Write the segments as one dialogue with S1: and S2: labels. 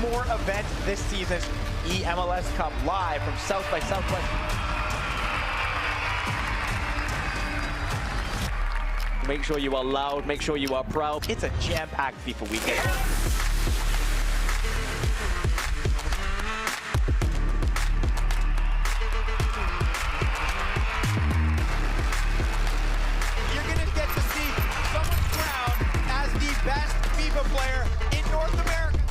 S1: more event this season's eMLS Cup live from South by Southwest. Make sure you are loud, make sure you are proud. It's a jam-packed FIFA weekend. You're gonna get to see someone crowned as the best FIFA player in North America.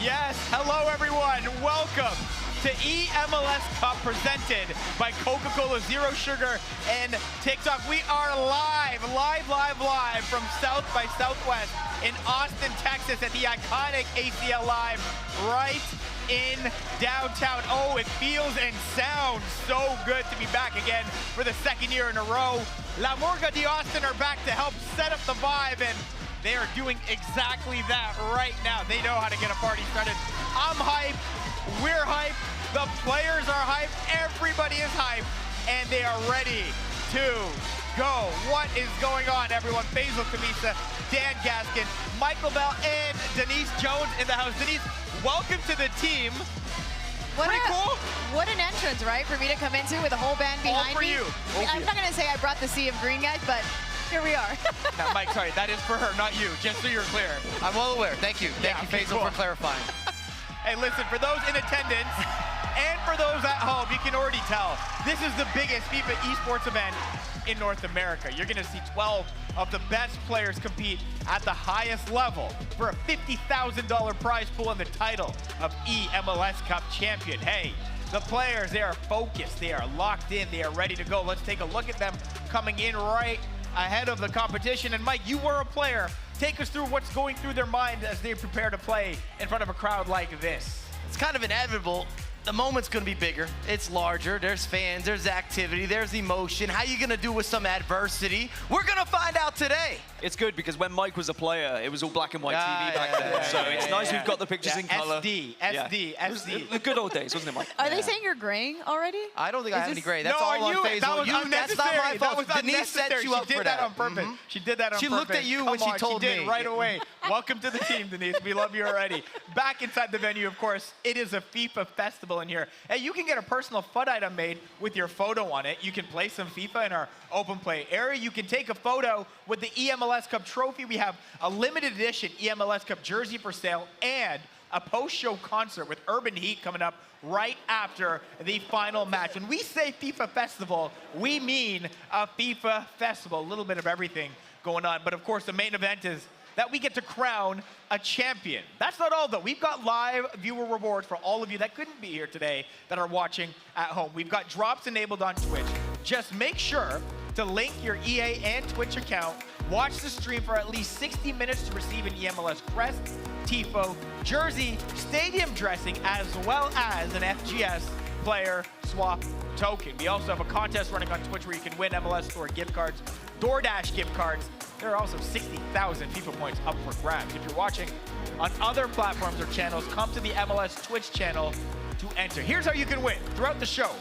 S1: Yes, hello everyone. Welcome to eMLS Cup presented by Coca-Cola Zero Sugar and TikTok. We are live from South by Southwest in Austin, Texas at the iconic ACL Live right in downtown. Oh, it feels and sounds so good to be back again for the second year in a row. La Murga de Austin are back to help set up the vibe, and they are doing exactly that right now. They know how to get a party started. I'm hyped, we're hyped, the players are hyped, everybody is hyped, and they are ready to go. What is going on, everyone? Basil Kamisa, Dan Gaskin, Michael Bell, and Denise Jones in the house. Denise, welcome to the team. Pretty cool.
S2: What an entrance, right? For me to come into with a whole band behind me.
S1: All for you.
S2: I'm not gonna say I brought the sea of green guys, but here we are.
S1: Now, Mike, sorry, that is for her, not you, just so you're clear.
S3: I'm well aware. Thank you. Thank you, Basil, for clarifying.
S1: Hey, listen, for those in attendance and for those at home, you can already tell, this is the biggest FIFA esports event in North America. You're gonna see 12 of the best players compete at the highest level for a $50,000 prize pool and the title of eMLS Cup champion. Hey, the players, they are focused, they are locked in, they are ready to go. Let's take a look at them coming in right ahead of the competition. And Mike, you were a player. Take us through what's going through their mind as they prepare to play in front of a crowd like this.
S3: It's kind of inevitable. The moment's gonna be bigger. It's larger. There's fans, there's activity, there's emotion. How you gonna do with some adversity? We're gonna find out today.
S4: It's good because when Mike was a player, it was all black and white TV back then. So it's nice we've got the pictures in color.
S1: SD.
S4: The good old days, wasn't it, Mike?
S2: Are they saying you're graying already?
S3: I don't think I have any gray. That's
S1: No,
S3: all on Facebook.
S1: that was
S3: That's not my fault.
S1: That was
S3: Denise set you up
S1: she
S3: for
S1: did that on purpose. She did that on purpose.
S3: She looked at you when she told
S1: me. She did
S3: me.
S1: right away. Welcome to the team, Denise. We love you already. Back inside the venue, of course, it is a FIFA festival in here. Hey, you can get a personal FUD item made with your photo on it. You can play some FIFA in our open play area. You can take a photo with the eMLS Cup trophy. We have a limited edition eMLS Cup jersey for sale and a post-show concert with Urban Heat coming up right after the final match. When we say FIFA Festival, we mean a FIFA Festival. A little bit of everything going on. But of course, the main event is that we get to crown a champion. That's not all, though. We've got live viewer rewards for all of you that couldn't be here today that are watching at home. We've got drops enabled on Twitch. Just make sure to link your EA and Twitch account. Watch the stream for at least 60 minutes to receive an eMLS crest, tifo, jersey, stadium dressing, as well as an FGS player swap token. We also have a contest running on Twitch where you can win MLS Store gift cards, DoorDash gift cards. There are also 60,000 FIFA points up for grabs. If you're watching on other platforms or channels, come to the MLS Twitch channel to enter. Here's how you can win. Throughout the show,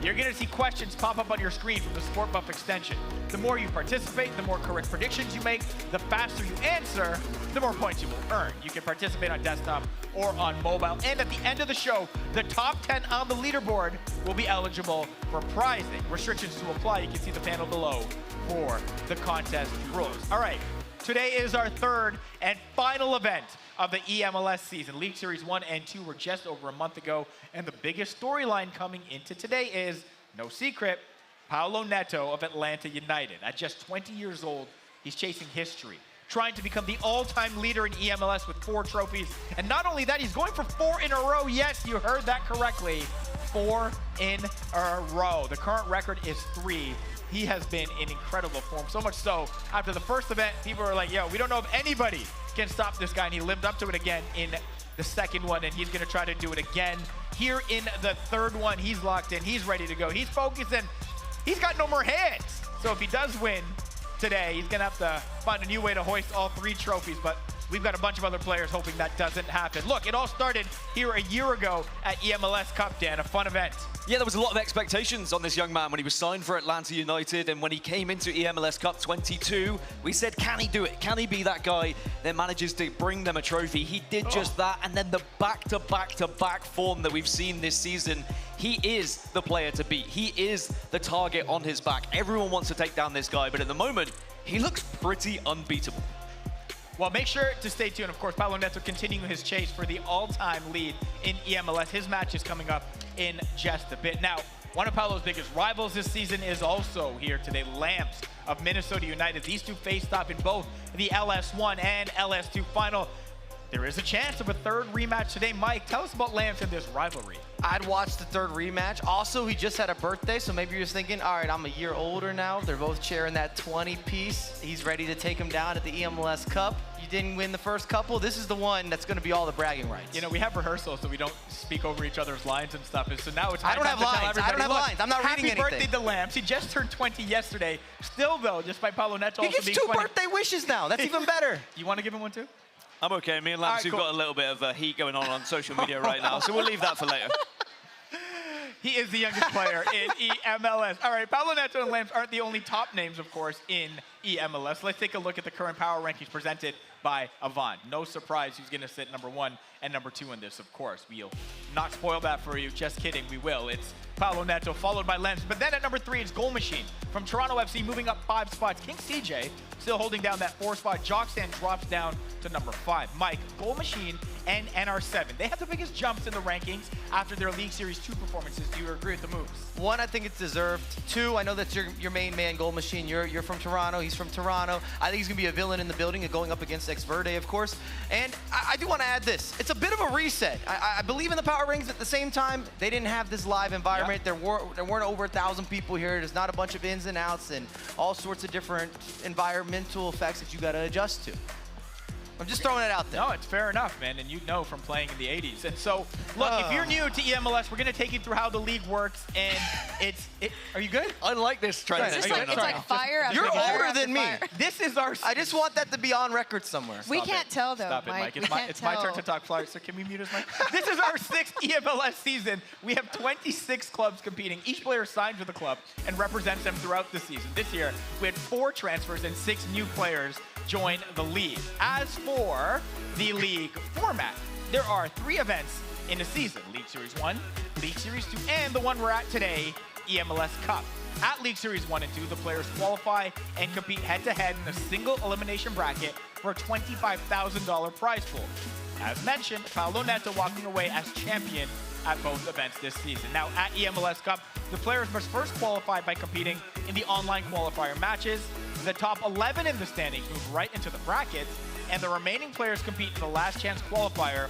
S1: you're gonna see questions pop up on your screen from the Sport Buff extension. The more you participate, the more correct predictions you make, the faster you answer, the more points you will earn. You can participate on desktop or on mobile. And at the end of the show, the top 10 on the leaderboard will be eligible for prizing. Restrictions to apply. You can see the panel below for the contest rules. All right, Today is our third and final event of the eMLS season. League Series 1 and 2 were just over a month ago, and the biggest storyline coming into today is, no secret, Paulo Neto of Atlanta United. At just 20 years old, he's chasing history, trying to become the all-time leader in eMLS with 4 trophies. And not only that, he's going for 4 in a row. Yes, you heard that correctly. 4 in a row. The current record is 3. He has been in incredible form, so much so, after the first event, people were like, yo, we don't know if anybody can stop this guy, and he lived up to it again in the second one, and he's gonna try to do it again. Here in the third one, he's locked in, he's ready to go, he's focused, and he's got no more hands. So if he does win today, he's gonna have to find a new way to hoist all 3 trophies, but we've got a bunch of other players hoping that doesn't happen. Look, it all started here a year ago at eMLS Cup, Dan, a fun event.
S4: Yeah, there was a lot of expectations on this young man when he was signed for Atlanta United, and when he came into eMLS Cup 22, we said, can he do it? Can he be that guy that manages to bring them a trophy? He did just that, and then the back-to-back-to-back form that we've seen this season, he is the player to beat. He is the target on his back. Everyone wants to take down this guy, but at the moment, he looks pretty unbeatable.
S1: Well, make sure to stay tuned. Of course, Paulo Neto continuing his chase for the all-time lead in eMLS. His match is coming up in just a bit. Now, one of Paulo's biggest rivals this season is also here today, Lamps of Minnesota United. These two faced off in both the LS1 and LS2 final. There is a chance of a third rematch today. Mike, tell us about Lamps and this rivalry.
S3: I'd watch the third rematch. Also, he just had a birthday, so maybe you're just thinking, all right, I'm a year older now. They're both sharing that 20 piece. He's ready to take him down at the eMLS Cup. You didn't win the first couple. This is the one that's going to be all the bragging rights.
S1: You know, we have rehearsals, so we don't speak over each other's lines and stuff. And so now it's
S3: I don't have lines. I don't have
S1: Look,
S3: lines. I'm not reading anything.
S1: Happy birthday to Lamps. He just turned 20 yesterday. Still, though, despite Paulo Neto
S3: He
S1: also
S3: gets
S1: being
S3: 2
S1: 20.
S3: birthday wishes now. That's even better.
S1: You want to give him one too?
S4: I'm okay. Me and Lamps,
S1: All right,
S4: we've
S1: cool.
S4: got a little bit of heat going on social media right now, so we'll leave that for later.
S1: He is the youngest player in eMLS. All right, Paulo Neto and Lamps aren't the only top names, of course, in eMLS. Let's take a look at the current power rankings presented by Avant. No surprise who's going to sit number 1 and number 2 in this, of course. We'll not spoil that for you. Just kidding, we will. It's Paulo Neto, followed by Lamps. But then at number 3, it's Goal Machine from Toronto FC, moving up 5 spots. King CJ still holding down that 4 spot. Jockstand drops down to number 5. Mike, Goal Machine and NR7. They have the biggest jumps in the rankings after their League Series 2 performances. Do you agree with the moves?
S3: 1, I think it's deserved. 2, I know that's your main man, Goal Machine. You're from Toronto. He's from Toronto. I think he's going to be a villain in the building and going up against Ex Verde, of course. And I do want to add this. It's a bit of a reset. I believe in the power rings. At the same time, they didn't have this live environment. There weren't over 1,000 people here. There's not a bunch of ins and outs and all sorts of different environmental effects that you got to adjust to. I'm just throwing it out there.
S1: No, it's fair enough, man, and you know from playing in the 80s. And so, look, if you're new to eMLS, we're going to take you through how the league works, and are you good?
S4: I like this trend.
S2: It's like fire.
S3: You're older than me.
S1: This is our...
S3: I just want that to be on record somewhere.
S2: We can't tell, though,
S1: Stop it, Mike.
S2: Mike.
S1: It's my turn to talk flyers, so can we mute us, Mike? This is our 6th eMLS season. We have 26 clubs competing. Each player signs with a club and represents them throughout the season. This year, we had 4 transfers and 6 new players join the league. As for the league format, there are 3 events in a season: League Series 1, League Series 2, and the one we're at today, eMLS Cup. At League Series 1 and 2, the players qualify and compete head-to-head in a single elimination bracket for a $25,000 prize pool. As mentioned, Paulo Neto walking away as champion at both events this season. Now, at eMLS Cup, the players must first qualify by competing in the online qualifier matches. The top 11 in the standings move right into the brackets, and the remaining players compete in the last chance qualifier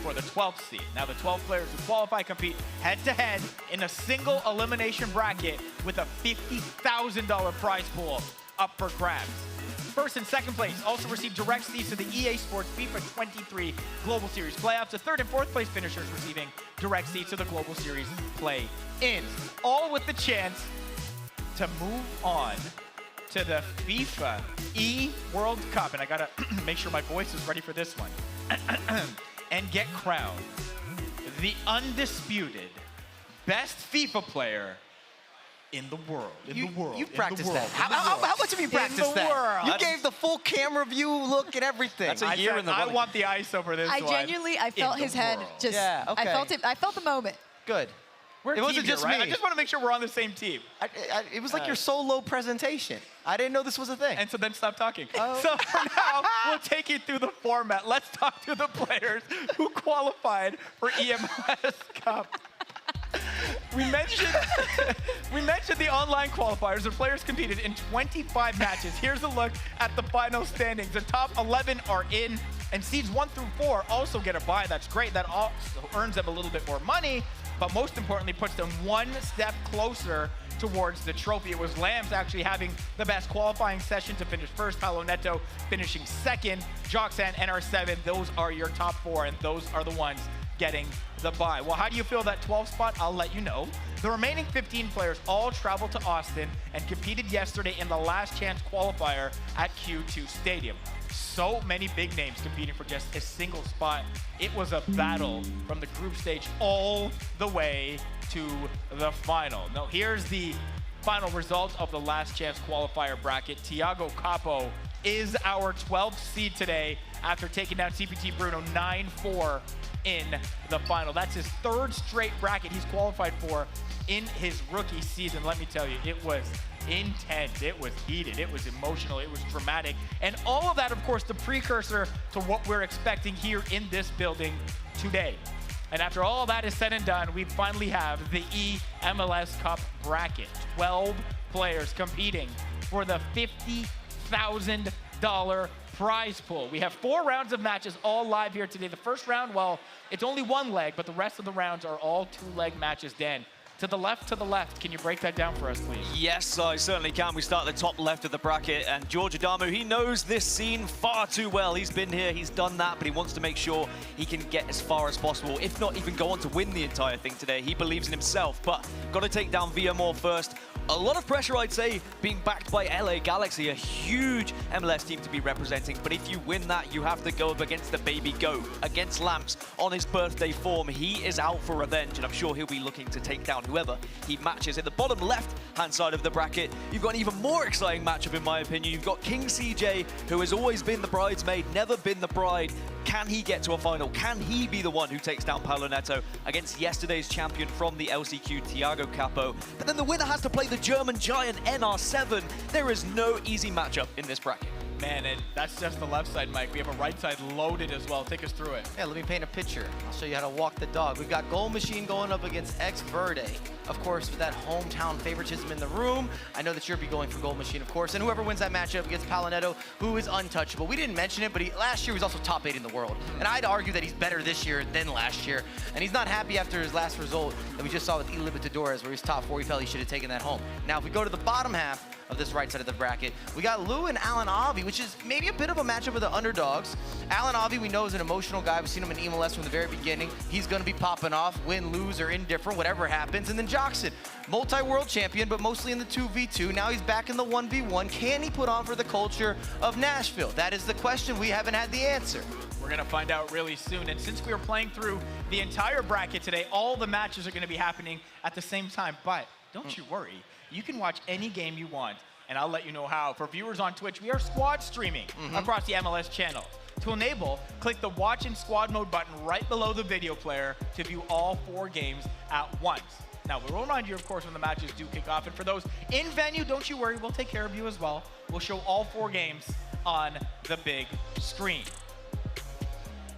S1: for the 12th seed. Now, the 12 players who qualify compete head-to-head in a single elimination bracket with a $50,000 prize pool up for grabs. First and second place also receive direct seats to the EA Sports FIFA 23 Global Series playoffs. The third and fourth place finishers receiving direct seats to the Global Series play-ins, all with the chance to move on to the FIFA E-World Cup. And I gotta make sure my voice is ready for this one. And get crowned the undisputed best FIFA player in the world.
S3: You practiced that. How much have you practiced that? You gave the full camera view look and everything.
S4: That's a year in the running.
S1: I want the ice over this one.
S2: I felt his head just,
S3: yeah, okay.
S2: I felt the moment.
S3: Good.
S1: We're a
S3: It wasn't
S1: team here,
S3: just
S1: right?
S3: me.
S1: I just want to make sure we're on the same team.
S3: It was like your solo presentation. I didn't know this was a thing.
S1: And so then stop talking.
S3: Oh.
S1: So for now, we'll take you through the format. Let's talk to the players who qualified for eMLS Cup. We mentioned the online qualifiers. The players competed in 25 matches. Here's a look at the final standings. The top 11 are in, and seeds 1 through 4 also get a bye. That's great. That also earns them a little bit more money, but most importantly, puts them one step closer towards the trophy. It was Lambs actually having the best qualifying session to finish first, Palo Neto finishing second, Joxan, NR7, those are your top 4, and those are the ones getting the bye. Well, how do you feel that 12th spot? I'll let you know. The remaining 15 players all traveled to Austin and competed yesterday in the last chance qualifier at Q2 Stadium. So many big names competing for just a single spot. It was a battle from the group stage all the way to the final. Now, here's the final result of the last chance qualifier bracket. Thiago Capo is our 12th seed today after taking down CPT Bruno 9-4 in the final. That's his 3rd straight bracket he's qualified for in his rookie season. Let me tell you, it was intense, it was heated, it was emotional, it was dramatic. And all of that, of course, the precursor to what we're expecting here in this building today. And after all that is said and done, we finally have the eMLS Cup bracket. 12 players competing for the $50,000 prize pool. We have 4 rounds of matches all live here today. The first round, well, it's only 1 leg, but the rest of the rounds are all 2-leg matches. Dan, to the left, can you break that down for us, please?
S4: Yes, I certainly can. We start at the top left of the bracket, and George Adamu, he knows this scene far too well. He's been here, he's done that, but he wants to make sure he can get as far as possible, if not even go on to win the entire thing today. He believes in himself, but got to take down Villamor first. A lot of pressure, I'd say, being backed by LA Galaxy, a huge MLS team to be representing. But if you win that, you have to go up against the baby goat, against Lamps on his birthday form. He is out for revenge, and I'm sure he'll be looking to take down whoever he matches. At the bottom left-hand side of the bracket, you've got an even more exciting matchup, in my opinion. You've got King CJ, who has always been the bridesmaid, never been the bride. Can he get to a final? Can he be the one who takes down Palo Neto against yesterday's champion from the LCQ, Thiago Capo? But then the winner has to play the German giant NR7. There is no easy matchup in this bracket.
S1: Man, and that's just the left side, Mike. We have a right side loaded as well. Take us through it.
S3: Yeah, let me paint a picture. I'll show you how to walk the dog. We've got Goal Machine going up against X Verde. Of course, with that hometown favoritism in the room, I know that you'll be going for Goal Machine, of course. And whoever wins that matchup against Palo Neto, who is untouchable. We didn't mention it, but last year he was also top 8 in the world. And I'd argue that he's better this year than last year. And he's not happy after his last result that we just saw with Libertadores, where he's top 4. He felt he should have taken that home. Now, if we go to the bottom half of this right side of the bracket, we got Lou and Alan Avi, which is maybe a bit of a matchup with the underdogs. Alan Avi, we know, is an emotional guy. We've seen him in eMLS from the very beginning. He's going to be popping off, win, lose, or indifferent, whatever happens. And then Joxan, multi-world champion, but mostly in the 2v2. Now he's back in the 1v1. Can he put on for the culture of Nashville? That is the question. We haven't had the answer.
S1: We're going to find out really soon. And since we are playing through the entire bracket today, all the matches are going to be happening at the same time. But don't you worry. You can watch any game you want, and I'll let you know how. For viewers on Twitch, we are squad streaming across the MLS channel. To enable, click the Watch in Squad Mode button right below the video player to view all 4 games at once. Now, we will remind you, of course, when the matches do kick off. And for those in venue, don't you worry, we'll take care of you as well. We'll show all 4 games on the big screen.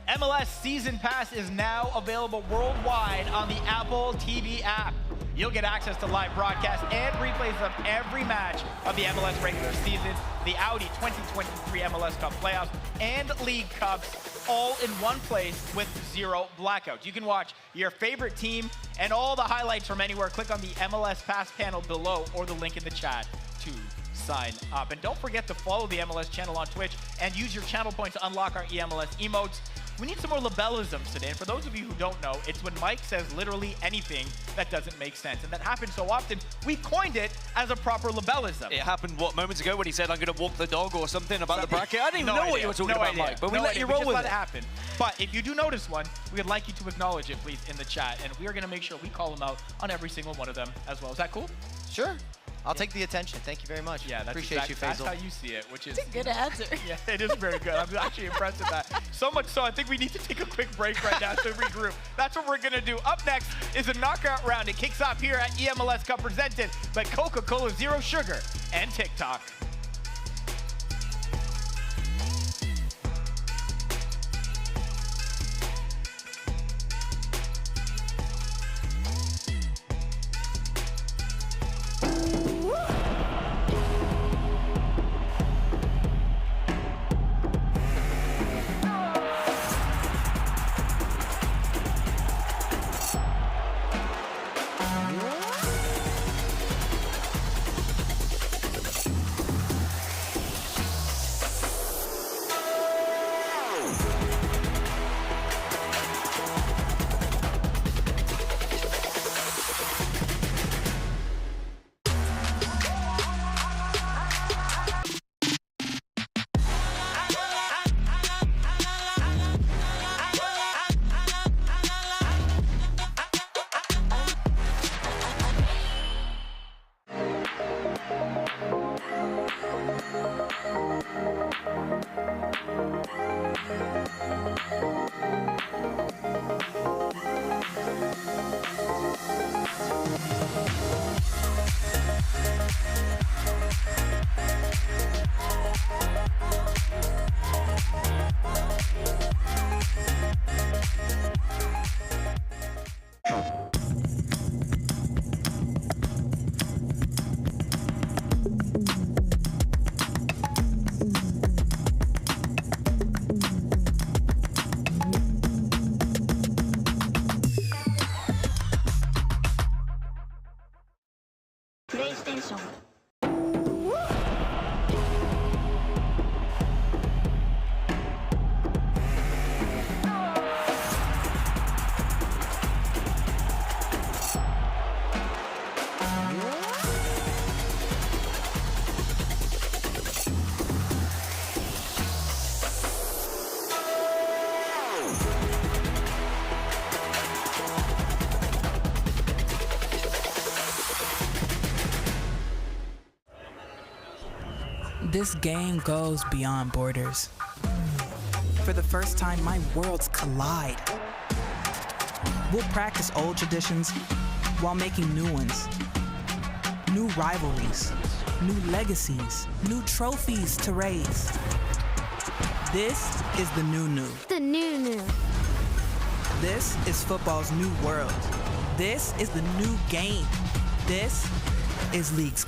S1: MLS Season Pass is now available worldwide on the Apple TV app. You'll get access to live broadcasts and replays of every match of the MLS regular season, the Audi 2023 MLS Cup playoffs, and League Cups, all in one place with 0 blackouts. You can watch your favorite team and all the highlights from anywhere. Click on the MLS Pass panel below or the link in the chat to sign up. And don't forget to follow the MLS channel on Twitch and use your channel points to unlock our eMLS emotes. We need some more labelisms today, and for those of you who don't know, it's when Mike says literally anything that doesn't make sense, and that happens so often, we coined it as a proper labelism.
S4: It happened, what, moments ago when he said, I'm going to walk the dog or something about the bracket? I didn't even know what you were talking about, Mike, but we let you roll with it.
S1: Happen. But if you do notice one, we would like you to acknowledge it, please, in the chat, and we are going to make sure we call them out on every single one of them as well. Is that cool?
S3: Sure. I'll take the attention. Thank you very much.
S1: Yeah, that's
S3: Appreciate you,
S1: that's
S3: Faisal.
S1: how you see it, which is...
S2: It's a good answer.
S1: Yeah, it is very good. I'm actually impressed with that. So much so, I think we need to take a quick break right now to regroup. That's what we're going to do. Up next is a knockout round. It kicks off here at eMLS Cup presented by Coca-Cola Zero Sugar and TikTok.
S5: PlayStation.
S6: This game goes beyond borders. For the first time, my worlds collide. We'll practice old traditions while making new ones. New rivalries, new legacies, new trophies to raise. This is the new.
S5: The new.
S6: This is football's new world. This is the new game. This is League's.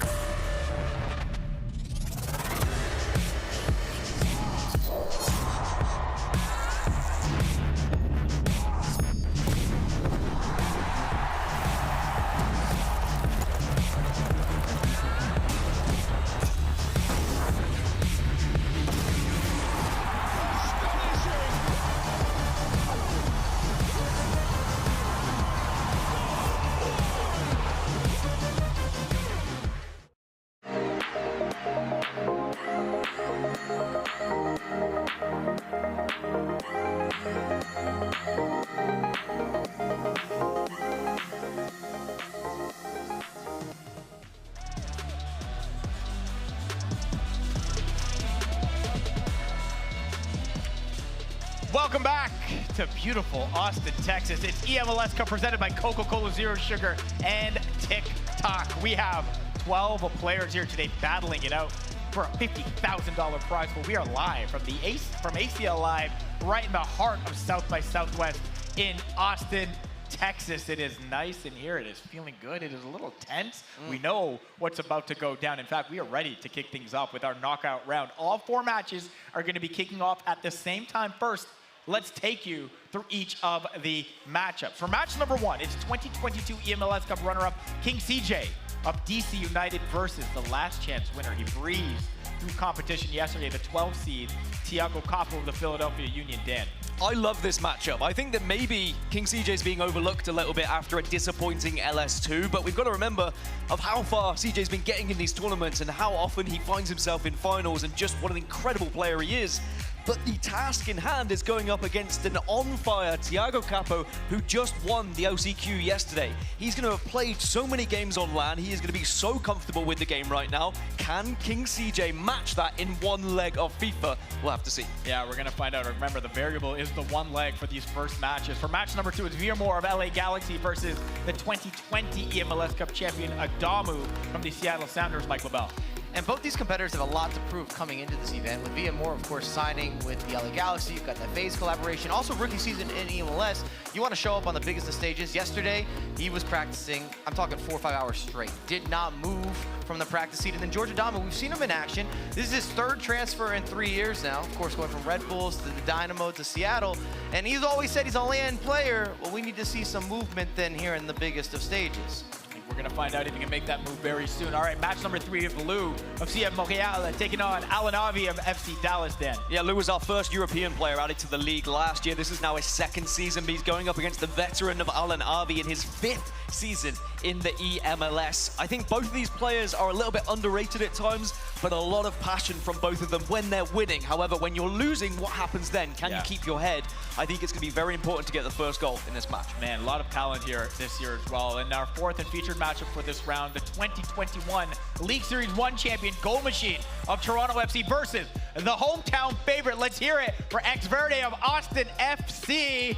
S1: Welcome back to beautiful Austin, Texas. It's eMLS Cup presented by Coca-Cola Zero Sugar and TikTok. We have 12 players here today battling it out for a $50,000 prize. But we are live from ACL Live, right in the heart of South by Southwest in Austin, Texas. It is nice in here. It is feeling good. It is a little tense. We know what's about to go down. In fact, we are ready to kick things off with our knockout round. All 4 matches are going to be kicking off at the same time. First, let's take you through each of the matchups. For match number 1, it's 2022 eMLS Cup runner-up King CJ of DC United versus the last chance winner. He breezed through competition yesterday, the 12 seed, Thiago Capo of the Philadelphia Union. Dan.
S4: I love this matchup. I think that maybe King CJ's being overlooked a little bit after a disappointing LS2, but we've got to remember of how far CJ's been getting in these tournaments and how often he finds himself in finals and just what an incredible player he is. But the task in hand is going up against an on-fire Thiago Capo, who just won the OCQ yesterday. He's going to have played so many games on LAN. He is going to be so comfortable with the game right now. Can King CJ match that in one leg of FIFA? We'll have to see.
S1: Yeah, we're going to find out. Remember, the variable is the one leg for these first matches. For match number 2, it's Viamore of LA Galaxy versus the 2020 eMLS Cup champion Adamu from the Seattle Sounders, Mike LaBelle.
S3: And both these competitors have a lot to prove coming into this event. With Viamore, of course, signing with the LA Galaxy. You've got that FaZe collaboration. Also, rookie season in eMLS. You want to show up on the biggest of stages. Yesterday, he was practicing, I'm talking 4 or 5 hours straight. Did not move from the practice seat. And then George Adamu, we've seen him in action. This is his 3rd transfer in 3 years now. Of course, going from Red Bulls to the Dynamo to Seattle. And he's always said he's a LAN player. Well, we need to see some movement then here in the biggest of stages.
S1: We're going to find out if he can make that move very soon. All right, match number 3 of Lou of CF Montreal taking on Alan Avi of FC Dallas, Dan.
S4: Yeah, Lou was our first European player added to the league last year. This is now his 2nd season, but he's going up against the veteran of Alan Avi in his 5th season in the eMLS. I think both of these players are a little bit underrated at times, but a lot of passion from both of them when they're winning. However, when you're losing, what happens then? Can you keep your head? I think it's going to be very important to get the first goal in this match.
S1: Man, a lot of talent here this year as well. And our 4th and featured matchup for this round, the 2021 League Series 1 champion Goal Machine of Toronto FC versus the hometown favorite. Let's hear it for X Verde of Austin FC.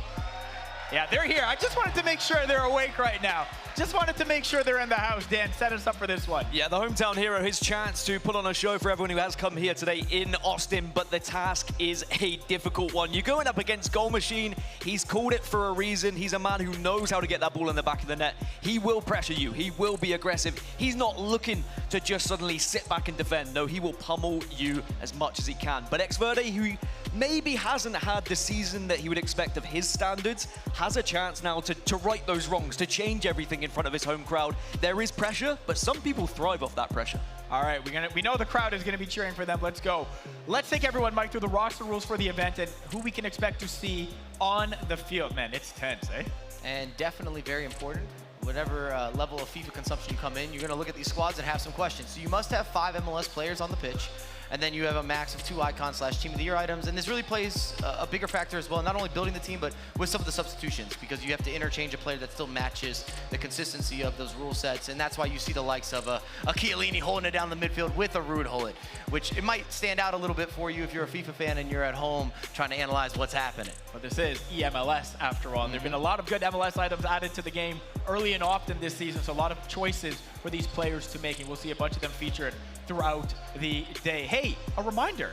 S1: Yeah, they're here. I just wanted to make sure they're awake right now. Just wanted to make sure they're in the house. Dan, set us up for this one.
S4: Yeah, the hometown hero, his chance to put on a show for everyone who has come here today in Austin, but the task is a difficult one. You're going up against Goal Machine. He's called it for a reason. He's a man who knows how to get that ball in the back of the net. He will pressure you. He will be aggressive. He's not looking to just suddenly sit back and defend. No, he will pummel you as much as he can. But X Verde, who maybe hasn't had the season that he would expect of his standards, has a chance now to right those wrongs, to change everything in front of his home crowd. There is pressure, but some people thrive off that pressure.
S1: All right, we know the crowd is going to be cheering for them. Let's go. Let's take everyone, Mike, through the roster rules for the event and who we can expect to see on the field. Man, it's tense, eh?
S3: And definitely very important. Whatever level of FIFA consumption you come in, you're going to look at these squads and have some questions. So you must have 5 MLS players on the pitch. And then you have a max of 2 icon/team of the year items. And this really plays a bigger factor as well, not only building the team, but with some of the substitutions, because you have to interchange a player that still matches the consistency of those rule sets. And that's why you see the likes of a Chiellini holding it down the midfield with a Ruud Hullet, which it might stand out a little bit for you if you're a FIFA fan and you're at home trying to analyze what's happening.
S1: But this is eMLS after all. And there have been a lot of good MLS items added to the game early and often this season, so a lot of choices for these players to make, and we'll see a bunch of them featured throughout the day. Hey, a reminder,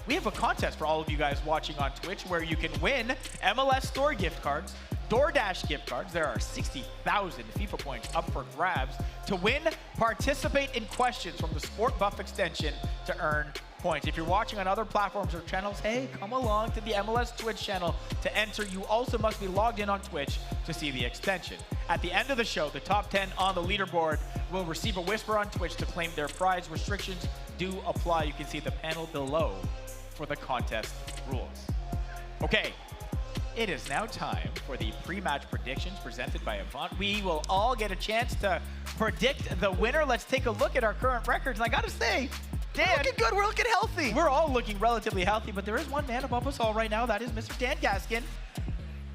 S1: we have a contest for all of you guys watching on Twitch where you can win MLS Store gift cards, DoorDash gift cards. There are 60,000 FIFA points up for grabs. To win, participate in questions from the Sport Buff extension to earn points. If you're watching on other platforms or channels, hey, come along to the MLS Twitch channel to enter. You also must be logged in on Twitch to see the extension. At the end of the show, the top 10 on the leaderboard will receive a whisper on Twitch to claim their prize. Restrictions do apply. You can see the panel below for the contest rules. Okay, it is now time for the pre-match predictions presented by Avant. We will all get a chance to predict the winner. Let's take a look at our current records. And I gotta say, Dan,
S3: We're looking good, we're looking healthy.
S1: we're all looking relatively healthy, but there is one man above us all right now. That is Mr. Dan Gaskin.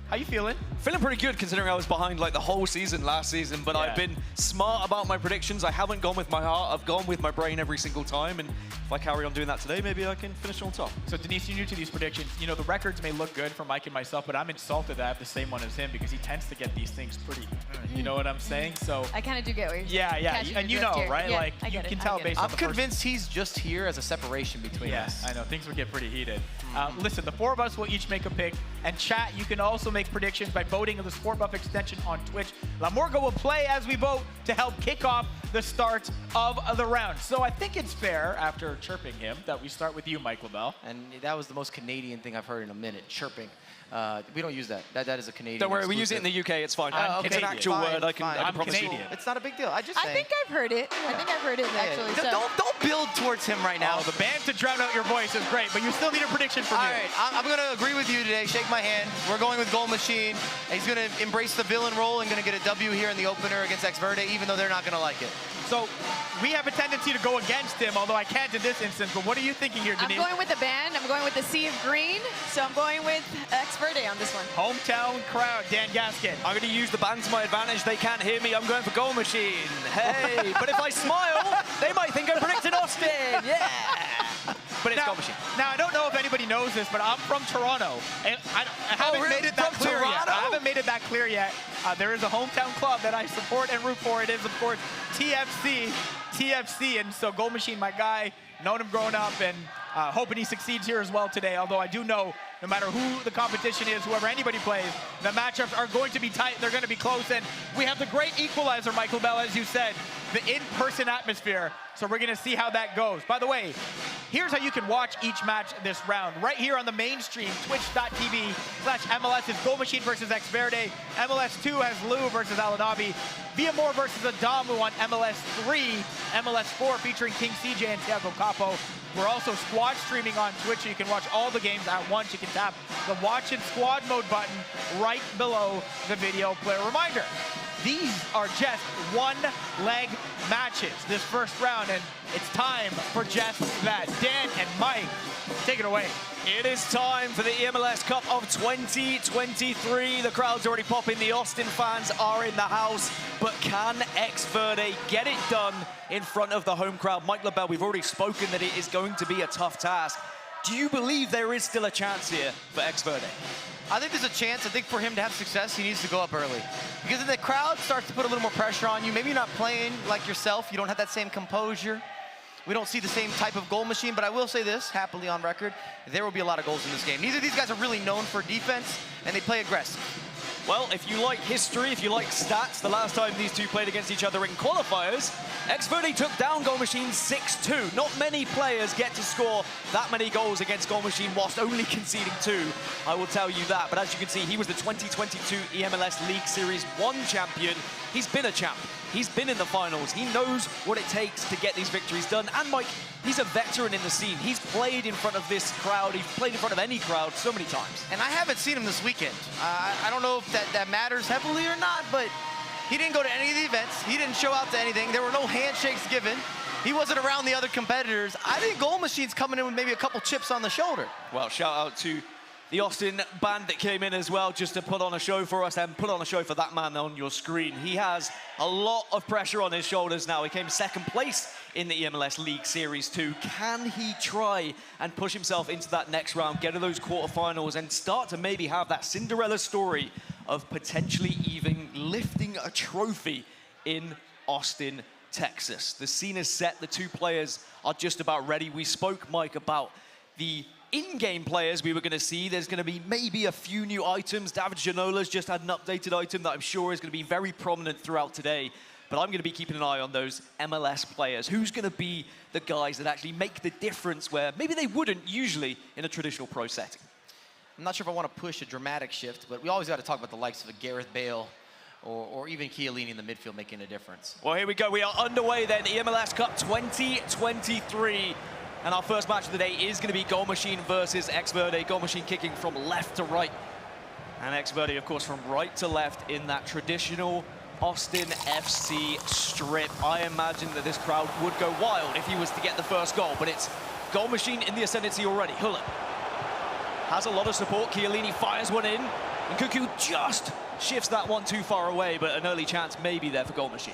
S1: How you feeling?
S4: Feeling pretty good considering I was behind like the whole season last season, but I've been smart about my predictions. I haven't gone with my heart, I've gone with my brain every single time, and if I carry on doing that today, maybe I can finish on top.
S1: So Denise, you're new to these predictions. You know, the records may look good for Mike and myself, but I'm insulted that I have the same one as him because he tends to get these things pretty, you know what I'm saying? So
S2: I kind of do get what you're
S1: yeah,
S2: catching
S1: and
S2: your
S1: you know,
S2: drift here.
S1: right?
S2: Yeah,
S1: Like
S2: I
S1: you
S2: get it,
S1: can
S2: I
S1: tell
S2: get it.
S1: based on
S3: I'm
S1: the first.
S3: convinced he's just here as a separation between us.
S1: I know, things will get pretty heated. Listen, the 4 of us will each make a pick, and chat, you can also make predictions by voting in the Sport Buff extension on Twitch. Lamorgo will play as we vote to help kick off the start of the round. So I think it's fair, after chirping him, that we start with you, Mike LaBelle.
S3: And that was the most Canadian thing I've heard in a minute, chirping. We don't use that. That is a Canadian.
S4: Don't worry, we use it in
S3: exclusive.
S4: the UK. It's fine.
S3: Oh,
S4: It's an
S3: okay.
S4: actual
S3: Fine,
S4: word. I can
S3: fine.
S4: promise you.
S1: Canadian.
S3: It's not a big deal. I
S2: I think I've heard it. I think I've heard it, actually. So.
S3: Don't build towards him right now.
S1: Oh, the band to drown out your voice is great, but you still need a prediction from
S3: All
S1: you.
S3: right, I'm going to agree with you today. Shake my hand. We're going with Goal Machine. He's going to embrace the villain role and going to get a W here in the opener against Ex Verde, even though they're not going to like it.
S1: So we have a tendency to go against him, although I can't in this instance. But what are you thinking here,
S2: I'm
S1: Denise?
S2: going with the band. I'm going with the Sea of Green. So I'm going with Ex Verde on this one.
S1: Hometown crowd, Dan Gaskin.
S4: I'm going to use the band to my advantage. They can't hear me. I'm going for Goal Machine. Hey, but if I smile, they might think I'm predicting Austin. Yeah. But it's Goal Machine.
S1: Now, I don't know if anybody knows this, but I'm from Toronto. And I haven't
S3: really?
S1: made it that
S3: From
S1: clear yet.
S3: Toronto?
S1: I haven't made it that clear yet. There is a hometown club that I support and root for. It is, of course, TFC. And so Goal Machine, my guy, known him growing up, and hoping he succeeds here as well today. Although I do know, no matter who the competition is, whoever anybody plays, the matchups are going to be tight. They're going to be close. And we have the great equalizer, Michael Bell, as you said, the in-person atmosphere. So we're going to see how that goes. By the way, here's how you can watch each match this round. Right here on the main stream, twitch.tv/MLS is Goal Machine versus Ex Verde. MLS 2 has Lou versus Alanabi. Viamore versus Adamu on MLS 3. MLS 4 featuring King CJ and Thiago Capo. We're also squad streaming on Twitch, so you can watch all the games at once. You can tap the Watch in Squad Mode button right below the video player. Reminder, these are just one-leg matches this first round, and it's time for just that. Dan and Mike, take it away.
S4: It is time for the eMLS Cup of 2023. The crowd's already popping. The Austin fans are in the house. But can Ex Verde get it done in front of the home crowd? Mike LaBelle, we've already spoken that it is going to be a tough task. Do you believe there is still a chance here for Ex Verde?
S3: I think there's a chance. I think for him to have success, he needs to go up early. Because if the crowd starts to put a little more pressure on you, maybe you're not playing like yourself, you don't have that same composure. We don't see the same type of goal machine, but I will say this, happily on record, there will be a lot of goals in this game. Neither of these guys are really known for defense, and they play aggressive.
S4: Well, if you like history, if you like stats, the last time these two played against each other in qualifiers, Ex Verde took down Goal Machine 6-2. Not many players get to score that many goals against Goal Machine whilst only conceding 2. I will tell you that. But as you can see, he was the 2022 eMLS League Series 1 champion. He's been a champ. He's been in the finals. He knows what it takes to get these victories done. And Mike, he's a veteran in the scene. He's played in front of this crowd. He's played in front of any crowd so many times.
S3: And I haven't seen him this weekend. I don't know if that matters heavily or not, but he didn't go to any of the events. He didn't show out to anything. There were no handshakes given. He wasn't around the other competitors. I think Goal Machine's coming in with maybe a couple chips on the shoulder.
S4: Well, shout out to the Austin band that came in as well just to put on a show for us and put on a show for that man on your screen. He has a lot of pressure on his shoulders now. He came second place in the eMLS League Series 2. Can he try and push himself into that next round, get to those quarterfinals, and start to maybe have that Cinderella story of potentially even lifting a trophy in Austin, Texas? The scene is set. The two players are just about ready. We spoke, Mike, about the in-game players we were going to see. There's going to be maybe a few new items. David Janola's just had an updated item that I'm sure is going to be very prominent throughout today. But I'm going to be keeping an eye on those MLS players. Who's going to be the guys that actually make the difference where maybe they wouldn't usually in a traditional pro setting?
S3: I'm not sure if I want to push a dramatic shift, but we always got to talk about the likes of a Gareth Bale or even Chiellini in the midfield making a difference.
S4: Well, here we go. We are underway then. eMLS Cup 2023. And our first match of the day is going to be Goal Machine versus Ex Verde. Goal Machine kicking from left to right. And Ex Verde, of course, from right to left in that traditional Austin FC strip. I imagine that this crowd would go wild if he was to get the first goal. But it's Goal Machine in the ascendancy already. Hullet has a lot of support. Chiellini fires one in. And Cuckoo just shifts that one too far away. But an early chance may be there for Goal Machine.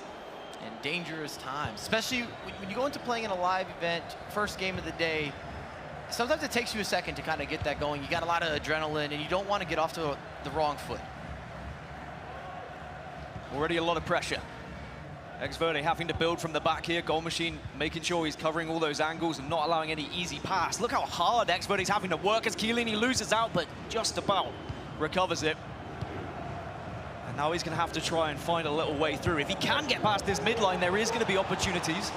S3: And dangerous times, especially when you go into playing in a live event, first game of the day, sometimes it takes you a second to kind of get that going. You got a lot of adrenaline, and you don't want to get off to the wrong foot.
S4: Already a lot of pressure. Ex Verde having to build from the back here. Goal Machine making sure he's covering all those angles and not allowing any easy pass. Look how hard Ex Verde's having to work as Chiellini loses out, but just about recovers it. And now he's going to have to try and find a little way through. If he can get past this midline, there is going to be opportunities.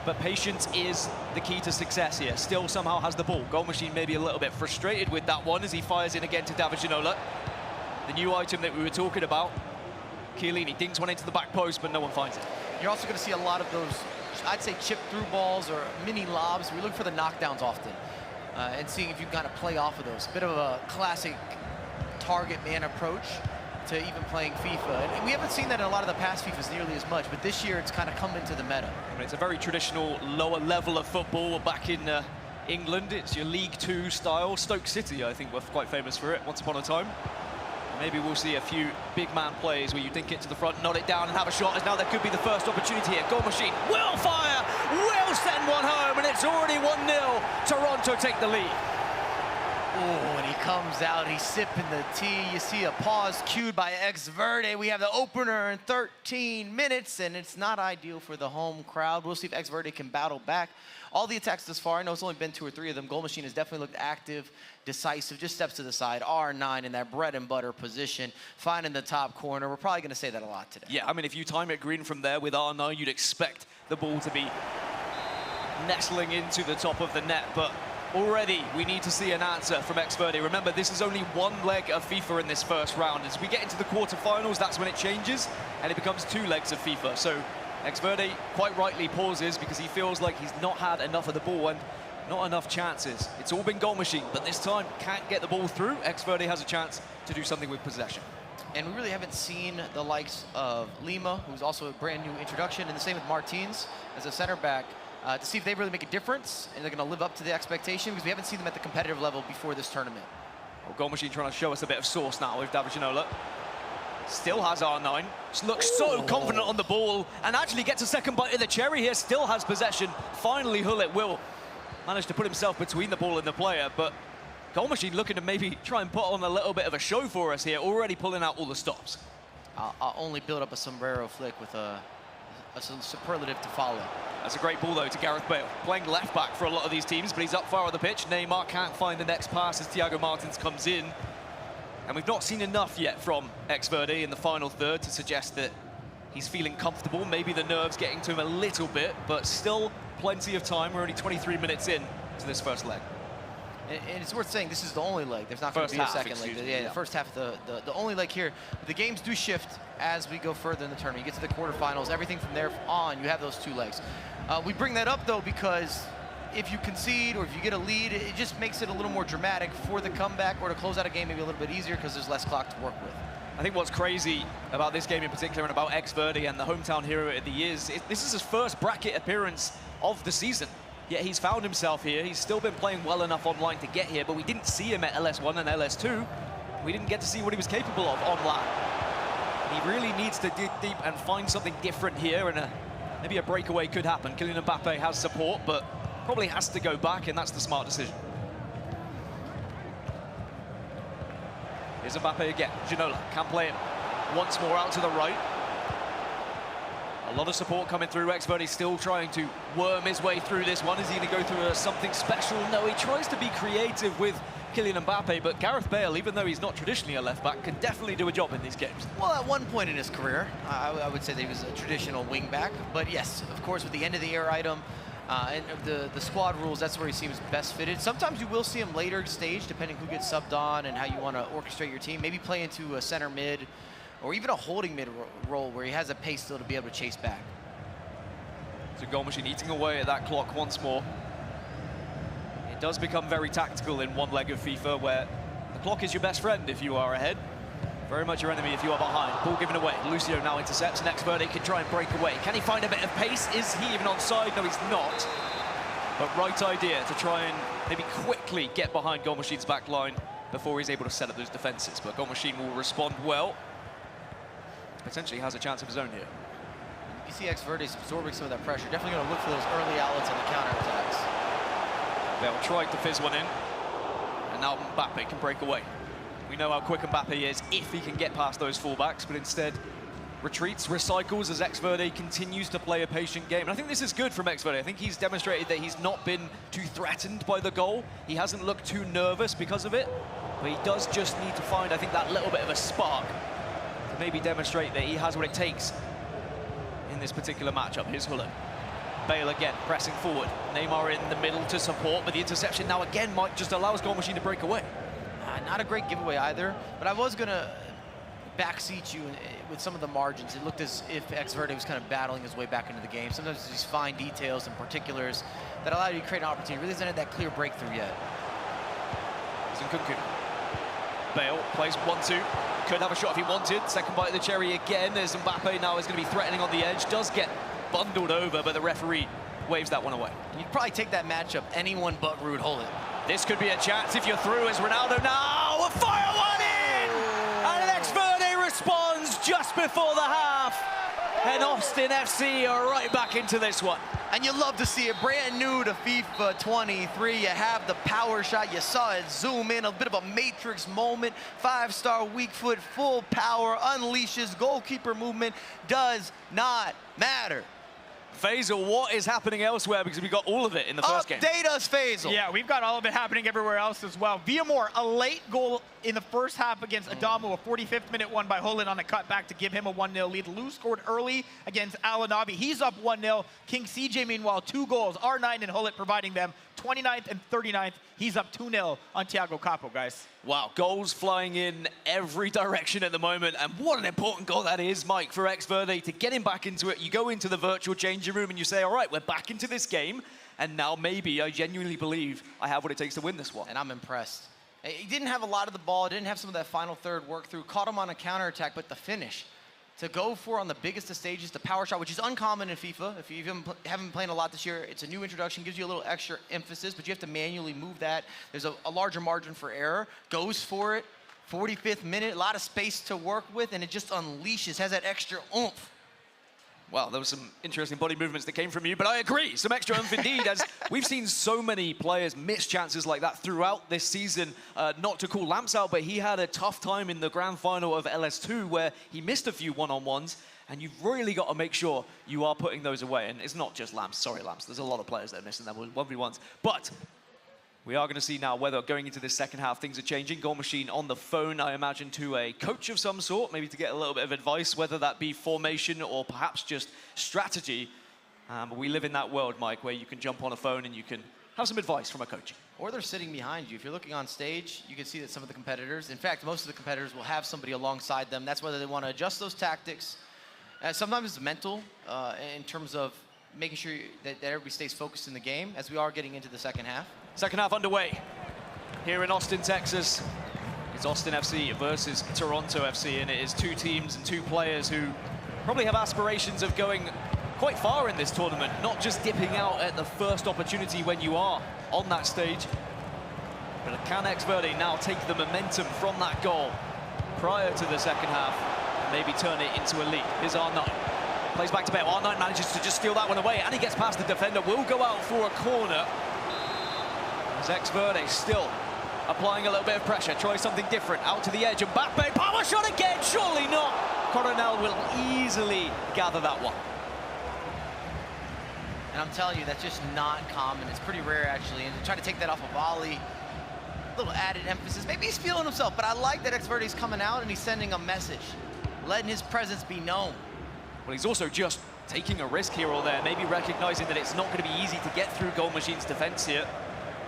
S4: but patience is the key to success here. Still somehow has the ball. Goal Machine maybe a little bit frustrated with that one as he fires in again to David Ginola. The new item that we were talking about. Chiellini dinks one into the back post, but no one finds it.
S3: You're also going to see a lot of those, I'd say, chip-through balls or mini lobs. We look for the knockdowns often and seeing if you can kind of play off of those. Bit of a classic target man approach to even playing FIFA. And we haven't seen that in a lot of the past FIFAs nearly as much, but this year it's kind of come into the meta.
S4: I mean, it's a very traditional lower level of football back in England. It's your League Two style. Stoke City, I think, were quite famous for it once upon a time. Maybe we'll see a few big man plays where you dink it to the front, nod it down and have a shot, as now there could be the first opportunity here. Goal Machine will fire, will send one home, and it's already 1-0. Toronto take the lead.
S3: Oh, and he comes out, he's sipping the tea. You see a pause cued by Ex-Verde. We have the opener in 13 minutes, and it's not ideal for the home crowd. We'll see if Ex-Verde can battle back. All the attacks thus far, I know it's only been 2 or 3 of them. Goal Machine has definitely looked active, decisive, just steps to the side. R9 in that bread and butter position, finding the top corner. We're probably going to say that a lot today.
S4: Yeah, I mean, if you time it green from there with R9, you'd expect the ball to be nestling into the top of the net, but already we need to see an answer from Ex-Verde. Remember, this is only one leg of FIFA in this first round. As we get into the quarterfinals, that's when it changes, and it becomes 2 legs of FIFA. So Ex-Verde quite rightly pauses because he feels like he's not had enough of the ball and not enough chances. It's all been Goal Machine, but this time can't get the ball through. Ex-Verde has a chance to do something with possession.
S3: And we really haven't seen the likes of Lima, who's also a brand new introduction, and the same with Martins as a center back, to see if they really make a difference and they're going to live up to the expectation, because we haven't seen them at the competitive level before this tournament.
S4: Well, Goal Machine trying to show us a bit of sauce now with David Ginola. Still has R9, looks so confident on the ball, and actually gets a second bite of the cherry here, still has possession. Finally, Hullet will manage to put himself between the ball and the player, but Goal Machine looking to maybe try and put on a little bit of a show for us here, already pulling out all the stops.
S3: I'll only build up a sombrero flick with a superlative to follow.
S4: That's a great ball, though, to Gareth Bale. Playing left back for a lot of these teams, but he's up far on the pitch. Neymar can't find the next pass as Thiago Martins comes in. And we've not seen enough yet from Ex-Verde in the final third to suggest that he's feeling comfortable. Maybe the nerves getting to him a little bit, but still plenty of time. We're only 23 minutes in to this first leg.
S3: And it's worth saying this is the only leg. There's not going to be a second leg. Yeah, the first half, the only leg here. The games do shift as we go further in the tournament. You get to the quarterfinals, everything from there on, you have those 2 legs. We bring that up, though, because if you concede or if you get a lead, it just makes it a little more dramatic for the comeback, or to close out a game maybe a little bit easier because there's less clock to work with.
S4: I think what's crazy about this game in particular and about Ex-Verde and the hometown hero of the year is this is his first bracket appearance of the season. Yet he's found himself here. He's still been playing well enough online to get here, but we didn't see him at LS1 and LS2. We didn't get to see what he was capable of online. He really needs to dig deep and find something different here, and maybe a breakaway could happen. Kylian Mbappe has support, but probably has to go back, and that's the smart decision. Here's Mbappe again. Ginola can play it once more out to the right. A lot of support coming through. Ex-Verde still trying to worm his way through this one. Is he going to go through something special? No, he tries to be creative with Kylian Mbappe, but Gareth Bale, even though he's not traditionally a left-back, can definitely do a job in these games.
S3: Well, at one point in his career, I would say that he was a traditional wing-back. But yes, of course, with the end-of-the-year item and the squad rules, that's where he seems best fitted. Sometimes you will see him later stage, depending who gets subbed on and how you want to orchestrate your team. Maybe play into a center mid, or even a holding mid role where he has a pace still to be able to chase back.
S4: So Goal Machine eating away at that clock once more. It does become very tactical in one leg of FIFA, where the clock is your best friend if you are ahead. Very much your enemy if you are behind. Ball given away. Lucio now intercepts, and Ex-Verde can try and break away. Can he find a bit of pace? Is he even onside? No, he's not. But right idea to try and maybe quickly get behind Goal Machine's back line before he's able to set up those defenses. But Goal Machine will respond well. Potentially has a chance of his own here.
S3: You see Ex-Verde absorbing some of that pressure. Definitely going to look for those early outlets on the counterattacks.
S4: They'll try to fizz one in, and now Mbappe can break away. We know how quick Mbappe is if he can get past those fullbacks, but instead retreats, recycles as Ex-Verde continues to play a patient game. And I think this is good from Ex-Verde. I think he's demonstrated that he's not been too threatened by the goal. He hasn't looked too nervous because of it, but he does just need to find, I think, that little bit of a spark to maybe demonstrate that he has what it takes in this particular matchup. Here's Hullet. Bale again, pressing forward. Neymar in the middle to support, but the interception now again might just allow his goal machine to break away.
S3: Not a great giveaway either, but I was going to backseat you with some of the margins. It looked as if Xverde was kind of battling his way back into the game. Sometimes there's these fine details and particulars that allow you to create an opportunity. Really hasn't had that clear breakthrough yet.
S4: Nkunku. Bale plays 1-2. Could have a shot if he wanted. Second bite of the cherry again. There's Mbappe now is going to be threatening on the edge. Does get bundled over, but the referee waves that one away.
S3: You'd probably take that matchup anyone but Ruud Gullit.
S4: This could be a chance if you're through as Ronaldo now. A fire one in! And Xverde responds just before the half. And Austin FC are right back into this one.
S3: And you love to see it. Brand new to FIFA 23. You have the power shot. You saw it zoom in. A bit of a matrix moment. 5-star weak foot, full power, unleashes. Goalkeeper movement does not matter.
S4: Faisal, what is happening elsewhere? Because we got all of it in the first game.
S3: Update us, Faisal.
S1: Yeah, we've got all of it happening everywhere else as well. Villamor, a late goal in the first half against Adamu, a 45th minute one by Gullit on a cutback to give him a 1-0 lead. Lou scored early against Al-Anabi. He's up 1-0. King CJ, meanwhile, 2 goals. R9 and Gullit providing them 29th and 39th. He's up 2-0 on Thiago Capo, guys.
S4: Wow, goals flying in every direction at the moment, and what an important goal that is, Mike, for Xverde to get him back into it. You go into the virtual changing room and you say, all right, we're back into this game, and now maybe I genuinely believe I have what it takes to win this one.
S3: And I'm impressed. He didn't have a lot of the ball, didn't have some of that final third work through, caught him on a counterattack, but the finish, to go for on the biggest of stages, the power shot, which is uncommon in FIFA. If you haven't been playing a lot this year, it's a new introduction, gives you a little extra emphasis, but you have to manually move that. There's a larger margin for error. Goes for it, 45th minute, a lot of space to work with, and it just unleashes, has that extra oomph.
S4: Well, there was some interesting body movements that came from you, but I agree, some extra oomph indeed, as we've seen so many players miss chances like that throughout this season. Not to call Lamps out, but he had a tough time in the grand final of LS2 where he missed a few one-on-ones, and you've really got to make sure you are putting those away. And it's not just Lamps, sorry Lamps, there's a lot of players that are missing them 1v1s. But we are going to see now whether going into this second half things are changing. Goal machine on the phone, I imagine, to a coach of some sort, maybe to get a little bit of advice, whether that be formation or perhaps just strategy. But we live in that world, Mike, where you can jump on a phone and you can have some advice from a coach.
S3: Or they're sitting behind you. If you're looking on stage, you can see that some of the competitors, in fact, most of the competitors will have somebody alongside them. That's whether they want to adjust those tactics. Sometimes it's mental in terms of making sure that everybody stays focused in the game as we are getting into the second half.
S4: Second half underway here in Austin, Texas. It's Austin FC versus Toronto FC, and it is 2 teams and 2 players who probably have aspirations of going quite far in this tournament, not just dipping out at the first opportunity when you are on that stage. But can Xverde now take the momentum from that goal prior to the second half and maybe turn it into a lead? Here's R9. Plays back to Bale. R9 manages to just steal that one away, and he gets past the defender. Will go out for a corner. As Xverde still applying a little bit of pressure, tries something different, out to the edge, and Mbappe, power shot again, surely not. Coronel will easily gather that one.
S3: And I'm telling you, that's just not common. It's pretty rare, actually. And to try to take that off a volley, a little added emphasis. Maybe he's feeling himself, but I like that Xverde's coming out and he's sending a message, letting his presence be known.
S4: Well, he's also just taking a risk here or there, maybe recognizing that it's not going to be easy to get through Goal Machine's defense here.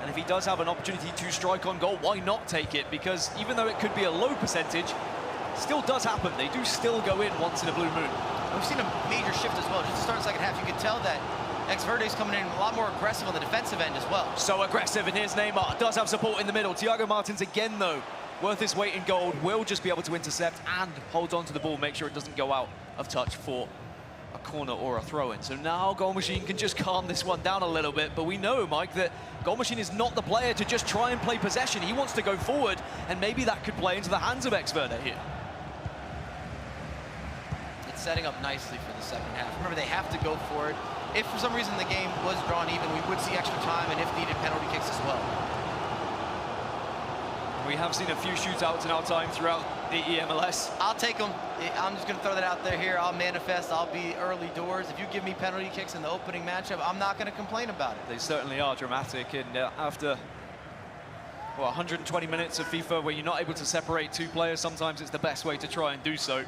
S4: And if he does have an opportunity to strike on goal, why not take it? Because even though it could be a low percentage, it still does happen. They do still go in once in a blue moon.
S3: We've seen a major shift as well. Just to start the second half, you can tell that Xverde's coming in a lot more aggressive on the defensive end as well.
S4: So aggressive, and here's Neymar. Does have support in the middle. Thiago Martins again, though, worth his weight in gold, will just be able to intercept and hold on to the ball, make sure it doesn't go out of touch for a corner or a throw-in. So now Goal Machine can just calm this one down a little bit, but we know, Mike, that Goal Machine is not the player to just try and play possession. He wants to go forward, and maybe that could play into the hands of Xverde here.
S3: It's setting up nicely for the second half. Remember, they have to go for it. If for some reason the game was drawn even, we would see extra time, and if needed, penalty kicks as well.
S4: We have seen a few shootouts in our time throughout the eMLS.
S3: I'll take them. I'm just going to throw that out there here. I'll manifest. I'll be early doors. If you give me penalty kicks in the opening matchup, I'm not going to complain about it.
S4: They certainly are dramatic, and after 120 minutes of FIFA where you're not able to separate 2 players, sometimes it's the best way to try and do so.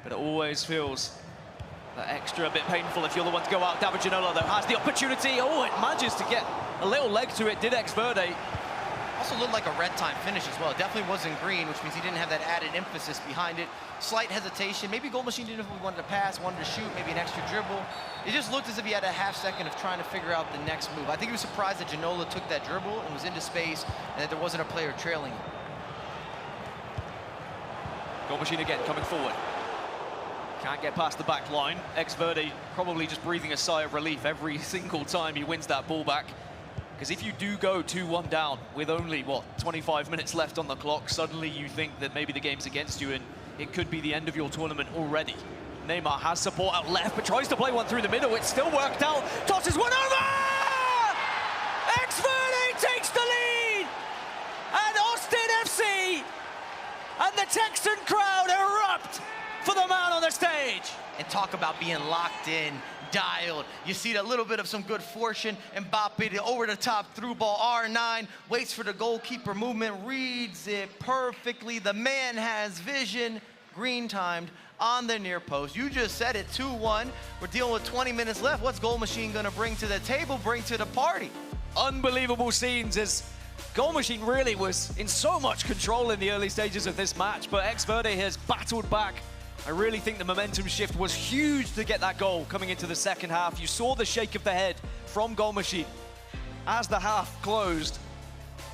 S4: But it always feels That extra bit painful if you're the one to go out. David Ginola, though, has the opportunity. Oh, it manages to get a little leg to it, did Xverde.
S3: Also looked like a red time finish as well. It definitely wasn't green, which means he didn't have that added emphasis behind it. Slight hesitation. Maybe Goal Machine didn't know if he wanted to pass, wanted to shoot, maybe an extra dribble. It just looked as if he had a half second of trying to figure out the next move. I think he was surprised that Ginola took that dribble and was into space and that there wasn't a player trailing him.
S4: Goal Machine again coming forward. Can't get past the back line. Xverde probably just breathing a sigh of relief every single time he wins that ball back. Because if you do go 2-1 down with only, what, 25 minutes left on the clock, suddenly you think that maybe the game's against you and it could be the end of your tournament already. Neymar has support out left, but tries to play one through the middle. It's still worked out. Tosses one over! Xverde takes the lead! And Austin FC and the Texan crowd erupt for the man on the stage.
S3: And talk about being locked in, dialed. You see a little bit of some good fortune. Mbappe, the over-the-top through ball, R9, waits for the goalkeeper movement, reads it perfectly. The man has vision, green timed on the near post. You just said it, 2-1. We're dealing with 20 minutes left. What's Goal Machine gonna bring to the table, bring to the party?
S4: Unbelievable scenes as Goal Machine really was in so much control in the early stages of this match, but Xverde has battled back. I really think the momentum shift was huge to get that goal coming into the second half. You saw the shake of the head from Goal Machine as the half closed.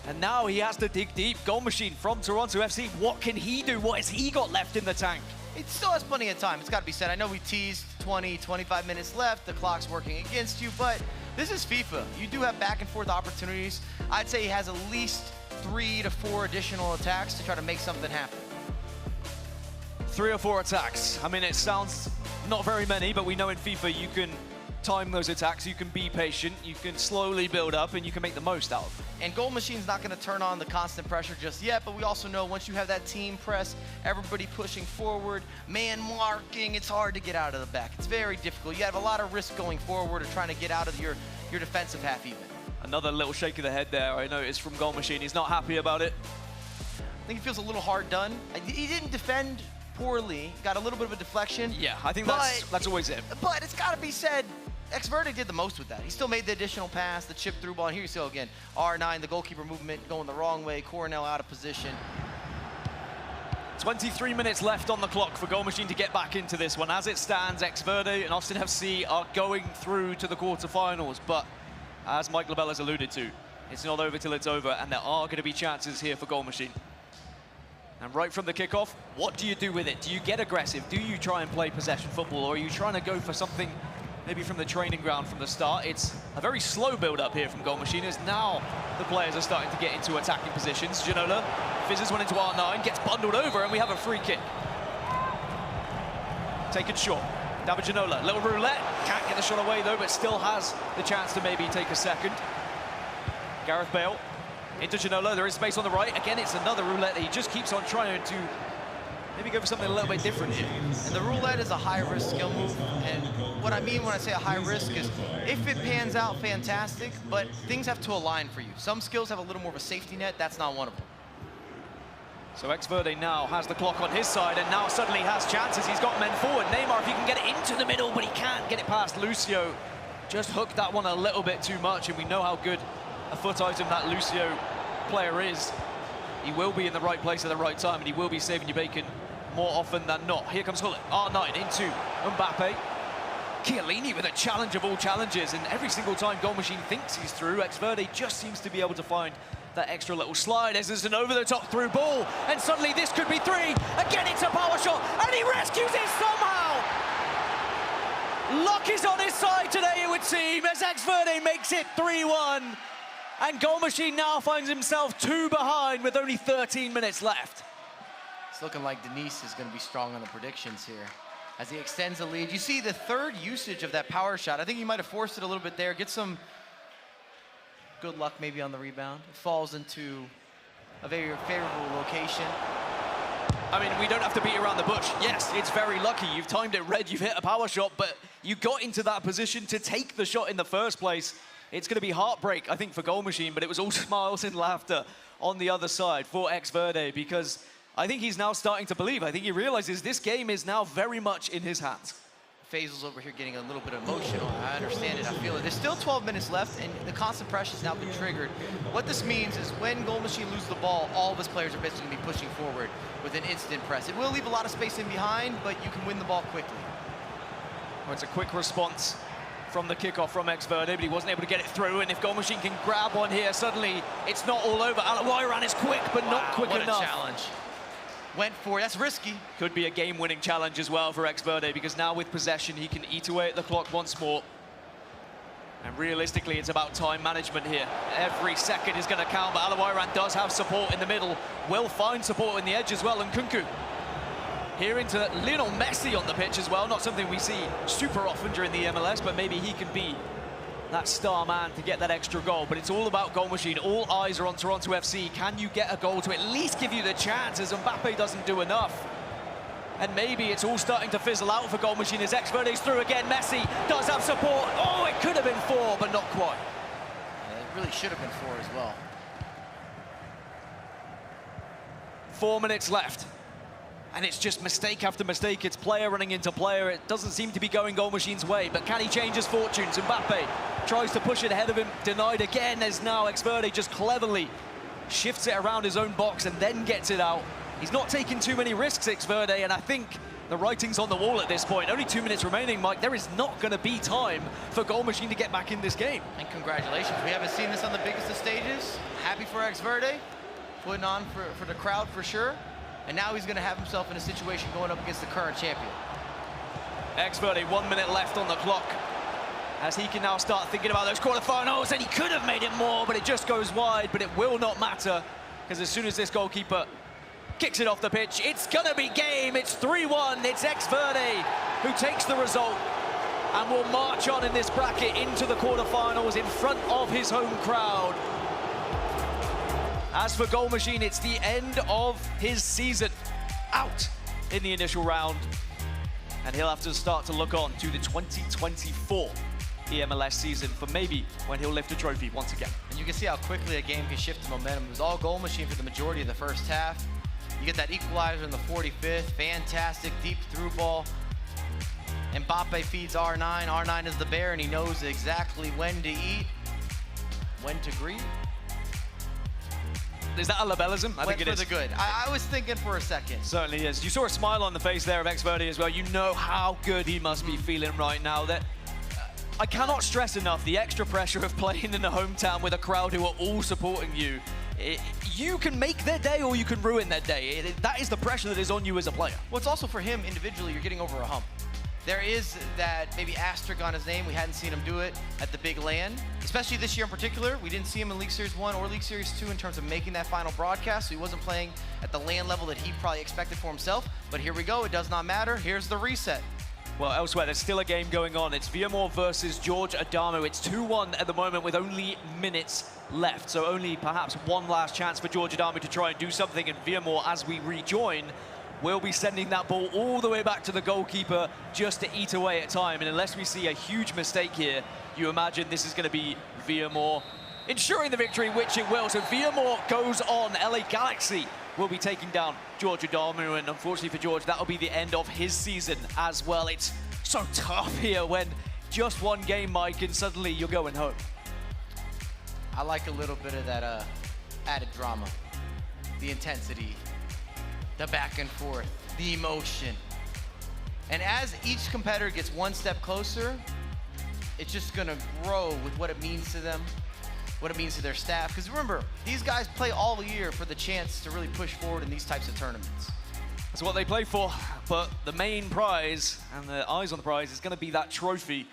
S4: And now he has to dig deep. Goal Machine from Toronto FC, what can he do? What has he got left in the tank?
S3: It still has plenty of time, it's gotta be said. I know we teased 20, 25 minutes left, the clock's working against you, but this is FIFA. You do have back and forth opportunities. I'd say he has at least 3 to 4 additional attacks to try to make something happen.
S4: 3 or 4 attacks. I mean, it sounds not very many, but we know in FIFA you can time those attacks, you can be patient, you can slowly build up, and you can make the most out of them.
S3: And Goal Machine's not gonna turn on the constant pressure just yet, but we also know once you have that team press, everybody pushing forward, man marking, it's hard to get out of the back. It's very difficult. You have a lot of risk going forward or trying to get out of your defensive half even.
S4: Another little shake of the head there, I noticed from Goal Machine. He's not happy about it.
S3: I think he feels a little hard done. He didn't defend poorly, got a little bit of a deflection.
S4: Yeah, I think that's always it.
S3: But it's got to be said, Xverde did the most with that. He still made the additional pass, the chip through ball, and here you go again. R9, the goalkeeper movement going the wrong way, Cornell out of position.
S4: 23 minutes left on the clock for Goal Machine to get back into this one. As it stands, Xverde and Austin FC are going through to the quarterfinals, but as Mike Labelle has alluded to, it's not over till it's over, and there are going to be chances here for Goal Machine. And right from the kickoff, what do you do with it? Do you get aggressive? Do you try and play possession football, or are you trying to go for something maybe from the training ground from the start? It's a very slow build-up here from Goal Machine, as now the players are starting to get into attacking positions. Ginola fizzes one into R9, gets bundled over, and we have a free kick. Taken short. David Ginola, little roulette. Can't get the shot away, though, but still has the chance to maybe take a second. Gareth Bale into Ginola, there is space on the right. Again, it's another roulette that he just keeps on trying to maybe go for something a little bit different here.
S3: And the roulette is a high-risk skill move. And what I mean when I say a high risk is if it pans out, fantastic, but things have to align for you. Some skills have a little more of a safety net. That's not one of them.
S4: So Xverde now has the clock on his side and now suddenly has chances. He's got men forward. Neymar, if he can get it into the middle, but he can't get it past Lucio. Just hooked that one a little bit too much, and we know how good a foot item that Lucio player is. He will be in the right place at the right time, and he will be saving you bacon more often than not. Here comes Hullet, R9 into Mbappe. Chiellini with a challenge of all challenges, and every single time Goal Machine thinks he's through, Xverde just seems to be able to find that extra little slide as there's an over-the-top through ball, and suddenly this could be 3. Again, it's a power shot, and he rescues it somehow! Luck is on his side today, it would seem, as Xverde makes it 3-1. And Goal Machine now finds himself 2 behind with only 13 minutes left.
S3: It's looking like Denise is going to be strong on the predictions here as he extends the lead. You see the third usage of that power shot. I think he might have forced it a little bit there. Get some good luck maybe on the rebound. It falls into a very favorable location.
S4: I mean, we don't have to beat around the bush. Yes, it's very lucky. You've timed it red, you've hit a power shot, but you got into that position to take the shot in the first place. It's going to be heartbreak, I think, for Goal Machine, but it was all smiles and laughter on the other side for Xverde, because I think he's now starting to believe. I think he realizes this game is now very much in his hands.
S3: Faisal's over here getting a little bit emotional. I understand it, I feel it. There's still 12 minutes left, and the constant pressure has now been triggered. What this means is when Goal Machine loses the ball, all of his players are basically going to be pushing forward with an instant press. It will leave a lot of space in behind, but you can win the ball quickly.
S4: Well, it's a quick response from the kickoff from Xverde, but he wasn't able to get it through. And if Goal Machine can grab one here, suddenly it's not all over. Alawiran is quick, but not quick enough.
S3: What a challenge. Went for it. That's risky.
S4: Could be a game-winning challenge as well for Xverde, because now with possession, he can eat away at the clock once more. And realistically, it's about time management here. Every second is going to count, but Alawiran does have support in the middle. Will find support in the edge as well, and Kunku here into Lionel Messi on the pitch as well. Not something we see super often during the MLS, but maybe he can be that star man to get that extra goal. But it's all about Goal Machine. All eyes are on Toronto FC. Can you get a goal to at least give you the chance, as Mbappe doesn't do enough? And maybe it's all starting to fizzle out for Goal Machine as Xverde's through again. Messi does have support. Oh, it could have been 4, but not quite.
S3: Yeah, it really should have been 4 as well.
S4: 4 minutes left. And it's just mistake after mistake. It's player running into player. It doesn't seem to be going Goal Machine's way, but can he change his fortunes? Mbappe tries to push it ahead of him, denied again, as now Xverde just cleverly shifts it around his own box and then gets it out. He's not taking too many risks, Xverde, and I think the writing's on the wall at this point. Only 2 minutes remaining, Mike. There is not going to be time for Goal Machine to get back in this game.
S3: And congratulations. We haven't seen this on the biggest of stages. Happy for Xverde, putting on for the crowd for sure. And now he's going to have himself in a situation going up against the current champion.
S4: Xverde, 1 minute left on the clock, as he can now start thinking about those quarterfinals, and he could have made it more, but it just goes wide. But it will not matter, because as soon as this goalkeeper kicks it off the pitch, it's going to be game. It's 3-1. It's Xverde who takes the result and will march on in this bracket into the quarterfinals in front of his home crowd. As for Goal Machine, it's the end of his season, out in the initial round. And he'll have to start to look on to the 2024 eMLS season for maybe when he'll lift a trophy once again.
S3: And you can see how quickly a game can shift the momentum. It was all Goal Machine for the majority of the first half. You get that equalizer in the 45th. Fantastic deep through ball. Mbappe feeds R9. R9 is the bear, and he knows exactly when to eat, when to greet.
S4: Is that a Labelism? I think it is.
S3: For the good. I was thinking for a second.
S4: Certainly is. You saw a smile on the face there of Xverde as well. You know how good he must be feeling right now. That I cannot stress enough the extra pressure of playing in a hometown with a crowd who are all supporting you. You can make their day or you can ruin their day. That is the pressure that is on you as a player.
S3: Well, it's also for him individually, you're getting over a hump. There is that maybe asterisk on his name. We hadn't seen him do it at the big LAN, especially this year in particular. We didn't see him in League Series 1 or League Series 2 in terms of making that final broadcast, so he wasn't playing at the LAN level that he probably expected for himself. But here we go, it does not matter. Here's the reset.
S4: Well, elsewhere, there's still a game going on. It's Viamore versus George Adamo. It's 2-1 at the moment with only minutes left. So only perhaps one last chance for George Adamo to try and do something. And Viamore, as we rejoin, will be sending that ball all the way back to the goalkeeper just to eat away at time. And unless we see a huge mistake here, you imagine this is going to be Viamore ensuring the victory, which it will. So Viamore goes on. LA Galaxy will be taking down George Adamo, and unfortunately for George, that'll be the end of his season as well. It's so tough here when just one game, Mike, and suddenly you're going home.
S3: I like a little bit of that added drama, the intensity, the back and forth, the emotion. And as each competitor gets one step closer, it's just gonna grow with what it means to them, what it means to their staff. Because remember, these guys play all year for the chance to really push forward in these types of tournaments.
S4: That's what they play for, but the main prize, and the eyes on the prize, is gonna be that trophy.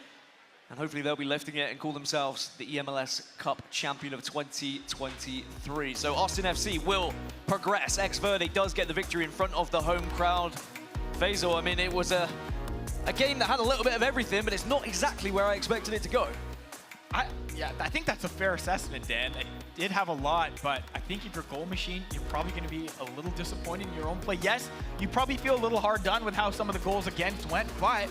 S4: And hopefully they'll be lifting it and call themselves the eMLS Cup champion of 2023. So Austin FC will progress. Xverde does get the victory in front of the home crowd. Faisal, I mean, it was a game that had a little bit of everything, but it's not exactly where I expected it to go.
S1: Yeah, I think that's a fair assessment, Dan. It did have a lot, but I think if you're Goal Machine, you're probably going to be a little disappointed in your own play. Yes, you probably feel a little hard done with how some of the goals against went, but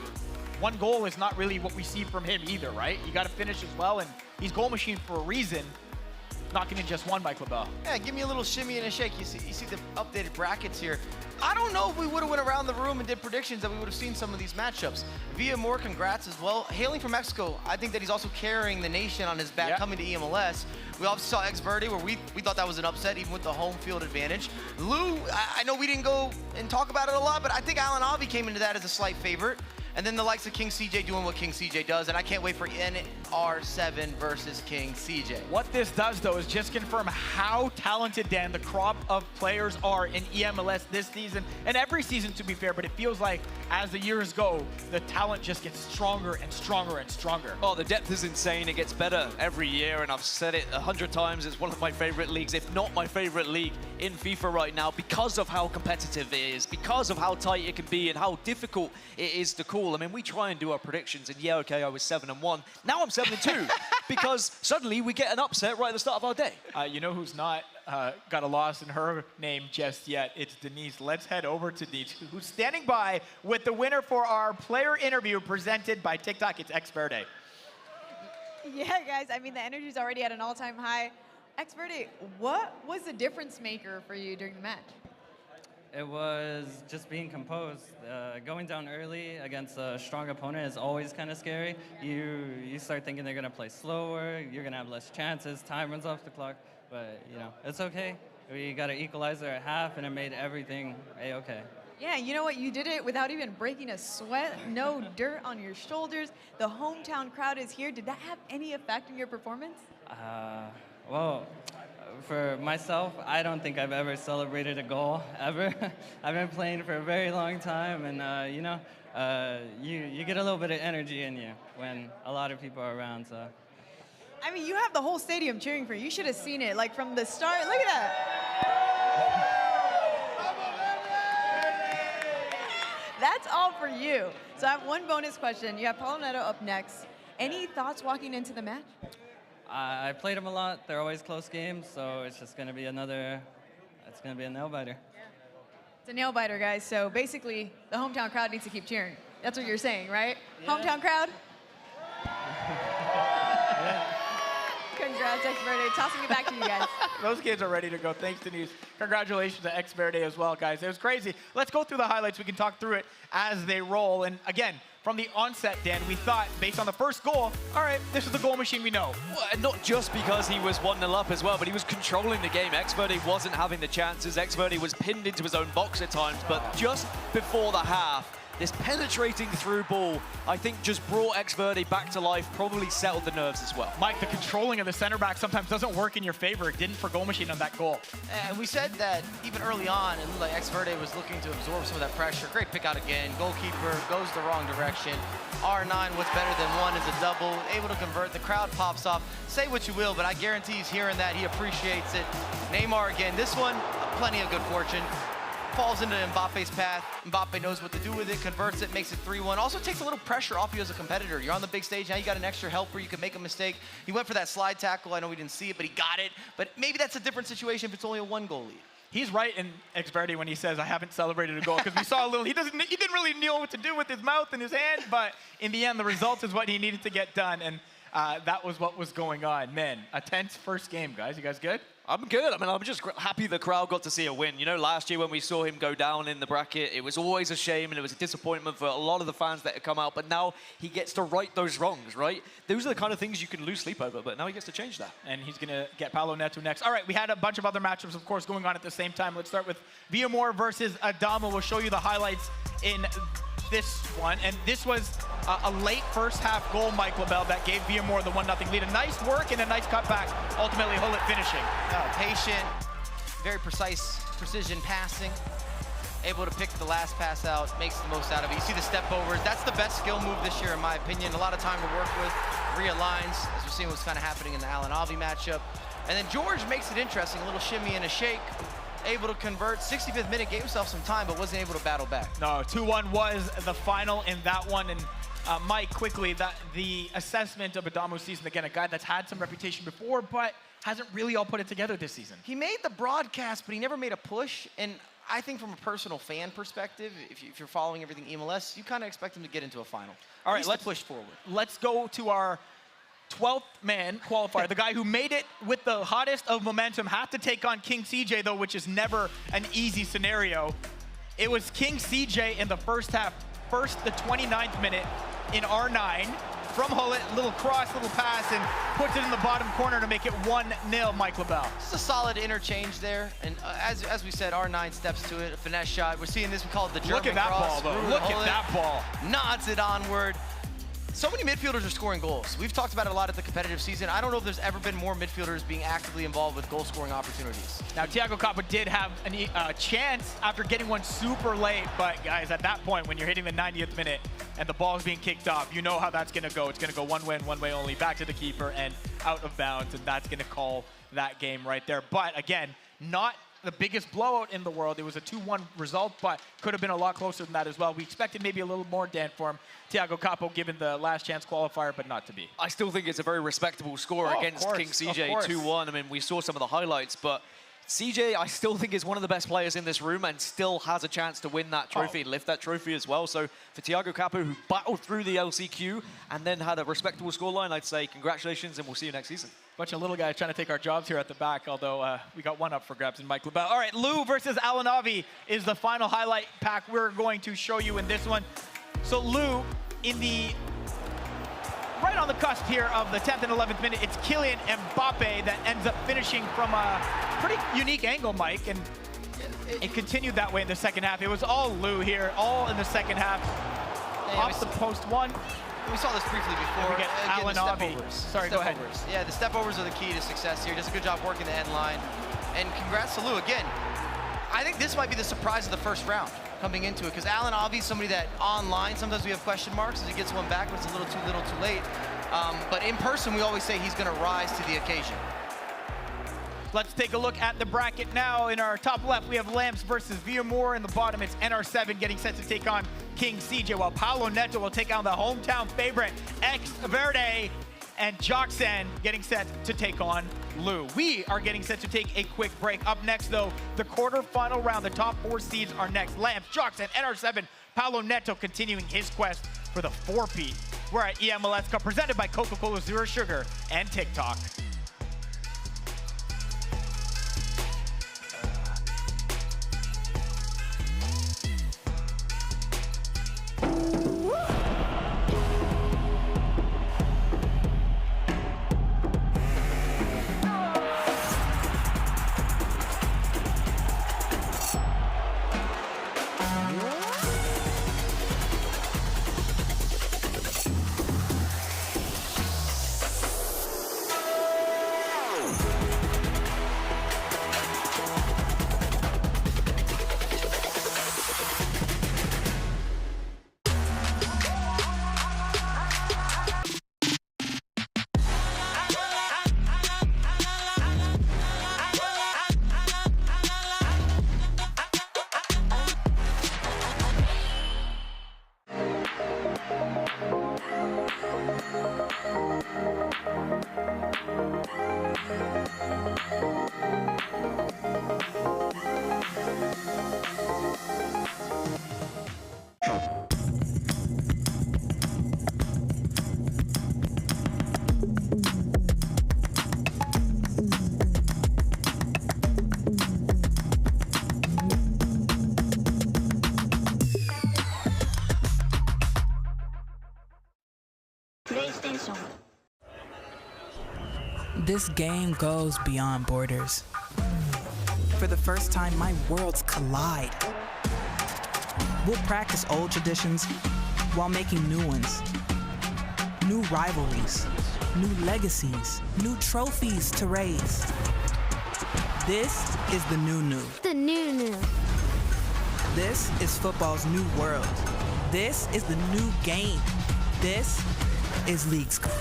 S1: one goal is not really what we see from him either, right? You got to finish as well, and he's Goal Machine for a reason. knocking in just one, Mike LaBelle.
S3: Yeah, give me a little shimmy and a shake. You see the updated brackets here. I don't know if we would have went around the room and did predictions that we would have seen some of these matchups. Via Moore, congrats as well. Hailing from Mexico, I think that he's also carrying the nation on his back coming to eMLS. We also saw X Verde where we thought that was an upset even with the home field advantage. Lou, I know we didn't go and talk about it a lot, but I think Alan Avi came into that as a slight favorite. And then the likes of King CJ doing what King CJ does, and I can't wait for NR7 versus King CJ.
S1: What this does, though, is just confirm how talented, Dan, the crop of players are in eMLS this season, and every season, to be fair, but it feels like as the years go, the talent just gets stronger and stronger and stronger.
S4: Oh, the depth is insane. It gets better every year, and I've said it 100 times. It's one of my favorite leagues, if not my favorite league in FIFA right now, because of how competitive it is, because of how tight it can be, and how difficult it is to call. I mean, we try and do our predictions, and yeah, okay, I was 7-1. Now I'm 7-2, because suddenly we get an upset right at the start of our day.
S1: You know who's not got a loss in her name just yet? It's Denise. Let's head over to Denise, who's standing by with the winner for our player interview presented by TikTok. It's X Verde.
S2: Yeah, guys, I mean, the energy's already at an all-time high. X Verde, what was the difference maker for you during the match?
S7: It was just being composed. Going down early against a strong opponent is always kind of scary. You start thinking they're going to play slower, you're going to have less chances, time runs off the clock, but, you know, it's okay. We got an equalizer at half, and it made everything A-okay.
S2: Yeah, you know what? You did it without even breaking a sweat, no dirt on your shoulders. The hometown crowd is here. Did that have any effect on your performance?
S7: Well, for myself, I don't think I've ever celebrated a goal, ever. I've been playing for a very long time, and you know, you get a little bit of energy in you when a lot of people are around, so.
S2: I mean, you have the whole stadium cheering for you. You should have seen it, like, from the start. Look at that. That's all for you. So I have one bonus question. You have Paulo Neto up next. Any thoughts walking into the match?
S7: I played them a lot. They're always close games, so it's just going to be it's going to be a nail-biter.
S2: It's a nail-biter, guys. So basically, the hometown crowd needs to keep cheering. That's what you're saying, right? Yeah. Hometown crowd? Congrats, X Verde. Tossing it back to you guys.
S1: Those kids are ready to go. Thanks, Denise. Congratulations to X Verde as well, guys. It was crazy. Let's go through the highlights. We can talk through it as they roll. And again, from the onset, Dan, we thought, based on the first goal, all right, this is the goal machine we know.
S4: Well, and not just because he was 1-0 up as well, but he was controlling the game. X Verde wasn't having the chances. X Verde was pinned into his own box at times, but just before the half, this penetrating through ball, I think, just brought X Verde back to life, probably settled the nerves as well.
S1: Mike, the controlling of the center back sometimes doesn't work in your favor. It didn't for goal machine on that goal.
S3: And we said that even early on, it looked like X Verde was looking to absorb some of that pressure. Great pick out again. Goalkeeper goes the wrong direction. R9, what's better than one is a double. Able to convert. The crowd pops off. Say what you will, but I guarantee he's hearing that. He appreciates it. Neymar again. This one, plenty of good fortune. Falls into Mbappe's path. Mbappe knows what to do with it, converts it, makes it 3-1. Also takes a little pressure off you as a competitor. You're on the big stage, now you got an extra helper, you can make a mistake. He went for that slide tackle. I know we didn't see it, but he got it. But maybe that's a different situation if it's only a 1-goal lead.
S1: He's right in X Verde when he says, I haven't celebrated a goal, because we saw a little, he didn't really know what to do with his mouth and his hand, but in the end, the result is what he needed to get done, and that was what was going on. Man, a tense first game, guys. You guys good?
S4: I'm good. I mean, I'm just happy the crowd got to see a win. You know, last year when we saw him go down in the bracket, it was always a shame and it was a disappointment for a lot of the fans that had come out. But now he gets to right those wrongs, right? Those are the kind of things you can lose sleep over, but now he gets to change that.
S1: And he's going to get Paulo Neto next. All right, we had a bunch of other matchups, of course, going on at the same time. Let's start with Villamor versus Adamo. We'll show you the highlights in this one. And this was a late first half goal, Mike LaBelle, that gave Villamor the 1-0 lead. A nice work and a nice cutback, ultimately Hullet finishing.
S3: Patient, very precise precision passing. Able to pick the last pass out, makes the most out of it. You see the step overs. That's the best skill move this year, in my opinion. A lot of time to work with, realigns, as we're seeing what's kind of happening in the Alan Avi matchup. And then George makes it interesting, a little shimmy and a shake. Able to convert, 65th minute, gave himself some time, but wasn't able to battle back.
S1: No, 2-1 was the final in that one. And Mike, quickly, the assessment of Adamo's season, again, a guy that's had some reputation before, but hasn't really all put it together this season.
S3: He made the broadcast, but he never made a push. And I think from a personal fan perspective, if you're following everything eMLS, you kind of expect him to get into a final.
S1: All right, let's
S3: push forward.
S1: Let's go to our 12th man qualifier, the guy who made it with the hottest of momentum, had to take on King CJ, though, which is never an easy scenario. It was King CJ in the first half, the 29th minute in R9. From Hullet, little cross, little pass, and puts it in the bottom corner to make it 1-0, Mike LaBelle.
S3: This is a solid interchange there, and as we said, R9 steps to it, a finesse shot. We're seeing this, we call it the German
S1: Look at that
S3: cross.
S1: ball, though. Look at that ball.
S3: Nods it onward. So many midfielders are scoring goals. We've talked about it a lot at the competitive season. I don't know if there's ever been more midfielders being actively involved with goal-scoring opportunities.
S1: Now, Thiago Capa did have a chance after getting one super late, but guys, at that point, when you're hitting the 90th minute and the ball's being kicked off, you know how that's gonna go. It's gonna go one way and one way only, back to the keeper and out of bounds, and that's gonna call that game right there. But again, not the biggest blowout in the world. It was a 2-1 result, but could have been a lot closer than that as well. We expected maybe a little more, Dan, for him. Thiago Capo given the last chance qualifier, but not to be.
S4: I still think it's a very respectable score against King CJ, 2-1. I mean, we saw some of the highlights, but CJ, I still think is one of the best players in this room and still has a chance to win that trophy, lift that trophy as well. So for Thiago Capo, who battled through the LCQ and then had a respectable scoreline, I'd say congratulations and we'll see you next season.
S1: Bunch of little guys trying to take our jobs here at the back, although we got one up for grabs in Mike LaBelle. All right, Lou versus Alanavi is the final highlight pack we're going to show you in this one. So Lou, in the right on the cusp here of the 10th and 11th minute, it's Kylian Mbappe that ends up finishing from a pretty unique angle, Mike, and it continued that way in the second half. It was all Lou here, all in the second half. Off the post one.
S3: We saw this briefly before.
S1: We get Alanavi. Sorry, go ahead.
S3: Yeah, the step overs are the key to success here. Does a good job working the end line. And congrats to Lou again. I think this might be the surprise of the first round coming into it, because Alanavi is somebody that online, sometimes we have question marks as he gets one back, but it's a little too late. But in person, we always say he's going to rise to the occasion.
S1: Let's take a look at the bracket now. In our top left, we have Lamps versus Villamor. In the bottom, it's NR7 getting set to take on King CJ, while Paulo Neto will take on the hometown favorite, X Verde, and Joxan getting set to take on Lou. We are getting set to take a quick break. Up next, though, the quarterfinal round. The top 4 seeds are next. Lamps, Joxan, NR7, Paulo Neto continuing his quest for the 4-peat. We're at eMLS Cup, presented by Coca-Cola Zero Sugar and TikTok.
S6: This game goes beyond borders. For the first time, my worlds collide. We'll practice old traditions while making new ones. New rivalries, new legacies, new trophies to raise. This is the new.
S5: The new.
S6: This is football's new world. This is the new game. This is League's Cup.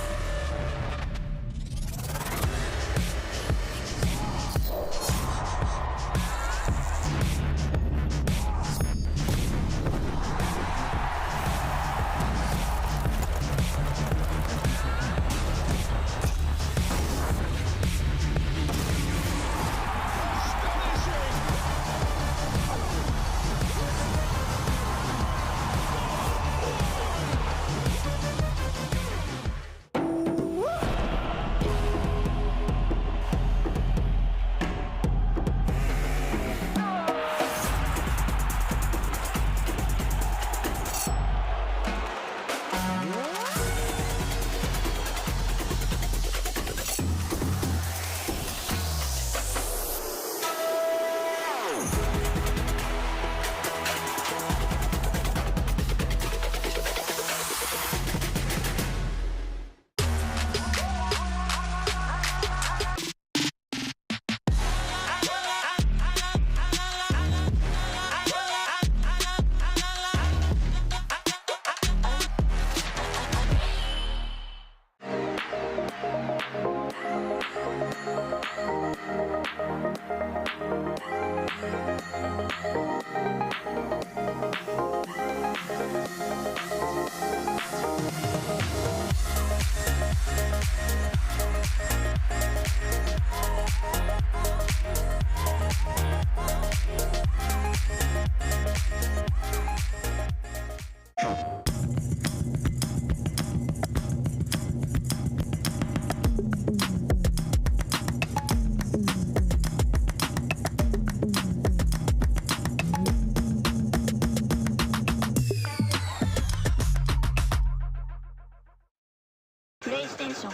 S5: PlayStation.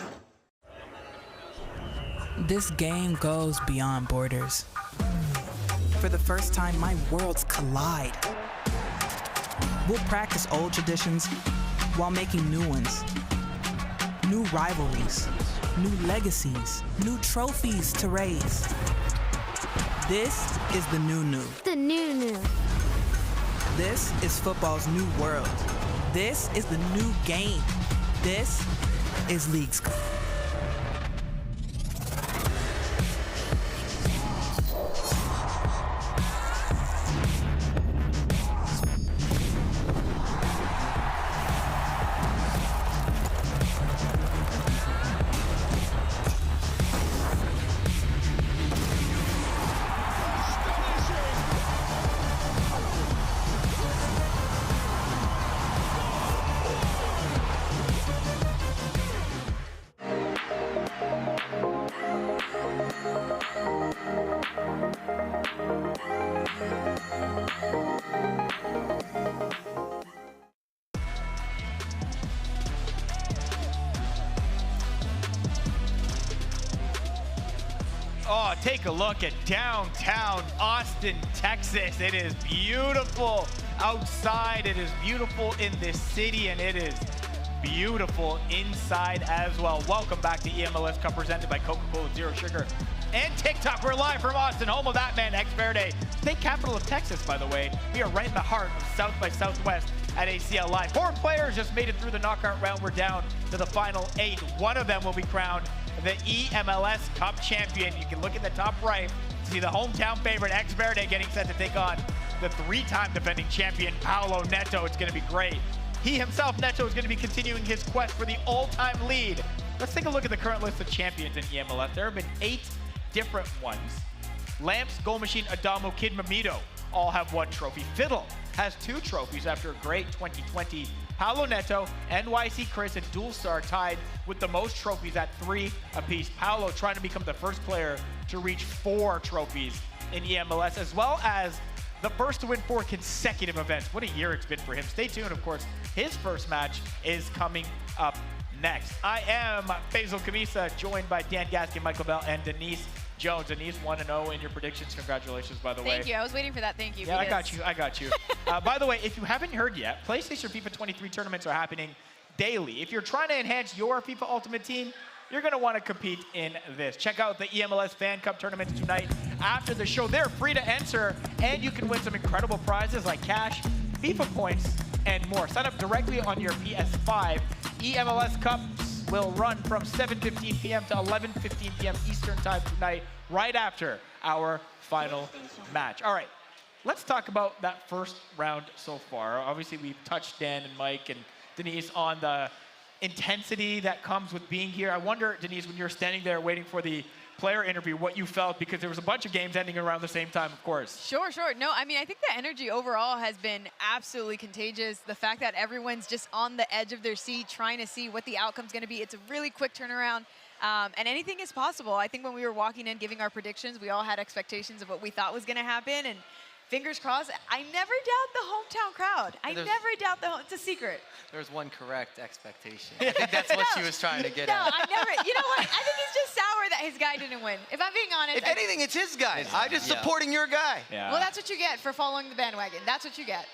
S6: This game goes beyond borders. For the first time, my worlds collide. We'll practice old traditions while making new ones. New rivalries, new legacies, new trophies to raise. This is the new.
S5: The new.
S6: This is football's new world. This is the new game. This is League Scope.
S1: Oh, take a look at downtown Austin, Texas. It is beautiful outside. It is beautiful in this city, and it is beautiful inside as well. Welcome back to eMLS Cup presented by Coca-Cola Zero Sugar and TikTok. We're live from Austin, home of that man, X Verde, state capital of Texas, by the way. We are right in the heart of South by Southwest at ACL Live. 4 players just made it through the knockout round. We're down to the final 8. One of them will be crowned the eMLS Cup champion. You can look at the top right to see the hometown favorite, X Verde, getting set to take on the 3-time defending champion, Paulo Neto. It's going to be great. He himself, Neto, is going to be continuing his quest for the all-time lead. Let's take a look at the current list of champions in eMLS. There have been 8 different ones. Lamps, Goal Machine, Adamo, Kid Mamito all have 1 trophy. Fiddle has 2 trophies after a great 2020. Paulo Neto, NYC Chris, and Dual Star tied with the most trophies at 3 apiece. Paulo trying to become the first player to reach 4 trophies in eMLS, as well as the first to win 4 consecutive events. What a year it's been for him. Stay tuned, of course. His first match is coming up next. I am Faisal Kamisa, joined by Dan Gaskin, Michael Bell, and Denise Jones. Denise, 1-0 in your predictions. Congratulations, by the way.
S2: Thank you. I was waiting for that. Thank you.
S1: Yeah, I got you. By the way, if you haven't heard yet, PlayStation FIFA 23 tournaments are happening daily. If you're trying to enhance your FIFA Ultimate Team, you're going to want to compete in this. Check out the eMLS Fan Cup tournaments tonight after the show. They're free to enter, and you can win some incredible prizes like cash, FIFA points, and more. Sign up directly on your PS5. eMLS Cups will run from 7:15 p.m. to 11:15 p.m. Eastern Time tonight, right after our final match. All right, let's talk about that first round so far. Obviously, we've touched Dan and Mike and Denise on the intensity that comes with being here. I wonder, Denise, when you're standing there waiting for the player interview, what you felt, because there was a bunch of games ending around the same time, of course.
S2: Sure. No, I mean, I think the energy overall has been absolutely contagious. The fact that everyone's just on the edge of their seat trying to see what the outcome's going to be. It's a really quick turnaround, and anything is possible. I think when we were walking in giving our predictions, we all had expectations of what we thought was going to happen, and fingers crossed. I never doubt the hometown crowd. I never doubt it's a secret.
S3: There's one correct expectation. I think that's what she was trying to get
S2: No,
S3: at.
S2: I never. You know what? I think he's just sour that his guy didn't win. If I'm being honest.
S3: If anything, it's his guy. I'm just supporting your guy.
S1: Yeah.
S2: Well, that's what you get for following the bandwagon. That's what you get.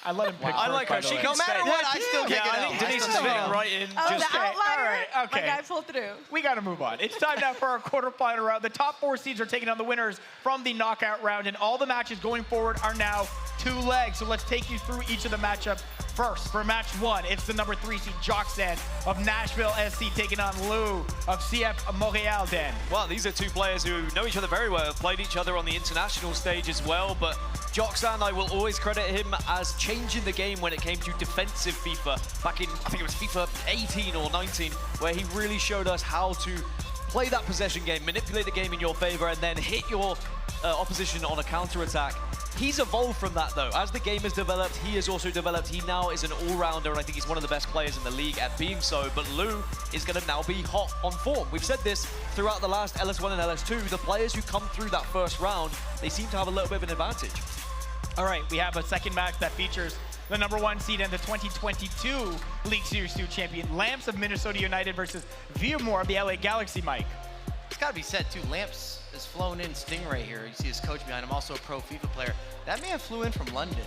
S1: I let him pick
S4: I
S1: first,
S4: like
S1: by
S4: her.
S1: the
S4: She
S1: way.
S4: can
S3: No matter
S4: stay.
S3: what, I still kick it
S4: I
S3: out.
S4: think Denise is
S3: still
S4: fitting
S3: will.
S4: right in.
S2: Oh,
S4: Just
S2: the outlier.
S1: all right, okay.
S2: My guy pulled through.
S1: We got to move on. It's time now for our quarterfinal round. The top 4 seeds are taking on the winners from the knockout round, and all the matches going forward are now 2 legs. So let's take you through each of the matchups. First, for match 1, it's the number 3 seed Joxan of Nashville SC taking on Lou of CF Montreal. Dan.
S4: Well, these are 2 players who know each other very well, have played each other on the international stage as well, but Joxan, I will always credit him as changing the game when it came to defensive FIFA back in, I think it was FIFA 18 or 19, where he really showed us how to play that possession game, manipulate the game in your favor, and then hit your opposition on a counter-attack. He's evolved from that, though. As the game has developed, he has also developed. He now is an all-rounder, and I think he's one of the best players in the league at being so. But Lou is going to now be hot on form. We've said this throughout the last LS1 and LS2. The players who come through that first round, they seem to have a little bit of an advantage.
S1: All right, we have a second match that features the #1 seed and the 2022 League Series 2 champion. Lamps of Minnesota United versus Viamore of the LA Galaxy, Mike.
S3: It's got to be said, too. Lamps has flown in Stingray here. You see his coach behind him, also a pro FIFA player. That man flew in from London.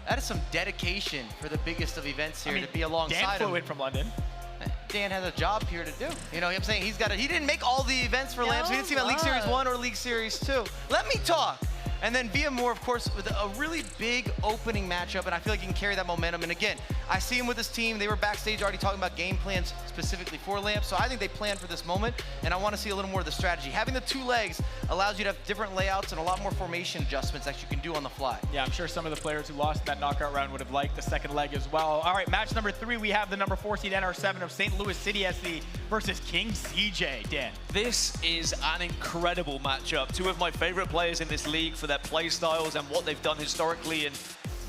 S3: That is some dedication for the biggest of events here to be alongside him.
S1: Dan flew in from London.
S3: Dan has a job here to do. You know what I'm saying? He didn't make all the events for Lamps. We didn't see him at League Series 1 or League Series 2. Let me talk. And then Viamore, of course, with a really big opening matchup, and I feel like he can carry that momentum. And again, I see him with his team. They were backstage already talking about game plans specifically for Lamps, so I think they planned for this moment, and I want to see a little more of the strategy. Having the 2 legs allows you to have different layouts and a lot more formation adjustments that you can do on the fly.
S1: Yeah, I'm sure some of the players who lost that knockout round would have liked the second leg as well. All right, match #3, we have the #4 seed NR7 of St. Louis City SC versus King CJ. Dan.
S4: This is an incredible matchup. 2 of my favorite players in this league for their play styles and what they've done historically in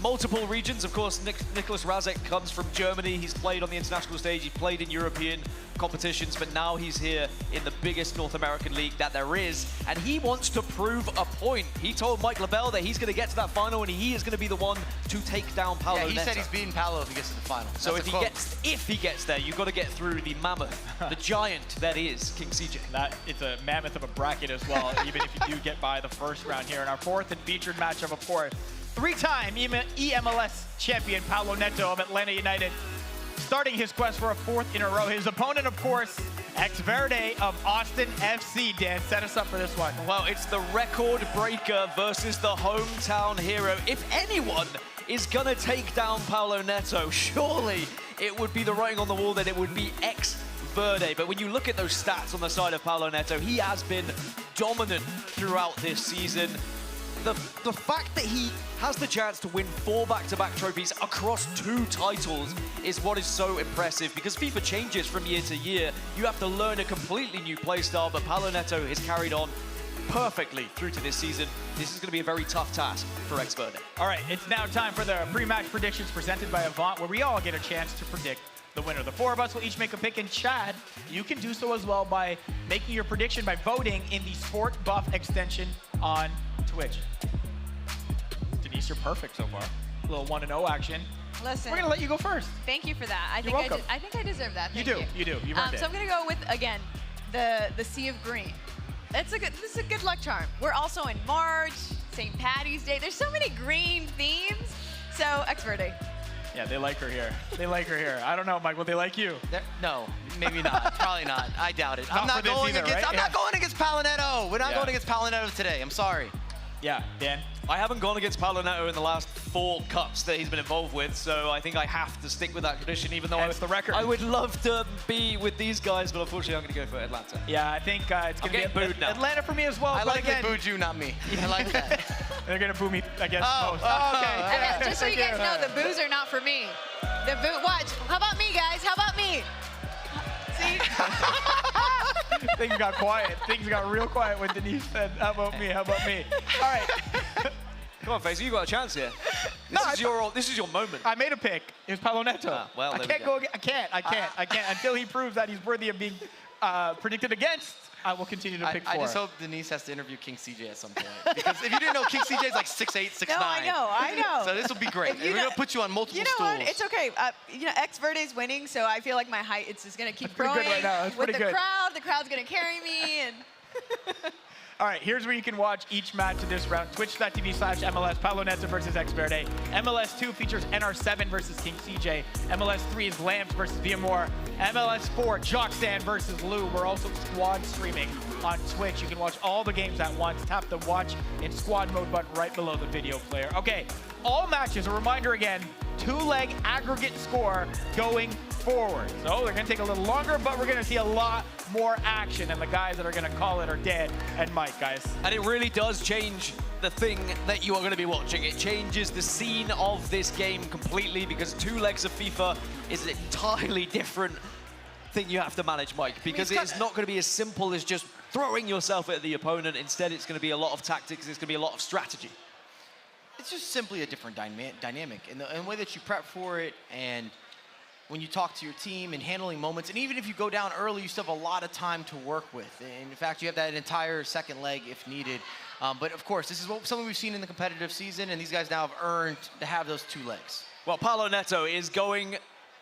S4: multiple regions. Of course, Nicholas Razek comes from Germany. He's played on the international stage. He's played in European competitions, but now he's here in the biggest North American league that there is, and he wants to prove a point. He told Mike LaBelle that he's going to get to that final, and he is going to be the one to take down Paolo
S3: Yeah, he
S4: Neto.
S3: said he's beating Paolo if he gets to the final.
S4: So if he gets there, you've got to get through the mammoth, the giant that is King CJ.
S1: It's a mammoth of a bracket as well, even if you do get by the first round here. In our 4th and featured matchup, of course, 3-time eMLS champion Paolo Neto of Atlanta United, starting his quest for a 4th in a row. His opponent, of course, Ex Verde of Austin FC. Dan, set us up for this one.
S4: Well, it's the record breaker versus the hometown hero. If anyone is going to take down Paolo Neto, surely it would be the writing on the wall that it would be Ex Verde. But when you look at those stats on the side of Paolo Neto, he has been dominant throughout this season. The fact that he has the chance to win 4 back-to-back trophies across 2 titles is what is so impressive, because FIFA changes from year to year. You have to learn a completely new playstyle, but Paolo Neto has carried on perfectly through to this season. This is going to be a very tough task for Ex Verde.
S1: All right, it's now time for the pre-match predictions presented by Avant, where we all get a chance to predict the winner. The 4 of us will each make a pick, and Chad, you can do so as well by making your prediction by voting in the Sport Buff extension on Twitch. Denise, you're perfect so far. A little 1-0 action.
S2: Listen.
S1: We're gonna let you go first.
S2: Thank you for that. I
S1: You're welcome.
S2: I think I deserve that.
S1: You
S2: Thank
S1: do. You do. You earned it.
S2: So I'm gonna go with, again, the Sea of Green. This is a good luck charm. We're also in March, St. Patty's Day. There's so many green themes. So Ex Verde.
S1: Yeah, they like her here. They like her here. I don't know, Mike. Will they like you?
S3: No, maybe not. Probably not. I doubt it. I'm not going against Paolo Neto. We're not going against Paolo Neto today. I'm sorry.
S1: Yeah, Dan?
S4: I haven't gone against Paolo Neto in the last 4 cups that he's been involved with, so I think I have to stick with that tradition, even though
S1: the record.
S4: I would love to be with these guys, but unfortunately I'm going to go for Atlanta.
S1: Yeah, I think it's going to be
S4: booed now.
S1: Atlanta for me as well.
S3: I like
S1: again,
S3: they booed you, not me. I like that.
S1: They're going to boo me, I guess.
S3: Oh,
S1: most. Okay.
S2: And just so you guys know, the boos are not for me. Watch. How about me, guys? How about me? See?
S1: Things got quiet. Things got real quiet when Denise said, how about me? How about me? All right.
S4: Come on, Face, you got a chance here. This is your moment.
S1: I made a pick. It was Paolo Neto.
S4: Well,
S1: I can't go. I can't. Until he proves that he's worthy of being predicted against, I will continue to pick 4.
S3: I just hope Denise has to interview King CJ at some point. Because if you didn't know, King CJ is like 6'8", 6'9".
S2: No, I know.
S3: So this will be great. We're going to put you on multiple stools.
S2: You know what? It's okay. Ex Verde's winning, so I feel like my height is just going to keep
S1: pretty
S2: growing.
S1: good right now. That's
S2: with
S1: pretty
S2: the
S1: good.
S2: crowd. The crowd's going to carry me. And
S1: All right, here's where you can watch each match of this round. Twitch.tv/MLS, Paolo Neto versus Ex Verde. MLS 2 features NR7 versus King CJ. MLS 3 is Lamps versus Viamore. MLS 4, Jockstand versus Lou. We're also squad streaming on Twitch. You can watch all the games at once. Tap the watch in squad mode button right below the video player. Okay, all matches, a reminder again, 2-leg aggregate score going forward. So they're going to take a little longer, but we're going to see a lot more action, and the guys that are going to call it are Dan and Mike, guys.
S4: And it really does change the thing that you are going to be watching. It changes the scene of this game completely, because 2 legs of FIFA is an entirely different thing you have to manage, Mike, because it is not going to be as simple as just throwing yourself at the opponent. Instead, it's going to be a lot of tactics. It's going to be a lot of strategy.
S3: It's just simply a different dynamic in the way that you prep for it, and when you talk to your team and handling moments. And even if you go down early, you still have a lot of time to work with. And in fact, you have that entire second leg if needed. But of course, this is something we've seen in the competitive season, and these guys now have earned to have those 2 legs.
S4: Well, Paulo Neto is going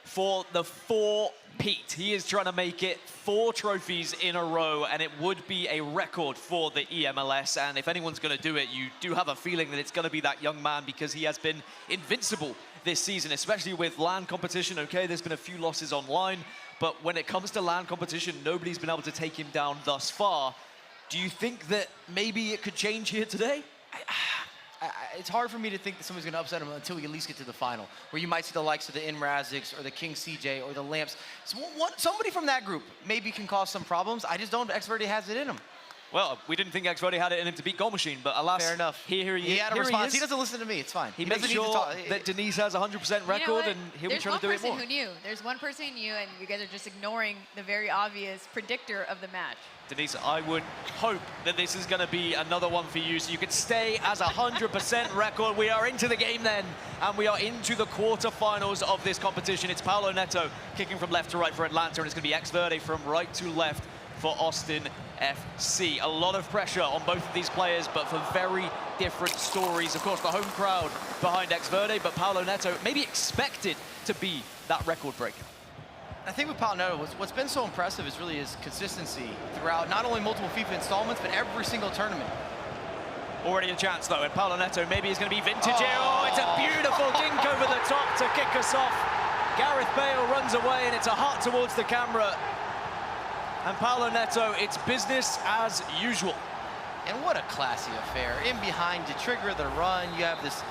S4: for the 4-peat. He is trying to make it 4 trophies in a row, and it would be a record for the eMLS. And if anyone's going to do it, you do have a feeling that it's going to be that young man, because he has been invincible this season, especially with LAN competition. Okay, there's been a few losses online, but when it comes to LAN competition, nobody's been able to take him down thus far. Do you think that maybe it could change here today?
S3: It's hard for me to think that somebody's going to upset him until we at least get to the final, where you might see the likes of the Inrazics or the King CJ or the Lamps. So somebody from that group maybe can cause some problems. I just don't know if XVerde has it in him.
S4: Well, we didn't think XVerde had it in him to beat Goal Machine, but alas,
S3: fair enough.
S4: Here he
S3: had a
S4: here
S3: response.
S4: He
S3: He doesn't listen to me. It's fine.
S4: He makes sure that Denise has a 100% record, and he'll be trying to do it more.
S2: There's one person who knew. There's one person who knew, and you guys are just ignoring the very obvious predictor of the match.
S4: Denise, I would hope that this is going to be another one for you, so you could stay as a 100% record. We are into the game then, and we are into the quarterfinals of this competition. It's Paulo Neto kicking from left to right for Atlanta, and it's going to be XVerde from right to left for Austin FC. A lot of pressure on both of these players, but for very different stories. Of course, the home crowd behind XVerde, but Paulo Neto maybe expected to be that record breaker.
S3: I think with Paulo Neto, what's been so impressive is really his consistency throughout not only multiple FIFA installments, but every single tournament.
S4: Already a chance, though, and Paulo Neto maybe is going to be vintage here. Oh, it's a beautiful dink over the top to kick us off. Gareth Bale runs away, and it's a heart towards the camera. And Paulo Neto, it's business as usual.
S3: And what a classy affair. In behind to trigger the run, you have this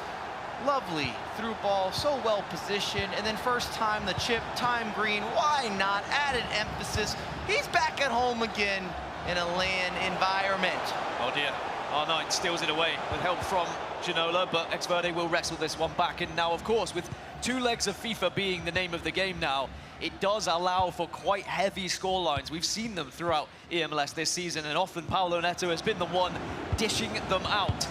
S3: lovely through ball, so well positioned, and then first time the chip, time green, why not? Added emphasis. He's back at home again in a LAN environment.
S4: Oh dear, R9 steals it away with help from Ginola, but XVerde will wrestle this one back. And now, of course, with 2 legs of FIFA being the name of the game now, it does allow for quite heavy score lines. We've seen them throughout eMLS this season, and often Paulo Neto has been the one dishing them out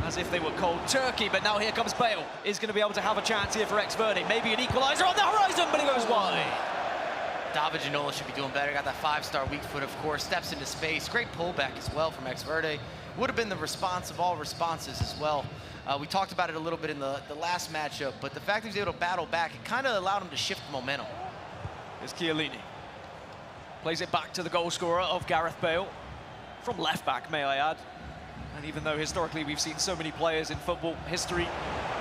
S4: as if they were cold turkey. But now here comes Bale. Is going to be able to have a chance here for XVerde. Maybe an equalizer on the horizon, but he goes wide.
S3: David Ginola should be doing better. Got that 5-star weak foot, of course. Steps into space. Great pullback as well from XVerde. Would have been the response of all responses as well. We talked about it a little bit in the last matchup, but the fact that he was able to battle back, it kind of allowed him to shift momentum.
S4: Here's Chiellini. Plays it back to the goal scorer of Gareth Bale. From left back, may I add. And even though historically we've seen so many players in football history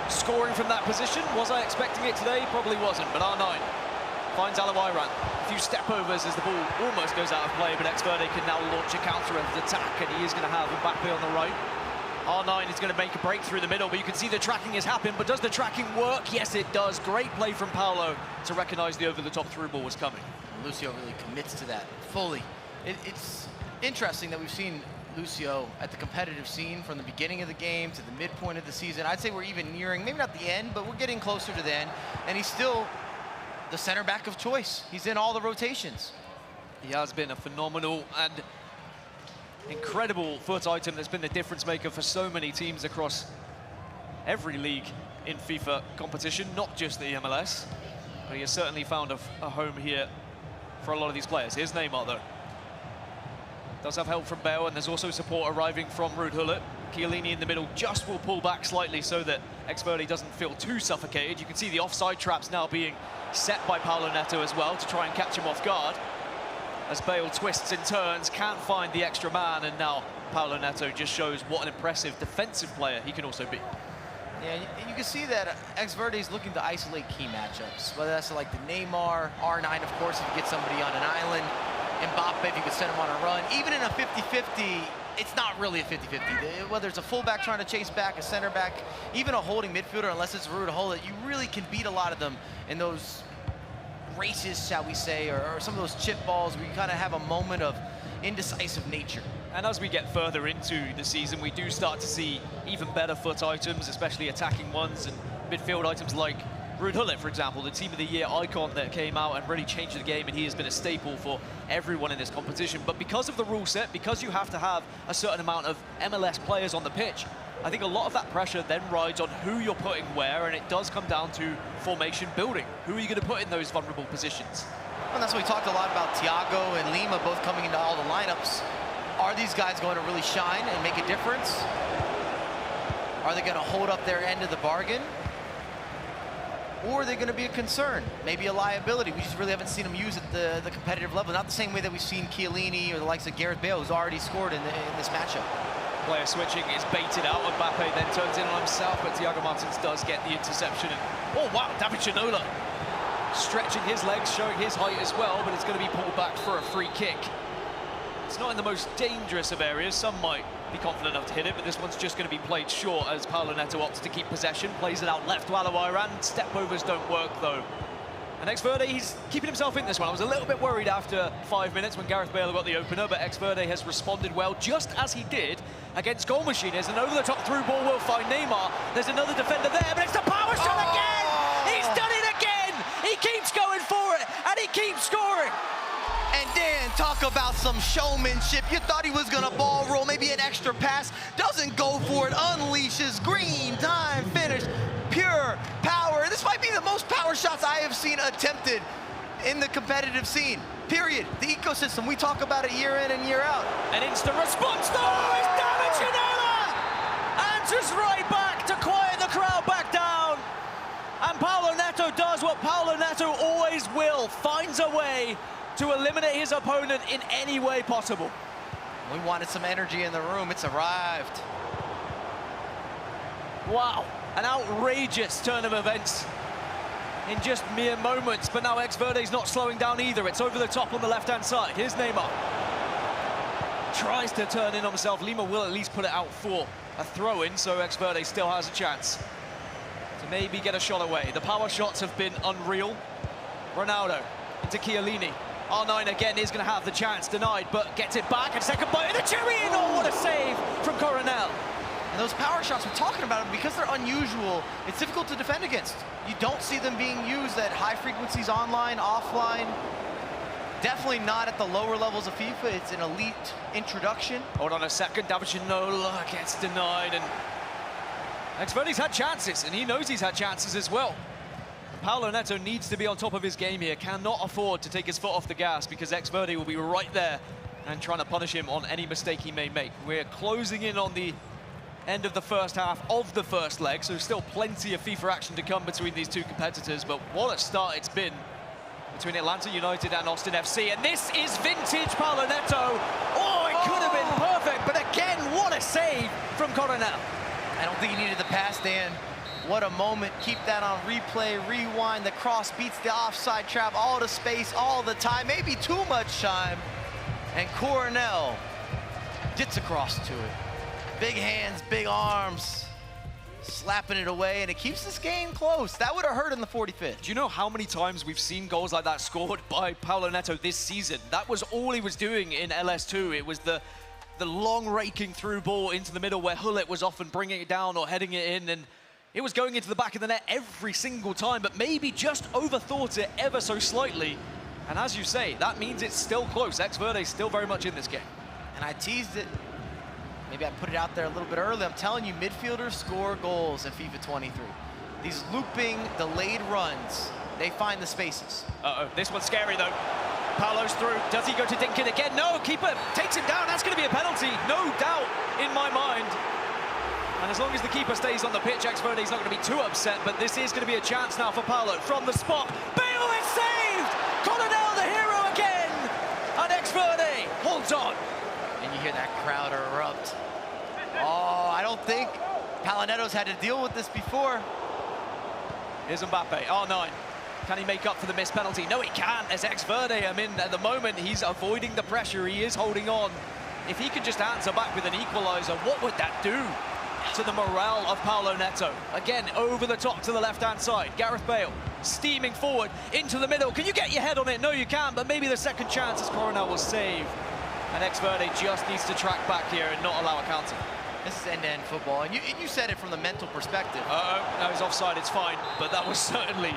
S4: scoring from that position, was I expecting it today? Probably wasn't, but R9 finds Alawairan. A few step overs as the ball almost goes out of play, but XVerde can now launch a counter attack, and he is going to have Mbappe on the right. R9 is going to make a break through the middle, but you can see the tracking has happened. But does the tracking work? Yes, it does. Great play from Paulo to recognize the over-the-top through ball was coming.
S3: Lucio really commits to that fully. It's interesting that we've seen Lucio at the competitive scene from the beginning of the game to the midpoint of the season. I'd say we're even nearing, maybe not the end, but we're getting closer to the end. And he's still the center back of choice. He's in all the rotations.
S4: He has been a phenomenal and incredible foot item that's been the difference maker for so many teams across every league in FIFA competition, not just the eMLS. But he has certainly found a home here for a lot of these players. Here's Neymar, though. Does have help from Bale, and there's also support arriving from Ruud Gullit. Chiellini in the middle just will pull back slightly so that XVerde doesn't feel too suffocated. You can see the offside traps now being set by Paulo Neto as well to try and catch him off guard. As Bale twists and turns, can't find the extra man, and now Paulo Neto just shows what an impressive defensive player he can also be.
S3: Yeah, you can see that XVerde is looking to isolate key matchups, whether that's like the Neymar, R9, of course, if you get somebody on an island, Mbappe, if you could send him on a run. Even in a 50-50, it's not really a 50-50. Whether it's a fullback trying to chase back, a center back, even a holding midfielder, unless it's Ruud Gullit, you really can beat a lot of them in those races, shall we say, or some of those chip balls where you kind of have a moment of indecisive nature.
S4: And as we get further into the season, we do start to see even better foot items, especially attacking ones, and midfield items like Ruud Gullit, for example, the Team of the Year icon that came out and really changed the game, and he has been a staple for everyone in this competition. But because of the rule set, because you have to have a certain amount of MLS players on the pitch, I think a lot of that pressure then rides on who you're putting where, and it does come down to formation building. Who are you going to put in those vulnerable positions?
S3: And that's what we talked a lot about. Thiago and Lima both coming into all the lineups. Are these guys going to really shine and make a difference? Are they going to hold up their end of the bargain? or are they going to be a concern? Maybe a liability. We just really haven't seen them use at the competitive level. Not the same way that we've seen Chiellini or the likes of Gareth Bale, who's already scored in this matchup.
S4: Player switching is baited out. Mbappe then turns in on himself, but Thiago Martins does get the interception. And, oh, wow, David Ginola stretching his legs, showing his height as well, but it's going to be pulled back for a free kick. It's not in the most dangerous of areas. Some might be confident enough to hit it, but this one's just going to be played short as Paulo Neto opts to keep possession, plays it out left to Alawiran. Step-overs don't work, though. And Ex-Verde, he's keeping himself in this one. I was a little bit worried after 5 minutes when Gareth Bale got the opener, but Ex-Verde has responded well, just as he did against Goal Machines. And over the top through ball will find Neymar. There's another defender there, but it's the power shot again! He's done it again! He keeps going for it, and he keeps scoring!
S3: And Dan, talk about some showmanship. You thought he was gonna ball roll, maybe an extra pass. Doesn't go for it, unleashes, green time finish, pure power. This might be the most power shots I have seen attempted in the competitive scene, period. The ecosystem, we talk about it year in and year out.
S4: An instant response, though, is David Ginola! Answers right back to quiet the crowd back down. And Paulo Neto does what Paulo Neto always will, finds a way to eliminate his opponent in any way possible.
S3: We wanted some energy in the room, it's arrived.
S4: Wow, an outrageous turn of events in just mere moments, but now Ex-Verde's not slowing down either. It's over the top on the left-hand side. Here's Neymar. Tries to turn in on himself. Lima will at least put it out for a throw-in, so Ex-Verde still has a chance to maybe get a shot away. The power shots have been unreal. Ronaldo into Chiellini. R9 again is going to have the chance, denied, but gets it back, and second bite, and the cherry in. Oh, what a save from Coronel.
S3: And those power shots, we're talking about them because they're unusual. It's difficult to defend against. You don't see them being used at high frequencies online, offline. Definitely not at the lower levels of FIFA. It's an elite introduction.
S4: Hold on a second, David Ginola gets denied, and Ex-Verde's had chances, and he knows he's had chances as well. Paulo Neto needs to be on top of his game here, cannot afford to take his foot off the gas because Ex-Verde will be right there and trying to punish him on any mistake he may make. We're closing in on the end of the first half of the first leg, so still plenty of FIFA action to come between these two competitors, but what a start it's been between Atlanta United and Austin FC, and this is vintage Paulo Neto. Oh, it could have been perfect, but again, what a save from Coronel.
S3: I don't think he needed the pass, Dan. What a moment. Keep that on replay, rewind. The cross beats the offside trap, all the space, all the time, maybe too much time. And Coronel gets across to it. Big hands, big arms, slapping it away, and it keeps this game close. That would have hurt in the 45th.
S4: Do you know how many times we've seen goals like that scored by Paulo Neto this season? That was all he was doing in LS2. It was the long raking through ball into the middle where Hullet was often bringing it down or heading it in, and it was going into the back of the net every single time, but maybe just overthought it ever so slightly. And as you say, that means it's still close. Ex-Verde's still very much in this game.
S3: And I teased it. Maybe I put it out there a little bit early. I'm telling you, midfielders score goals in FIFA 23. These looping, delayed runs, they find the spaces.
S4: Uh-oh, this one's scary though. Paulo's through. Does he go to Dinkin again? No, keeper takes him down. That's going to be a penalty, no doubt in my mind. And as long as the keeper stays on the pitch, Ex-Verde's not going to be too upset, but this is going to be a chance now for Paulo from the spot. Bale is saved! Coronel the hero again! And Ex-Verde holds on.
S3: And you hear that crowd erupt. Oh, I don't think Paulo Neto's had to deal with this before.
S4: Here's Mbappe, R9. Can he make up for the missed penalty? No, he can't, as Ex-Verde, at the moment, he's avoiding the pressure, he is holding on. If he could just answer back with an equalizer, what would that do to the morale of Paulo Neto? Again, over the top to the left-hand side. Gareth Bale steaming forward into the middle. Can you get your head on it? No, you can't, but maybe the second chance as Coronel will save. And Ex-Verde just needs to track back here and not allow a counter.
S3: This is end-to-end football, and you said it from the mental perspective.
S4: Uh-oh, no, he's offside, it's fine, but that was certainly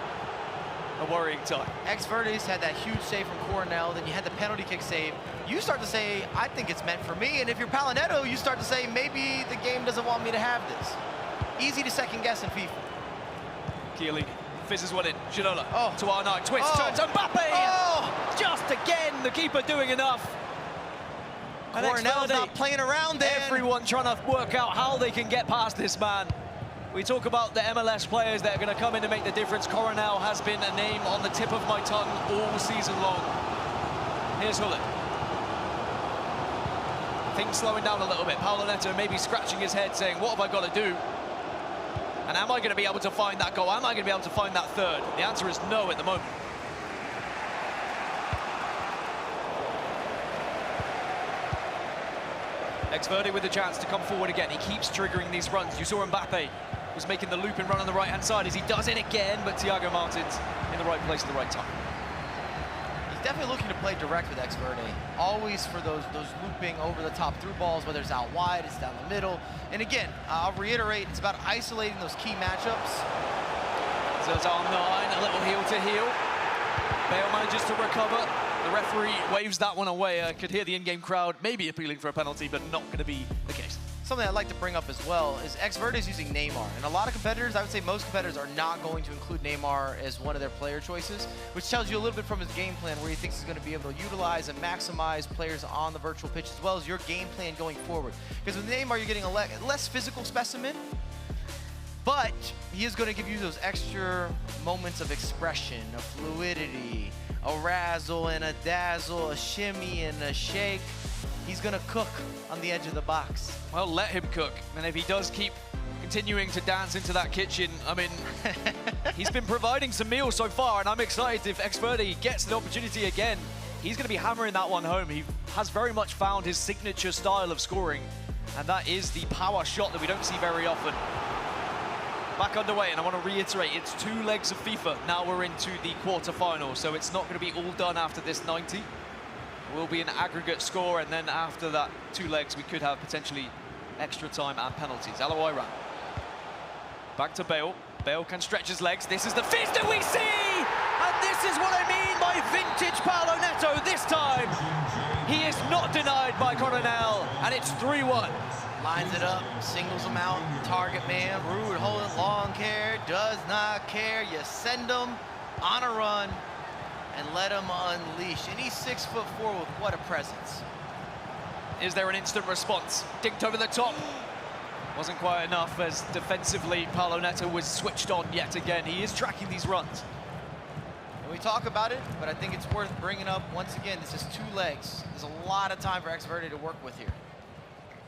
S4: a worrying time.
S3: Ex-Verde's had that huge save from Coronel, then you had the penalty kick save. You start to say, I think it's meant for me, and if you're Paulo Neto, you start to say, maybe the game doesn't want me to have this. Easy to second guess in FIFA.
S4: Chiellini fizzes one in. Ginola to R9, twist,
S3: Oh.
S4: turns, Mbappe!
S3: Oh.
S4: Just again, the keeper doing enough. And
S3: Coronel's
S4: Ex-Verde,
S3: not playing around, Dan.
S4: everyone trying to work out how they can get past this man We talk about the MLS players that are going to come in and make the difference. Coronel has been a name on the tip of my tongue all season long. Here's Hullet. Things slowing down a little bit. Paulo Neto maybe scratching his head saying, what have I got to do? And am I going to be able to find that goal? Am I going to be able to find that third? The answer is no at the moment. Ex-Verde with the chance to come forward again. He keeps triggering these runs. You saw Mbappe was making the loop and run on the right-hand side as he does it again, but Thiago Martins in the right place at the right time.
S3: He's definitely looking to play direct with Ex-Verde. Always for those looping over-the-top through balls, whether it's out wide, it's down the middle. And again, I'll reiterate, it's about isolating those key matchups.
S4: So it's arm 9, a little heel to heel. Bale manages to recover. The referee waves that one away. I could hear the in-game crowd maybe appealing for a penalty, but not going to be the case.
S3: Something I'd like to bring up as well is Ex-Verde is using Neymar. And a lot of competitors, I would say most competitors, are not going to include Neymar as one of their player choices, which tells you a little bit from his game plan where he thinks he's going to be able to utilize and maximize players on the virtual pitch as well as your game plan going forward. Because with Neymar, you're getting a less physical specimen, but he is going to give you those extra moments of expression, of fluidity, a razzle and a dazzle, a shimmy and a shake. He's going to cook on the edge of the box.
S4: Well, let him cook. And if he does keep continuing to dance into that kitchen, I mean, he's been providing some meals so far, and I'm excited if Ex-Verde gets the opportunity again. He's going to be hammering that one home. He has very much found his signature style of scoring, and that is the power shot that we don't see very often. Back underway, and I want to reiterate, it's 2 legs of FIFA. Now we're into the quarterfinals, so it's not going to be all done after this 90. It will be an aggregate score, and then after that 2 legs, we could have potentially extra time and penalties. Alawai Ram. Back to Bale. Bale can stretch his legs. This is the fist that we see! And this is what I mean by vintage Paulo Neto this time. He is not denied by Coronel, and it's 3-1.
S3: Lines it up, singles him out, target man, Rude holding long care, does not care. You send him on a run and let him unleash. And he's 6'4" with what a presence.
S4: Is there an instant response? Dinked over the top. Wasn't quite enough as defensively Paulo Neto was switched on yet again. He is tracking these runs.
S3: And we talk about it, but I think it's worth bringing up once again. This is 2 legs. There's a lot of time for Ex-Verde to work with here.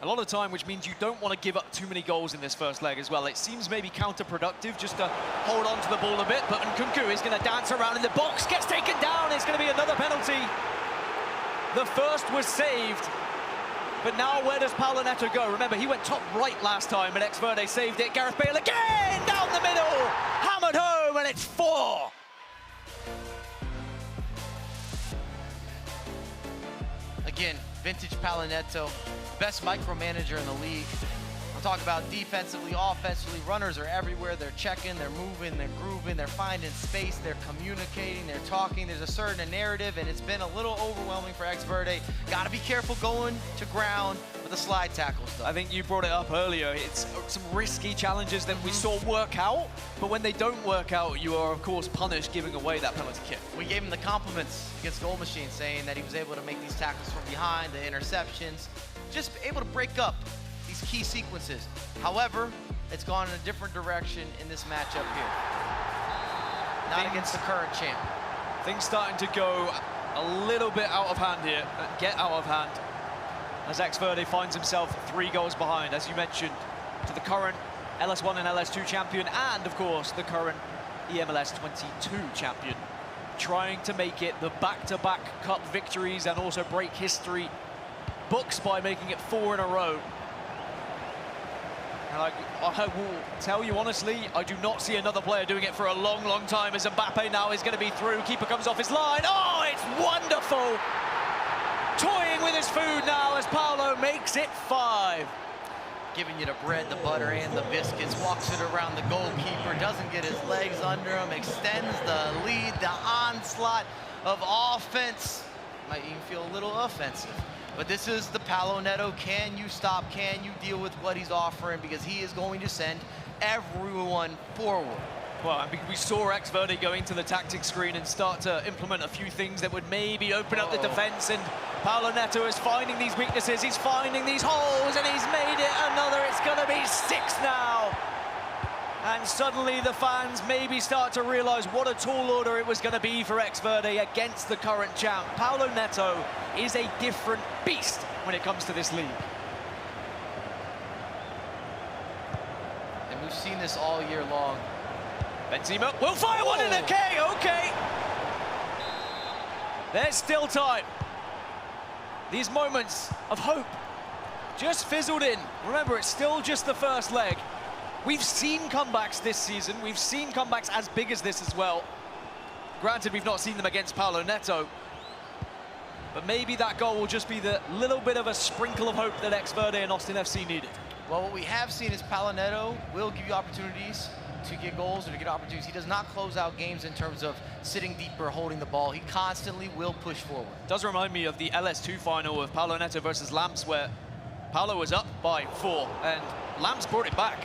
S4: A lot of time, which means you don't want to give up too many goals in this first leg as well. It seems maybe counterproductive just to hold on to the ball a bit, but Nkunku is going to dance around in the box, gets taken down. It's going to be another penalty. The first was saved, but now where does Paulo Neto go? Remember, he went top right last time, and Ex-Verde saved it. Gareth Bale again, down the middle, hammered home, and it's 4.
S3: Again, vintage Paulo Neto, best micromanager in the league. I'm talking about defensively, offensively. Runners are everywhere. They're checking, they're moving, they're grooving, they're finding space, they're communicating, they're talking. There's a certain narrative, and it's been a little overwhelming for Ex-Verde. Got to be careful going to ground with the slide tackles, though.
S4: I think you brought it up earlier. It's some risky challenges that we saw work out, but when they don't work out, you are, of course, punished giving away that penalty kick.
S3: We gave him the compliments against Goal Machine, saying that he was able to make these tackles from behind, the interceptions, just able to break up these key sequences. However, it's gone in a different direction in this matchup here. Not against the current champ.
S4: Things starting to go a little bit out of hand here, get out of hand, as Ex-Verde finds himself 3 goals behind, as you mentioned, to the current LS1 and LS2 champion, and of course, the current eMLS 22 champion, trying to make it the back-to-back cup victories and also break history books by making it 4 in a row. And I will tell you honestly, I do not see another player doing it for a long, long time, as Mbappe now is going to be through. Keeper comes off his line. Oh, it's wonderful! Toying with his food now as Paulo makes it 5.
S3: Giving you the bread, the butter, and the biscuits. Walks it around the goalkeeper, doesn't get his legs under him, extends the lead, the onslaught of offense. Might even feel a little offensive. But this is the Paulo Neto. Can you stop? Can you deal with what he's offering? Because he is going to send everyone forward.
S4: Well, I mean, we saw Ex-Verde go into the tactics screen and start to implement a few things that would maybe open up the defense, and Paulo Neto is finding these weaknesses, he's finding these holes, and he's made it another. It's gonna be 6 now. And suddenly the fans maybe start to realize what a tall order it was going to be for Ex Verde against the current champ. Paulo Neto is a different beast when it comes to this league.
S3: And we've seen this all year long.
S4: Benzema will fire one in a K, okay. There's still time. These moments of hope just fizzled in. Remember, it's still just the first leg. We've seen comebacks this season. We've seen comebacks as big as this as well. Granted, we've not seen them against Paulo Neto. But maybe that goal will just be the little bit of a sprinkle of hope that Ex Verde and Austin FC needed.
S3: Well, what we have seen is Paulo Neto will give you opportunities to get goals or to get opportunities. He does not close out games in terms of sitting deeper, holding the ball. He constantly will push forward.
S4: Does remind me of the LS2 final of Paulo Neto versus Lamps, where Paulo was up by 4 and Lamps brought it back.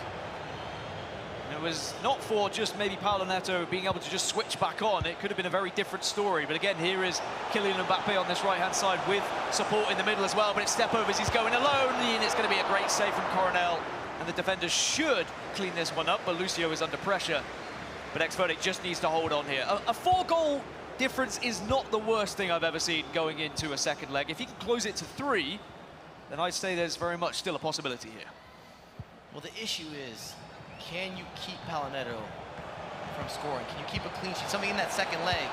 S4: And it was not for just maybe Paulo Neto being able to just switch back on. It could have been a very different story. But again, here is Kylian Mbappe on this right-hand side with support in the middle as well. But it's step overs. He's going alone, and it's going to be a great save from Coronel. And the defender should clean this one up, but Lucio is under pressure. But Ex Verde just needs to hold on here. A 4-goal difference is not the worst thing I've ever seen going into a second leg. If he can close it to 3, then I'd say there's very much still a possibility here.
S3: Well, the issue is, can you keep Paulo Neto from scoring? Can you keep a clean sheet, something in that second leg,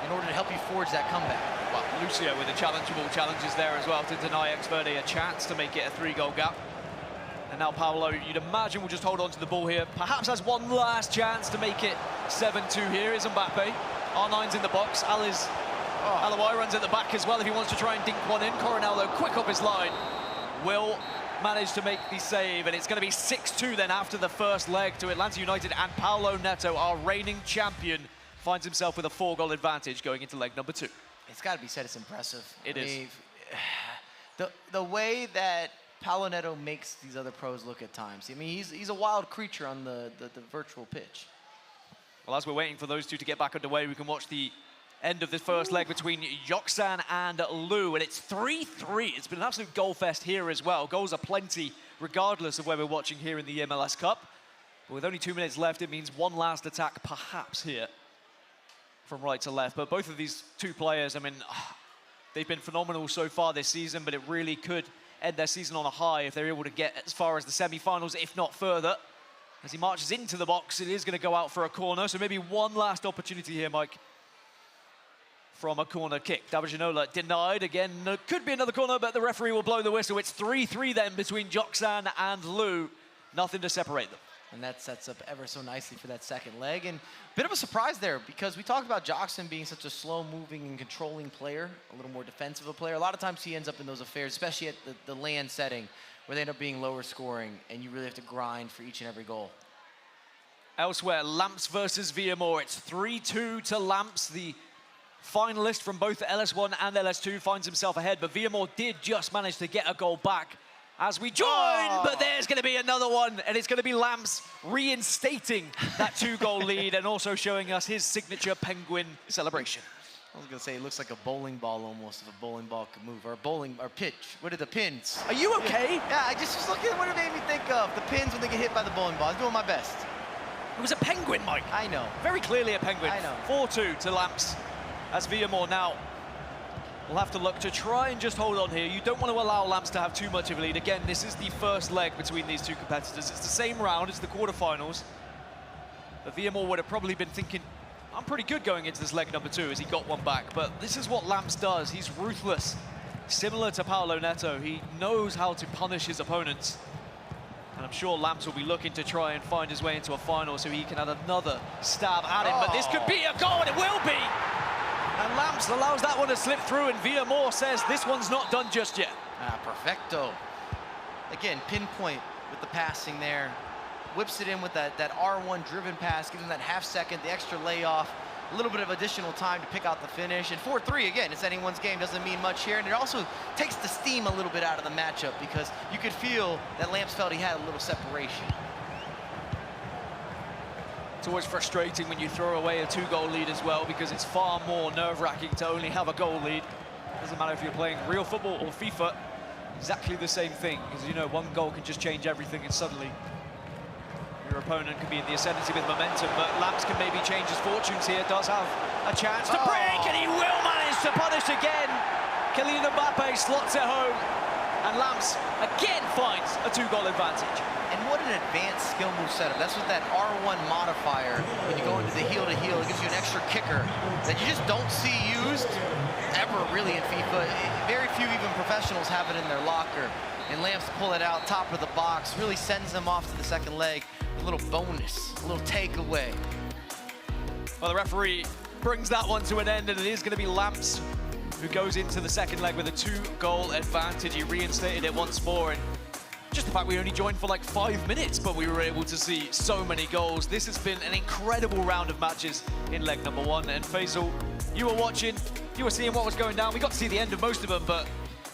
S3: in order to help you forge that comeback?
S4: Well, Lucio with the challengeable challenges there as well to deny Ex Verde a chance to make it a 3-goal gap. And now Paulo, you'd imagine, will just hold on to the ball here. Perhaps has one last chance to make it 7-2 here. Is Mbappe. R9's in the box. Alawai runs at the back as well if he wants to try and dink one in. Coronel, though, quick up his line. Will manage to make the save, and it's going to be 6-2 then after the first leg to Atlanta United, and Paulo Neto, our reigning champion, finds himself with a 4-goal advantage going into leg number 2.
S3: It's got to be said, it's impressive.
S4: It is.
S3: The way that Paulo Neto makes these other pros look at times. I mean, he's a wild creature on the virtual pitch.
S4: Well, as we're waiting for those two to get back underway, we can watch the end of the first leg between Yoksan and Lou, and it's 3-3. It's been an absolute goal fest here as well. Goals are plenty, regardless of where we're watching here in the eMLS Cup. But with only 2 minutes left, it means one last attack, perhaps, here from right to left. But both of these two players, I mean, they've been phenomenal so far this season, but it really could end their season on a high if they're able to get as far as the semi-finals, if not further. As he marches into the box, it is going to go out for a corner, so maybe one last opportunity here, Mike, from a corner kick. Daviginola denied. Again, could be another corner, but the referee will blow the whistle. It's 3-3 then between Joksan and Lou. Nothing to separate them.
S3: And that sets up ever so nicely for that second leg. And a bit of a surprise there, because we talked about Joksan being such a slow-moving and controlling player, a little more defensive a player. A lot of times he ends up in those affairs, especially at the land setting, where they end up being lower scoring, and you really have to grind for each and every goal.
S4: Elsewhere, Lamps versus Villamor. It's 3-2 to Lamps. The finalist from both LS1 and LS2 finds himself ahead, but Villamor did just manage to get a goal back as we join, but there's going to be another one, and it's going to be Lamps reinstating that 2-goal lead and also showing us his signature penguin celebration.
S3: I was going to say, it looks like a bowling ball almost, if a bowling ball could move, or pitch. What are the pins?
S4: Are you okay?
S3: Yeah, I just was looking at what it made me think of. The pins when they get hit by the bowling ball. I was doing my best.
S4: It was a penguin, Mike.
S3: I know.
S4: Very clearly a penguin.
S3: I know.
S4: 4-2 to Lamps as Villamor now will have to look to try and just hold on here. You don't want to allow Lamps to have too much of a lead. Again, this is the first leg between these two competitors. It's the same round, it's the quarterfinals. But Villamor would have probably been thinking, I'm pretty good going into this leg number 2 as he got one back. But this is what Lamps does. He's ruthless. Similar to Paulo Neto, he knows how to punish his opponents. And I'm sure Lamps will be looking to try and find his way into a final so he can add another stab at him. But this could be a goal, and it will be! And Lamps allows that one to slip through, and Villamor says this one's not done just yet.
S3: Perfecto. Again, pinpoint with the passing there. Whips it in with that R1 driven pass, gives him that half second, the extra layoff, a little bit of additional time to pick out the finish. And 4-3, again, it's anyone's game, doesn't mean much here. And it also takes the steam a little bit out of the matchup, because you could feel that Lamps felt he had a little separation.
S4: It's always frustrating when you throw away a 2-goal lead as well, because it's far more nerve-wracking to only have a goal lead. Doesn't matter if you're playing real football or FIFA, exactly the same thing. Because, you know, one goal can just change everything, and suddenly you're a opponent can be in the ascendancy with momentum, but Lamps can maybe change his fortunes here. Does have a chance to break, and he will manage to punish again. Kylian Mbappe slots it home, and Lamps again finds a 2-goal advantage.
S3: And what an advanced skill move setup. That's what that R1 modifier, when you go into the heel-to-heel, it gives you an extra kicker that you just don't see used ever really in FIFA. Very few even professionals have it in their locker. And Lamps pull it out, top of the box, really sends them off to the second leg. A little bonus, a little takeaway.
S4: Well, the referee brings that one to an end, and it is going to be Lamps who goes into the second leg with a 2-goal advantage. He reinstated it once more, and just the fact we only joined for like 5 minutes, but we were able to see so many goals. This has been an incredible round of matches in leg number 1. And Faisal, you were watching, you were seeing what was going down. We got to see the end of most of them, but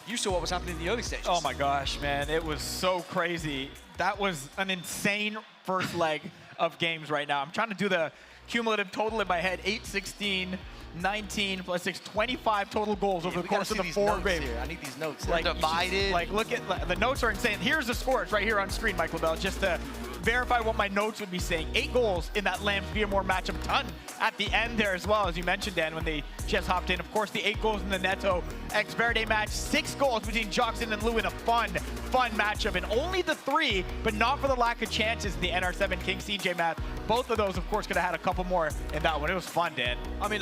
S4: you saw what was happening in the early stages.
S1: Oh my gosh, man, it was so crazy. That was an insane first leg of games right now. I'm trying to do the cumulative total in my head. 8, 16, 19 plus 6, 25 total goals over the course of the 4 games.
S3: I need these notes.
S1: Like,
S3: They're divided.
S1: Like, look at the notes are insane. Here's the scores right here on screen, Mike LaBelle, just to verify what my notes would be saying. 8 goals in that Lamps-Villamor matchup. Ton at the end there as well, as you mentioned, Dan, when they just hopped in. Of course, the 8 goals in the Neto X Verde match. 6 goals between Joxin and Lou in a fun matchup. And only the 3, but not for the lack of chances in the NR7 King CJ match. Both of those, of course, could have had a couple more in that one. It was fun, Dan.
S4: I mean,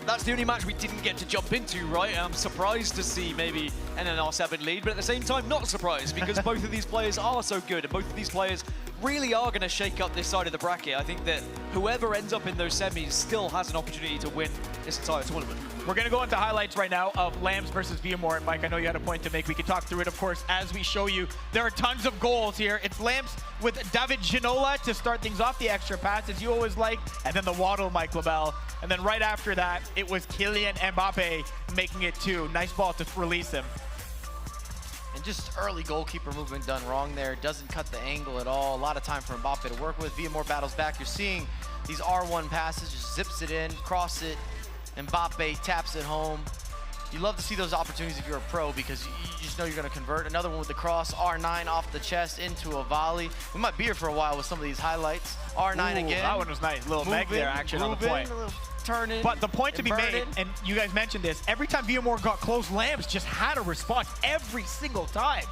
S4: that's the only match we didn't get to jump into, right? I'm surprised to see maybe an NR7 lead, but at the same time, not surprised, because both of these players are so good, and both of these players really are going to shake up this side of the bracket. I think that whoever ends up in those semis still has an opportunity to win this entire tournament.
S1: We're going to go into highlights right now of Lamps versus Villamor. And Mike, I know you had a point to make. We can talk through it, of course, as we show you. There are tons of goals here. It's Lamps with David Ginola to start things off, the extra pass, as you always like, and then the waddle, Mike LaBelle. And then right after that, it was Kylian Mbappe making it 2. Nice ball to release him.
S3: And just early goalkeeper movement done wrong there. Doesn't cut the angle at all. A lot of time for Mbappe to work with. Villamor battles back. You're seeing these R1 passes, just zips it in, cross it. Mbappe taps it home. You love to see those opportunities if you're a pro, because you just know you're going to convert. Another one with the cross, R9 off the chest into a volley. We might be here for a while with some of these highlights. R9 again.
S1: That one was nice. Little meg there, action on the point.
S3: Turning.
S1: But the point to be made, and you guys mentioned this, every time Villamor got close, Lamps just had a response every single time.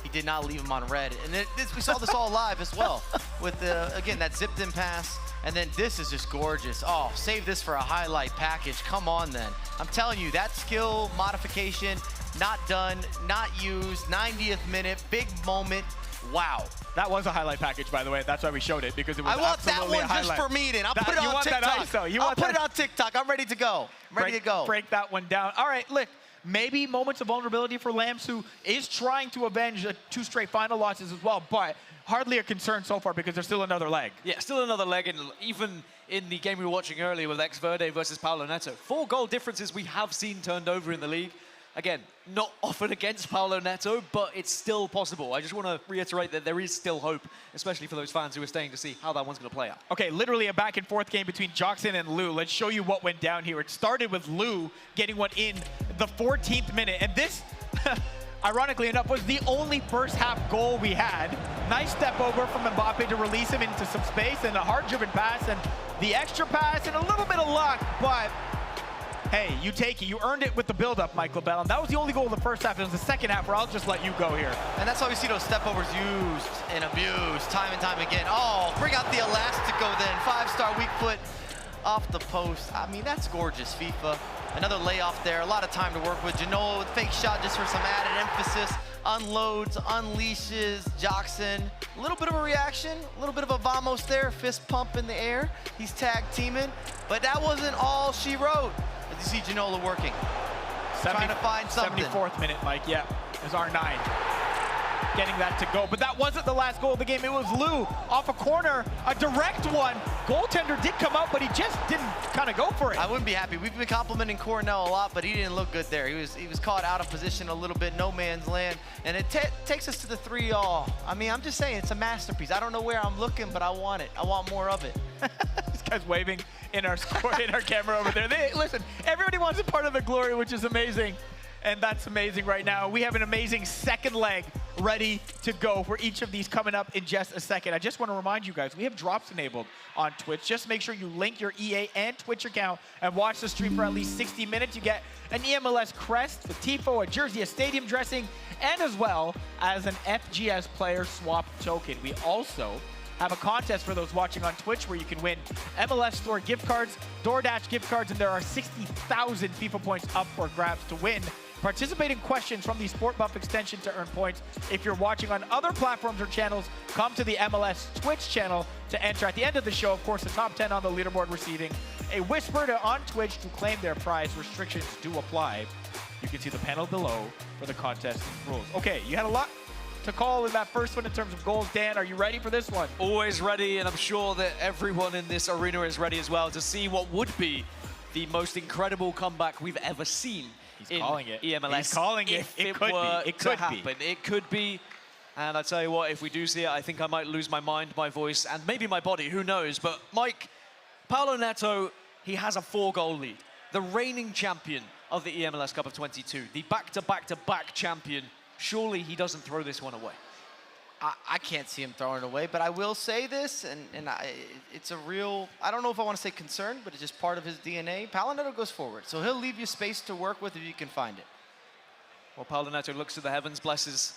S3: He did not leave him on red. And we saw this all live as well with, again, that zipped in pass. And then this is just gorgeous. Oh, save this for a highlight package. Come on, then. I'm telling you, that skill modification, not done, not used, 90th minute, big moment. Wow.
S1: That was a highlight package, by the way. That's why we showed it, because it was absolutely a highlight.
S3: I want that one just for me, then. I'll put it on TikTok. I'll put it on TikTok. I'm ready to go. Ready to go.
S1: Break that one down. All right, look. Maybe moments of vulnerability for Lamps, who is trying to avenge 2 straight final losses as well, but hardly a concern so far because there's still another leg.
S4: Yeah, still another leg, and even in the game we were watching earlier with X Verde versus Paulo Neto, 4 goal differences we have seen turned over in the league. Again, not often against Paulo Neto, but it's still possible. I just want to reiterate that there is still hope, especially for those fans who are staying to see how that one's going to play out.
S1: Okay, literally a back and forth game between Joxin and Lou. Let's show you what went down here. It started with Lou getting one in the 14th minute, and this, ironically enough, was the only first half goal we had. Nice step over from Mbappe to release him into some space, and a hard-driven pass, and the extra pass, and a little bit of luck, but hey, you take it. You earned it with the build-up, Mike LaBelle. And that was the only goal of the first half. It was the second half where I'll just let you go here.
S3: And that's why we see those step-overs used and abused time and time again. Oh, bring out the Elastico then. 5-star weak foot off the post. I mean, that's gorgeous, FIFA. Another layoff there. A lot of time to work with. Genoa with fake shot just for some added emphasis. Unloads, unleashes Joxin. A little bit of a reaction, a little bit of a vamos there. Fist pump in the air. He's tag teaming. But that wasn't all she wrote. As you see Ginola working, trying to find something.
S1: 74th minute, Mike, yeah, is R9. Getting that to go, but that wasn't the last goal of the game. It was Lou off a corner, a direct one. Goaltender did come out, but he just didn't kind of go for it.
S3: I wouldn't be happy. We've been complimenting Coronel a lot, but he didn't look good there. He was caught out of position a little bit, no man's land, and it takes us to the 3-all. I mean, I'm just saying, it's a masterpiece. I don't know where I'm looking, but I want it. I want more of it.
S1: This guy's waving in our camera over there. Listen, everybody wants a part of the glory, which is amazing. And that's amazing right now. We have an amazing second leg ready to go for each of these coming up in just a second. I just want to remind you guys, we have drops enabled on Twitch. Just make sure you link your EA and Twitch account and watch the stream for at least 60 minutes. You get an eMLS crest, the tifo, a jersey, a stadium dressing, and as well as an FGS player swap token. We also have a contest for those watching on Twitch where you can win MLS Store gift cards, DoorDash gift cards, and there are 60,000 FIFA points up for grabs to win. Participating questions from the Sport Buff extension to earn points. If you're watching on other platforms or channels, come to the MLS Twitch channel to enter. At the end of the show, of course, the top 10 on the leaderboard receiving a whisper on Twitch to claim their prize. Restrictions do apply. You can see the panel below for the contest rules. Okay, you had a lot to call in that first one in terms of goals. Dan, are you ready for this one?
S4: Always ready, and I'm sure that everyone in this arena is ready as well to see what would be the most incredible comeback we've ever seen.
S1: He's calling it.
S4: eMLS.
S1: He's calling it.
S4: If
S1: It
S4: it
S1: could
S4: were
S1: be. It
S4: to
S1: could
S4: happen.
S1: be.
S4: It could be. And I tell you what, if we do see it, I think I might lose my mind, my voice, and maybe my body. Who knows? But Mike, Paulo Neto, he has a 4-goal lead. The reigning champion of the eMLS Cup of 22, the back-to-back-to-back champion. Surely he doesn't throw this one away.
S3: I can't see him throwing it away, but I will say this, and it's a real, I don't know if I want to say concern, but it's just part of his DNA. Paulo Neto goes forward, so he'll leave you space to work with if you can find it.
S4: Well, Paulo Neto looks to the heavens, blesses,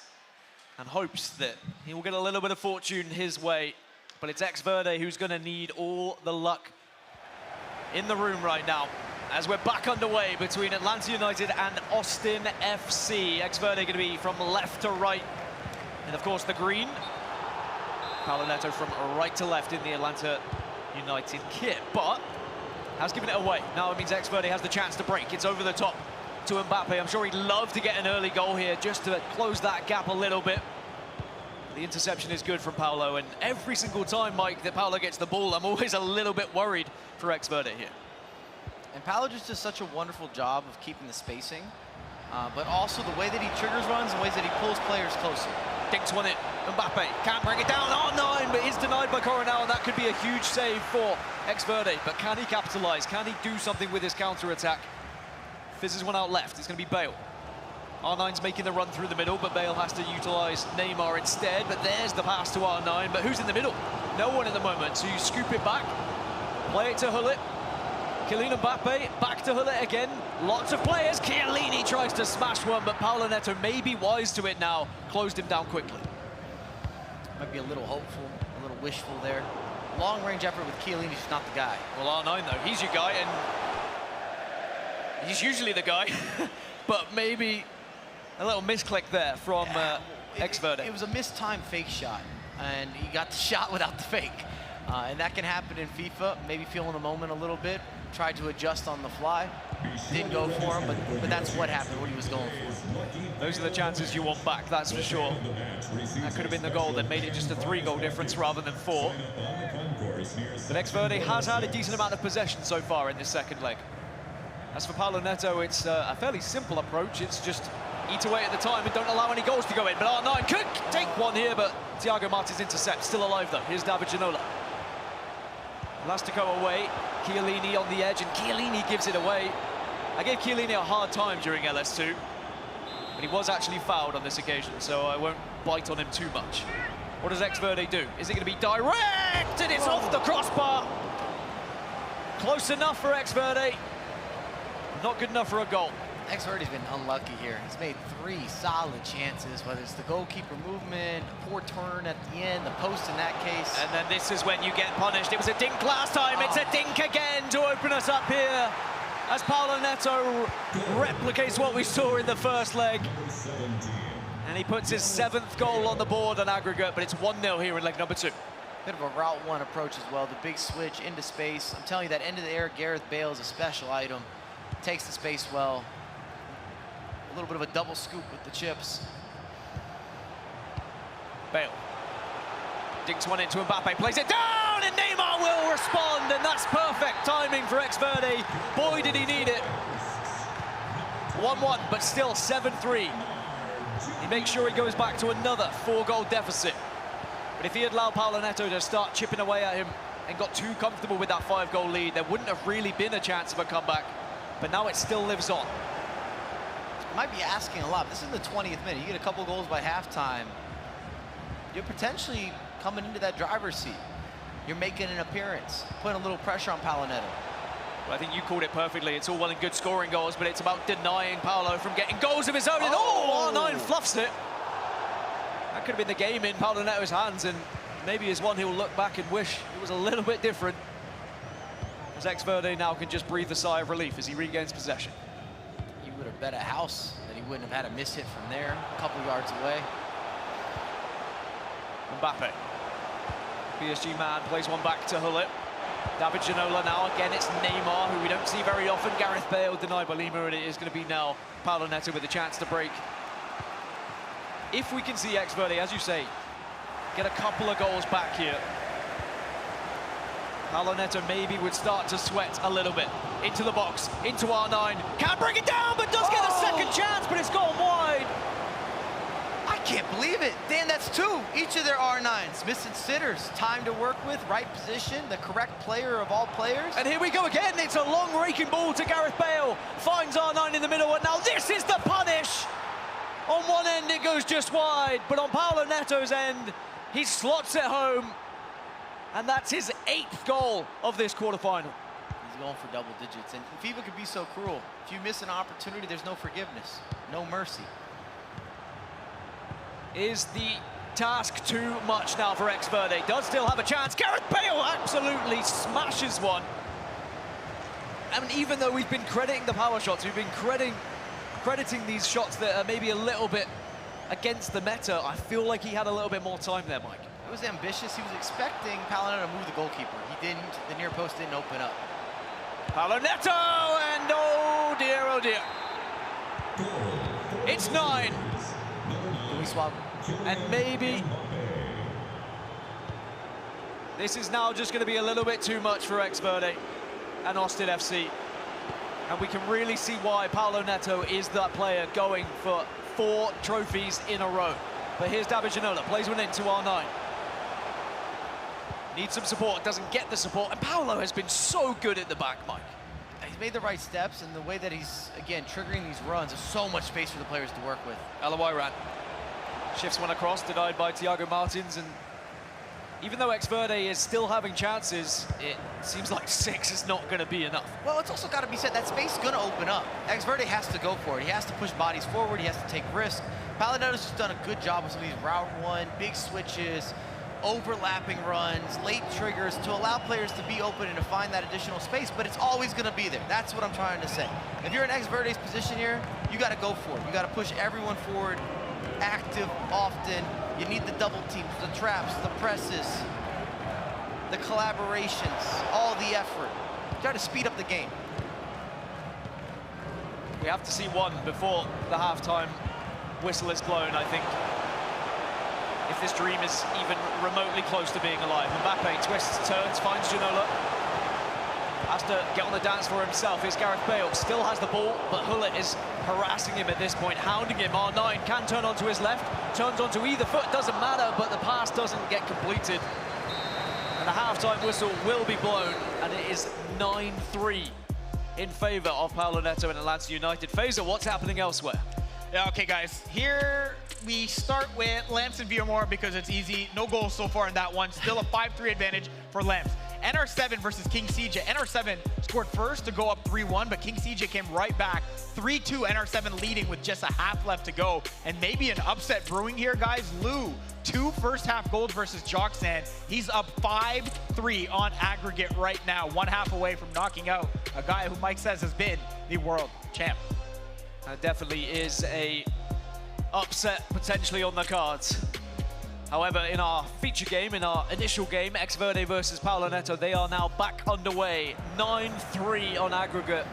S4: and hopes that he will get a little bit of fortune his way. But it's Xverde who's going to need all the luck in the room right now, as we're back underway between Atlanta United and Austin FC. Xverde going to be from left to right. And of course the green, Paulo Neto from right to left in the Atlanta United kit, but has given it away. Now it means Xverde has the chance to break. It's over the top to Mbappe. I'm sure he'd love to get an early goal here just to close that gap a little bit. The interception is good from Paulo, and every single time, Mike, that Paulo gets the ball, I'm always a little bit worried for Xverde here.
S3: And Paulo just does such a wonderful job of keeping the spacing, but also the way that he triggers runs and ways that he pulls players closer.
S4: Dinks one in. Mbappe can't bring it down. Oh, 9, but is denied by Coronel, and that could be a huge save for Xverde. But can he capitalize? Can he do something with his counter-attack? Fizzes one out left. It's going to be Bale. R9's making the run through the middle, but Bale has to utilize Neymar instead. But there's the pass to R9. But who's in the middle? No one at the moment. So you scoop it back, play it to Hullet. Kylian Mbappe, back to Hullet again. Lots of players. Chiellini tries to smash one, but Paulo Neto may be wise to it now. Closed him down quickly.
S3: Might be a little hopeful, a little wishful there. Long-range effort with Chiellini, just not the guy.
S4: Well, R9, though, he's your guy, and he's usually the guy. But maybe a little misclick there from Xverde.
S3: It was a mistimed fake shot, and he got the shot without the fake. And that can happen in FIFA, maybe feeling the moment a little bit. Tried to adjust on the fly. Didn't go for him, but that's what happened, what he was going for.
S4: Those are the chances you want back, that's for sure. That could have been the goal that made it just a 3-goal difference rather than 4. But Xverde has had a decent amount of possession so far in this second leg. As for Paulo Neto, it's a fairly simple approach. It's just eat away at the time and don't allow any goals to go in. But R9 could take one here, but Thiago Martins intercept. Still alive, though. Here's David Ginola. Elastico away, Chiellini on the edge, and Chiellini gives it away. I gave Chiellini a hard time during LS2, but he was actually fouled on this occasion, so I won't bite on him too much. What does Xverde do? Is it going to be direct? And it's off the crossbar. Close enough for Xverde. Not good enough for a goal.
S3: Xverde's been unlucky here. He's made 3 solid chances, whether it's the goalkeeper movement, a poor turn at the end, the post in that case.
S4: And then this is when you get punished. It was a dink last time. It's a dink again to open us up here as Paulo Neto replicates what we saw in the first leg. And he puts his 7th goal on the board on aggregate, but it's 1-0 here in leg number 2.
S3: Bit of a route 1 approach as well. The big switch into space. I'm telling you, that end of the air Gareth Bale is a special item. Takes the space well. A little bit of a double scoop with the chips.
S4: Bale dinks one into Mbappe, plays it down, and Neymar will respond, and that's perfect timing for Xverde. Boy, did he need it. 1-1, but still 7-3. He makes sure he goes back to another 4-goal deficit. But if he had allowed Paulo Neto to start chipping away at him and got too comfortable with that 5-goal lead, there wouldn't have really been a chance of a comeback. But now it still lives on.
S3: might be asking a lot. This is the 20th minute. You get a couple goals by halftime, you're potentially coming into that driver's seat. You're making an appearance, putting a little pressure on Paolo.
S4: Well, I think you called it perfectly. It's all well and good scoring goals, but it's about denying Paolo from getting goals of his own. And R9 fluffs it. That could have been the game in Paolo Neto's hands, and maybe is one he'll look back and wish it was a little bit different. As Ex-Verde now can just breathe a sigh of relief as he regains possession.
S3: You would have bet a house that he wouldn't have had a miss hit from there, a couple yards away.
S4: Mbappe. PSG man plays one back to Hullet. David Ginola now. Again, it's Neymar, who we don't see very often. Gareth Bale denied by Lima, and it is going to be now Paolo Neto with a chance to break. If we can see Ex-Verde, as you say, get a couple of goals back here, Paolo Neto maybe would start to sweat a little bit. Into the box, into R9. Can't bring it down, but does get a second chance, but it's gone wide.
S3: I can't believe it. Dan, that's two. Each of their R9s. Missing sitters. Time to work with, right position, the correct player of all players.
S4: And here we go again. It's a long raking ball to Gareth Bale. Finds R9 in the middle, and now this is the punish. On one end, it goes just wide, but on Paolo Neto's end, he slots it home. And that's his 8th goal of this quarterfinal.
S3: He's going for double digits. And FIFA could be so cruel. If you miss an opportunity, there's no forgiveness, no mercy.
S4: Is the task too much now for Ex-Verde? Does still have a chance. Gareth Bale absolutely smashes one. I mean, even though we've been crediting the power shots, we've been crediting these shots that are maybe a little bit against the meta, I feel like he had a little bit more time there, Mike.
S3: It was ambitious. He was expecting Paolo Neto to move the goalkeeper. He didn't. The near post didn't open up.
S4: Paolo Neto, and oh dear, it's 9.
S3: Can we swap?
S4: And maybe this is now just going to be a little bit too much for Ex-Verde and Austin FC. And we can really see why Paolo Neto is that player going for 4 trophies in a row. But here's David Ginola, plays one into R9. Needs some support, doesn't get the support, and Paolo has been so good at the back, Mike.
S3: He's made the right steps, and the way that he's, again, triggering these runs, there's so much space for the players to work with.
S4: Alawai ran. Shifts one across, denied by Thiago Martins, and even though Ex-Verde is still having chances, it seems like 6 is not going to be enough.
S3: Well, it's also got to be said that space is going to open up. Ex-Verde has to go for it. He has to push bodies forward. He has to take risks. Paolo Neto's just done a good job with some of these route one, big switches, overlapping runs, late triggers to allow players to be open and to find that additional space, but it's always going to be there. That's what I'm trying to say. If you're in Ex-Verde's position here, you got to go for it. You got to push everyone forward, active often. You need the double teams, the traps, the presses, the collaborations, all the effort. Try to speed up the game.
S4: We have to see one before the halftime whistle is blown, I think. If this dream is even remotely close to being alive. Mbappe twists, turns, finds Ginola. Has to get on the dance floor himself. Here's Gareth Bale, still has the ball, but Hullet is harassing him at this point, hounding him. R9 can turn onto his left, turns onto either foot, doesn't matter, but the pass doesn't get completed. And the halftime whistle will be blown, and it is 9-3 in favor of Paolo Neto and Atlanta United. Faisal, what's happening elsewhere?
S1: Yeah, okay, guys. Here we start with Lamps and Villamor because it's easy. No goals so far in that one. Still a 5-3 advantage for Lamps. NR7 versus King CJ. NR7 scored first to go up 3-1, but King CJ came right back. 3-2, NR7 leading with just a half left to go. And maybe an upset brewing here, guys. Lou, 2 first-half goals versus Jocksan. He's up 5-3 on aggregate right now. 1 half away from knocking out a guy who Mike says has been the world champ.
S4: That definitely is a upset potentially on the cards. However, in our feature game, in our initial game, Ex-Verde versus Paolo Neto, they are now back underway. 9-3 on aggregate.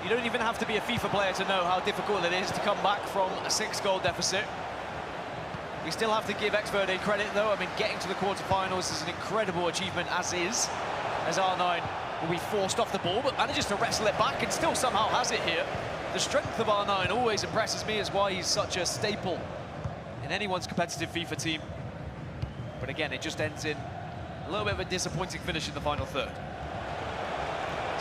S4: You don't even have to be a FIFA player to know how difficult it is to come back from a 6-goal deficit. We still have to give Ex-Verde credit, though. I mean, getting to the quarterfinals is an incredible achievement, as is, as R9 will be forced off the ball, but manages to wrestle it back and still somehow has it here. The strength of R9 always impresses me. It's why he's such a staple in anyone's competitive FIFA team. But again, it just ends in a little bit of a disappointing finish in the final third.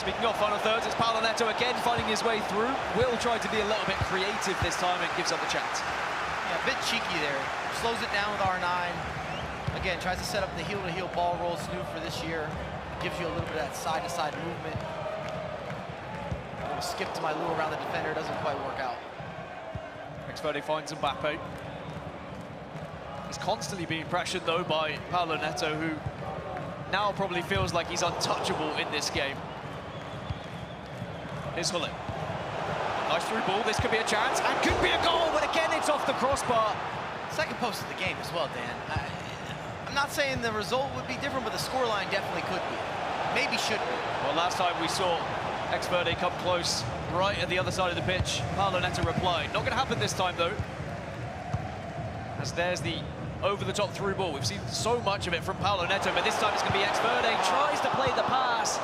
S4: Speaking of final thirds, it's Paolo Neto again finding his way through. Will try to be a little bit creative this time and gives up the chance.
S3: Yeah, a bit cheeky there. Slows it down with R9. Again, tries to set up the heel-to-heel ball roll. It's new for this year. Gives you a little bit of that side-to-side movement. A little skip to my Lou around the defender. Doesn't quite work out.
S4: Xverde finds Mbappe. He's constantly being pressured, though, by Paolo Neto, who now probably feels like he's untouchable in this game. Here's Hullet. Nice through ball. This could be a chance, and could be a goal, but again, it's off the crossbar.
S3: Second post of the game as well, Dan. I'm not saying the result would be different, but the scoreline definitely could be. Maybe should be.
S4: Well, last time we saw Xverde come close right at the other side of the pitch. Paolo Neto replied. Not going to happen this time, though. As there's the over-the-top through ball. We've seen so much of it from Paolo Neto, but this time it's going to be Xverde. Tries to play the pass.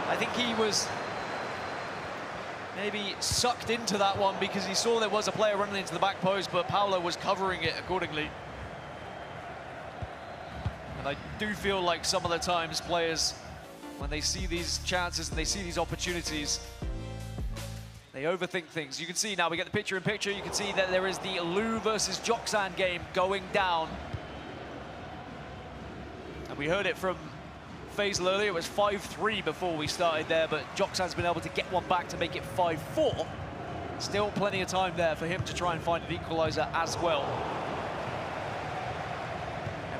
S4: I think he was maybe sucked into that one because he saw there was a player running into the back post, but Paolo was covering it accordingly. And I do feel like some of the times players, when they see these chances and they see these opportunities, they overthink things. You can see now, we get the picture-in-picture, you can see that there is the Lou versus Joksan game going down. And we heard it from Faisal earlier, it was 5-3 before we started there, but Joksan's been able to get one back to make it 5-4. Still plenty of time there for him to try and find an equalizer as well.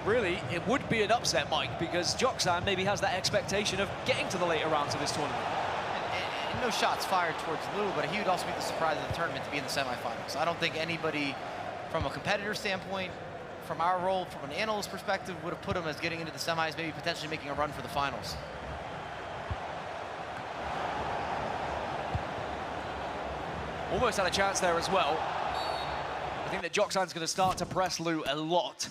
S4: Really, it would be an upset, Mike, because Joksan maybe has that expectation of getting to the later rounds of this tournament.
S3: And no shots fired towards Lou, but he would also be the surprise of the tournament to be in the semifinals. I don't think anybody, from a competitor standpoint, from our role, from an analyst perspective, would have put him as getting into the semis, maybe potentially making a run for the finals.
S4: Almost had a chance there as well. I think that Joksan's going to start to press Lou a lot.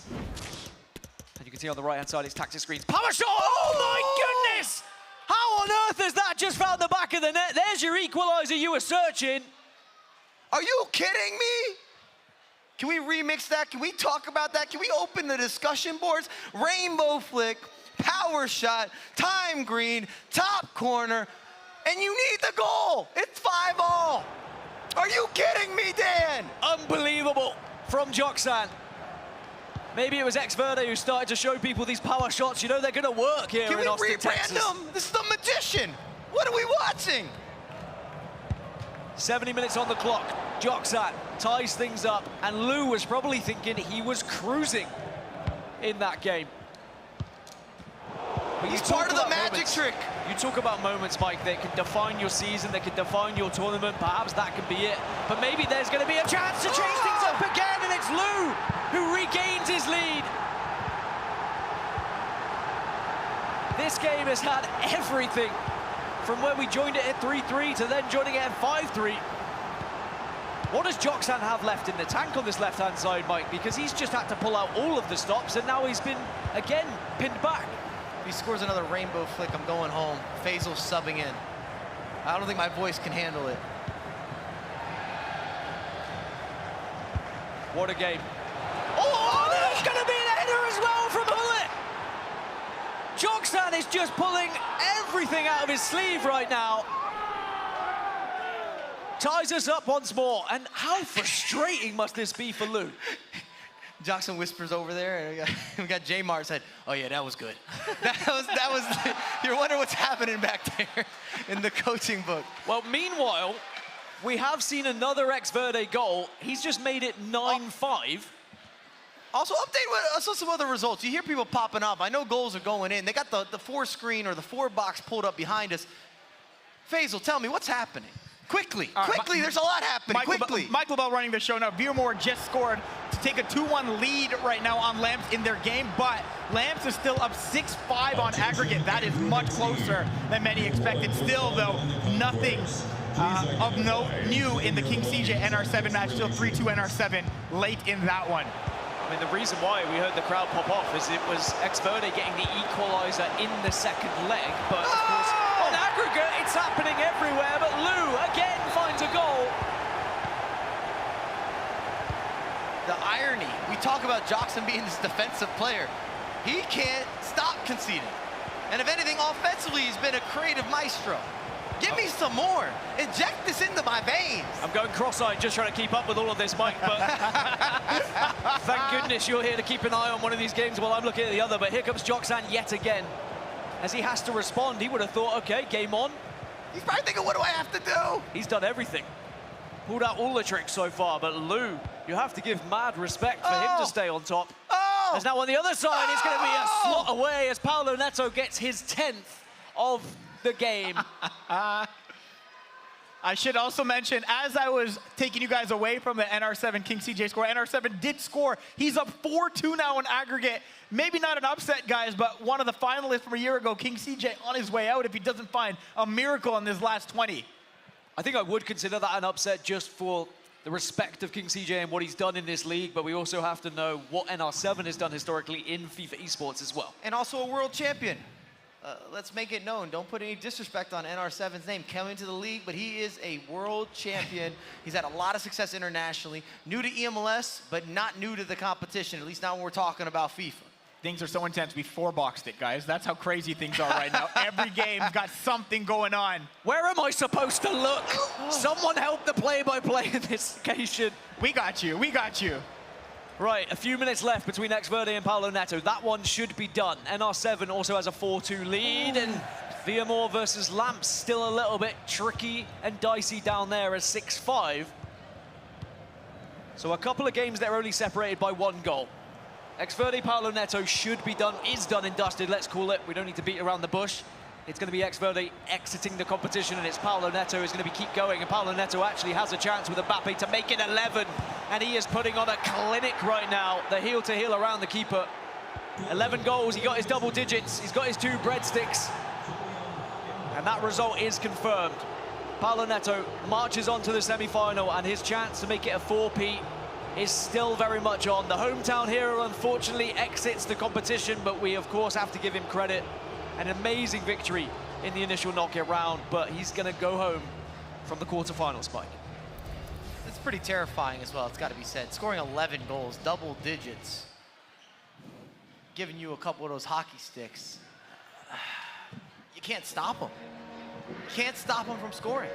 S4: You can see on the right-hand side, it's tactic screens. Power shot! Oh my goodness! How on earth has that just found the back of the net? There's your equalizer you were searching.
S3: Are you kidding me? Can we remix that? Can we talk about that? Can we open the discussion boards? Rainbow flick, power shot, time green, top corner, and you need the goal. It's 5-all. Are you kidding me, Dan?
S4: Unbelievable from Joksan. Maybe it was Xverde who started to show people these power shots. You know, they're going to work here in Austin, Texas.
S3: Can we rebrand them? This is the magician. What are we watching?
S4: 70 minutes on the clock. Joksan ties things up, and Lou was probably thinking he was cruising in that game. But
S3: he's part of the magic trick.
S4: You talk about moments, Mike, that can define your season, that can define your tournament. Perhaps that can be it. But maybe there's going to be a chance to change things up again, and it's Lou who regains his lead. This game has had everything from where we joined it at 3-3 to then joining it at 5-3. What does Joksan have left in the tank on this left-hand side, Mike? Because he's just had to pull out all of the stops, and now he's been, again, pinned back.
S3: If he scores another rainbow flick, I'm going home. Faisal's subbing in. I don't think my voice can handle it.
S4: What a game. Oh, there's going to be a header as well from Hullet. Joksan is just pulling everything out of his sleeve right now. Ties us up once more, and how frustrating must this be for Lou?
S3: Joksan whispers over there, and we got J-Mar said, "Oh yeah, that was good." that was. You're wondering what's happening back there in the coaching book.
S4: Well, meanwhile, we have seen another Xverde goal. He's just made it 9-5.
S3: Also, update with some other results. You hear people popping up. I know goals are going in. They got the 4-screen or the 4-box pulled up behind us. Faisal, tell me what's happening. Quickly, quickly, there's a lot happening, quickly.
S1: Mike LaBelle running the show now. Beermore just scored to take a 2-1 lead right now on Lamps in their game, but Lamps is still up 6-5 on aggregate. That is much closer than many expected. Still, though, nothing of note new in the King CJ NR7 match. Still 3-2 NR7 late in that one.
S4: I mean, the reason why we heard the crowd pop off is it was Xverde getting the equalizer in the second leg, but of course, on aggregate, it's happening everywhere, but Lou again finds a goal.
S3: The irony, we talk about Joksan being this defensive player. He can't stop conceding. And if anything, offensively, he's been a creative maestro. Give me some more. Inject this into my veins.
S4: I'm going cross-eyed just trying to keep up with all of this, Mike, but thank goodness you're here to keep an eye on one of these games while I'm looking at the other. But here comes Joxan yet again. As he has to respond, he would have thought, okay, game on.
S3: He's probably thinking, what do I have to do?
S4: He's done everything. Pulled out all the tricks so far, but Lou, you have to give mad respect for him to stay on top. As now on the other side, it's going to be a slot away as Paulo Neto gets his 10th of the game.
S1: I should also mention, as I was taking you guys away from the NR7 King CJ score, NR7 did score. He's up 4-2 now in aggregate. Maybe not an upset, guys, but one of the finalists from a year ago, King CJ, on his way out if he doesn't find a miracle in his last 20.
S4: I think I would consider that an upset just for the respect of King CJ and what he's done in this league, but we also have to know what NR7 has done historically in FIFA esports as well.
S3: And also a world champion. Let's make it known. Don't put any disrespect on NR7's name. Coming to the league, but he is a world champion. He's had a lot of success internationally. New to eMLS, but not new to the competition, at least not when we're talking about FIFA.
S1: Things are so intense, we 4-boxed it, guys. That's how crazy things are right now. Every game's got something going on.
S4: Where am I supposed to look? Someone help the play-by-play in this occasion.
S1: We got you, we got you.
S4: Right, a few minutes left between Xverde and Paulo Neto. That one should be done. NR7 also has a 4-2 lead, and Villamor versus Lamps still a little bit tricky and dicey down there as 6-5. So a couple of games that are only separated by 1 goal. Xverde Paulo Neto should be done, is done and dusted, let's call it. We don't need to beat around the bush. It's going to be Xverde exiting the competition, and it's Paulo Neto who's going to be keep going. And Paulo Neto actually has a chance with Mbappe to make it 11. And he is putting on a clinic right now, the heel-to-heel around the keeper. 11 goals, he got his double digits, he's got his 2 breadsticks. And that result is confirmed. Paulo Neto marches on to the semi-final, and his chance to make it a 4P is still very much on. The hometown hero unfortunately exits the competition, but we of course have to give him credit. An amazing victory in the initial knockout round, but he's going to go home from the quarterfinals, Mike.
S3: It's pretty terrifying as well, it's got to be said. Scoring 11 goals, double digits, giving you a couple of those hockey sticks. You can't stop him. You can't stop him from scoring.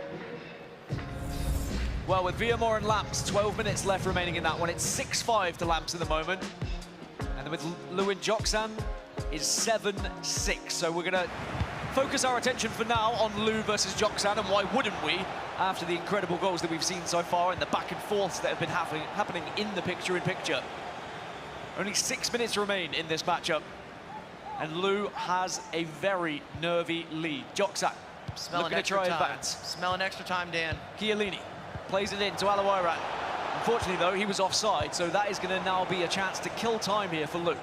S4: Well, with Villamor and Lamps, 12 minutes left remaining in that one. It's 6-5 to Lamps at the moment. And then with Lewin Joxan, is 7-6. So we're going to focus our attention for now on Lou versus Joxan, and why wouldn't we, after the incredible goals that we've seen so far and the back and forths that have been happening in the picture-in-picture. Only 6 minutes remain in this matchup, and Lou has a very nervy lead. Joxan looking to try advance.
S3: Smelling extra time, Dan.
S4: Chiellini plays it in to Alawiran. Unfortunately, though, he was offside, so that is going to now be a chance to kill time here for Lou.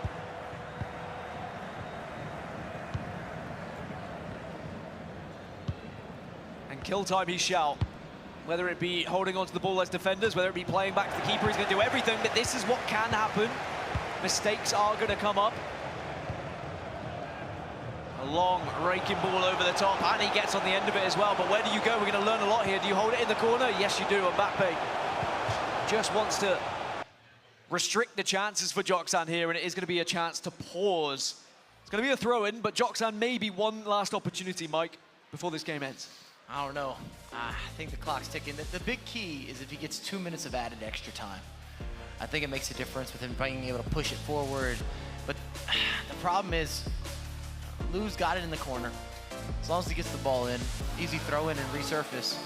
S4: Kill time he shall. Whether it be holding onto the ball as defenders, whether it be playing back to the keeper, he's going to do everything, but this is what can happen. Mistakes are going to come up. A long raking ball over the top, and he gets on the end of it as well. But where do you go? We're going to learn a lot here. Do you hold it in the corner? Yes, you do. Mbappe just wants to restrict the chances for Joxan here, and it is going to be a chance to pause. It's going to be a throw-in, but Joxan maybe one last opportunity, Mike, before this game ends.
S3: I don't know. I think the clock's ticking. The big key is if he gets 2 minutes of added extra time. I think it makes a difference with him being able to push it forward. But the problem is, Lou's got it in the corner. As long as he gets the ball in, easy throw in and resurface.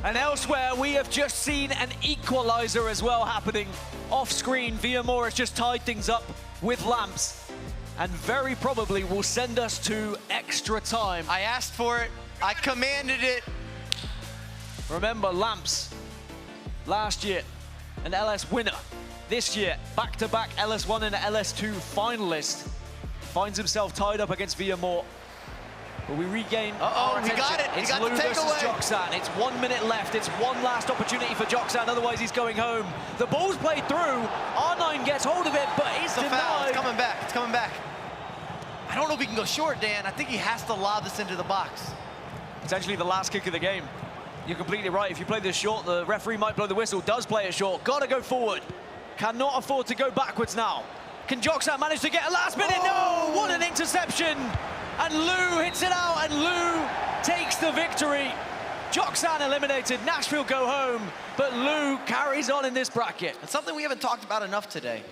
S4: And elsewhere, we have just seen an equalizer as well happening off screen. Villamor has just tied things up with Lamps, and very probably will send us to extra time.
S3: I asked for it. I commanded it.
S4: Remember, Lamps, last year, an LS winner. This year, back-to-back LS1 and LS2 finalist. Finds himself tied up against Villamor. But we regain our attention.
S3: We got it.
S4: It's
S3: got
S4: Lou
S3: the
S4: versus
S3: takeaway.
S4: Joxan. It's 1 minute left. It's one last opportunity for Joxan, otherwise he's going home. The ball's played through. R9 gets hold of it, but it's
S3: It's a foul.
S4: denied.
S3: It's coming back. It's coming back. I don't know if he can go short, Dan. I think he has to lob this into the box.
S4: Potentially the last kick of the game. You're completely right. If you play this short, the referee might blow the whistle. Does play it short. Got to go forward. Cannot afford to go backwards now. Can Joxan manage to get a last minute? No! What an interception! And Lou hits it out, and Lou takes the victory. Joxan eliminated, Nashville go home, but Lou carries on in this bracket.
S3: And something we haven't talked about enough today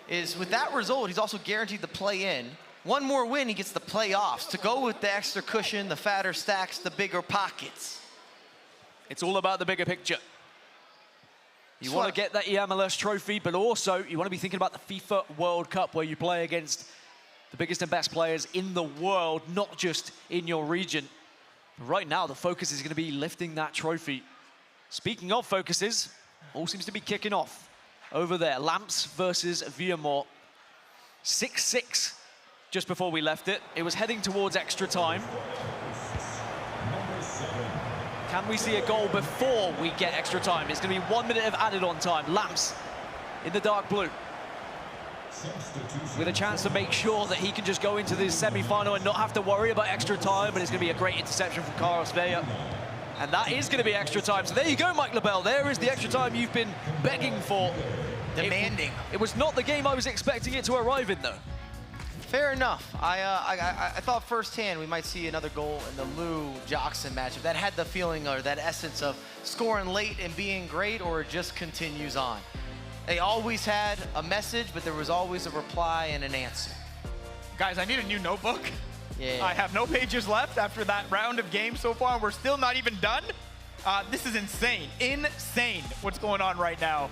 S3: is with that result, he's also guaranteed to play in. One more win, he gets the playoffs to go with the extra cushion, the fatter stacks, the bigger pockets.
S4: It's all about the bigger picture. You want to get that eMLS trophy, but also you want to be thinking about the FIFA World Cup, where you play against the biggest and best players in the world, not just in your region. Right now, the focus is going to be lifting that trophy. Speaking of focuses, all seems to be kicking off over there. Lamps versus Viamore. 6-6 just before we left it. It was heading towards extra time. Can we see a goal before we get extra time? It's going to be 1 minute of added on time. Lamps in the dark blue, with a chance to make sure that he can just go into this semi-final and not have to worry about extra time. But it's going to be a great interception from Carlos Vea. And that is going to be extra time. So there you go, Mike LaBelle. There is the extra time you've been begging for.
S3: Demanding.
S4: It was not the game I was expecting it to arrive in, though.
S3: Fair enough. I thought firsthand we might see another goal in the Lou Joxan matchup. That had the feeling or that essence of scoring late and being great, or it just continues on. They always had a message, but there was always a reply and an answer.
S1: Guys, I need a new notebook.
S3: Yeah.
S1: I have no pages left after that round of games so far. We're still not even done. This is insane. Insane what's going on right now.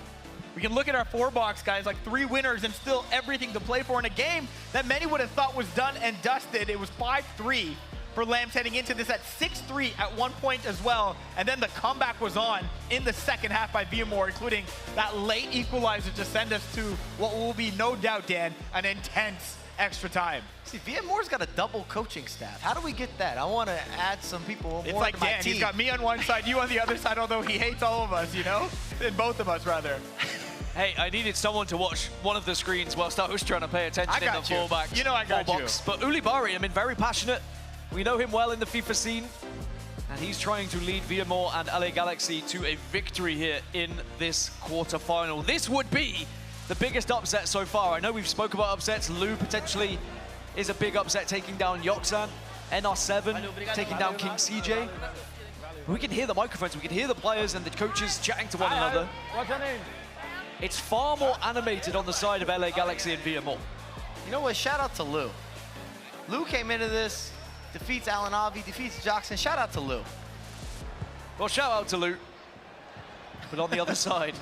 S1: We can look at our 4-box, guys, like 3 winners and still everything to play for in a game that many would have thought was done and dusted. It was 5-3 for Lambs heading into this, at 6-3 at one point as well. And then the comeback was on in the second half by Viamore, including that late equalizer to send us to what will be, no doubt, Dan, an intense extra time.
S3: See, Viamore's got a double coaching staff. How do we get that? I want to add some people
S1: It's
S3: more
S1: like
S3: to my
S1: Dan,
S3: team.
S1: he's got me on one side, you on the other side, although he hates all of us, you know? And both of us, rather.
S4: Hey, I needed someone to watch one of the screens whilst I was trying to pay attention in the
S1: got you.
S4: fullbacks.
S1: You know I got you.
S4: box. But Ulibari, I mean, very passionate. We know him well in the FIFA scene. And he's trying to lead Viamore and LA Galaxy to a victory here in this quarterfinal. This would be the biggest upset so far. I know we've spoke about upsets. Lou potentially is a big upset, taking down Yoxan. NR7 taking down King CJ. We can hear the microphones, we can hear the players and the coaches chatting to one another.
S8: What's your name?
S4: It's far more animated on the side of LA Galaxy and Viamore.
S3: You know what? Shout out to Lou. Lou came into this, defeats Alan Avi, defeats Joxan. Shout out to Lou.
S4: Well, shout out to Lou. But on the other side,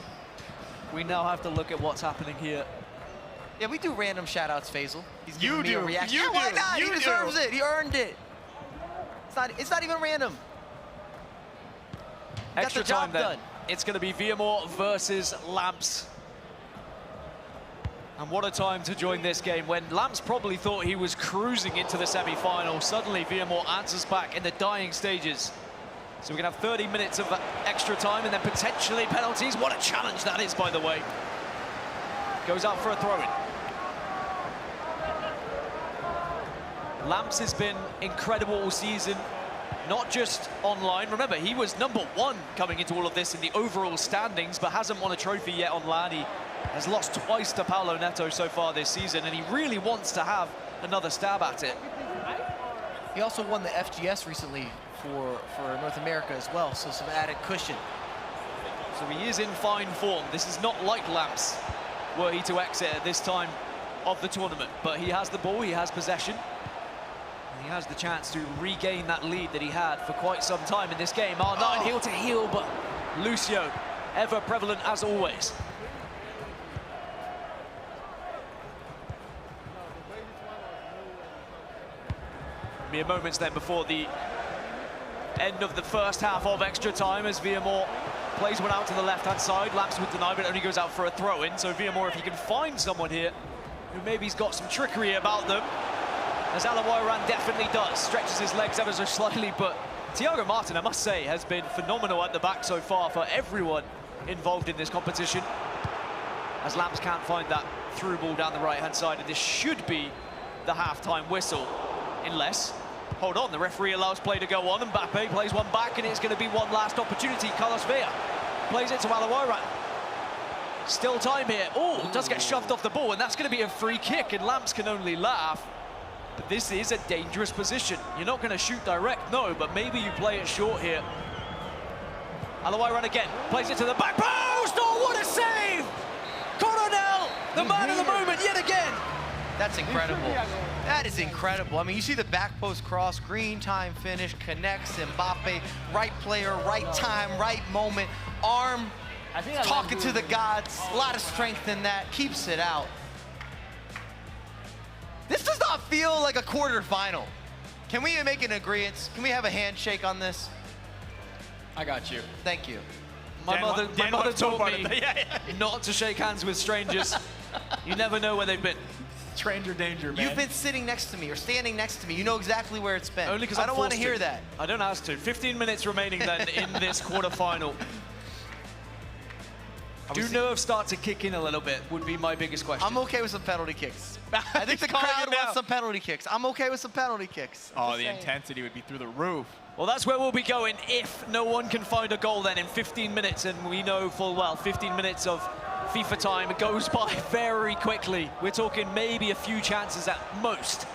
S4: we now have to look at what's happening here.
S3: Yeah, we do random shout outs, Faisal. He's
S1: You
S3: giving me a
S1: do.
S3: reaction.
S1: You
S3: Yeah, why
S1: do.
S3: not?
S1: You
S3: He deserves
S1: do.
S3: it. He earned it. It's not even random.
S4: Extra
S3: the job
S4: time then.
S3: done.
S4: It's going to be Viamore versus Lamps. And what a time to join this game when Lamps probably thought he was cruising into the semi-final. Suddenly Viamore answers back in the dying stages. So we're going to have 30 minutes of extra time and then potentially penalties. What a challenge that is, by the way. Goes out for a throw-in. Lamps has been incredible all season, not just online. Remember, he was #1 coming into all of this in the overall standings, but hasn't won a trophy yet online. He has lost twice to Paolo Neto so far this season, and he really wants to have another stab at it.
S3: He also won the FGS recently for North America as well, so some added cushion.
S4: So he is in fine form. This is not like Lamps were he to exit at this time of the tournament, but he has the ball, he has possession. He has the chance to regain that lead that he had for quite some time in this game. R9 heel to heel, but Lucio, ever prevalent as always. Mere moments then before the end of the first half of extra time as Viamore plays one out to the left-hand side. Lamps would deny, but only goes out for a throw-in. So Viamore, if he can find someone here who maybe's got some trickery about them, as Alawaran definitely does, stretches his legs ever so slightly, but Thiago Martin, I must say, has been phenomenal at the back so far for everyone involved in this competition. As Lamps can't find that through ball down the right-hand side, and this should be the half-time whistle, unless, hold on, the referee allows play to go on, and Mbappe plays one back, and it's going to be one last opportunity. Carlos Vea plays it to Alawaran. Still time here. Oh, does get shoved off the ball, and that's going to be a free kick, and Lamps can only laugh. But this is a dangerous position. You're not going to shoot direct, no, but maybe you play it short here. Alawai run again, plays it to the back post. Oh, what a save! Coronel, the man of the moment yet again.
S3: That's incredible. That is incredible. I mean, you see the back post cross, green time finish, connects Mbappe, right player, right time, right moment, arm, talking to the gods, a lot of strength in that, keeps it out. This does not feel like a quarterfinal. Can we make an agreement? Can we have a handshake on this?
S1: I got you.
S3: Thank you.
S4: My
S1: Dan
S4: mother
S1: wants no
S4: taught
S1: part of
S4: me
S1: that. Yeah.
S4: not to shake hands with strangers. You never know where they've been.
S1: Stranger danger, man.
S3: You've been sitting next to me or standing next to me. You know exactly where it's been.
S4: Only because
S3: I don't want to hear that.
S4: I don't ask to. 15 minutes remaining then in this quarterfinal. Do nerves start to kick in a little bit would be my biggest question.
S3: I'm okay with some penalty kicks. I think the crowd wants some penalty kicks. I'm okay with some penalty kicks.
S1: Oh, the intensity would be through the roof.
S4: Well, that's where we'll be going if no one can find a goal then in 15 minutes. And we know full well 15 minutes of FIFA time goes by very quickly. We're talking maybe a few chances at most.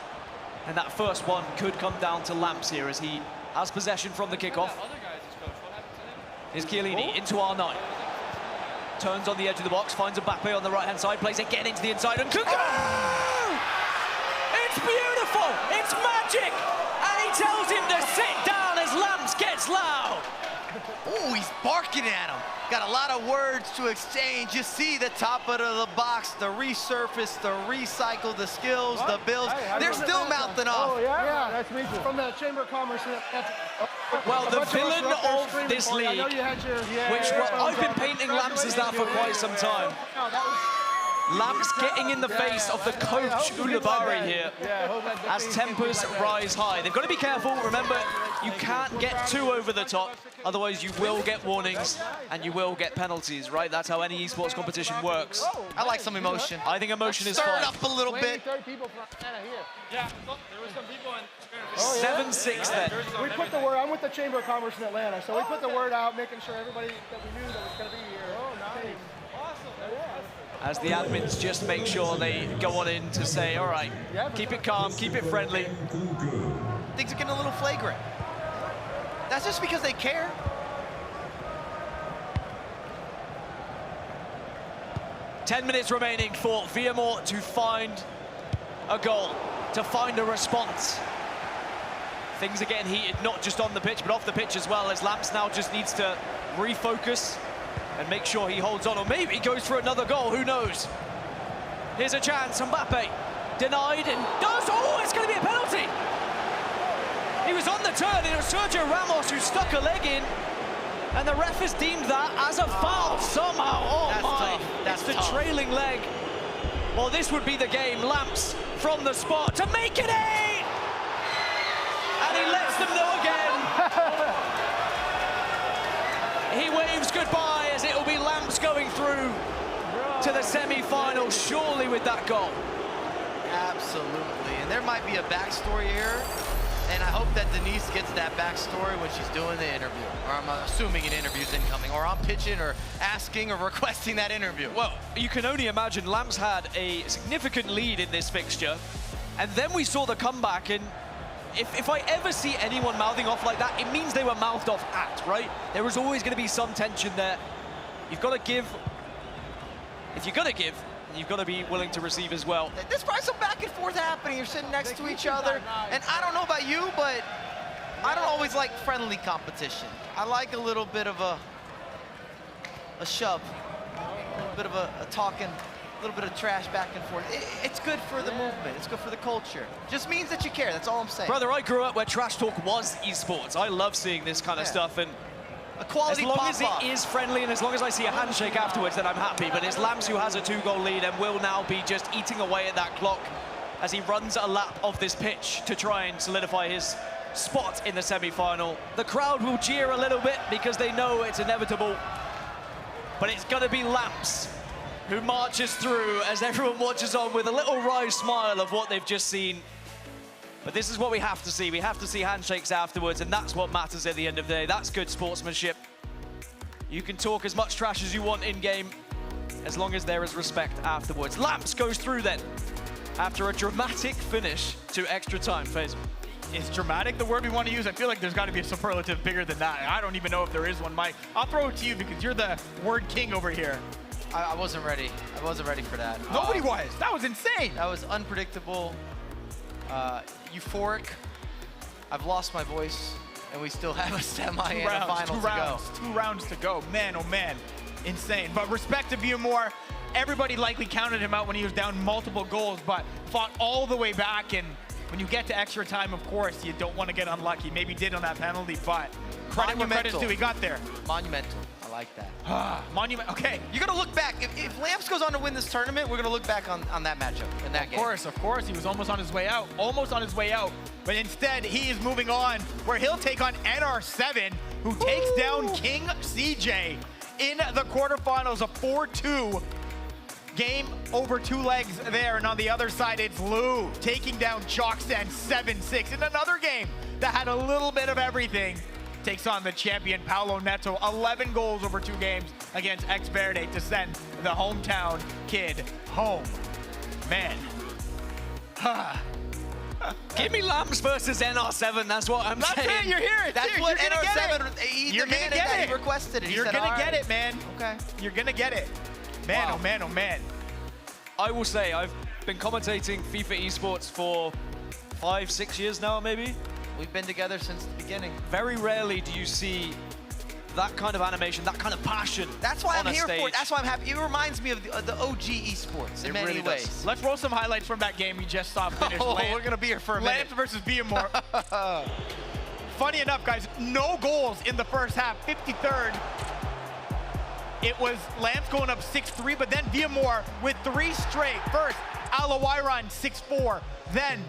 S4: And that first one could come down to Lamps here as he has possession from the kickoff. Here's Chiellini into R9. Turns on the edge of the box, finds Mbappe on the right-hand side, plays again into the inside, and Coca! It's beautiful! It's magic! And he tells him to sit down as Lamps gets loud.
S3: Oh, he's barking at him. Got a lot of words to exchange. You see the top of the box, the resurface, the recycle, the skills, the builds. They're still mouthing off.
S8: Oh, yeah? That's me too. From the Chamber of Commerce.
S4: Well, the villain of this league, which I've been painting Lamps as that for quite some time. Lamps getting in the face of the coach, Ulibarri here, as tempers rise high. They've got to be careful. Remember, you can't get too over the top, otherwise you will get warnings and you will get penalties, right? That's how any esports competition works.
S3: I like some emotion.
S4: I think emotion is
S3: Stir
S4: fine.
S3: it up a little bit.
S8: Yeah, there were some people in.
S4: 7-6 then.
S8: We put the word. I'm with the Chamber of Commerce in Atlanta, so we put the word out, making sure everybody that we knew that was going to be here. Oh, nice.
S4: As the admins just make sure they go on in to say, all right, keep it calm, keep it friendly.
S3: Things are getting a little flagrant. That's just because they care.
S4: Ten minutes remaining for Viamore to find a goal, to find a response. Things are getting heated, not just on the pitch, but off the pitch as well, as Lamps now just needs to refocus and make sure he holds on, or maybe he goes for another goal, who knows? Here's a chance, Mbappe, denied and does, oh, it's going to be a penalty! He was on the turn, and it was Sergio Ramos who stuck a leg in, and the ref has deemed that as a foul somehow. Oh
S3: That's
S4: my,
S3: tough. That's
S4: it's the
S3: tough.
S4: trailing leg. Well, this would be the game. Lamps from the spot to make it 8! And he lets them know again. He waves goodbye as it will be Lamps going through to the semi-final, surely with that goal.
S3: Absolutely, and there might be a backstory here, and I hope that Denise gets that backstory when she's doing the interview, or I'm assuming an interview's incoming, or I'm pitching or asking or requesting that interview.
S4: Well, you can only imagine Lamps had a significant lead in this fixture, and then we saw the comeback, and if I ever see anyone mouthing off like that, it means they were mouthed off at, right? There was always going to be some tension there. You've got to give. If you're going to give, you've got to be willing to receive as well.
S3: There's probably some back and forth happening. You're sitting next to each other, and I don't know about you, but I don't always like friendly competition. I like a little bit of a shove, a little bit of a talking, a little bit of trash back and forth. It's good for the movement. It's good for the culture. Just means that you care. That's all I'm saying.
S4: Brother, I grew up where trash talk was esports. I love seeing this kind of stuff, and
S3: a quality
S4: as long as
S3: pop-off.
S4: it is friendly and as long as I see a handshake afterwards, then I'm happy. But it's Lamps who has a 2-goal lead and will now be just eating away at that clock as he runs a lap of this pitch to try and solidify his spot in the semi-final. The crowd will cheer a little bit because they know it's inevitable. But it's going to be Lamps who marches through as everyone watches on with a little wry smile of what they've just seen. But this is what we have to see. We have to see handshakes afterwards, and that's what matters at the end of the day. That's good sportsmanship. You can talk as much trash as you want in-game, as long as there is respect afterwards. Lamps goes through then after a dramatic finish to extra time. Faisal.
S1: Is dramatic the word we want to use? I feel like there's got to be a superlative bigger than that. I don't even know if there is one, Mike. I'll throw it to you because you're the word king over here.
S3: I wasn't ready. I wasn't ready for that.
S1: Nobody was. That was insane.
S3: That was unpredictable, euphoric. I've lost my voice, and we still have a semi and a final to go.
S1: 2 rounds to go. Man, oh man, insane. But respect to Viamore. Everybody likely counted him out when he was down multiple goals, but fought all the way back. And when you get to extra time, of course, you don't want to get unlucky. Maybe did on that penalty, but credit where credit's due. He got there.
S3: Monumental. I like that.
S1: Monument. Okay.
S3: You're going to look back. If Lamps goes on to win this tournament, we're going to look back on that matchup in that game.
S1: Of course. He was almost on his way out. Almost on his way out. But instead, he is moving on where he'll take on NR7, who takes down King CJ in the quarterfinals, a 4-2 game over 2 legs there. And on the other side, it's Lou taking down Chalkstan 7-6 in another game that had a little bit of everything. Takes on the champion Paulo Neto, 11 goals over 2 games against X Verde to send the hometown kid home. Man.
S4: Give me Lamps versus NR7. That's what I'm saying.
S1: That's it. You're here.
S3: That's what NR7, he demanded that. He requested it.
S1: You're going to get it, man.
S3: Okay.
S1: You're going to get it. Man,
S3: Wow.
S1: oh man, oh man.
S4: I will say, I've been commentating FIFA esports for 5-6 years now, maybe.
S3: We've been together since the beginning.
S4: Very rarely do you see that kind of animation, that kind of passion.
S3: That's why
S4: on
S3: I'm
S4: a
S3: here
S4: stage.
S3: for it. That's why I'm happy. It reminds me of the OG esports in
S4: It
S3: many
S4: really
S3: ways.
S4: does.
S1: Let's roll some highlights from that game we just saw finish.
S3: Oh, we're going to be here for a minute.
S1: Lance versus Viamore. Funny enough, guys, no goals in the first half. 53rd. It was Lance going up 6-3, but then Viamore with 3 straight. First, Alawiron 6-4. Then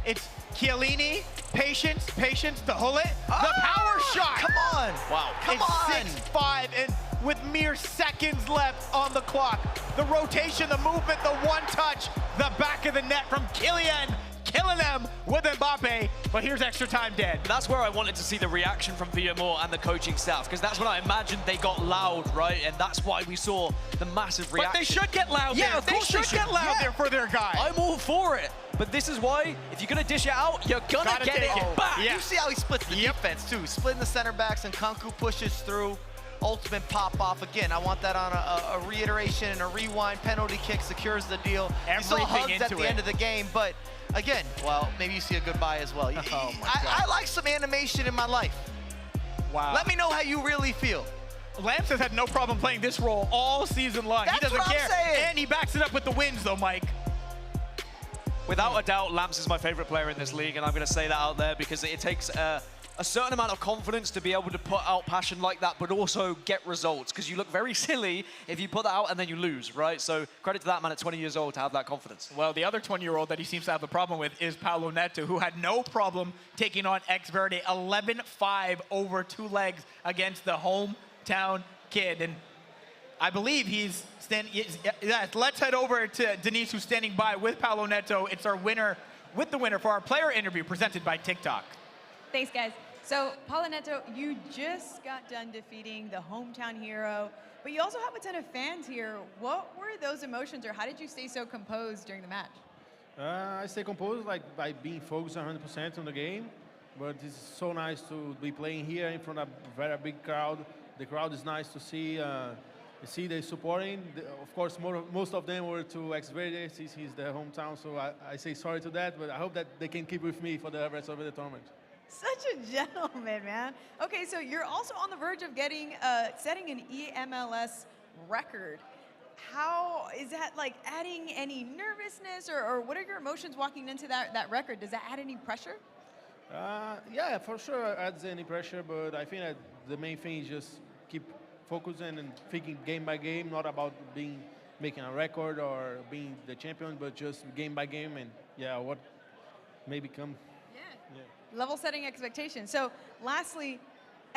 S1: it's Chiellini, patience to Hullet. The power shot.
S3: Come on.
S4: Wow.
S3: Come on.
S1: 6-5, and with mere seconds left on the clock. The rotation, the movement, the one touch, the back of the net from Kylian, killing them with Mbappe. But here's extra time, Dan.
S4: That's where I wanted to see the reaction from Viamore and the coaching staff, because that's when I imagined they got loud, right? And that's why we saw the massive reaction.
S1: But they should get loud there.
S4: Of course
S1: they should get loud there for their guy.
S4: I'm all for it. But this is why, if you're going to dish it out, you're going to
S1: Gotta
S4: get
S1: take
S4: it
S1: it.
S4: back.
S1: Yeah.
S3: You see how he splits the defense, too. Splitting the center backs, and Kanku pushes through. Ultimate pop-off. Again, I want that on a reiteration and a rewind. Penalty kick secures the deal. You saw
S1: Everything
S3: hugs at
S1: into
S3: the
S1: it.
S3: end of the game, but again, well, maybe you see a goodbye as well.
S1: Oh my
S3: I like some animation in my life.
S1: Wow.
S3: Let me know how you really feel.
S1: Lance has had no problem playing this role all season long.
S3: That's
S1: he doesn't
S3: what I'm
S1: care.
S3: saying.
S1: And he backs it up with the wins, though, Mike.
S4: Without a doubt, Lamps is my favorite player in this league, and I'm going to say that out there because it takes a certain amount of confidence to be able to put out passion like that, but also get results, because you look very silly if you put that out and then you lose, right? So credit to that man at 20 years old to have that confidence.
S1: Well, the other 20-year-old that he seems to have a problem with is Paulo Neto, who had no problem taking on X Verde 11-5 over 2 legs against the hometown kid. And I believe he's standing. Yeah, let's head over to Denise, who's standing by with Paulo Neto. It's our winner with the winner for our player interview presented by TikTok.
S2: Thanks, guys. So, Paulo Neto, you just got done defeating the hometown hero, but you also have a ton of fans here. What were those emotions, or how did you stay so composed during the match?
S9: I stay composed by being focused 100% on the game, but it's so nice to be playing here in front of a very big crowd. The crowd is nice to see. You see they supporting. Of course, most of them were to X Verde since he's their hometown, so I say sorry to that, but I hope that they can keep with me for the rest of the tournament.
S2: Such a gentleman, man. Okay, so you're also on the verge of getting setting an eMLS record. How is that, like, adding any nervousness, or what are your emotions walking into that record? Does that add any pressure?
S9: Yeah, for sure adds any pressure, but I think that the main thing is just keep focusing and thinking game by game, not about making a record or being the champion, but just game by game, and yeah, what may become.
S2: Level setting expectations. So lastly,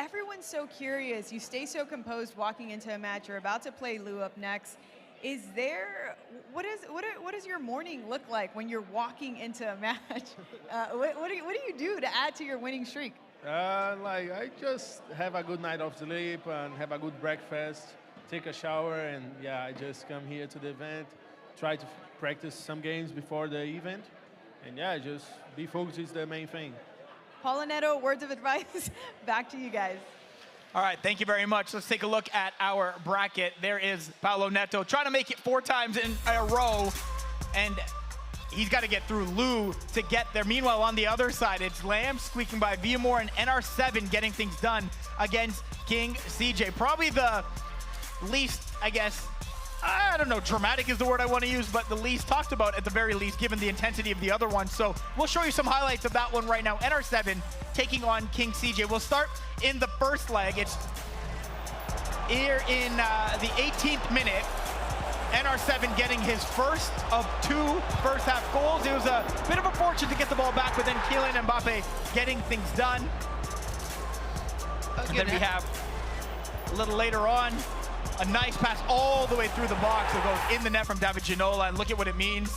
S2: everyone's so curious. You stay so composed walking into a match. You're about to play Lou up next. What does your morning look like when you're walking into a match? What do you do to add to your winning streak?
S9: I just have a good night of sleep and have a good breakfast, take a shower, and yeah, I just come here to the event, try to practice some games before the event. And yeah, just be focused is the main thing.
S2: Paul and Neto, words of advice. Back to you guys.
S1: All right, thank you very much. Let's take a look at our bracket. There is Paulo Neto trying to make it 4 times in a row, and he's got to get through Lou to get there. Meanwhile, on the other side, it's Lamb squeaking by Viamore and NR7 getting things done against King CJ. Probably the least, I guess, I don't know, dramatic is the word I want to use, but the least talked about at the very least, given the intensity of the other one. So we'll show you some highlights of that one right now. NR7 taking on King CJ. We'll start in the first leg. It's here in the 18th minute. NR7 getting his first of 2 first half goals. It was a bit of a fortune to get the ball back, but then Kylian Mbappe getting things done. And then we have a little later on, a nice pass all the way through the box. It goes in the net from David Ginola, and look at what it means.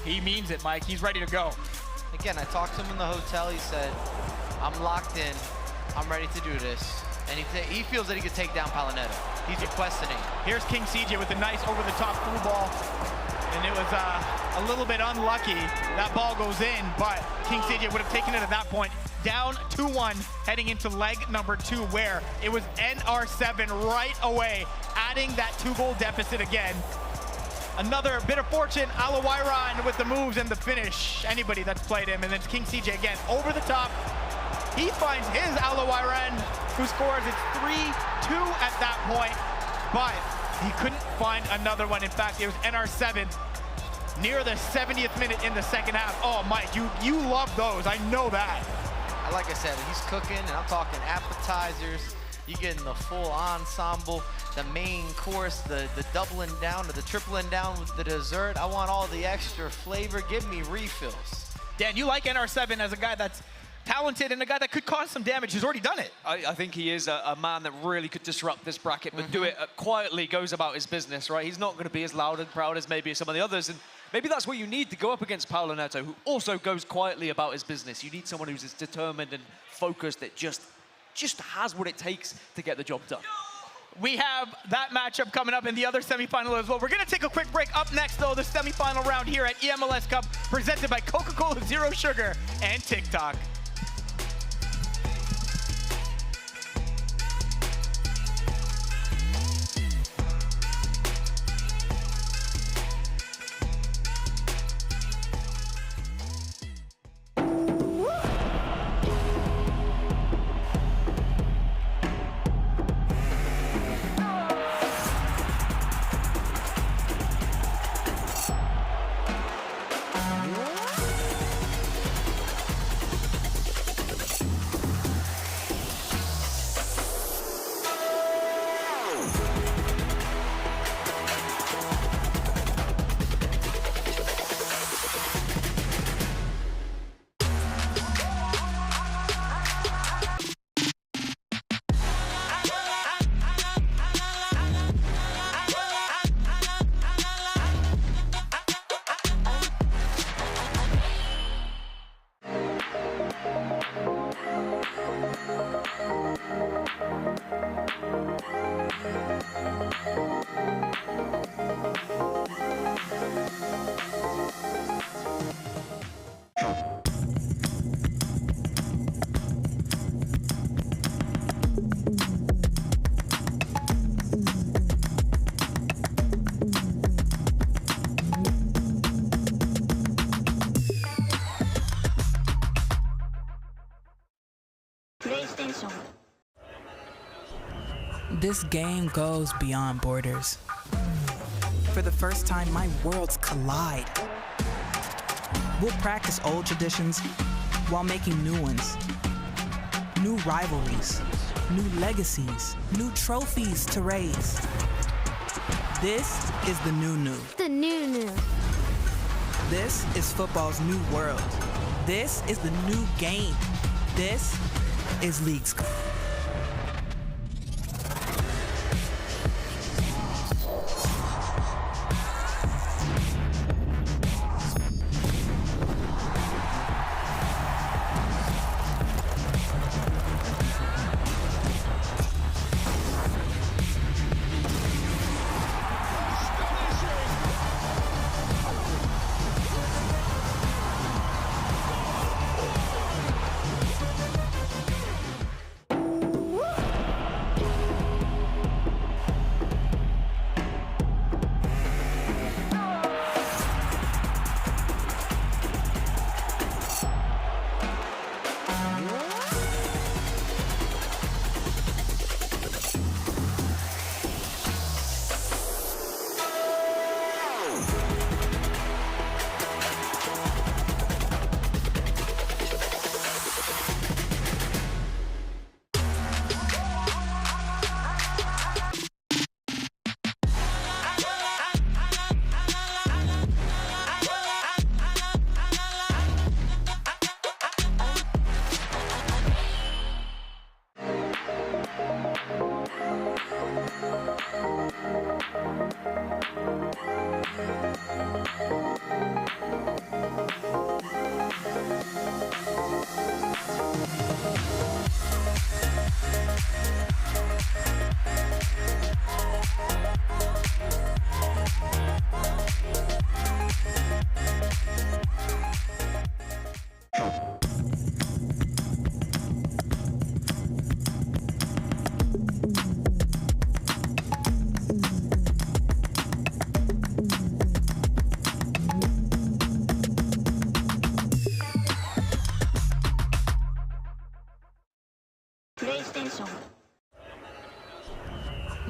S1: He means it, Mike. He's ready to go.
S3: Again, I talked to him in the hotel. He said, I'm locked in. I'm ready to do this. And he feels that he could take down Palinetto. He's requesting it.
S1: Here's King CJ with a nice over-the-top through ball. And it was a little bit unlucky. That ball goes in, but King CJ would have taken it at that point. Down 2-1, heading into leg number 2, where it was NR7 right away, adding that 2-goal deficit again. Another bit of fortune, Alawairan with the moves and the finish. Anybody that's played him, and then King CJ again, over the top. He finds his Alawairan, who scores. It's 3-2 at that point, but he couldn't find another one. In fact, it was NR7 near the 70th minute in the second half. Oh, Mike, you love those. I know that.
S3: Like I said, he's cooking, and I'm talking appetizers. You're getting the full ensemble, the main course, the doubling down or the tripling down with the dessert. I want all the extra flavor. Give me refills.
S1: Dan, you like NR7 as a guy that's talented and a guy that could cause some damage. He's already done it.
S4: I think he is a man that really could disrupt this bracket, but do it quietly, goes about his business, right? He's not going to be as loud and proud as maybe some of the others, and maybe that's what you need to go up against Paulo Neto, who also goes quietly about his business. You need someone who's as determined and focused that just has what it takes to get the job done.
S1: We have that matchup coming up in the other semifinal as well. We're going to take a quick break. Up next, though, the semifinal round here at eMLS Cup, presented by Coca-Cola Zero Sugar and TikTok.
S6: This game goes beyond borders. For the first time, my worlds collide. We'll practice old traditions while making new ones. New rivalries, new legacies, new trophies to raise. This is the new.
S5: The new.
S6: This is football's new world. This is the new game. This is League's.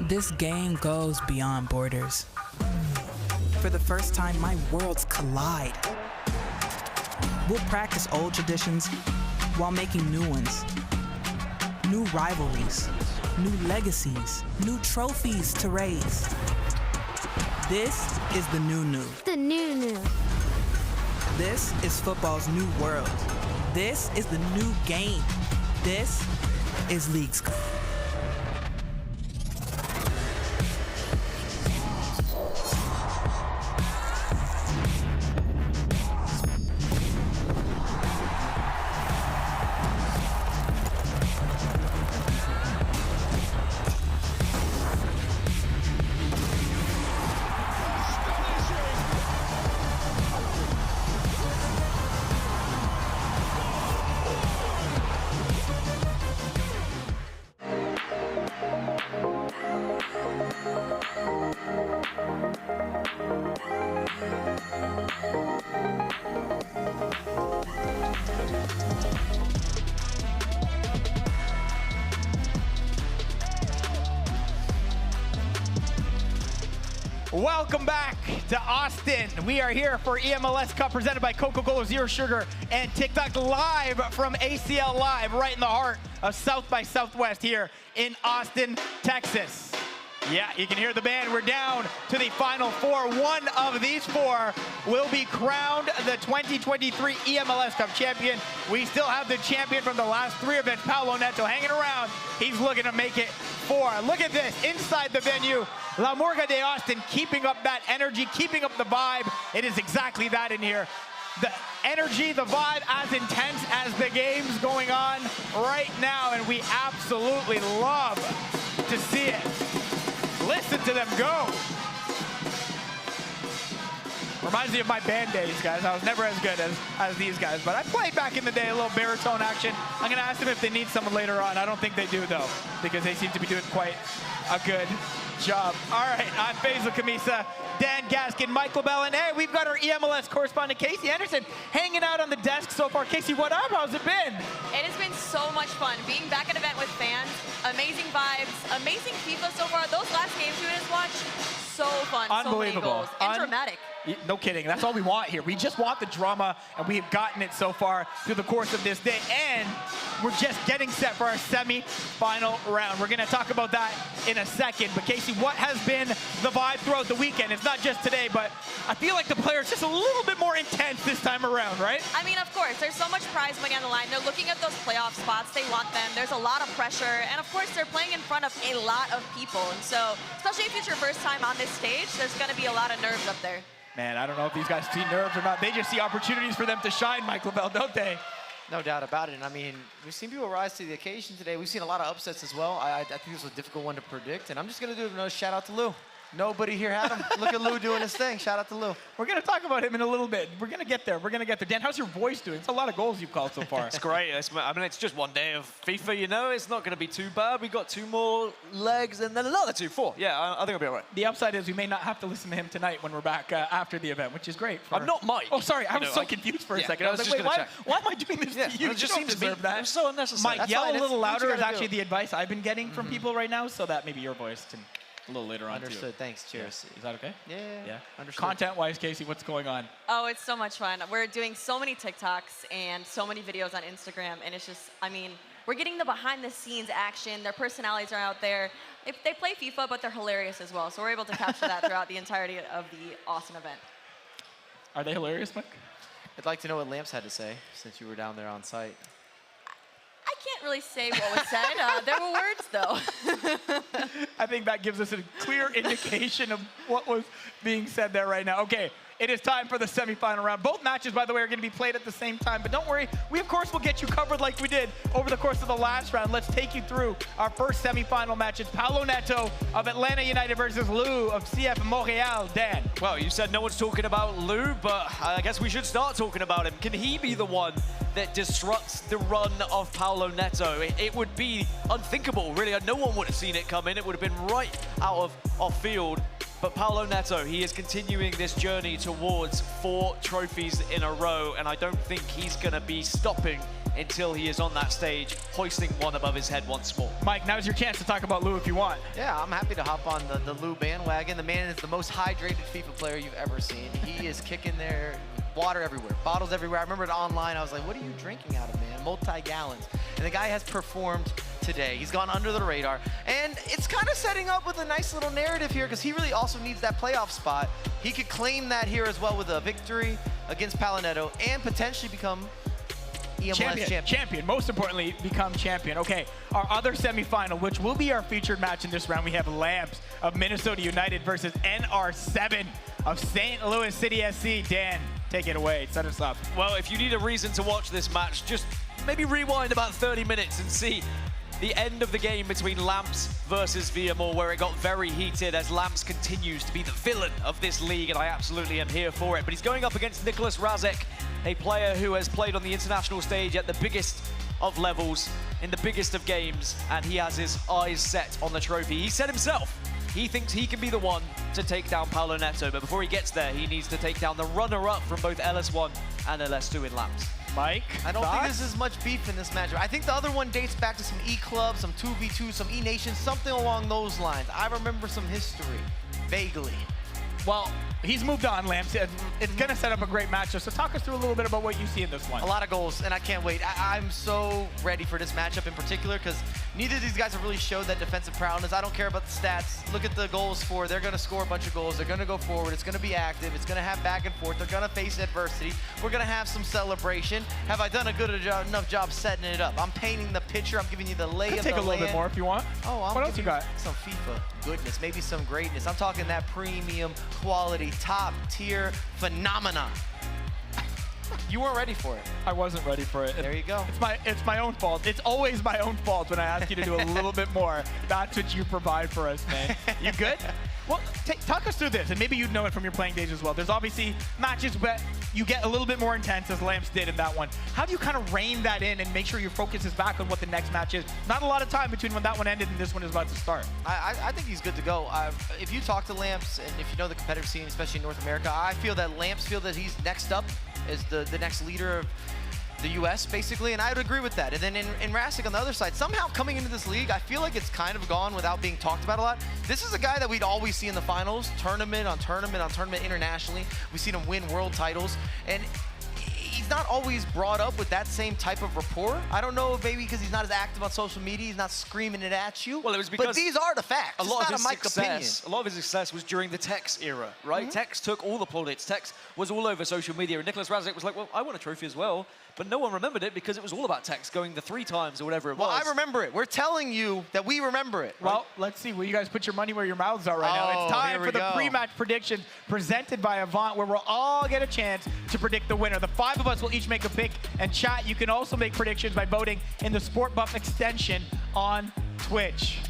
S6: This game goes beyond borders. For the first time, my worlds collide. We'll practice old traditions while making new ones. New rivalries, new legacies, new trophies to raise. This is the new.
S5: The new.
S6: This is football's new world. This is the new game. This is League's.
S1: Welcome back to Austin. We are here for eMLS Cup presented by Coca-Cola Zero Sugar and TikTok live from ACL Live right in the heart of South by Southwest here in Austin, Texas. Yeah, you can hear the band. We're down to the final four. One of these four will be crowned the 2023 eMLS Cup champion. We still have the champion from the last three events, Paulo Neto, hanging around. He's looking to make it four. Look at this, inside the venue. La Murga de Austin keeping up that energy, keeping up the vibe. It is exactly that in here. The energy, the vibe, as intense as the game's going on right now, and we absolutely love to see it. Listen to them go. Reminds me of my band days, guys. I was never as good as these guys, but I played back in the day, a little baritone action. I'm gonna ask them if they need someone later on. I don't think they do though, because they seem to be doing quite a good job. All right, I'm Faisal Kamisa, Dan Gaskin, Michael Bell, and hey, we've got our eMLS correspondent, Casey Anderson, hanging out on the desk so far. Casey, what up? How's it been?
S10: It has been so much fun being back at an event with fans. Amazing vibes, amazing FIFA so far. Those last games we just watched, so fun.
S1: Unbelievable.
S10: So many goals. And dramatic.
S1: No kidding. That's all we want here. We just want the drama, and we have gotten it so far through the course of this day. And we're just getting set for our semi-final round. We're going to talk about that in a second. But Casey, what has been the vibe throughout the weekend? It's not just today, but I feel like the players just a little bit more intense this time around, right?
S10: I mean, of course, there's so much prize money on the line. They're looking at those playoff spots. They want them. There's a lot of pressure. And, of course, they're playing in front of a lot of people. And so, especially if it's your first time on this stage, there's going to be a lot of nerves up there.
S1: Man, I don't know if these guys see nerves or not. They just see opportunities for them to shine, Michael Bell, don't they?
S3: No doubt about it. And I mean, we've seen people rise to the occasion today. We've seen a lot of upsets as well. I think this was a difficult one to predict. And I'm just going to do another shout out to Lou. Nobody here had him. Look at Lou doing his thing. Shout out to Lou.
S1: We're going to talk about him in a little bit. We're going to get there. We're going to get there. Dan, how's your voice doing? It's a lot of goals you've called so far.
S4: It's great. I mean, it's just one day of FIFA, you know. It's not going to be too bad. We got 2 more legs and then another 2, 4. Yeah, I think I'll be all right.
S1: The upside is we may not have to listen to him tonight when we're back after the event, which is great.
S4: I'm not Mike.
S1: Oh, sorry. I was so confused for a second. I was like, wait, why am I doing this to you?
S4: It just seems to be
S1: that.
S4: so unnecessary.
S1: Mike, yell a little louder is actually the advice I've been getting from people right now, so that maybe your voice can a little later on,
S3: Understood.
S1: Too.
S3: Thanks. Cheers.
S1: Yeah. Is that okay?
S3: Yeah. Understood.
S1: Content-wise, Casey, what's going on?
S10: Oh, it's so much fun. We're doing so many TikToks and so many videos on Instagram, and it's just, I mean, we're getting the behind-the-scenes action. Their personalities are out there. They play FIFA, but they're hilarious as well, so we're able to capture that throughout the entirety of the Austin event.
S1: Are they hilarious, Mike?
S3: I'd like to know what Lamps had to say, since you were down there on site.
S10: I can't really say what was said. There were words, though.
S1: I think that gives us a clear indication of what was being said there right now. Okay, it is time for the semifinal round. Both matches, by the way, are going to be played at the same time. But don't worry, we, of course, will get you covered like we did over the course of the last round. Let's take you through our first semifinal match. It's Paulo Neto of Atlanta United versus Lou of CF Montreal. Dan.
S4: Well, you said no one's talking about Lou, but I guess we should start talking about him. Can he be the one that disrupts the run of Paulo Neto? It would be unthinkable, really. No one would have seen it come in. It would have been right out of field. But Paulo Neto, he is continuing this journey towards 4 trophies in a row, and I don't think he's going to be stopping until he is on that stage, hoisting one above his head once more.
S1: Mike, now's your chance to talk about Lou if you want.
S3: Yeah, I'm happy to hop on the Lou bandwagon. The man is the most hydrated FIFA player you've ever seen. He is kicking there, water everywhere, bottles everywhere. I remember it online, I was like, what are you drinking out of, man? Multi-gallons. And the guy has performed today. He's gone under the radar. And it's kind of setting up with a nice little narrative here because he really also needs that playoff spot. He could claim that here as well with a victory against Paulo Neto and potentially become eMLS champion.
S1: Most importantly, become champion. Okay, our other semifinal, which will be our featured match in this round, we have Lamps of Minnesota United versus NR7 of St. Louis City SC. Dan, take it away. Set us up.
S4: Well, if you need a reason to watch this match, just maybe rewind about 30 minutes and see the end of the game between Lamps versus Viamore, where it got very heated as Lamps continues to be the villain of this league, and I absolutely am here for it. But he's going up against Nicholas Razek, a player who has played on the international stage at the biggest of levels, in the biggest of games, and he has his eyes set on the trophy. He said himself, he thinks he can be the one to take down Paulo Neto, but before he gets there, he needs to take down the runner-up from both LS1 and LS2 in Lamps.
S1: Mike,
S3: I don't think there's as much beef in this matchup. I think the other one dates back to some E-Club, some 2v2, some E-Nation, something along those lines. I remember some history, vaguely.
S1: Well, he's moved on, Lamps. It's going to set up a great matchup. So talk us through a little bit about what you see in this one.
S3: A lot of goals, and I can't wait. I'm so ready for this matchup in particular because neither of these guys have really showed that defensive prowess. I don't care about the stats. Look at the goals for. They're going to score a bunch of goals. They're going to go forward. It's going to be active. It's going to have back and forth. They're going to face adversity. We're going to have some celebration. Have I done a good enough job setting it up? I'm painting the picture. I'm giving you the lay of the land.
S1: Take a little bit more if you want.
S3: Oh,
S1: what else you got?
S3: Some FIFA goodness, maybe some greatness. I'm talking that premium quality, top tier phenomenon. You weren't ready for it.
S1: I wasn't ready for it.
S3: There you go.
S1: It's my own fault. It's always my own fault when I ask you to do a little bit more. That's what you provide for us, man. You good? Well, talk us through this, and maybe you'd know it from your playing days as well. There's obviously matches where you get a little bit more intense, as Lamps did in that one. How do you kind of rein that in and make sure your focus is back on what the next match is? Not a lot of time between when that one ended and this one is about to start.
S3: I think he's good to go. If you talk to Lamps, and if you know the competitive scene, especially in North America, I feel that Lamps feel that he's next up as the next leader of the U.S., basically, and I would agree with that. And then in Razek on the other side, somehow coming into this league, I feel like it's kind of gone without being talked about a lot. This is a guy that we'd always see in the finals, tournament on tournament on tournament internationally. We've seen him win world titles, and he's not always brought up with that same type of rapport. I don't know if maybe because he's not as active on social media, he's not screaming it at you.
S4: Well, it was because
S3: but these are the facts.
S4: A lot
S3: it's
S4: of
S3: not
S4: his
S3: a Mike
S4: success, a lot of his success was during the Tex era, right? Tex took all the plaudits. Tex was all over social media, and Nicholas Razek was like, well, I want a trophy as well. But no one remembered it because it was all about Tex going the 3 times or whatever it was.
S3: Well, I remember it. We're telling you that we remember it.
S1: Well, let's see. Will you guys put your money where your mouths are right now? It's time for the pre-match prediction presented by Avant, where we'll all get a chance to predict the winner. The 5 of us will each make a pick, and chat, you can also make predictions by voting in the Sport Buff extension on Twitch.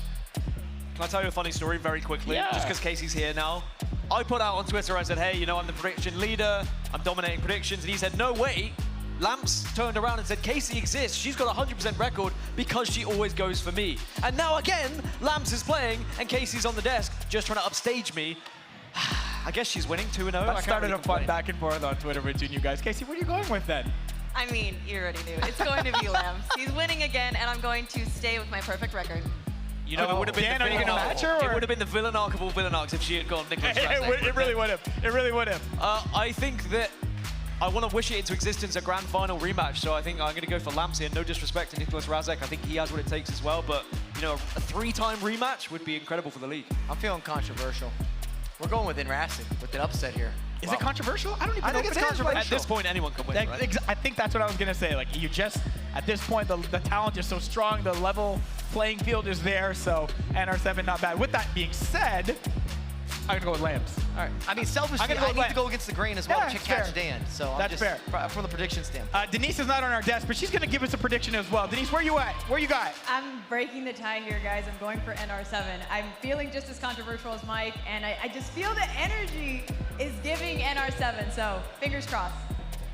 S4: Can I tell you a funny story very quickly?
S1: Yeah.
S4: Just because Casey's here now. I put out on Twitter, I said, hey, you know, I'm the prediction leader. I'm dominating predictions. And he said, no, wait. Lamps turned around and said, Casey exists. She's got a 100% record because she always goes for me. And now again, Lamps is playing and Casey's on the desk just trying to upstage me. I guess she's winning 2-0.
S1: That started a fun back and forth on Twitter between you guys. Casey, where are you going with then?
S10: I mean, you already knew. It's going to be Lamps. He's winning again, and I'm going to stay with my perfect record.
S4: You know, it would have been
S1: Dan,
S4: the
S1: are you
S4: villain
S1: gonna
S4: arc.
S1: match her,
S4: It would have been the villain arc of all villain arcs if she had gone Nicholas Razek.
S1: It really would have. It really would have.
S4: I think that I want to wish it into existence, a grand final rematch. So I think I'm going to go for Lamps here. No disrespect to Nicholas Razek. I think he has what it takes as well. But, you know, a 3-time rematch would be incredible for the league.
S3: I'm feeling controversial. We're going with Razek with an upset here.
S1: Is it controversial? I don't even know
S3: think
S1: if
S3: it's
S1: it is.
S3: controversial.
S4: At this point, anyone can win, right?
S1: I think that's what I was going to say. Like, you just, at this point, the talent is so strong, the level playing field is there, so NR7 not bad. With that being said, I'm going to go with Lamps.
S3: All right. I mean, selfishly, I need to go against the grain as well
S1: Yeah,
S3: to
S1: fair.
S3: catch Dan. So
S1: That's fair.
S3: From the prediction standpoint.
S1: Denise is not on our desk, but she's going to give us a prediction as well. Denise, where you at? Where you got?
S2: I'm breaking the tie here, guys. I'm going for NR7. I'm feeling just as controversial as Mike, and I just feel the energy is giving NR7, so fingers crossed.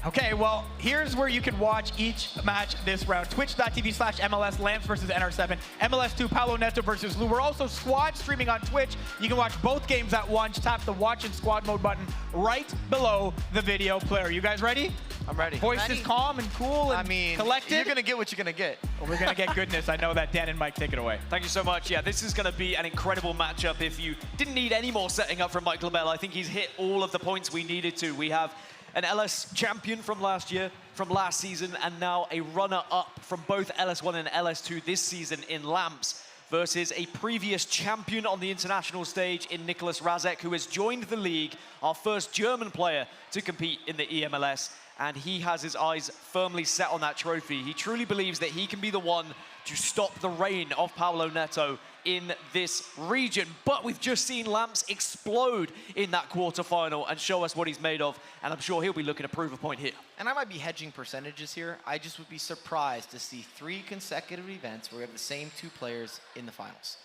S1: Okay, well, here's where you can watch each match this round. Twitch.tv/MLS Lamps versus NR7. MLS2 Paulo Neto versus Lou. We're also squad streaming on Twitch. You can watch both games at once. Tap the watch and squad mode button right below the video player. You guys ready?
S3: I'm ready.
S1: Voice is calm and cool and collected.
S3: You're going to get what you're going to get.
S1: Well, we're going to get goodness. I know that. Dan and Mike, take it away.
S4: Thank you so much. Yeah, this is going to be an incredible matchup. If you didn't need any more setting up from Mike Lamel, I think he's hit all of the points we needed to. We have an LS champion from last year, from last season, and now a runner-up from both LS1 and LS2 this season in Lamps versus a previous champion on the international stage in Nicholas Razek, who has joined the league, our first German player to compete in the eMLS, and he has his eyes firmly set on that trophy. He truly believes that he can be the one to stop the reign of Paulo Neto in this region. But we've just seen Lamps explode in that quarterfinal and show us what he's made of, and I'm sure he'll be looking to prove a point here.
S3: And I might be hedging percentages here. I just would be surprised to see 3 consecutive events where we have the same 2 players in the finals.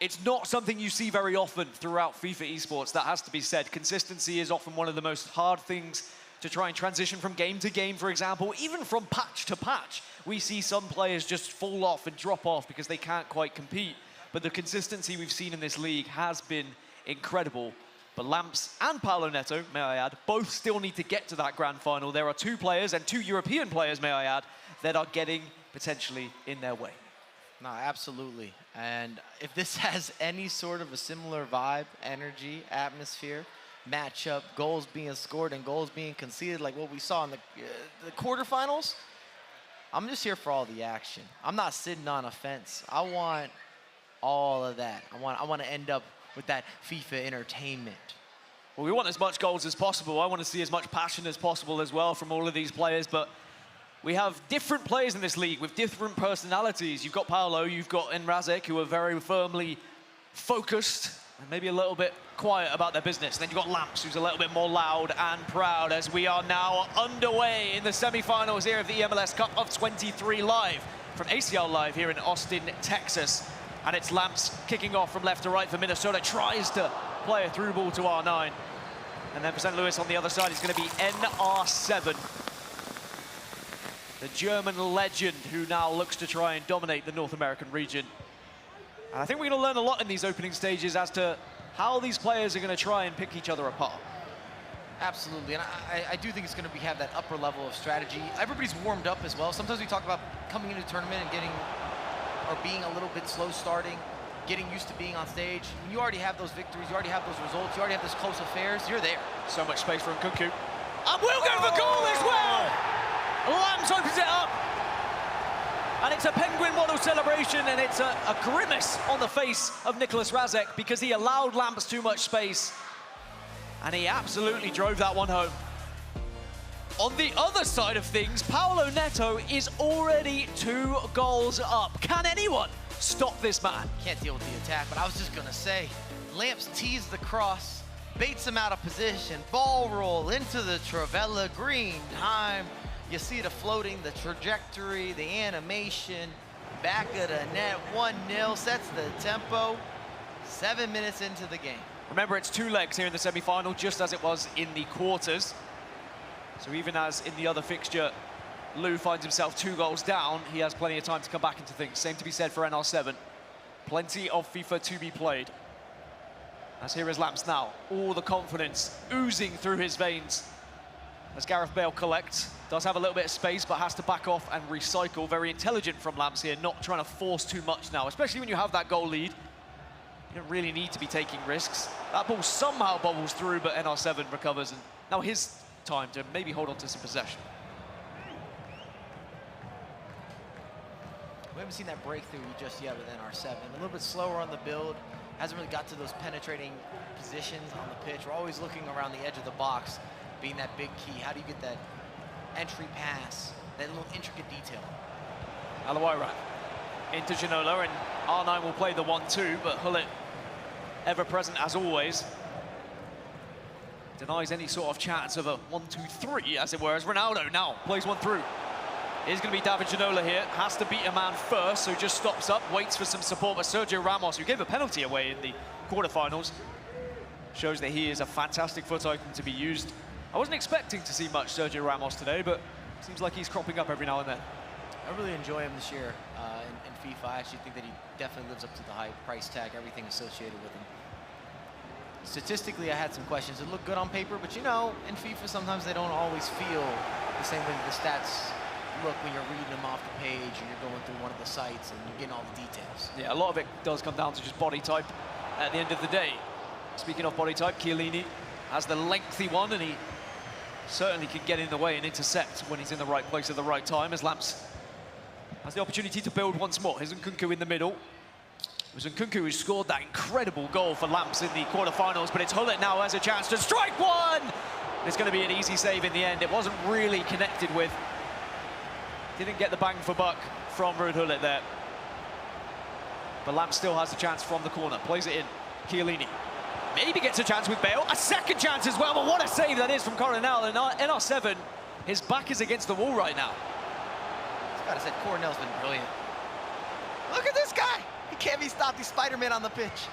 S4: It's not something you see very often throughout FIFA esports, that has to be said. Consistency is often one of the most hard things to try and transition from game to game, for example. Even from patch to patch, we see some players just fall off and drop off because they can't quite compete. But the consistency we've seen in this league has been incredible. But Lamps and Paulo Neto, may I add, both still need to get to that grand final. There are 2 players, and 2 European players, may I add, that are getting potentially in their way.
S3: No, absolutely. And if this has any sort of a similar vibe, energy, atmosphere, matchup, goals being scored and goals being conceded like what we saw in the quarterfinals, I'm just here for all the action. I'm not sitting on a fence. I want all of that. I want to end up with that FIFA entertainment.
S4: Well, we want as much goals as possible. I want to see as much passion as possible as well from all of these players, but we have different players in this league with different personalities. You've got Paulo, you've got Razek, who are very firmly focused and maybe a little bit quiet about their business. And then you've got Lamps, who's a little bit more loud and proud, as we are now underway in the semi-finals here of the eMLS Cup of 23 live from ACL Live here in Austin, Texas. And it's Lamps kicking off from left to right for Minnesota, tries to play a through ball to R9. And then for St. Louis on the other side, it's going to be NR7, the German legend who now looks to try and dominate the North American region. And I think we're going to learn a lot in these opening stages as to how these players are going to try and pick each other apart.
S3: Absolutely, and I do think it's going to have that upper level of strategy. Everybody's warmed up as well. Sometimes we talk about coming into a tournament and being a little bit slow starting, getting used to being on stage. When you already have those victories, you already have those results, you already have this close affairs, you're there.
S4: So much space for Nkunku. And we'll go for goal as well! Lamps opens it up. And it's a penguin model celebration, and it's a grimace on the face of Nicholas Razek because he allowed Lamps too much space. And he absolutely drove that one home. On the other side of things, Paulo Neto is already 2 goals up. Can anyone stop this man?
S3: Can't deal with the attack, but I was just gonna say, Lamps teased the cross, baits him out of position, ball roll into the Travella, green time. You see the floating, the trajectory, the animation, back of the net, 1-0, sets the tempo, 7 minutes into the game.
S4: Remember, it's 2 legs here in the semi-final, just as it was in the quarters. So even as in the other fixture, Lou finds himself 2 goals down, he has plenty of time to come back into things. Same to be said for NR7. Plenty of FIFA to be played. As here is Lamps now, all the confidence oozing through his veins. As Gareth Bale collects, does have a little bit of space, but has to back off and recycle. Very intelligent from Lamps here, not trying to force too much now, especially when you have that goal lead. You don't really need to be taking risks. That ball somehow bobbles through, but NR7 recovers, and now his time to maybe hold on to some possession.
S3: We haven't seen that breakthrough just yet with NR7. A little bit slower on the build, hasn't really got to those penetrating positions on the pitch. We're always looking around the edge of the box, being that big key. How do you get that entry pass, that little intricate detail?
S4: Alawaira into Ginola, and R9 will play the 1-2, but Hullet, ever present as always, denies any sort of chance of a 1-2-3, as it were, as Ronaldo now plays one through. It's going to be David Ginola here, has to beat a man first, so just stops up, waits for some support, but Sergio Ramos, who gave a penalty away in the quarterfinals, shows that he is a fantastic foot icon to be used I wasn't expecting to see much Sergio Ramos today, but seems like he's cropping up every now and then.
S3: I really enjoy him this year in FIFA. I actually think that he definitely lives up to the high price tag, everything associated with him. Statistically, I had some questions. It looked good on paper, but you know, in FIFA, sometimes they don't always feel the same way the stats look when you're reading them off the page or you're going through one of the sites and you're getting all the details.
S4: Yeah, a lot of it does come down to just body type at the end of the day. Speaking of body type, Chiellini has the lengthy one, and he certainly can get in the way and intercept when he's in the right place at the right time, as Lamps has the opportunity to build once more. Here's Nkunku in the middle. It was Nkunku who scored that incredible goal for Lamps in the quarterfinals, but it's Hullet now has a chance to strike one! It's going to be an easy save in the end. It wasn't really connected with. Didn't get the bang for buck from Ruud Hullet there. But Lamps still has a chance from the corner. Plays it in. Chiellini. Maybe gets a chance with Bale. A second chance as well, but what a save that is from Coronel. And NR7, his back is against the wall right now.
S3: I gotta say, Coronel's been brilliant. Look at this guy! He can't be stopped. He's Spider-Man on the pitch.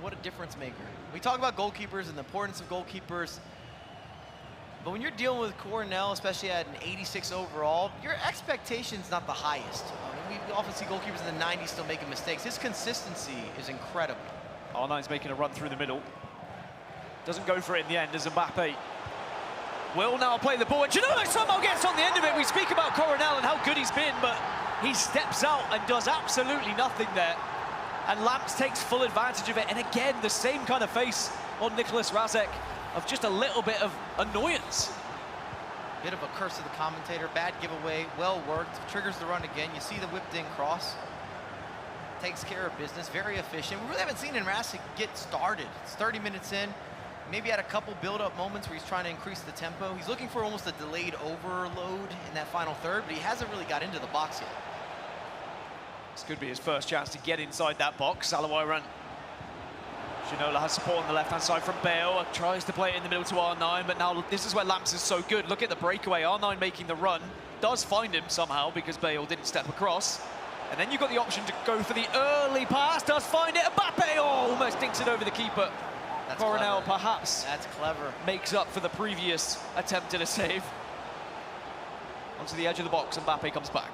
S3: What a difference maker. We talk about goalkeepers and the importance of goalkeepers, but when you're dealing with Coronel, especially at an 86 overall, your expectation's not the highest. I mean, we often see goalkeepers in the 90s still making mistakes. His consistency is incredible.
S4: R9's making a run through the middle. Doesn't go for it in the end as Mbappe will now play the ball. And Ginola somehow gets on the end of it. We speak about Coronel and how good he's been, but he steps out and does absolutely nothing there. And Lamps takes full advantage of it. And again, the same kind of face on Nicholas Razek of just a little bit of annoyance.
S3: Bit of a curse of the commentator. Bad giveaway. Well worked. Triggers the run again. You see the whipped in cross. Takes care of business. Very efficient. We really haven't seen Razek get started. It's 30 minutes in. Maybe had a couple build-up moments where he's trying to increase the tempo. He's looking for almost a delayed overload in that final third, but he hasn't really got into the box yet.
S4: This could be his first chance to get inside that box. Alawaran. Ginola has support on the left-hand side from Bale. Tries to play it in the middle to R9, but now this is where Lamps is so good. Look at the breakaway. R9 making the run. Does find him somehow because Bale didn't step across. And then you've got the option to go for the early pass. Does find it. Mbappe, oh, almost dinks it over the keeper.
S3: That's
S4: Coronel
S3: clever.
S4: perhaps
S3: That's clever.
S4: makes up for the previous attempt at a save. Onto the edge of the box, and Mbappe comes back.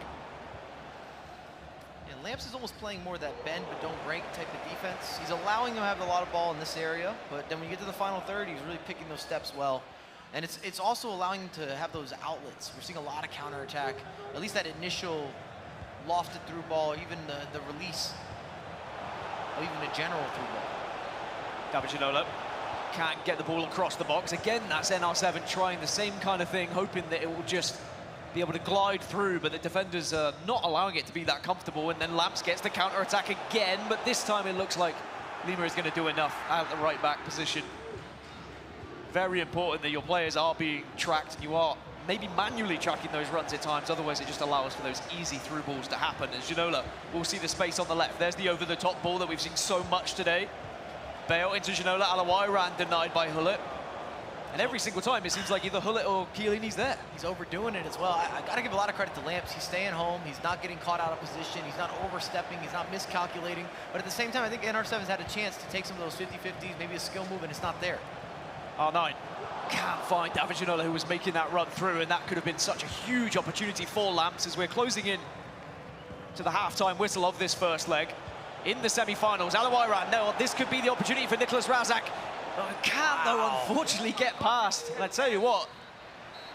S3: Yeah, Lamps is almost playing more that bend but don't break type of defense. He's allowing him to have a lot of ball in this area, but then when you get to the final third, he's really picking those steps well. And it's also allowing him to have those outlets. We're seeing a lot of counterattack, at least that initial lofted through ball, even the release, or even the general through ball.
S4: David Ginola can't get the ball across the box. Again, that's NR7 trying the same kind of thing, hoping that it will just be able to glide through, but the defenders are not allowing it to be that comfortable, and then Lamps gets the counter-attack again, but this time it looks like Lima is going to do enough at the right-back position. Very important that your players are being tracked, and you are maybe manually tracking those runs at times, otherwise it just allows for those easy through balls to happen. As Ginola will see the space on the left. There's the over-the-top ball that we've seen so much today. Bale into Ginola, Alawaran denied by Hullet. And every single time it seems like either Hullet or Chiellini's there.
S3: He's overdoing it as well. I got to give a lot of credit to Lamps. He's staying home. He's not getting caught out of position. He's not overstepping. He's not miscalculating. But at the same time, I think NR7's had a chance to take some of those 50-50s, maybe a skill move, and it's not there.
S4: R9 can't find David Ginola, who was making that run through, and that could have been such a huge opportunity for Lamps as we're closing in to the half-time whistle of this first leg. In the semi-finals, Alawaran, no, this could be the opportunity for Nicholas Razak. Can't, though, unfortunately get past. And I tell you what,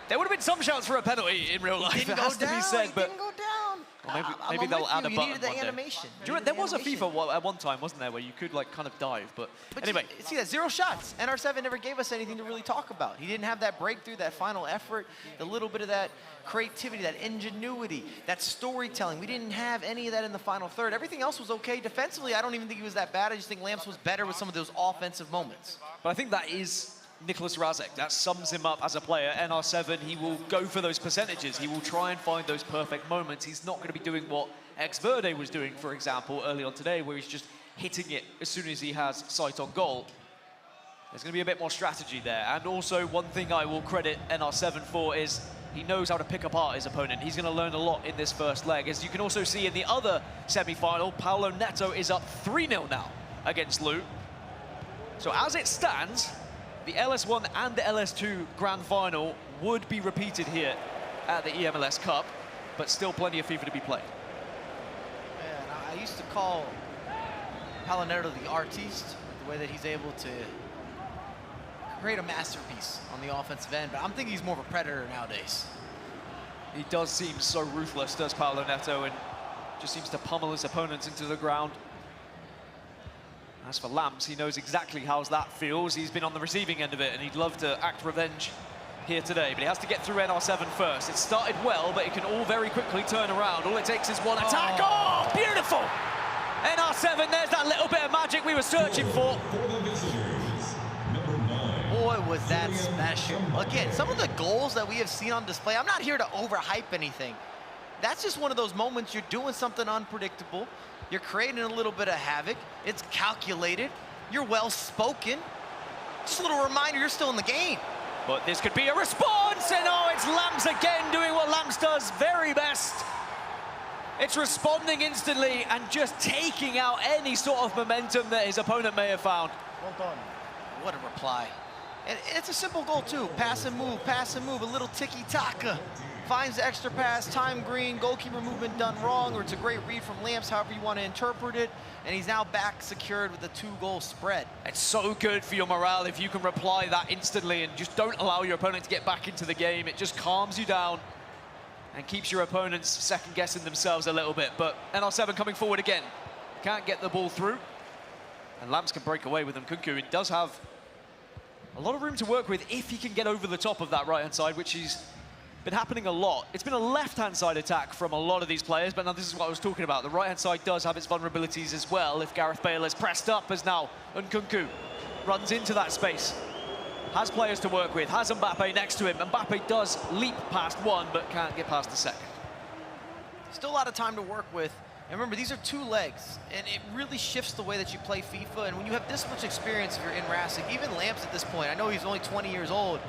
S4: there would have been some shouts for a penalty in real life, it has to be said, but
S3: didn't go down.
S4: well, maybe they'll add a button.
S3: You needed the
S4: one day.
S3: animation.
S4: There was a FIFA at one time, wasn't there, where you could like kind of dive, but anyway.
S3: See that, 0 shots. NR7 never gave us anything to really talk about. He didn't have that breakthrough, that final effort, a little bit of that creativity, that ingenuity, that storytelling. We didn't have any of that in the final third. Everything else was okay. Defensively, I don't even think he was that bad. I just think Lamps was better with some of those offensive moments.
S4: But I think that is Nicholas Razek. That sums him up as a player. NR7, he will go for those percentages. He will try and find those perfect moments. He's not going to be doing what Verde was doing, for example, early on today, where he's just hitting it as soon as he has sight on goal. There's going to be a bit more strategy there. And also, one thing I will credit NR7 for is he knows how to pick apart his opponent. He's going to learn a lot in this first leg. As you can also see in the other semi-final, Paulo Neto is up 3-0 now against Lou. So as it stands, the LS1 and the LS2 Grand Final would be repeated here at the eMLS Cup, but still plenty of FIFA to be played.
S3: Man, I used to call Palinetto the artiste, the way that he's able to create a masterpiece on the offensive end, but I'm thinking he's more of a predator nowadays.
S4: He does seem so ruthless, does Paolo Neto, and just seems to pummel his opponents into the ground. As for Lamps, he knows exactly how that feels. He's been on the receiving end of it, and he'd love to act revenge here today, but he has to get through NR7 first. It started well, but it can all very quickly turn around. All it takes is one attack. Oh, beautiful! NR7, there's that little bit of magic we were searching for.
S3: Boy, was that special. Again, some of the goals that we have seen on display, I'm not here to overhype anything. That's just one of those moments you're doing something unpredictable. You're creating a little bit of havoc. It's calculated. You're well-spoken. Just a little reminder, you're still in the game.
S4: But this could be a response, and oh, it's Lamps again doing what Lamps does very best. It's responding instantly and just taking out any sort of momentum that his opponent may have found.
S3: Well done. What a reply. And it's a simple goal, too. Pass and move, a little tiki-taka. Finds the extra pass, time green, goalkeeper movement done wrong, or it's a great read from Lamps, however you want to interpret it. And he's now back secured with a 2-goal spread.
S4: It's so good for your morale if you can reply that instantly and just don't allow your opponent to get back into the game. It just calms you down and keeps your opponents second-guessing themselves a little bit. But NR7 coming forward again. Can't get the ball through. And Lamps can break away with them. Kunku, it does have a lot of room to work with if he can get over the top of that right-hand side, which he's been happening a lot. It's been a left-hand side attack from a lot of these players, but now this is what I was talking about. The right-hand side does have its vulnerabilities as well. If Gareth Bale is pressed up as now, Nkunku runs into that space. Has players to work with, has Mbappe next to him. Mbappe does leap past one, but can't get past the second.
S3: Still a lot of time to work with. And remember, these are 2 legs, and it really shifts the way that you play FIFA. And when you have this much experience, if you're in Racing, even Lamps at this point, I know he's only 20 years old,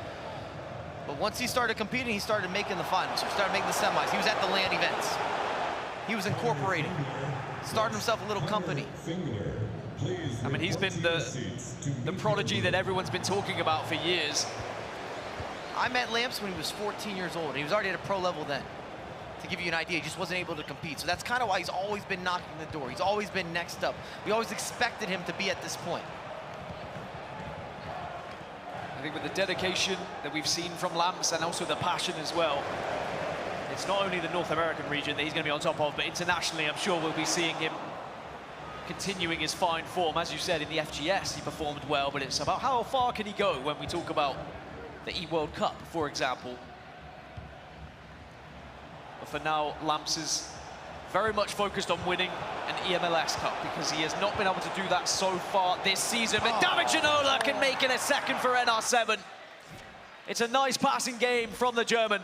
S3: but once he started competing, he started making the finals, he started making the semis. He was at the LAN events. He was incorporating, starting himself a little company.
S4: I mean, he's been the prodigy that everyone's been talking about for years.
S3: I met Lamps when he was 14 years old, and he was already at a pro level then. To give you an idea, he just wasn't able to compete. So that's kind of why he's always been knocking the door. He's always been next up. We always expected him to be at this point.
S4: I think with the dedication that we've seen from Lamps and also the passion as well, it's not only the North American region that he's going to be on top of, but internationally, I'm sure we'll be seeing him continuing his fine form. As you said, in the FGS, he performed well, but it's about how far can he go when we talk about the E-World Cup, for example. But for now, Lamps is very much focused on winning an eMLS Cup because he has not been able to do that so far this season. But David Ginola can make it a second for NR7. It's a nice passing game from the German,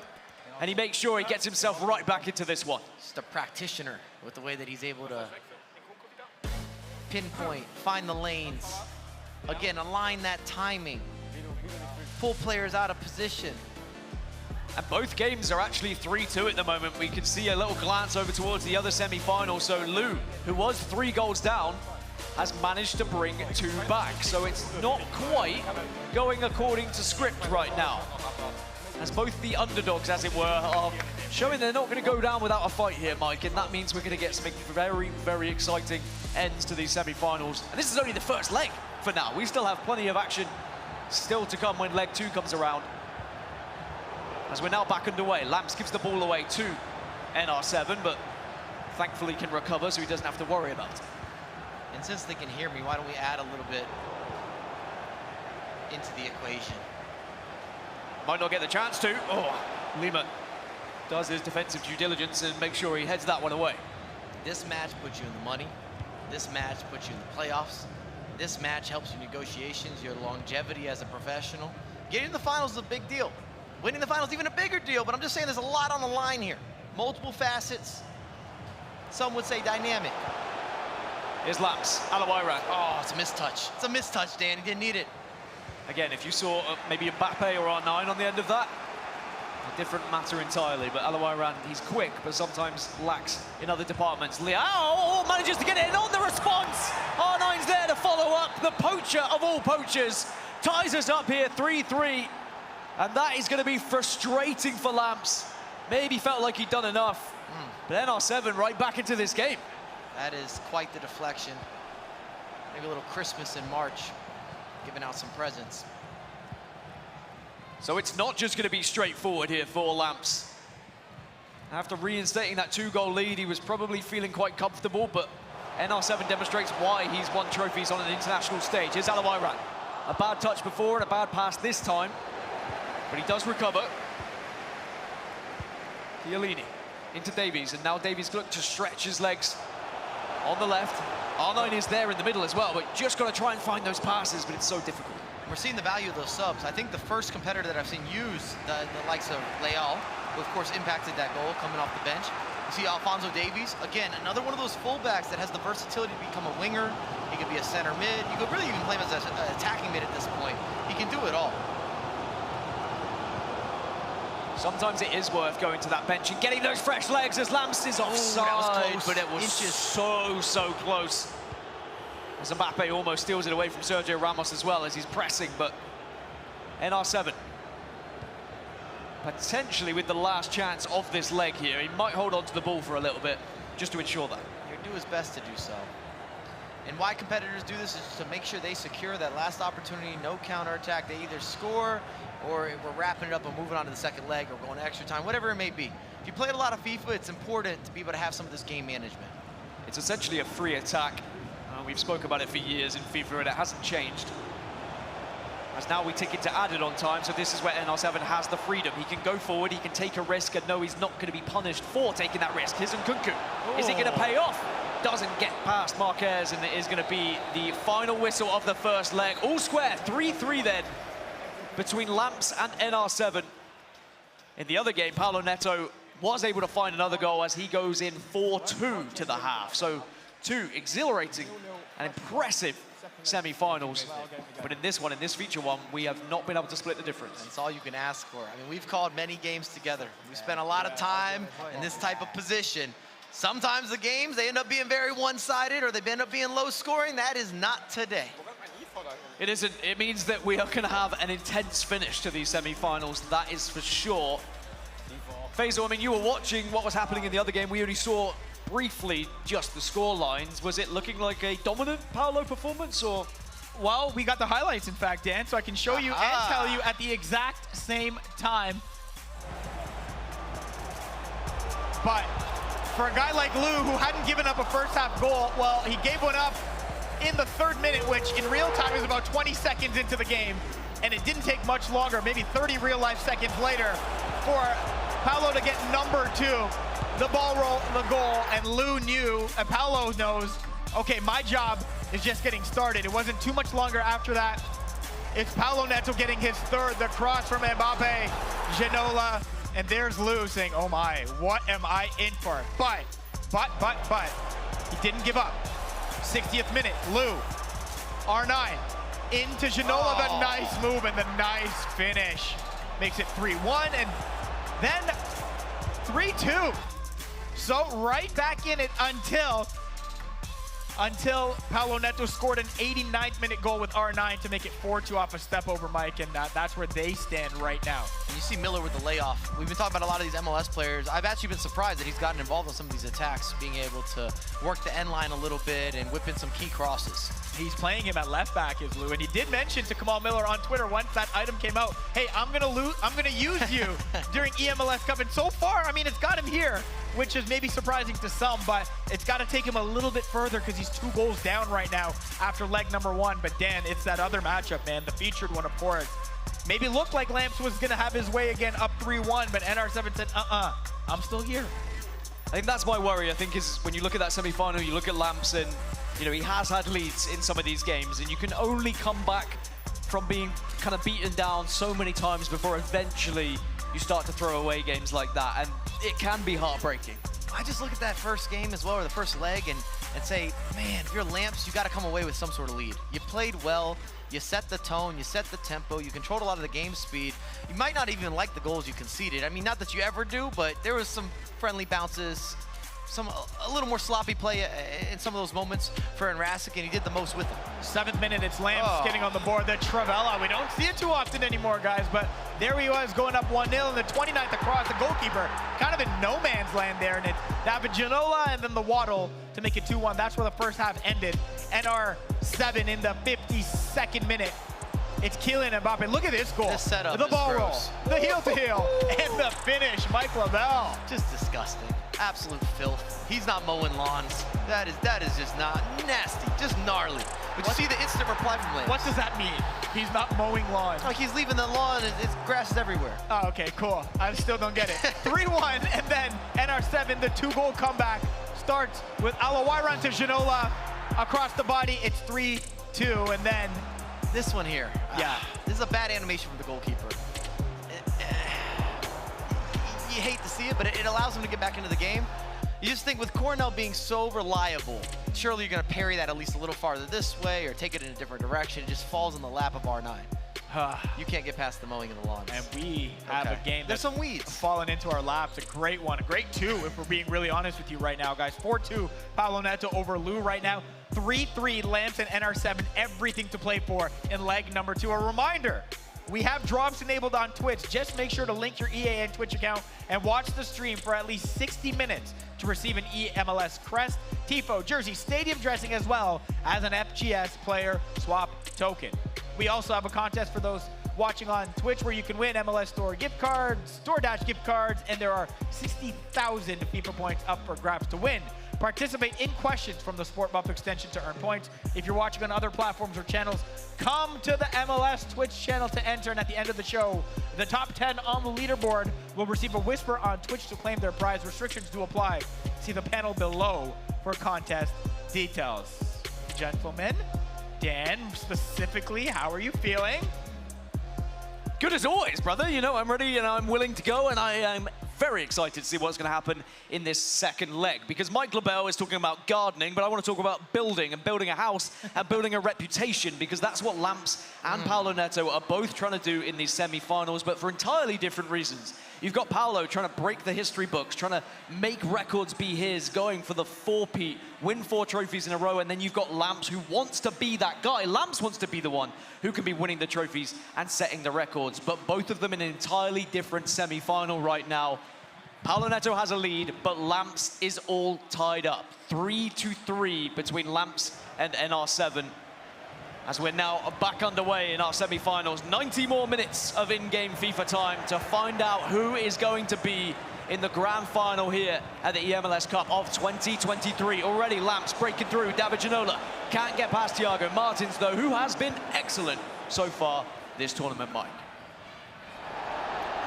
S4: and he makes sure he gets himself right back into this one.
S3: Just a practitioner with the way that he's able to pinpoint, find the lanes. Again, align that timing. Pull players out of position.
S4: And both games are actually 3-2 at the moment. We can see a little glance over towards the other semi-final. So Lou, who was 3 goals down, has managed to bring 2 back. So it's not quite going according to script right now. As both the underdogs, as it were, are showing they're not going to go down without a fight here, Mike. And that means we're going to get some very, very exciting ends to these semi-finals. And this is only the first leg for now. We still have plenty of action still to come when leg 2 comes around. As we're now back underway, Lamps gives the ball away to NR7, but thankfully can recover, so he doesn't have to worry about it.
S3: And since they can hear me, why don't we add a little bit into the equation?
S4: Might not get the chance to. Oh, Lima does his defensive due diligence and makes sure he heads that one away.
S3: This match puts you in the money. This match puts you in the playoffs. This match helps you negotiations, your longevity as a professional. Getting to the finals is a big deal. Winning the finals is even a bigger deal, but I'm just saying there's a lot on the line here. Multiple facets. Some would say dynamic.
S4: Here's Lamps, Alawiran.
S3: Oh, it's a mistouch. It's a mistouch, Dan. He didn't need it.
S4: Again, if you saw maybe Mbappe or R9 on the end of that, A different matter entirely, but Alawaran, he's quick, but sometimes lacks in other departments. Liao manages to get it in on the response. R9's there to follow up. The poacher of all poachers ties us up here 3-3. And that is going to be frustrating for Lamps. Maybe felt like he'd done enough. But NR7 right back into this game.
S3: That is quite the deflection. Maybe a little Christmas in March, giving out some presents.
S4: So it's not just going to be straightforward here for Lamps. After reinstating that 2-goal lead, he was probably feeling quite comfortable, but NR7 demonstrates why he's won trophies on an international stage. Here's Alawaran. A bad touch before and a bad pass this time, but he does recover. Chiellini into Davies, and now Davies look to stretch his legs on the left. R9 is there in the middle as well, but just got to try and find those passes, but it's so difficult.
S3: We're seeing the value of those subs. I think the first competitor that I've seen use the likes of Leal, who of course impacted that goal coming off the bench. You see Alphonso Davies, again, another one of those fullbacks that has the versatility to become a winger. He could be a center mid. You could really even play him as an attacking mid at this point. He can do it all.
S4: Sometimes it is worth going to that bench and getting those fresh legs as Lamps is offside,
S3: that was close.
S4: but it was
S3: Inches.
S4: so close. As Mbappe almost steals it away from Sergio Ramos as well as he's pressing, but NR7 potentially with the last chance of this leg here. He might hold on to the ball for a little bit just to ensure that.
S3: He'll do his best to do so. And why competitors do this is to make sure they secure that last opportunity, no counterattack. They either score or we're wrapping it up and moving on to the second leg or going to extra time, whatever it may be. If you played a lot of FIFA, it's important to be able to have some of this game management.
S4: It's essentially a free attack. We've spoken about it for years in FIFA and it hasn't changed. As now we tick into added on time, so this is where NR7 has the freedom. He can go forward, he can take a risk and know he's not going to be punished for taking that risk. Here's Nkunku. Is it going to pay off? Doesn't get past Marquez, and it is going to be the final whistle of the first leg. All square, 3-3 then, between Lamps and NR7. In the other game, Paulo Neto was able to find another goal as he goes in 4-2 to the half. So 2 exhilarating and impressive semi-finals. But in this one, in this feature one, we have not been able to split the difference.
S3: That's all you can ask for. I mean, we've called many games together. We spent a lot of time in this type of position. Sometimes the games, they end up being very one-sided or they end up being low scoring. That is not today.
S4: It isn't. It means that we are going to have an intense finish to these semi-finals. That is for sure. Faisal, I mean, you were watching what was happening in the other game. We only saw briefly just the score lines. Was it looking like a dominant Paulo performance, or?
S1: Well, we got the highlights, in fact, Dan, so I can show you and tell you at the exact same time. But for a guy like Lou, who hadn't given up a first-half goal, well, he gave one up in the 3rd minute, which in real time is about 20 seconds into the game. And it didn't take much longer, maybe 30 real-life seconds later, for Paulo to get number 2. The ball roll, the goal, and Lou knew, and Paulo knows, okay, my job is just getting started. It wasn't too much longer after that. It's Paulo Neto getting his 3rd, the cross from Mbappe, Ginola, and there's Lou saying, oh my, what am I in for? But, he didn't give up. 60th minute, Lou, R9, into Ginola, the nice move and the nice finish. Makes it 3-1, and then 3-2. So right back in it until Paulo Neto scored an 89th minute goal with R9 to make it 4-2 off a step over Mike, and that's where they stand right now.
S3: And you see Miller with the layoff. We've been talking about a lot of these MLS players. I've actually been surprised that he's gotten involved in some of these attacks, being able to work the end line a little bit and whip in some key crosses.
S1: He's playing him at left back, is Lou, and he did mention to Kamal Miller on Twitter once that item came out, hey, I'm gonna use you during eMLS Cup, and so far, I mean, it's got him here, which is maybe surprising to some, but it's got to take him a little bit further because he's 2 goals down right now after leg number 1. But Dan, it's that other matchup, man, the featured one, of course. Maybe looked like Lamps was gonna have his way again, up 3-1, but NR7 said, I'm still here.
S4: I think that's my worry, I think, is when you look at that semi-final, you look at Lamps and, you know, he has had leads in some of these games, and you can only come back from being kind of beaten down so many times before eventually you start to throw away games like that, and it can be heartbreaking.
S3: I just look at that first game as well, or the first leg, and say, man, if you're Lamps, you got to come away with some sort of lead. You played well, you set the tone, you set the tempo, you controlled a lot of the game speed. You might not even like the goals you conceded. I mean, not that you ever do, but there was some friendly bounces, a little more sloppy play in some of those moments for Enrasic, and he did the most with them.
S1: 7th minute, it's Lamps getting on the board. The Travella, we don't see it too often anymore, guys, but there he was going up 1-0 in the 29th across the goalkeeper. Kind of in no man's land there, and it's David Ginola and then the Waddle to make it 2-1. That's where the first half ended. NR7 in the 52nd minute. It's Kylian Mbappe. Look at this goal.
S3: This setup
S1: the
S3: is
S1: ball
S3: gross.
S1: roll, the heel-to-heel, and the finish, Mike Lavelle.
S3: Just disgusting. Absolute filth. He's not mowing lawns. That is just not nasty, just gnarly. But you see the instant reply from Lamps.
S1: What does that mean? He's not mowing lawns.
S3: Like he's leaving the lawn, it's grass is everywhere.
S1: Oh, okay, cool. I still don't get it. 3-1, and then NR7, the 2-goal comeback starts with Alawaran to Ginola across the body. It's 3-2, and then
S3: this one here.
S1: Yeah.
S3: This is a bad animation from the goalkeeper. You hate to see it, but it allows him to get back into the game. You just think with Cornell being so reliable, surely you're going to parry that at least a little farther this way or take it in a different direction. It just falls in the lap of R9. You can't get past the mowing of the lawns.
S1: And we have a game
S3: There's some weeds
S1: fallen into our laps. A great one, a great 2 if we're being really honest with you right now, guys. 4-2 Paolo Neto over Lou right now. 3-3 Lamps and NR7, everything to play for in leg number 2. A reminder, we have drops enabled on Twitch. Just make sure to link your EA and Twitch account and watch the stream for at least 60 minutes to receive an eMLS crest, tifo, jersey, stadium dressing, as well as an FGS player swap token. We also have a contest for those watching on Twitch where you can win MLS Store gift cards, DoorDash gift cards, and there are 60,000 FIFA points up for grabs to win. Participate in questions from the Sport Buff extension to earn points. If you're watching on other platforms or channels, come to the MLS Twitch channel to enter, and at the end of the show, the top 10 on the leaderboard will receive a whisper on Twitch to claim their prize. Restrictions do apply. See the panel below for contest details. Gentlemen, Dan, specifically, how are you feeling?
S4: Good as always, brother. You know, I'm ready and I'm willing to go, and I am very excited to see what's going to happen in this second leg, because Mike LaBelle is talking about gardening, but I want to talk about building and building a house and building a reputation, because that's what Lamps and Paolo Neto are both trying to do in these semi-finals, but for entirely different reasons. You've got Paolo trying to break the history books, trying to make records be his, going for the 4-peat, win 4 trophies in a row, and then you've got Lamps, who wants to be that guy. Lamps wants to be the one who can be winning the trophies and setting the records, but both of them in an entirely different semi-final right now. Paolo Neto has a lead, but Lamps is all tied up. 3-3 between Lamps and NR7. As we're now back underway in our semi-finals. 90 more minutes of in-game FIFA time to find out who is going to be in the grand final here at the eMLS Cup of 2023. Already Lamps breaking through. David Ginola can't get past Thiago Martins, though, who has been excellent so far this tournament, Mike.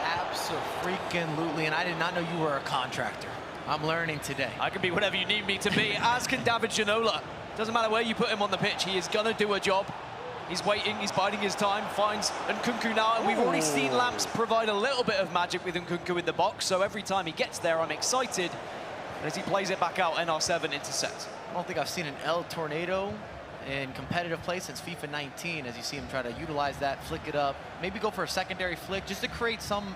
S3: Absolutely, and I did not know you were a contractor. I'm learning today.
S4: I can be whatever you need me to be, as can David Ginola. Doesn't matter where you put him on the pitch, he is gonna do a job. He's waiting, he's biding his time, finds Nkunku now, and we've already seen Lamps provide a little bit of magic with Nkunku in the box, so every time he gets there, I'm excited. And as he plays it back out, NR7 intercepts.
S3: I don't think I've seen an El Tornado in competitive play since FIFA 19, as you see him try to utilize that, flick it up, maybe go for a secondary flick, just to create some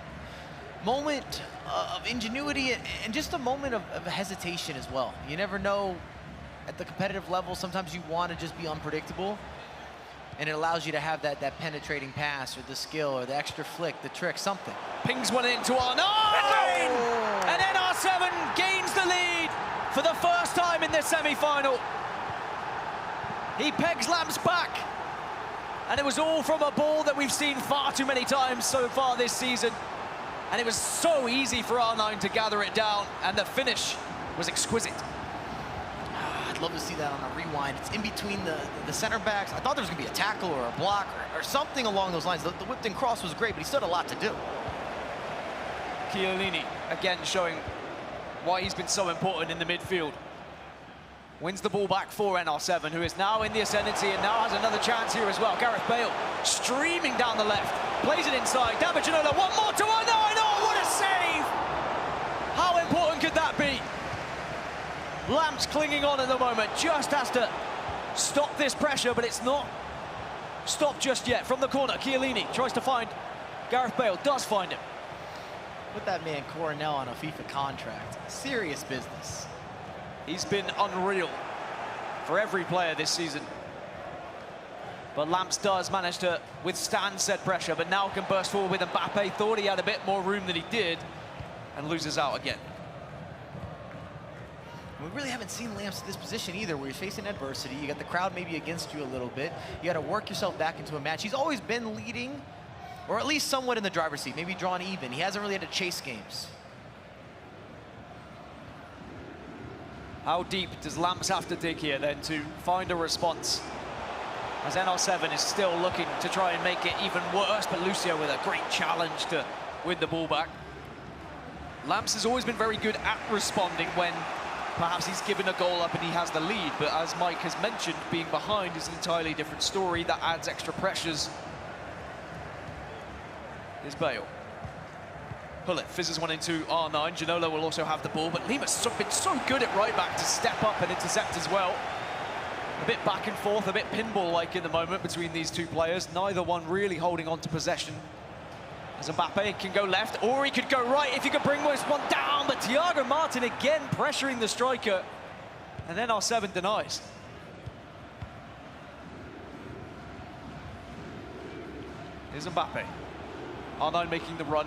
S3: moment of ingenuity and just a moment of hesitation as well. You never know at the competitive level, sometimes you want to just be unpredictable, and it allows you to have that penetrating pass or the skill or the extra flick, the trick, something.
S4: Pings one into R9! And NR7 gains the lead for the first time in this semi-final. He pegs Lamps back, and it was all from a ball that we've seen far too many times so far this season. And it was so easy for R9 to gather it down, and the finish was exquisite.
S3: I'd love to see that on a rewind. It's in between the center backs. I thought there was going to be a tackle or a block or something along those lines. The whipped in cross was great, but he still had a lot to do.
S4: Chiellini, again, showing why he's been so important in the midfield. Wins the ball back for NR7, who is now in the ascendancy and now has another chance here as well. Gareth Bale streaming down the left, plays it inside. David Ginola, one more to R9. Oh, what a save! How important could that be? Lamps clinging on at the moment, just has to stop this pressure, but it's not stopped just yet. From the corner, Chiellini tries to find Gareth Bale, does find him.
S3: Put that man Coronel on a FIFA contract. Serious business.
S4: He's been unreal for every player this season. But Lamps does manage to withstand said pressure, but now can burst forward with Mbappe. Thought he had a bit more room than he did, and loses out again.
S3: We really haven't seen Lamps in this position either, where you're facing adversity. You got the crowd maybe against you a little bit. You got to work yourself back into a match. He's always been leading, or at least somewhat in the driver's seat, maybe drawn even. He hasn't really had to chase games.
S4: How deep does Lamps have to dig here then to find a response? As NR7 is still looking to try and make it even worse, but Lucio with a great challenge to win the ball back. Lamps has always been very good at responding when perhaps he's given a goal up and he has the lead, but as Mike has mentioned, being behind is an entirely different story that adds extra pressures. Here's Bale. Pull it, fizzes one into R9. Ginola will also have the ball, but Lima's been so good at right back to step up and intercept as well. A bit back and forth, a bit pinball-like in the moment between these two players. Neither one really holding on to possession. As Mbappe can go left, or he could go right if he could bring this one down, but Thiago Martin again pressuring the striker, and then R7 denies. Here's Mbappe. R9 making the run.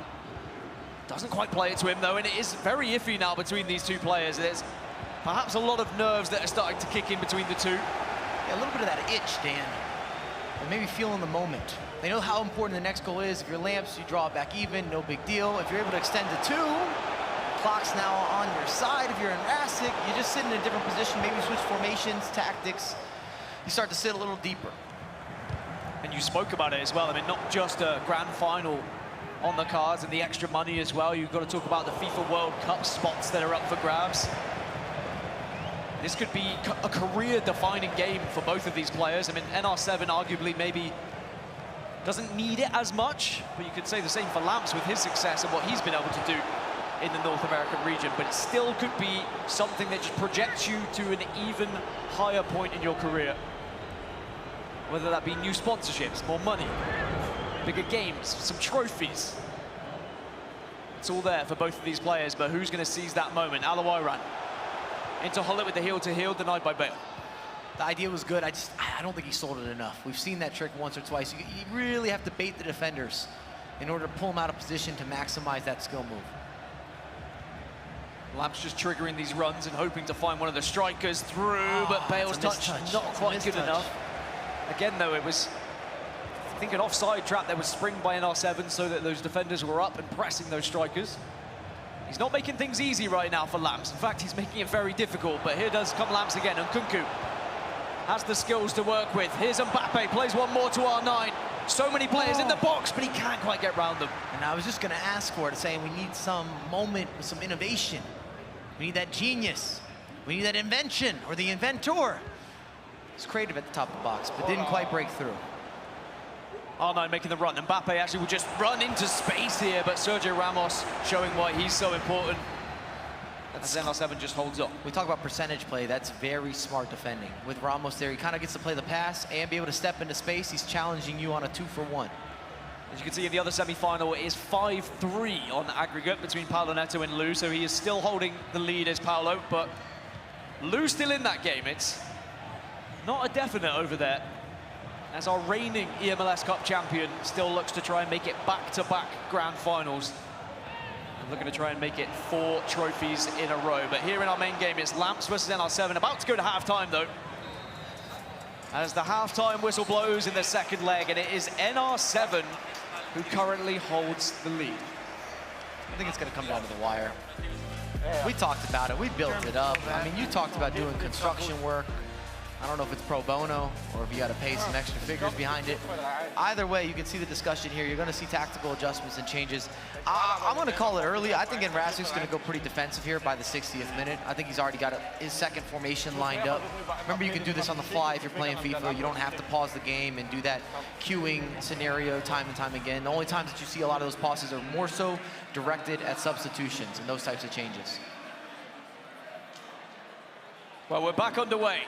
S4: Doesn't quite play it to him though, and it is very iffy now between these two players. There's perhaps a lot of nerves that are starting to kick in between the two.
S3: Yeah, a little bit of that itch, Dan. And maybe feeling the moment. They know how important the next goal is. If you're Lamps, you draw it back even, no big deal. If you're able to extend to 2, clock's now on your side. If you're in Rasic, you just sit in a different position, maybe switch formations, tactics. You start to sit a little deeper.
S4: And you spoke about it as well. I mean, not just a grand final on the cards and the extra money as well. You've got to talk about the FIFA World Cup spots that are up for grabs. This could be a career-defining game for both of these players. I mean, NR7 arguably maybe doesn't need it as much, but you could say the same for Lamps with his success and what he's been able to do in the North American region. But it still could be something that just projects you to an even higher point in your career. Whether that be new sponsorships, more money, bigger games, some trophies. It's all there for both of these players, but who's going to seize that moment? Alawairan into Hullet with the heel-to-heel, denied by Bale.
S3: The idea was good. I don't think he sold it enough. We've seen that trick once or twice. You really have to bait the defenders in order to pull them out of position to maximize that skill move.
S4: Lamps just triggering these runs and hoping to find one of the strikers through, but Bale's touch not quite good enough. Again, though, it was, I think, an offside trap that was springed by NR7 so that those defenders were up and pressing those strikers. He's not making things easy right now for Lamps. In fact, he's making it very difficult, but here does come Lamps again, and Nkunku has the skills to work with. Here's Mbappe, plays one more to R9. So many players in the box, but he can't quite get round them.
S3: And I was just going to ask for it, saying we need some moment with some innovation. We need that genius. We need that invention, or the inventor. He's creative at the top of the box, but didn't quite break through.
S4: R9 making the run. Mbappe actually will just run into space here, but Sergio Ramos showing why he's so important. As NR7 just holds up.
S3: We talk about percentage play. That's very smart defending. With Ramos there, he kind of gets to play the pass and be able to step into space. He's challenging you on a 2-for-1.
S4: As you can see in the other semi-final, it is 5-3 on aggregate between Paulo Neto and Lou, so he is still holding the lead as Paulo, but Lou's still in that game. It's not a definite over there, as our reigning eMLS Cup champion still looks to try and make it back-to-back grand finals. And looking to try and make it 4 trophies in a row. But here in our main game, it's Lamps versus NR7. About to go to half-time, though, as the half-time whistle blows in the second leg, and it is NR7 who currently holds the lead.
S3: I think it's going to come down to the wire. We talked about it. We built it up. I mean, you talked about doing construction work. I don't know if it's pro bono or if you got to pay some extra figures behind it. Either way, you can see the discussion here. You're going to see tactical adjustments and changes. I'm going to call it early. I think Rasic's going to go pretty defensive here by the 60th minute. I think he's already got his second formation lined up. Remember, you can do this on the fly if you're playing FIFA. You don't have to pause the game and do that queuing scenario time and time again. The only times that you see a lot of those pauses are more so directed at substitutions and those types of changes.
S4: Well, we're back underway.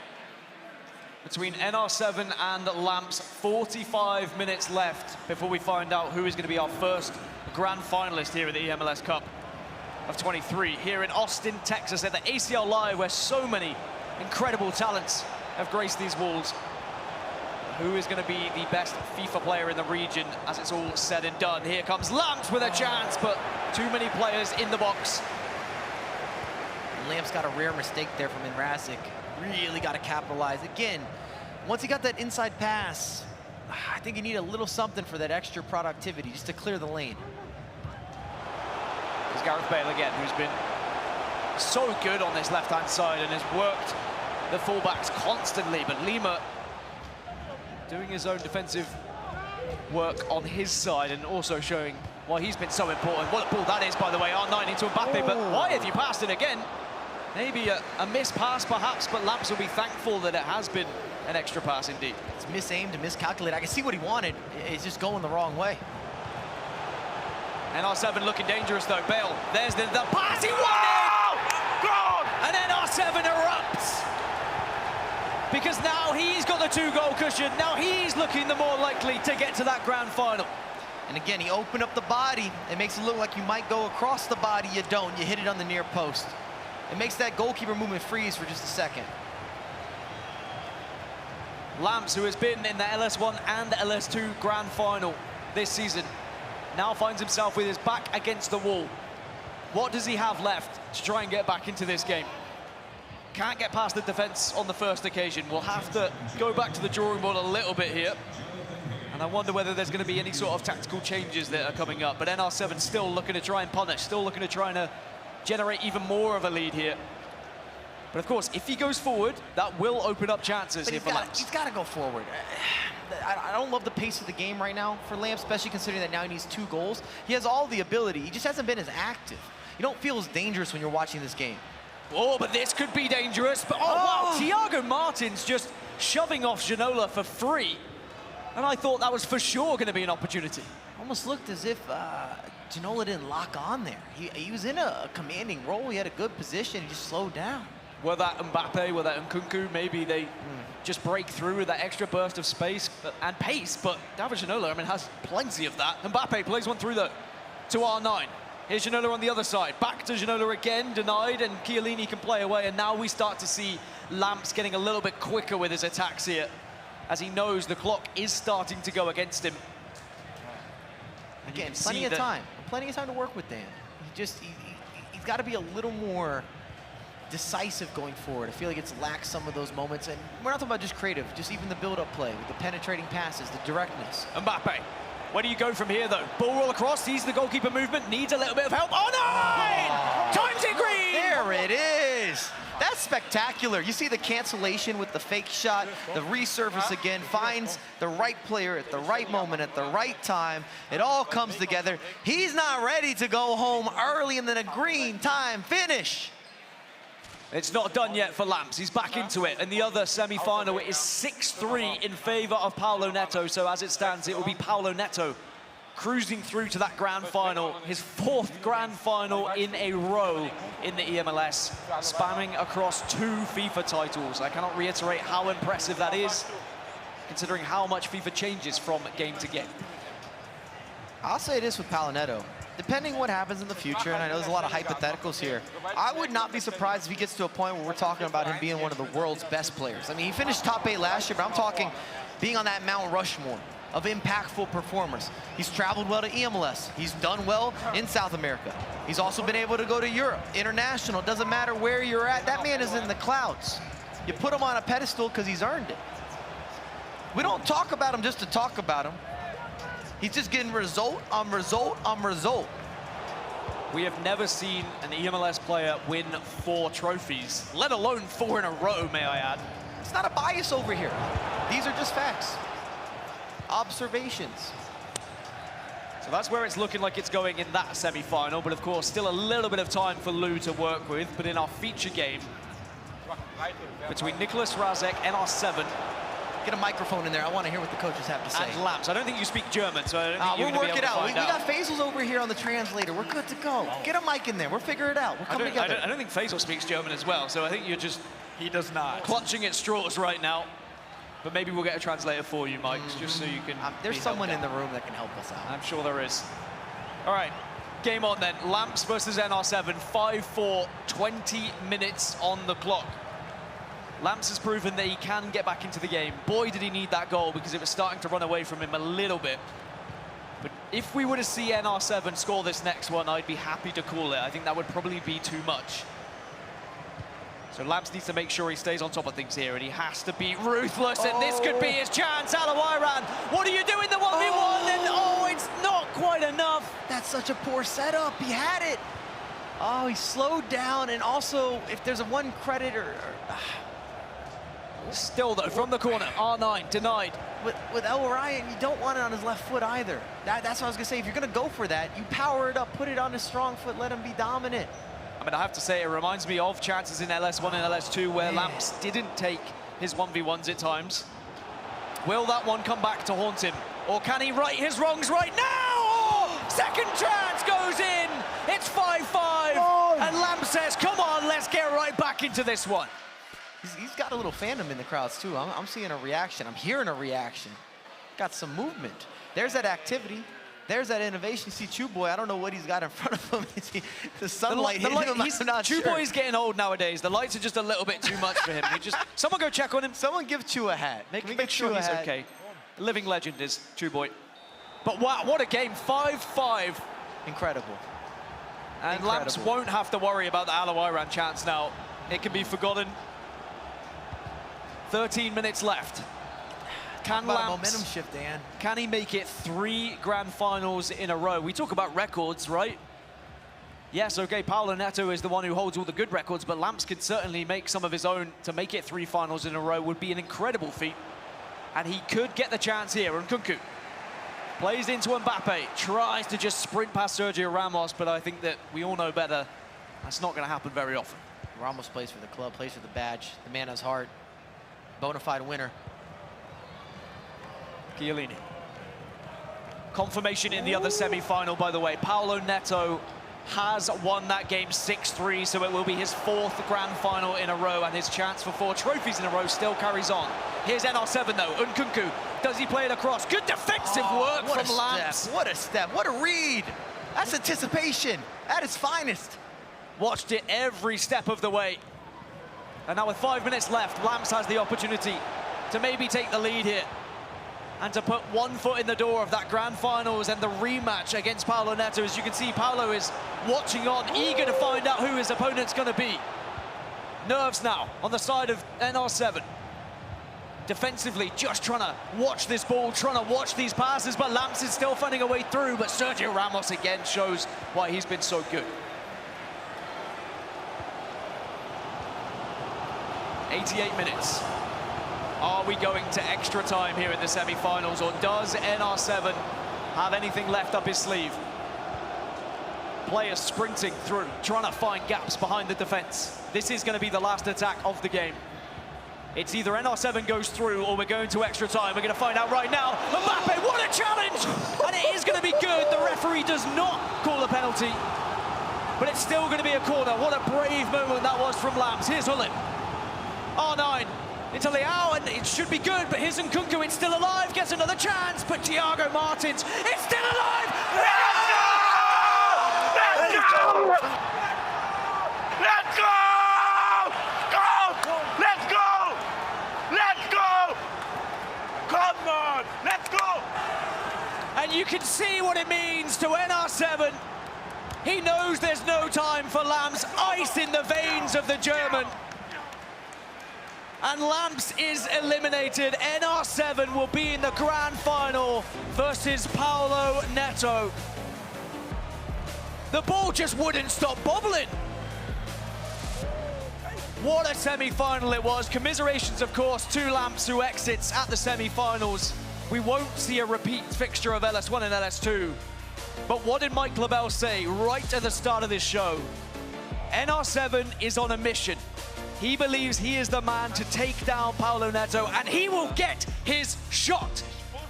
S4: Between NR7 and Lamps, 45 minutes left before we find out who is going to be our first grand finalist here at the eMLS Cup of 23 here in Austin, Texas at the ACL Live, where so many incredible talents have graced these walls. Who is going to be the best FIFA player in the region as it's all said and done? Here comes Lamps with a chance, but too many players in the box.
S3: Lamps got a rare mistake there from Inrasic. Really got to capitalize. Again, once he got that inside pass, I think you need a little something for that extra productivity just to clear the lane.
S4: There's Gareth Bale again, who's been so good on this left-hand side and has worked the fullbacks constantly, but Lima doing his own defensive work on his side and also showing why he's been so important. What a ball that is, by the way, R9 into Mbappe, but why have you passed it again? Maybe a missed pass, perhaps, but Lamps will be thankful that it has been an extra pass indeed.
S3: It's misaimed and miscalculated. I can see what he wanted. It's just going the wrong way.
S4: NR7 looking dangerous, though. Bale, there's the pass, he won it! And NR7 erupts. Because now he's got the 2-goal cushion. Now he's looking the more likely to get to that grand final.
S3: And again, he opened up the body. It makes it look like you might go across the body. You don't. You hit it on the near post. It makes that goalkeeper movement freeze for just a second.
S4: Lamps, who has been in the LS1 and the LS2 grand final this season, now finds himself with his back against the wall. What does he have left to try and get back into this game? Can't get past the defense on the first occasion. We'll have to go back to the drawing board a little bit here. And I wonder whether there's going to be any sort of tactical changes that are coming up. But NR7 still looking to try and punish, still looking to try and generate even more of a lead here. But of course, if he goes forward, that will open up chances here for Lamps.
S3: He's got to go forward. I don't love the pace of the game right now for Lamps, especially considering that now he needs 2 goals. He has all the ability. He just hasn't been as active. You don't feel as dangerous when you're watching this game.
S4: Oh, but this could be dangerous. But wow, Thiago Martins just shoving off Ginola for free. And I thought that was for sure going to be an opportunity.
S3: Almost looked as if Ginola didn't lock on there. He was in a commanding role. He had a good position. He just slowed down.
S4: Were that Mbappe, were that Nkunku, maybe they just break through with that extra burst of space and pace. But David Ginola, I mean, has plenty of that. Mbappe plays one through, though, to R9. Here's Ginola on the other side. Back to Ginola again, denied, and Chiellini can play away. And now we start to see Lamps getting a little bit quicker with his attacks here, as he knows the clock is starting to go against him.
S3: Again, plenty of time to work with Dan. He's got to be a little more decisive going forward. I feel like it's lacked some of those moments, and we're not talking about just creative, just even the build-up play with the penetrating passes, the directness.
S4: Mbappe, where do you go from here, though? Ball roll across, sees the goalkeeper movement, needs a little bit of help. Oh, no! Times it green!
S3: There it is! That's spectacular. You see the cancellation with the fake shot, the resurface again, finds the right player at the right moment, at the right time. It all comes together. He's not ready to go home early, and then a green time finish.
S4: It's not done yet for Lamps. He's back into it. In the other semi-final, it is 6-3 in favor of Paulo Neto. So as it stands, it will be Paulo Neto cruising through to that grand final, his 4th grand final in a row in the eMLS, spanning across 2 FIFA titles. I cannot reiterate how impressive that is, considering how much FIFA changes from game to game.
S3: I'll say this with Paulo Neto. Depending what happens in the future, and I know there's a lot of hypotheticals here, I would not be surprised if he gets to a point where we're talking about him being one of the world's best players. I mean, he finished top 8 last year, but I'm talking being on that Mount Rushmore of impactful performers. He's traveled well to eMLS. He's done well in South America. He's also been able to go to Europe, international. Doesn't matter where you're at. That man is in the clouds. You put him on a pedestal because he's earned it. We don't talk about him just to talk about him. He's just getting result on result on result.
S4: We have never seen an eMLS player win 4 trophies, let alone 4 in a row, may I add.
S3: It's not a bias over here. These are just facts. Observations.
S4: So that's where it's looking like it's going in that semi-final, but of course still a little bit of time for Lou to work with. But in our feature game between Nicholas Razek, NR7,
S3: get a microphone in there. I want to hear what the coaches have to say.
S4: And Lamps. I don't think you speak German, so I don't think you're
S3: we'll
S4: going to
S3: work
S4: be
S3: it
S4: able
S3: out.
S4: to
S3: We
S4: find
S3: got Faisal's over here on the translator. We're good to go. Get a mic in there. We'll figure it out. We'll come together.
S4: I don't think Faisal speaks German as well, so I think you're
S1: He does not.
S4: Clutching at straws right now. But maybe we'll get a translator for you, Mike, just so you can.
S3: There's
S4: be
S3: someone
S4: helped
S3: in
S4: out.
S3: the room that can help us out.
S4: I'm sure there is. All right, game on then. Lamps versus NR7, 5-4, 20 minutes on the clock. Lamps has proven that he can get back into the game. Boy, did he need that goal because it was starting to run away from him a little bit. But if we were to see NR7 score this next one, I'd be happy to call it. I think that would probably be too much. So Lamps needs to make sure he stays on top of things here, and he has to be ruthless, and this could be his chance. Alawairan, what are you doing? The 1v1, and oh, it's not quite enough.
S3: That's such a poor setup. He had it. Oh, he slowed down, and also, if there's a one credit
S4: Still though, from the corner, R9 denied.
S3: With El Ryan, you don't want it on his left foot either. That's what I was gonna say. If you're gonna go for that, you power it up, put it on his strong foot, let him be dominant.
S4: I mean, I have to say, it reminds me of chances in LS1 and LS2 where Lamps didn't take his 1v1s at times. Will that one come back to haunt him? Or can he right his wrongs right now? Oh, second chance goes in. It's 5-5. And Lamps says, come on, let's get right back into this one.
S3: He's got a little fandom in the crowds too. I'm seeing a reaction. I'm hearing a reaction. Got some movement. There's that activity. There's that innovation. You see Chew Boy, I don't know what he's got in front of him. The sunlight hitting him, I'm not sure.
S4: Chew Boy's getting old nowadays. The lights are just a little bit too much for him. Someone go check on him.
S3: Someone give Chew a hat. Make
S4: sure he's okay. Living legend is Chew Boy. But wow, what a game. 5-5.
S3: Incredible.
S4: And Lamps won't have to worry about the Alawairan chance now. It can be forgotten. 13 minutes left. Can Lamps,
S3: momentum shift, Dan.
S4: Can he make it 3 grand finals in a row? We talk about records, right? Yes, okay, Paolo Neto is the one who holds all the good records, but Lamps could certainly make some of his own. To make it 3 finals in a row would be an incredible feat. And he could get the chance here. And Nkunku plays into Mbappe, tries to just sprint past Sergio Ramos, but I think that we all know better. That's not going to happen very often.
S3: Ramos plays for the club, plays for the badge, the man has heart. Bona fide winner.
S4: Chiellini. Confirmation in the other semi-final, by the way. Paolo Neto has won that game 6-3, so it will be his 4th grand final in a row, and his chance for 4 trophies in a row still carries on. Here's NR7 though. Nkunku, does he play it across? Good defensive work from Lamps.
S3: What a step, what a read. That's anticipation at its finest.
S4: Watched it every step of the way. And now with 5 minutes left, Lamps has the opportunity to maybe take the lead here and to put 1 foot in the door of that grand finals and the rematch against Paolo Neto. As you can see, Paolo is watching on, eager to find out who his opponent's going to be. Nerves now on the side of NR7. Defensively, just trying to watch this ball, trying to watch these passes, but Lamps is still finding a way through. But Sergio Ramos again shows why he's been so good. 88 minutes. Are we going to extra time here in the semi-finals, or does NR7 have anything left up his sleeve? Players sprinting through, trying to find gaps behind the defense. This is going to be the last attack of the game. It's either NR7 goes through or we're going to extra time. We're going to find out right now. Mbappe, what a challenge! And it is going to be good. The referee does not call a penalty, but it's still going to be a corner. What a brave moment that was from Lamps. Here's Hullet. R9 into Leao, and it should be good, but here's Nkunku, it's still alive, gets another chance, but Thiago Martins, it's still alive! Let's go! Let's go! Let's go! Go! Let's go! Let's go! Come on, let's go! And you can see what it means to NR7. He knows there's no time for Lamps, ice in the veins of the German. And Lamps is eliminated. NR7 will be in the grand final versus Paolo Neto. The ball just wouldn't stop bobbling. What a semi-final it was. Commiserations, of course, to Lamps, who exits at the semi-finals. We won't see a repeat fixture of LS1 and LS2. But what did Mike Labelle say right at the start of this show? NR7 is on a mission. He believes he is the man to take down Paolo Neto, and he will get his shot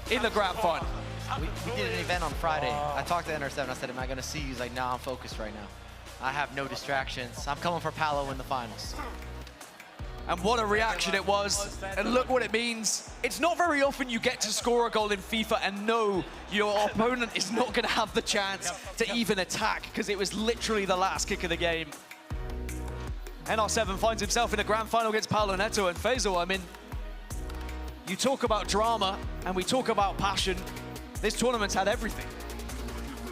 S4: in the grand final.
S3: We did an event on Friday. I talked to NR7. I said, am I going to see you? He's like, no, I'm focused right now. I have no distractions. I'm coming for Paolo in the finals.
S4: And what a reaction it was. And look what it means. It's not very often you get to score a goal in FIFA and know your opponent is not going to have the chance to even attack, because it was literally the last kick of the game. NR7 finds himself in a grand final against Paulo Neto and Faisal. I mean, you talk about drama and we talk about passion. This tournament's had everything.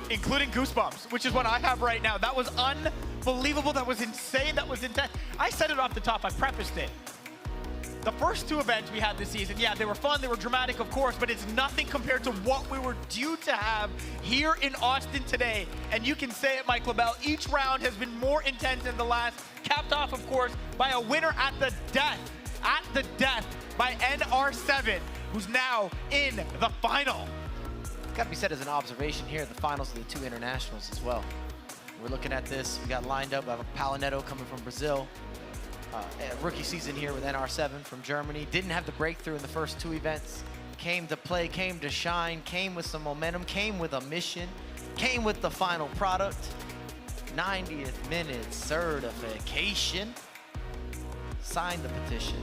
S1: Including goosebumps, which is what I have right now. That was unbelievable. That was insane. That was intense. I said it off the top. I prefaced it. The first two events we had this season, yeah, they were fun. They were dramatic, of course, but it's nothing compared to what we were due to have here in Austin today. And you can say it, Mike LaBelle. Each round has been more intense than the last, capped off, of course, by a winner at the death by NR7, who's now in the final.
S3: Got to be said as an observation here, the finals of the two internationals as well. We're looking at this. We got lined up. We have Paulo Neto coming from Brazil. Rookie season here with NR7 from Germany. Didn't have the breakthrough in the first two events. Came to play, came to shine, came with some momentum, came with a mission, came with the final product. 90th minute certification. Signed the petition.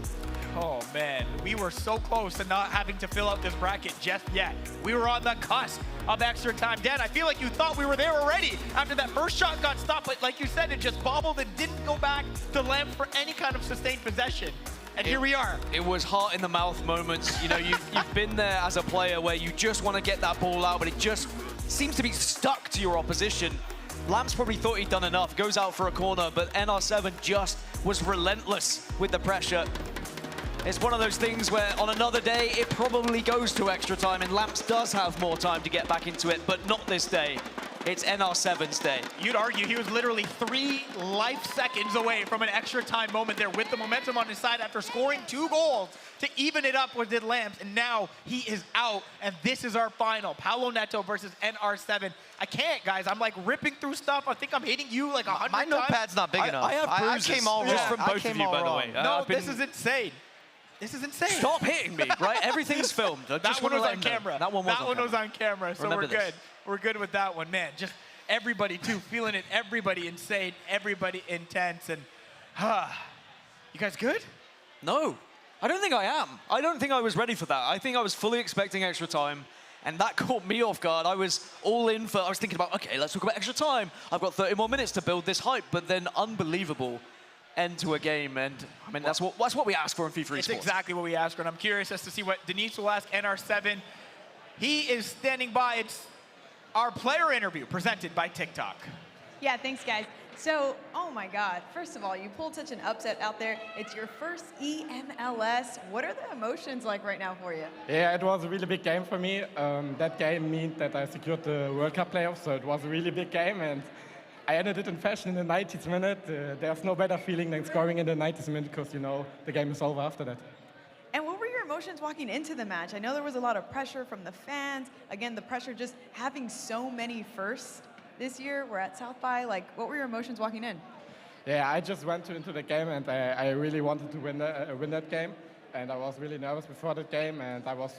S1: Oh man, we were so close to not having to fill out this bracket just yet. We were on the cusp of extra time. Dan, I feel like you thought we were there already after that first shot got stopped, but like you said, it just bobbled and didn't go back to Lamb for any kind of sustained possession. And here we are.
S4: It was heart in the mouth moments. You know, you've been there as a player where you just want to get that ball out, but it just seems to be stuck to your opposition. Lamb's probably thought he'd done enough, goes out for a corner, but NR7 just was relentless with the pressure. It's one of those things where on another day, it probably goes to extra time, and Lamps does have more time to get back into it, but not this day. It's NR7's day.
S1: You'd argue he was literally 3 life seconds away from an extra time moment there with the momentum on his side after scoring 2 goals to even it up with Lamps, and now he is out, and this is our final. Paulo Neto versus NR7. I can't, guys. I'm like ripping through stuff. I think I'm hitting you like 100
S3: My
S1: times.
S3: notepad's not big enough.
S4: I have bruises.
S3: I came all
S4: just
S3: wrong.
S4: from both of you, by the way.
S1: No, this is insane. This is insane.
S4: Stop hitting me, right? Everything's filmed.
S1: That one was on camera.
S4: That one was
S1: on camera, so
S4: Remember
S1: we're good.
S4: this.
S1: We're good with that one, man. Just everybody, too, feeling it. Everybody insane. Everybody intense. And, you guys good?
S4: No, I don't think I am. I don't think I was ready for that. I think I was fully expecting extra time, and that caught me off guard. I was all in for, I was thinking about, okay, let's talk about extra time. I've got 30 more minutes to build this hype, but then unbelievable end to a game, and I mean, that's what we ask for in FIFA Esports.
S1: It's exactly what we ask for, and I'm curious as to see what Denise will ask NR7. He is standing by. It's our player interview presented by TikTok.
S2: Yeah, thanks, guys. So, oh my God, first of all, you pulled such an upset out there. It's your first eMLS. What are the emotions like right now for you?
S11: Yeah, it was a really big game for me. That game meant that I secured the World Cup playoffs, so it was a really big game, and I ended it in fashion in the 90th minute. There's no better feeling than scoring in the 90th minute because, you know, the game is over after that.
S2: And what were your emotions walking into the match? I know there was a lot of pressure from the fans. Again, the pressure just having so many firsts this year. We're at South by. Like, what were your emotions walking in?
S11: Yeah, I just went into the game and I really wanted to win that game. And I was really nervous before the game, and I was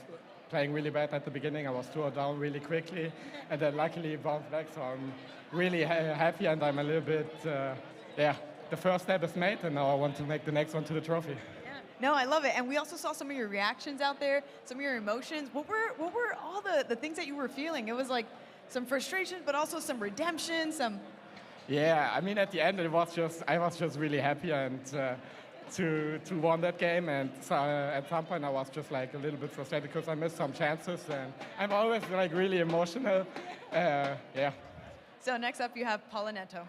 S11: playing really bad at the beginning. I was 2-0 down really quickly, and then luckily bounced back. So I'm really happy, and I'm a little bit, the first step is made, and now I want to make the next one to the trophy.
S2: Yeah. No, I love it. And we also saw some of your reactions out there, some of your emotions. What were all the things that you were feeling? It was like some frustration, but also some redemption, some...
S11: Yeah, I mean, at the end, I was just really happy, and to won that game, and so, at some point I was just like a little bit frustrated because I missed some chances, and I'm always like really emotional. Yeah.
S2: So next up you have Paulo Neto.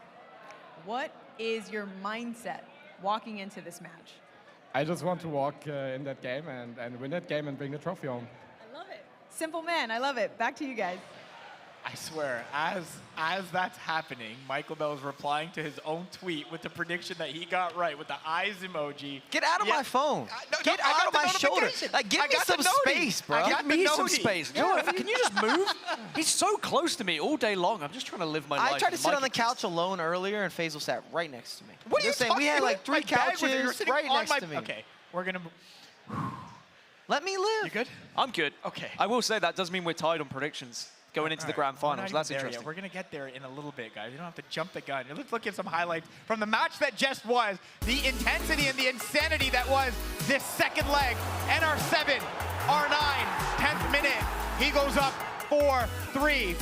S2: What is your mindset walking into this match?
S11: I just want to walk in that game and win that game and bring the trophy home.
S2: I love it. Simple man, I love it. Back to you guys.
S1: I swear, as that's happening, Michael Bell is replying to his own tweet with the prediction that he got right with the eyes emoji.
S3: Get out of my phone. Get out of my shoulder. Like, give me some space, bro.
S4: Give me some space. Yeah. Can you just move? He's so close to me all day long. I'm just trying to live my life.
S3: I tried to sit on the couch alone earlier, and Faisal sat right next to me.
S1: What are you saying?
S3: We had like 3 couches right next to me.
S1: Okay, we're gonna.
S3: Let me live.
S1: You good?
S4: I'm good.
S1: Okay.
S4: I will say that does mean we're tied on predictions. going into the grand
S1: We're not
S4: finals.
S1: even
S4: That's
S1: there yet.
S4: interesting.
S1: We're going to get there in a little bit, guys. You don't have to jump the gun. Let's look at some highlights from the match that just was, the intensity and the insanity that was this second leg. NR7, R9, 10th minute. He goes up 4-3.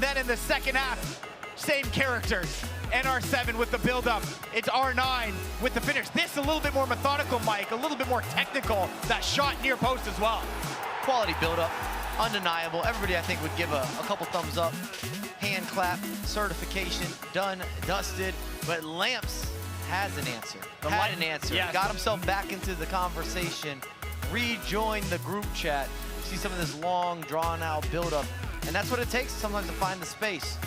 S1: Then in the second half, same characters. NR7 with the build-up. It's R9 with the finish. This a little bit more methodical, Mike, a little bit more technical. That shot near post as well.
S3: Quality build-up, undeniable. Everybody, I think, would give a couple thumbs up. Hand clap, certification, done, dusted. But Lamps has an answer. Had an answer.
S1: Yes.
S3: Got himself back into the conversation. Rejoined the group chat. You see some of this long, drawn-out build-up. And that's what it takes sometimes to find the space.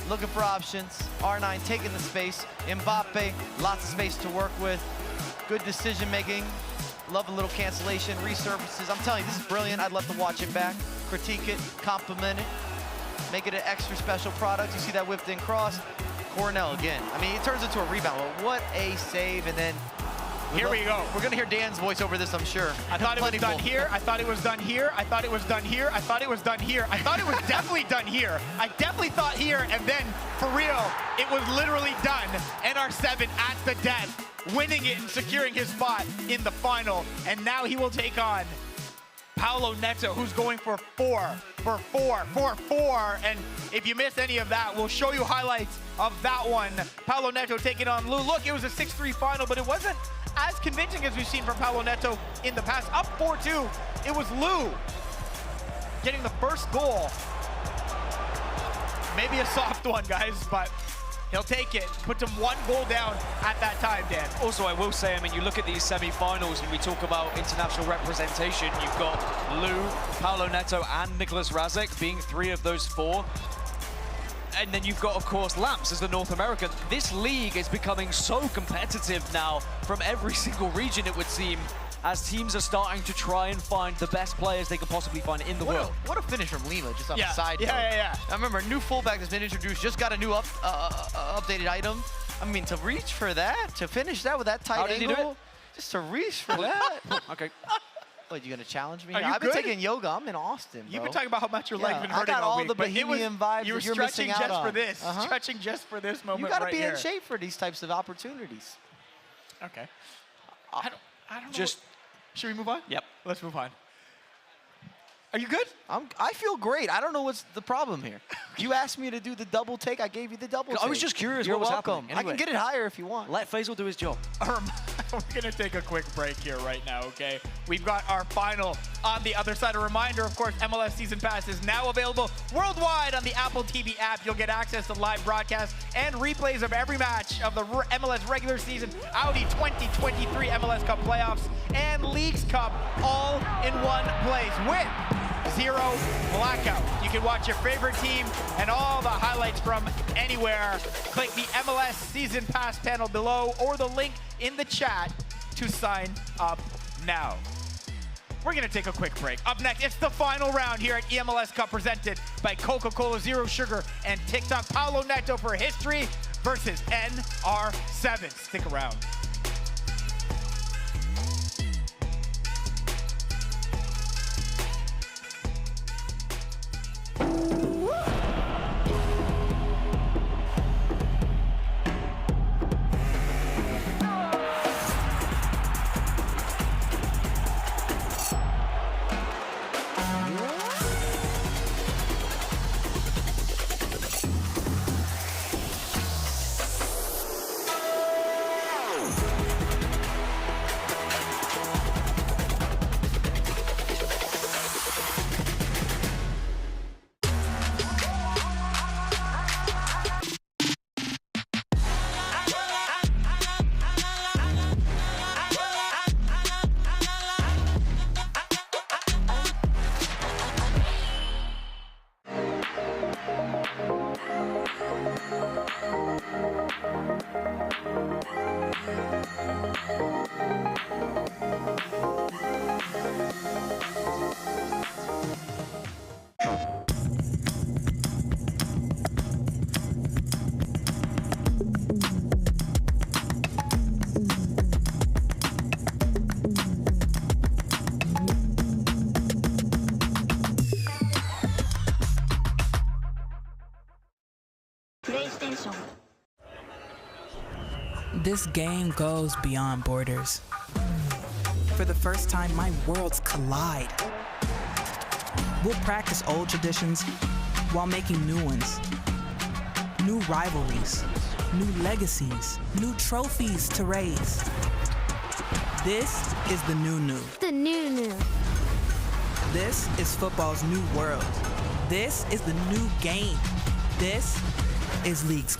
S3: Looking for options. R9 taking the space. Mbappe, lots of space to work with. Good decision-making. Love a little cancellation, resurfaces. I'm telling you, this is brilliant. I'd love to watch it back, critique it, compliment it, make it an extra special product. You see that whipped in cross. Cornell again. I mean, it turns into a rebound. But what a save, and then
S1: Here we go.
S3: We're gonna hear Dan's voice over this, I'm sure.
S1: I thought it was done here. I thought it was done here. I thought it was done here. I thought it was done here. I thought it was definitely done here. I definitely thought here, and then for real, it was literally done. NR7 at the death, winning it and securing his spot in the final. And now he will take on Paulo Neto, who's going for 4. And if you missed any of that, we'll show you highlights of that one. Paulo Neto taking on Lou. Look, it was a 6-3 final, but it wasn't as convincing as we've seen from Paulo Neto in the past. Up 4-2, it was Lou getting the first goal. Maybe a soft one, guys, but he'll take it. Puts him 1 goal down at that time, Dan.
S4: Also, I will say, I mean, you look at these semi-finals and we talk about international representation. You've got Lou, Paulo Neto, and Nicholas Razek being 3 of those 4. And then you've got, of course, Lamps as the North American. This league is becoming so competitive now from every single region, it would seem, as teams are starting to try and find the best players they can possibly find in the world.
S3: What a finish from Lima, just on the side.
S1: Yeah.
S3: I remember a new fullback that's been introduced, just got a new updated item. I mean, to reach for that, to finish that with that tight
S4: How did
S3: angle,
S4: he do it?
S3: just to reach for that.
S4: Okay.
S3: What, you gonna challenge me?
S1: Are you
S3: I've been
S1: good?
S3: taking yoga. I'm in Austin, bro.
S1: You've been talking about how much your leg's been
S3: I
S1: hurting
S3: got
S1: all
S3: all
S1: week,
S3: the
S1: but it was,
S3: Bohemian vibes
S1: you were
S3: that you're
S1: stretching
S3: missing out
S1: just for
S3: on.
S1: this. Stretching just for this moment
S3: You gotta
S1: right
S3: be
S1: here.
S3: in shape for these types of opportunities.
S1: Okay. I don't know.
S4: Just,
S1: Should we move on?
S4: yep.
S1: Let's move on. Are you good?
S3: I feel great. I don't know what's the problem here. You asked me to do the double take. I gave you the double take.
S4: I was just curious
S3: You're
S4: what was
S3: welcome.
S4: happening.
S3: I can
S4: Anyway.
S3: get it higher if you want.
S4: Let Faisal do his job.
S1: We're going to take a quick break here right now, okay? We've got our final on the other side. A reminder, of course, MLS Season Pass is now available worldwide on the Apple TV app. You'll get access to live broadcasts and replays of every match of the MLS regular season, Audi 2023 MLS Cup playoffs, and Leagues Cup all in one place with zero blackout. You can watch your favorite team and all the highlights from anywhere. Click the MLS Season Pass panel below or the link in the chat to sign up now. We're gonna take a quick break. Up next, it's the final round here at eMLS Cup presented by Coca-Cola Zero Sugar and TikTok. Paulo Neto for history versus NR7. Stick around.
S6: This game goes beyond borders. For the first time, my worlds collide. We'll practice old traditions while making new ones. New rivalries, new legacies, new trophies to raise. This is the new.
S5: The new.
S6: This is football's new world. This is the new game. This is League's.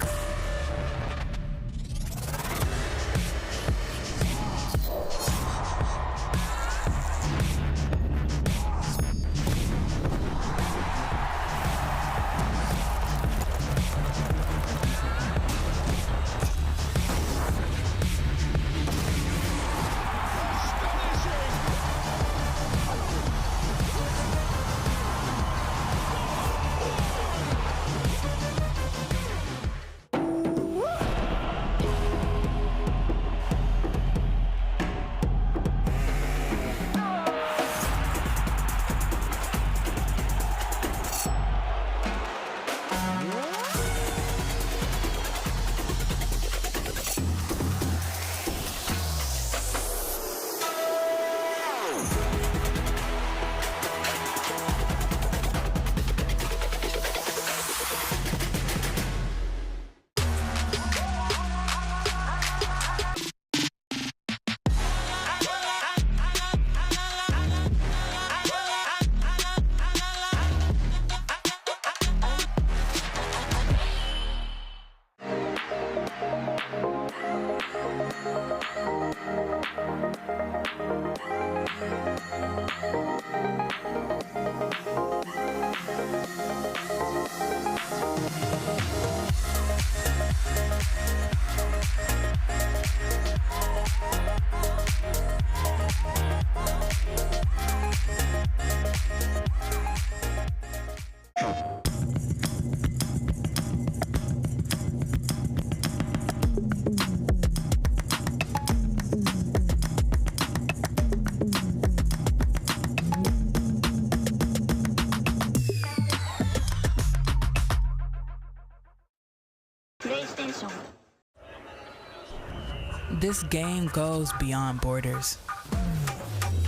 S6: This game goes beyond borders.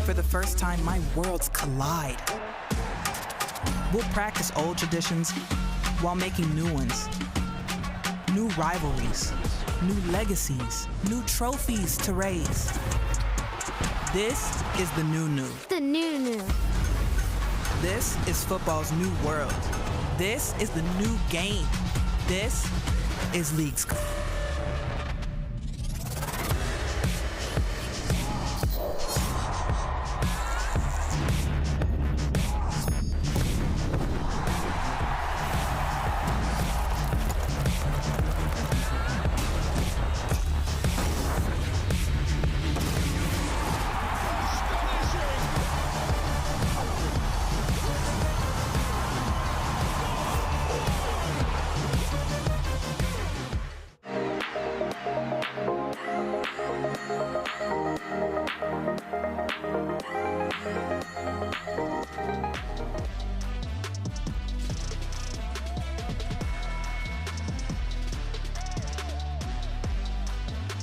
S6: For the first time, my worlds collide. We'll practice old traditions while making new ones. New rivalries, new legacies, new trophies to raise. This is the new.
S5: The new.
S6: This is football's new world. This is the new game. This is League's.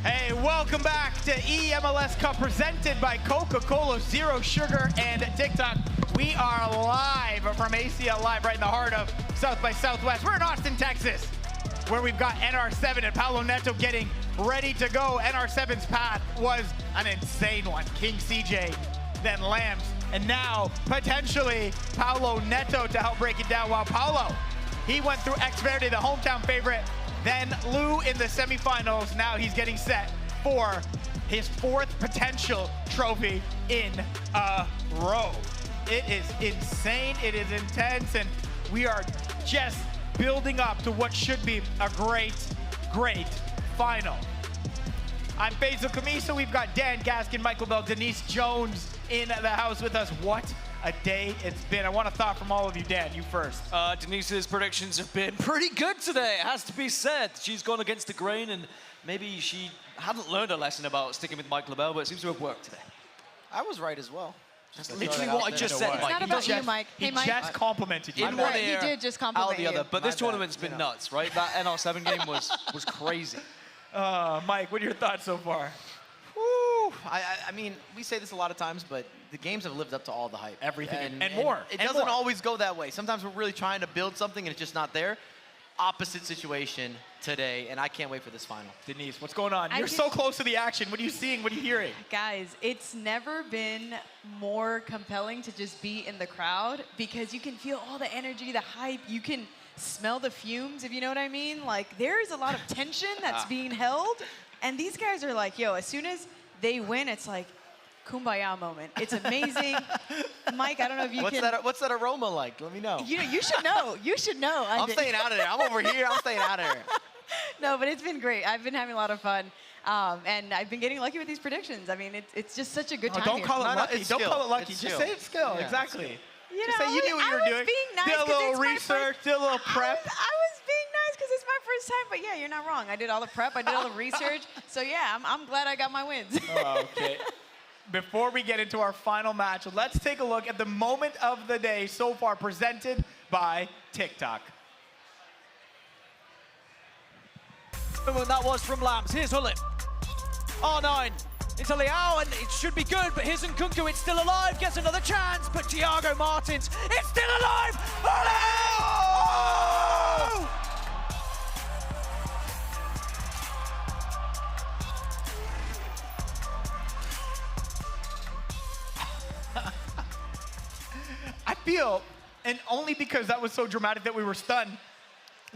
S1: Hey, welcome back to eMLS Cup presented by Coca-Cola, Zero Sugar, and TikTok. We are live from ACL Live right in the heart of South by Southwest. We're in Austin, Texas, where we've got NR7 and Paulo Neto getting ready to go. NR7's path was an insane one. King CJ, then Lambs, and now potentially Paulo Neto to help break it down. While Paulo, he went through X Verde, the hometown favorite, then Lou in the semifinals. Now he's getting set for his fourth potential trophy in a row. It is insane, it is intense, and we are just building up to what should be a great, great final. I'm Faisal Kamisa. We've got Dan Gaskin, Michael Bell, Denise Jones in the house with us. What a day it's been. I want a thought from all of you. Dan, you first.
S4: Denise's predictions have been pretty good today, it has to be said. She's gone against the grain, and maybe she hadn't learned a lesson about sticking with Mike LaBelle, but it seems to have worked today.
S3: I was right as well.
S4: That's literally what I just said,
S2: It's
S4: Mike.
S2: not about you, Mike. Hey, Mike.
S1: He just complimented you.
S4: In one ear,
S2: he did just
S4: out
S2: compliment
S4: the
S2: you.
S4: other. But this tournament's been nuts, right? That NR7 game was crazy.
S1: Mike, what are your thoughts so far?
S3: Woo. I mean, we say this a lot of times, but the games have lived up to all the hype.
S1: Everything, and more.
S3: It
S1: and
S3: doesn't
S1: more.
S3: always go that way. Sometimes we're really trying to build something and it's just not there. Opposite situation today, and I can't wait for this final.
S1: Denise, what's going on? You're so close to the action. What are you seeing? What are you hearing?
S2: Guys, it's never been more compelling to just be in the crowd because you can feel all the energy, the hype. You can smell the fumes, if you know what I mean. Like, there is a lot of tension that's being held, and these guys are like, yo, as soon as they win, it's like, kumbaya moment. It's amazing. Mike, I don't know if you can...
S3: What's that aroma like? Let me know.
S2: You should know. You should know.
S3: I'm staying out of there. I'm over here. I'm staying out of there.
S2: No, but it's been great. I've been having a lot of fun. And I've been getting lucky with these predictions. I mean, it's just such a good time
S1: Don't
S2: here.
S1: call it lucky. Don't
S3: skill.
S1: call it lucky.
S3: It's
S1: Just
S3: skill.
S1: say it's skill.
S3: Yeah.
S1: Exactly.
S2: You
S1: Just
S2: know,
S1: say you knew what you were doing.
S2: Being nice
S1: did a little
S2: 'cause it's my
S1: research, did a little prep.
S2: I was being nice because it's my first time, but yeah, you're not wrong. I did all the prep. I did all the research. So yeah, I'm glad I got my wins.
S1: Okay. Before we get into our final match, let's take a look at the moment of the day so far presented by TikTok.
S4: That was from Lambs. Here's Hullet. R9 into Liao, and it should be good, but here's Nkunku. It's still alive. Gets another chance, but Thiago Martins, it's still alive. Hullet!
S1: I feel, and only because that was so dramatic that we were stunned,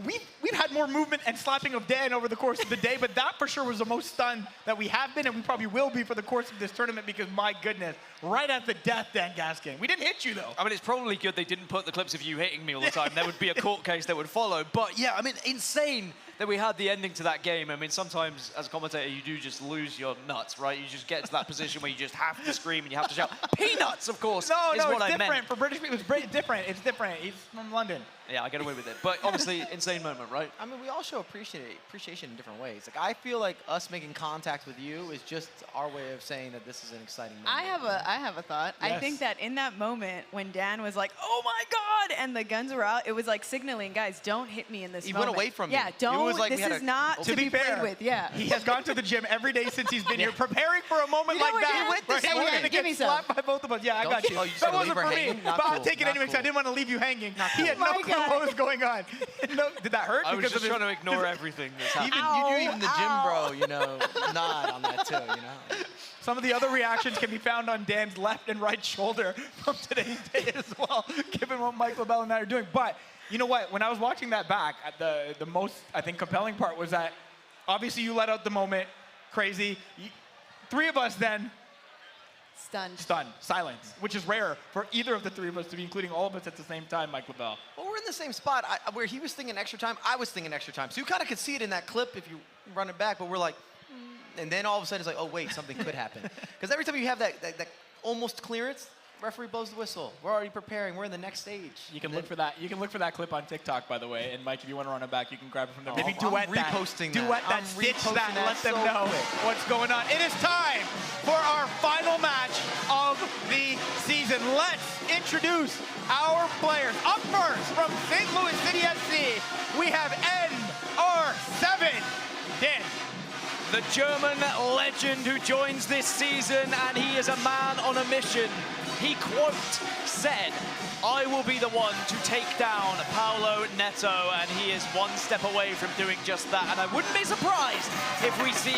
S1: we've had more movement and slapping of Dan over the course of the day, but that for sure was the most stunned that we have been, and we probably will be for the course of this tournament because, my goodness, right at the death, Dan Gaskin. We didn't hit you, though.
S4: I mean, it's probably good they didn't put the clips of you hitting me all the time. There would be a court case that would follow. But yeah, I mean, insane that we had the ending to that game. I mean, sometimes as a commentator, you do just lose your nuts, right? You just get to that position where you just have to scream and you have to shout, peanuts, of course,
S1: No,
S4: is
S1: no,
S4: what
S1: it's
S4: I
S1: different.
S4: meant.
S1: For British people, it's different. It's different. He's from London.
S4: Yeah, I get away with it. But obviously, insane moment, right?
S3: I mean, we all show appreciation in different ways. Like, I feel like us making contact with you is just our way of saying that this is an exciting moment.
S2: I have a thought. I
S1: Yes.
S2: think that in that moment when Dan was like, "Oh my God," and the guns were out, it was like signaling, guys, don't hit me in this
S3: He
S2: moment.
S3: went away from you.
S2: Yeah,
S3: It
S2: don't.
S3: was like we
S2: this
S3: had
S2: is
S3: a-
S2: not to be
S1: fair,
S2: played with. Yeah.
S1: he has gone to the gym every day since he's been here, preparing for a moment
S2: You know
S1: like
S2: what,
S1: that.
S2: Dan?
S1: Where
S2: Hey,
S1: he was
S2: Dan,
S1: going to
S2: give me
S1: get
S2: some.
S1: slapped by both of us. Yeah, I got you.
S3: Oh, you just
S1: That
S3: gonna
S1: wasn't
S3: leave her
S1: for me,
S3: hanging? Not
S1: but I'll
S3: cool,
S1: take it
S3: not
S1: anyway because I
S3: cool.
S1: didn't want to leave you hanging.
S3: Not
S1: He had
S2: cool.
S1: no
S2: My
S1: clue
S2: God.
S1: what was going on. No, did that hurt?
S4: I was
S1: Because
S4: just
S1: of his-
S4: trying to ignore everything that's happening.
S3: Even you do even the gym bro, you know, nod on that too, you know.
S1: Some of the other reactions can be found on Dan's left and right shoulder from today's day as well, given what Mike LaBelle and I are doing. But you know what? When I was watching that back, the most, I think, compelling part was that obviously you let out the moment, crazy. Three of us then
S2: Stunned.
S1: silence, which is rare for either of the three of us to be including all of us at the same time, Mike LaBelle.
S3: Well, we're in the same spot. Where he was thinking extra time, I was thinking extra time. So you kind of could see it in that clip if you run it back, but we're like, and then all of a sudden it's like, oh wait, something could happen. Because every time you have that almost clearance, referee blows the whistle. We're already preparing. We're in the next stage.
S1: You can look for that. You can look for that clip on TikTok, by the way. And Mike, if you want to run it back, you can grab it from there.
S3: Oh,
S1: Maybe
S3: I'm
S1: duet that.
S3: reposting that.
S1: Duet that.
S3: I'm
S1: Stitch
S3: reposting
S1: that.
S3: that
S1: Let them
S3: so
S1: know
S3: quick.
S1: what's going on. It is time for our final match of the season. Let's introduce our players. Up first from St. Louis City SC, we have NR7. Dan.
S4: The German legend who joins this season, and he is a man on a mission. He, quote, said, I will be the one to take down Paolo Neto, and he is one step away from doing just that. And I wouldn't be surprised if we see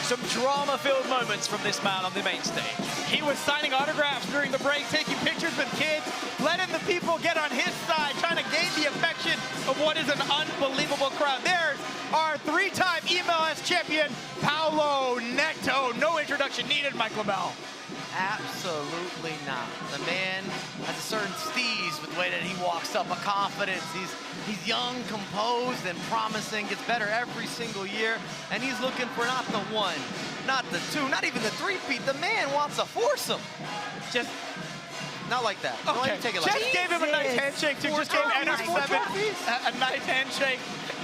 S4: some drama-filled moments from this man on the main stage.
S1: He was signing autographs during the break, taking pictures with kids, letting the people get on his side, trying to gain the affection of what is an unbelievable crowd. There's our three-time eMLS champion, Paolo Neto. No introduction needed, Mike LaBelle.
S3: Absolutely not. The man has a certain steez with the way that he walks up, a confidence. He's young, composed, and promising. Gets better every single year. And he's looking for not the one, not the two, not even the three-peat. The man wants a foursome.
S1: Just
S3: not like that. Don't
S1: okay.
S3: even take it like
S1: Just gave him a nice handshake too. Just gave NR7 a nice handshake.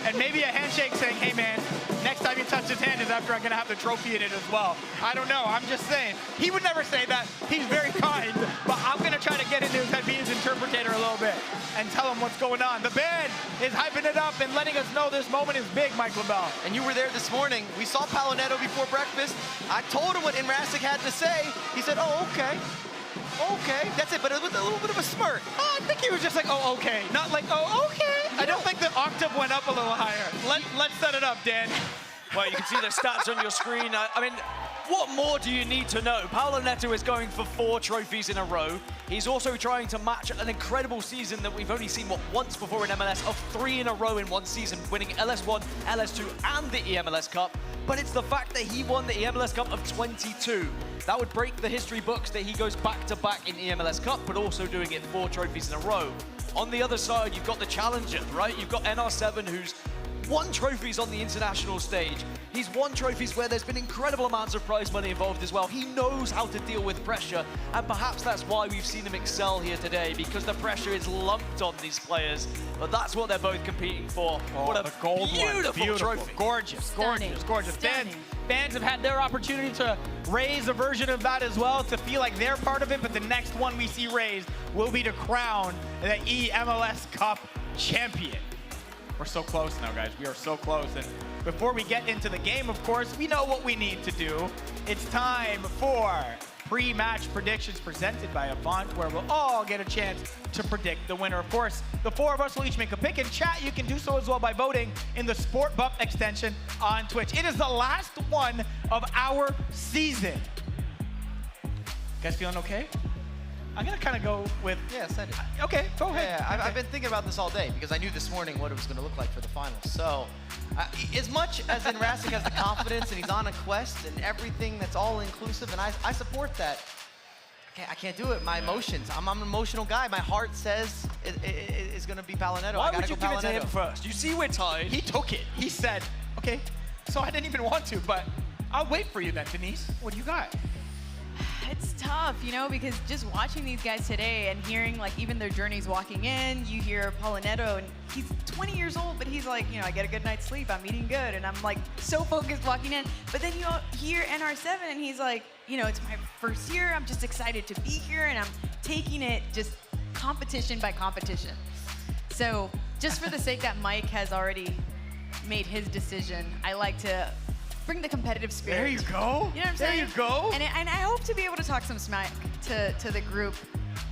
S1: And maybe a handshake saying, hey man, next time you touch his hand is after I'm gonna have the trophy in it as well. I don't know, I'm just saying. He would never say that. He's very kind, but I'm gonna try to get into his head, be his interpreter a little bit, and tell him what's going on. The band is hyping it up and letting us know this moment is big, Mike LaBelle.
S3: And you were there this morning. We saw Paolo Neto before breakfast. I told him what Inrasic had to say. He said, oh, okay. Okay, that's it, but with a little bit of a smirk.
S1: Oh, I think he was just like, oh, okay. Not like, oh, okay. I don't think the octave went up a little higher. Let's set it up, Dan.
S4: Well, you can see the stats on your screen. I mean, what more do you need to know? Paolo Neto is going for 4 trophies in a row. He's also trying to match an incredible season that we've only seen, once before in MLS, of 3 in a row in one season, winning LS1, LS2, and the eMLS Cup. But it's the fact that he won the eMLS Cup of 22. That would break the history books that he goes back-to-back in eMLS Cup, but also doing it 4 trophies in a row. On the other side, you've got the challenger, right? You've got NR7, who's won trophies on the international stage. He's won trophies where there's been incredible amounts of prize money involved as well. He knows how to deal with pressure, and perhaps that's why we've seen him excel here today, because the pressure is lumped on these players. But that's what they're both competing for.
S1: Oh,
S4: what a
S1: the gold
S4: beautiful trophy.
S1: Gorgeous,
S2: Stunning.
S1: gorgeous, gorgeous.
S2: Stunning.
S1: Fans have had their opportunity to raise a version of that as well, to feel like they're part of it, but the next one we see raised will be to crown the eMLS Cup champion. We're so close now, guys. We are so close. And before we get into the game, of course, we know what we need to do. It's time for pre-match predictions presented by Avant, where we'll all get a chance to predict the winner. Of course, the 4 of us will each make a pick. In chat, you can do so as well by voting in the Sport Buff extension on Twitch. It is the last one of our season. You guys feeling okay? I'm gonna kind of go with...
S3: Yeah, send it.
S1: Okay, go ahead.
S3: Yeah, I've been thinking about this all day because I knew this morning what it was going to look like for the finals. So, as much as Inrasic has the confidence and he's on a quest and everything that's all inclusive, and I support that. I can't do it. My emotions. I'm an emotional guy. My heart says it's going to be Paolo Neto.
S4: Why would you give it to him first? You see we're tied.
S1: He took it. He said, okay, so I didn't even want to, but I'll wait for you then, Denise. What do you got?
S2: It's tough, you know, because just watching these guys today and hearing like even their journeys walking in, you hear Paolo Neto and he's 20 years old, but he's like, you know, I get a good night's sleep, I'm eating good, and I'm like so focused walking in. But then you hear NR7 and he's like, you know, it's my first year, I'm just excited to be here, and I'm taking it just competition by competition. So just for the sake that Mike has already made his decision, I like to bring the competitive spirit.
S1: There you go.
S2: You know what I'm saying?
S1: There you go.
S2: And I hope to be able to talk some smack to the group.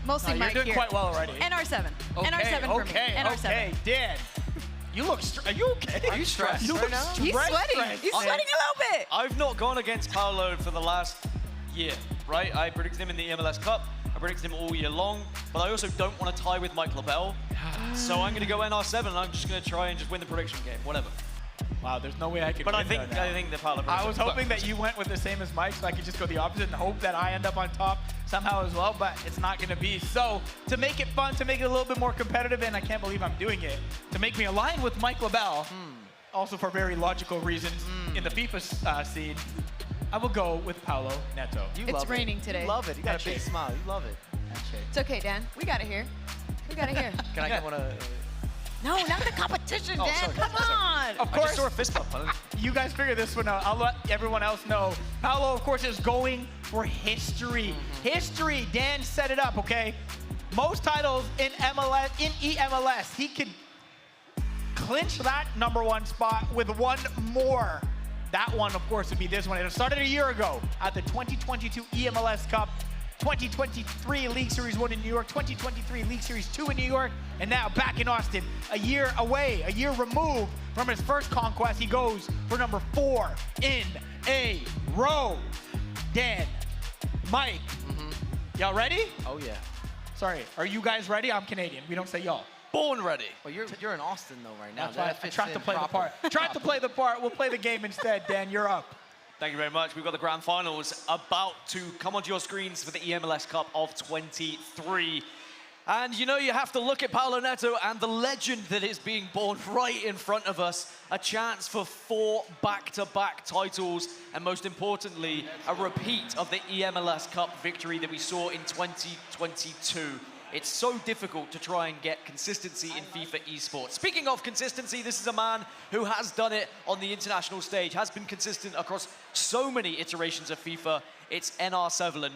S2: Mostly Mike
S1: you're doing
S2: here.
S1: quite well already.
S2: NR7.
S1: Okay,
S2: NR7 for me. NR7.
S1: Okay, Dan. You look are you okay?
S3: Are you stressed
S1: You
S3: right
S1: look
S3: now?
S2: He's sweating.
S1: stressed.
S2: He's sweating a little bit.
S4: I've not gone against Paolo for the last year, right? I predicted him in the eMLS Cup. I predicted him all year long, but I also don't want to tie with Mike LaBelle. So I'm going to go NR7, and I'm just going to try and just win the prediction game, whatever.
S1: Wow, there's no way I could
S4: But
S1: win
S4: I think the Paolo.
S1: I was hoping that you went with the same as Mike, so I could just go the opposite and hope that I end up on top somehow as well, but it's not going to be. So to make it fun, to make it a little bit more competitive, and I can't believe I'm doing it, to make me align with Mike LaBelle, also for very logical reasons in the FIFA scene, I will go with Paolo Neto.
S2: It's raining today.
S3: You love it. You got a big smile. You love it.
S2: It's okay, Dan. We got it here. We got it here.
S3: Can I get one of...
S2: No, not the competition, Dan.
S3: sorry,
S2: Come on.
S1: Of
S4: I
S1: course,
S4: just saw a fist bump.
S1: you guys figure this one out. I'll let everyone else know. Paolo, of course, is going for history. History. Dan set it up, okay? Most titles in MLS, in eMLS. He could clinch that #1 spot with one more. That one, of course, would be this one. It started a year ago at the 2022 eMLS Cup. 2023 League Series 1 in New York, 2023 League Series 2 in New York, and now back in Austin, a year away, a year removed from his first conquest. He goes for #4 in a row. Dan, Mike, y'all ready?
S3: Oh, yeah.
S1: Sorry, are you guys ready? I'm Canadian. We don't say y'all.
S4: Born ready.
S3: Well, you're in Austin, though, right now.
S1: That's why I
S3: fits
S1: tried to
S3: in
S1: play the
S3: proper.
S1: part. Tried to play the part. We'll play the game instead. Dan, you're up.
S4: Thank you very much. We've got the grand finals about to come onto your screens for the eMLS Cup of 23. And you know, you have to look at Paolo Neto and the legend that is being born right in front of us. A chance for 4 back-to-back titles, and most importantly, a repeat of the eMLS Cup victory that we saw in 2022. It's so difficult to try and get consistency in FIFA esports. Speaking of consistency, this is a man who has done it on the international stage, has been consistent across so many iterations of FIFA. it's NR7,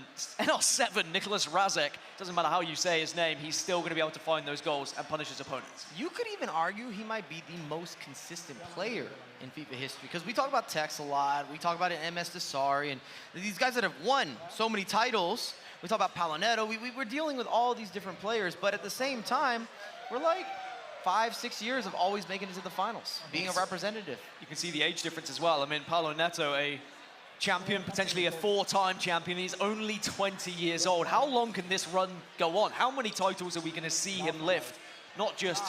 S4: Nicholas Razek. Doesn't matter how you say his name, he's still going to be able to find those goals and punish his opponents.
S3: You could even argue he might be the most consistent player in FIFA history, because we talk about Tex a lot, we talk about MS Desari, and these guys that have won so many titles. We talk about Paulo Neto. We're dealing with all these different players, but at the same time, we're like 5-6 years of always making it to the finals, being a representative.
S4: You can see the age difference as well. I mean, Paulo Neto, a champion, potentially a 4-time champion. He's only 20 years old. How long can this run go on? How many titles are we going to see him lift? Not just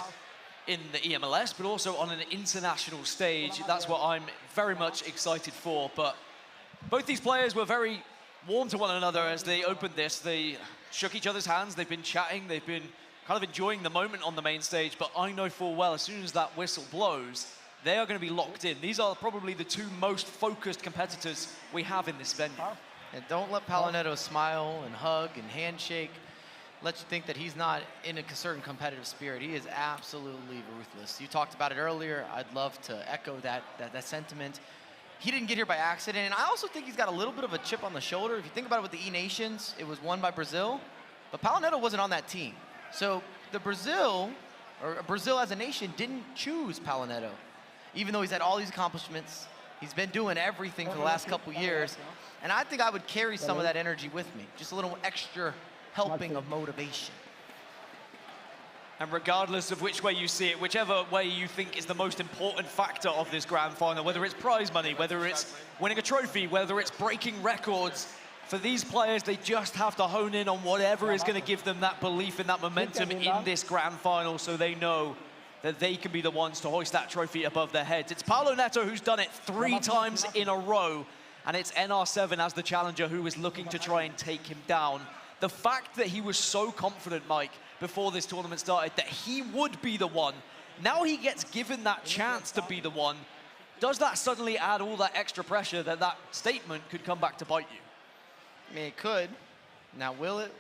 S4: in the eMLS, but also on an international stage. That's what I'm very much excited for. But both these players were very warm to one another as they opened this. They shook each other's hands. They've been chatting. They've been kind of enjoying the moment on the main stage. But I know full well, as soon as that whistle blows, they are going to be locked in. These are probably the two most focused competitors we have in this venue.
S3: And don't let Paulo Neto smile and hug and handshake. Let you think that he's not in a certain competitive spirit. He is absolutely ruthless. You talked about it earlier. I'd love to echo that sentiment. He didn't get here by accident, and I also think he's got a little bit of a chip on the shoulder. If you think about it with the E-Nations, it was won by Brazil, but Paulo Neto wasn't on that team. So Brazil as a nation didn't choose Paulo Neto. Even though he's had all these accomplishments, he's been doing everything for the last couple years, and I think I would carry some of that energy with me, just a little extra helping of motivation.
S4: And regardless of which way you see it, whichever way you think is the most important factor of this grand final, whether it's prize money, whether it's winning a trophy, whether it's breaking records, for these players, they just have to hone in on whatever is going to give them that belief and that momentum in this grand final, so they know that they can be the ones to hoist that trophy above their heads. It's Paulo Neto who's done it 3 times in a row, and it's NR7 as the challenger who is looking to try and take him down. The fact that he was so confident, Mike, before this tournament started, that he would be the one, now he gets given that chance to be the one. Does that suddenly add all that extra pressure that that statement could come back to bite you?
S3: I mean, it could. Now, will it?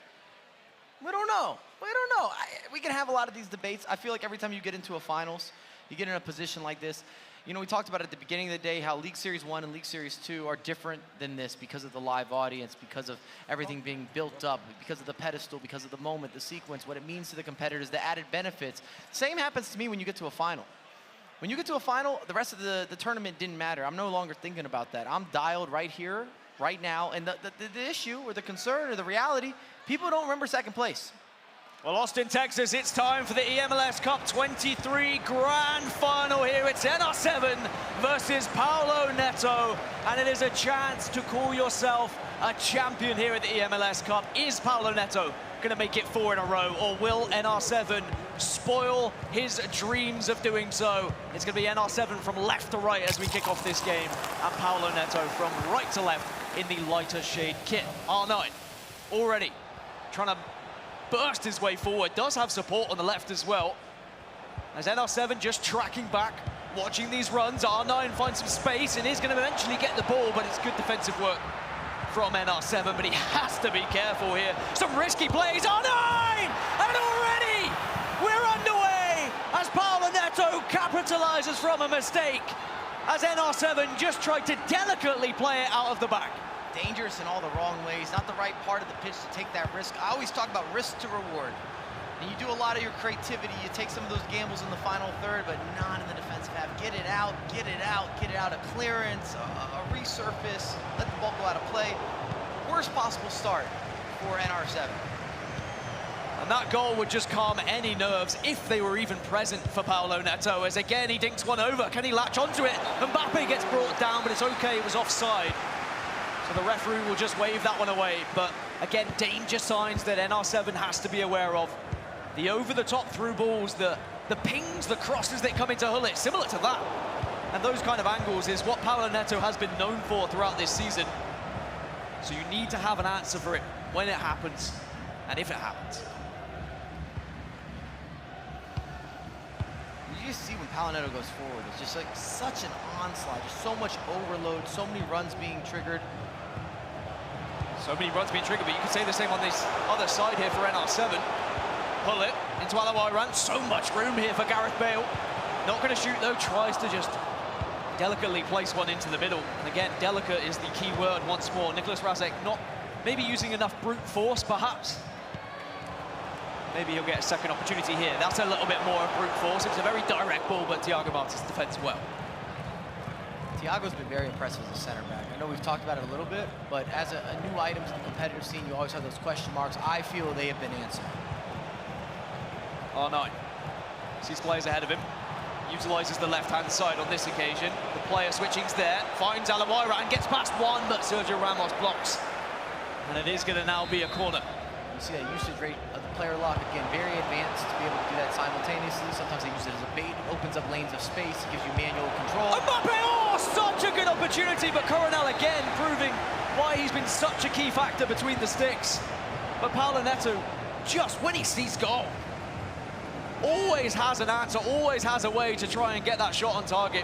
S3: We don't know. We don't know. We can have a lot of these debates. I feel like every time you get into a finals, you get in a position like this. You know, we talked about at the beginning of the day how League Series 1 and League Series 2 are different than this because of the live audience, because of everything being built up, because of the pedestal, because of the moment, the sequence, what it means to the competitors, the added benefits. Same happens to me when you get to a final. When you get to a final, the rest of the tournament didn't matter. I'm no longer thinking about that. I'm dialed right here, right now, and the issue or the concern or the reality, people don't remember second place.
S4: Well, Austin, Texas, it's time for the eMLS Cup 23 Grand Final here. It's NR7 versus Paulo Neto, and it is a chance to call yourself a champion here at the eMLS Cup. Is Paulo Neto going to make it 4 in a row, or will NR7 spoil his dreams of doing so? It's going to be NR7 from left to right as we kick off this game, and Paulo Neto from right to left in the lighter shade kit. R9 already trying to burst his way forward, does have support on the left as well. As NR7 just tracking back, watching these runs. R9 finds some space and is going to eventually get the ball, but it's good defensive work from NR7, but he has to be careful here. Some risky plays. R9! And already we're underway as Paulo Neto capitalizes from a mistake, as NR7 just tried to delicately play it out of the back.
S3: Dangerous in all the wrong ways, not the right part of the pitch to take that risk. I always talk about risk to reward. And you do a lot of your creativity, you take some of those gambles in the final third, but not in the defensive half. Get it out, get it out, get it out. A clearance, a resurface, let the ball go out of play. Worst possible start for NR7.
S4: And that goal would just calm any nerves if they were even present for Paulo Neto, as again he dinks one over. Can he latch onto it? Mbappe gets brought down, but it's okay, it was offside. So the referee will just wave that one away. But again, danger signs that NR7 has to be aware of. The over-the-top through balls, the pings, the crosses that come into Hullet, similar to that. And those kind of angles is what Paulo Neto has been known for throughout this season. So you need to have an answer for it when it happens, and if it happens.
S3: You just see when Paulo Neto goes forward, it's just like such an onslaught, just so much overload, so many runs being triggered.
S4: So many runs being triggered, but you could say the same on this other side here for NR7. Pull it into Alawai run. So much room here for Gareth Bale. Not going to shoot though, tries to just delicately place one into the middle. And again, delicate is the key word once more. Nicholas Razek not maybe using enough brute force, perhaps. Maybe he'll get a second opportunity here. That's a little bit more of brute force. It's a very direct ball, but Thiago Martins defends well.
S3: Thiago's been very impressive as a center back. I know we've talked about it a little bit, but as a new item to the competitive scene, you always have those question marks. I feel they have been answered.
S4: R9 sees players ahead of him. Utilises the left-hand side on this occasion. The player switching's there, finds Alawaira and gets past one, but Sergio Ramos blocks. And it is going to now be a corner.
S3: You see that usage rate of the player lock, again, very advanced to be able to do that simultaneously. Sometimes they use it as a bait, it opens up lanes of space, it gives you manual control.
S4: Mbappe, oh, such a good opportunity, but Coronel again proving why he's been such a key factor between the sticks. But Paulo Neto, just when he sees goal, always has an answer, always has a way to try and get that shot on target.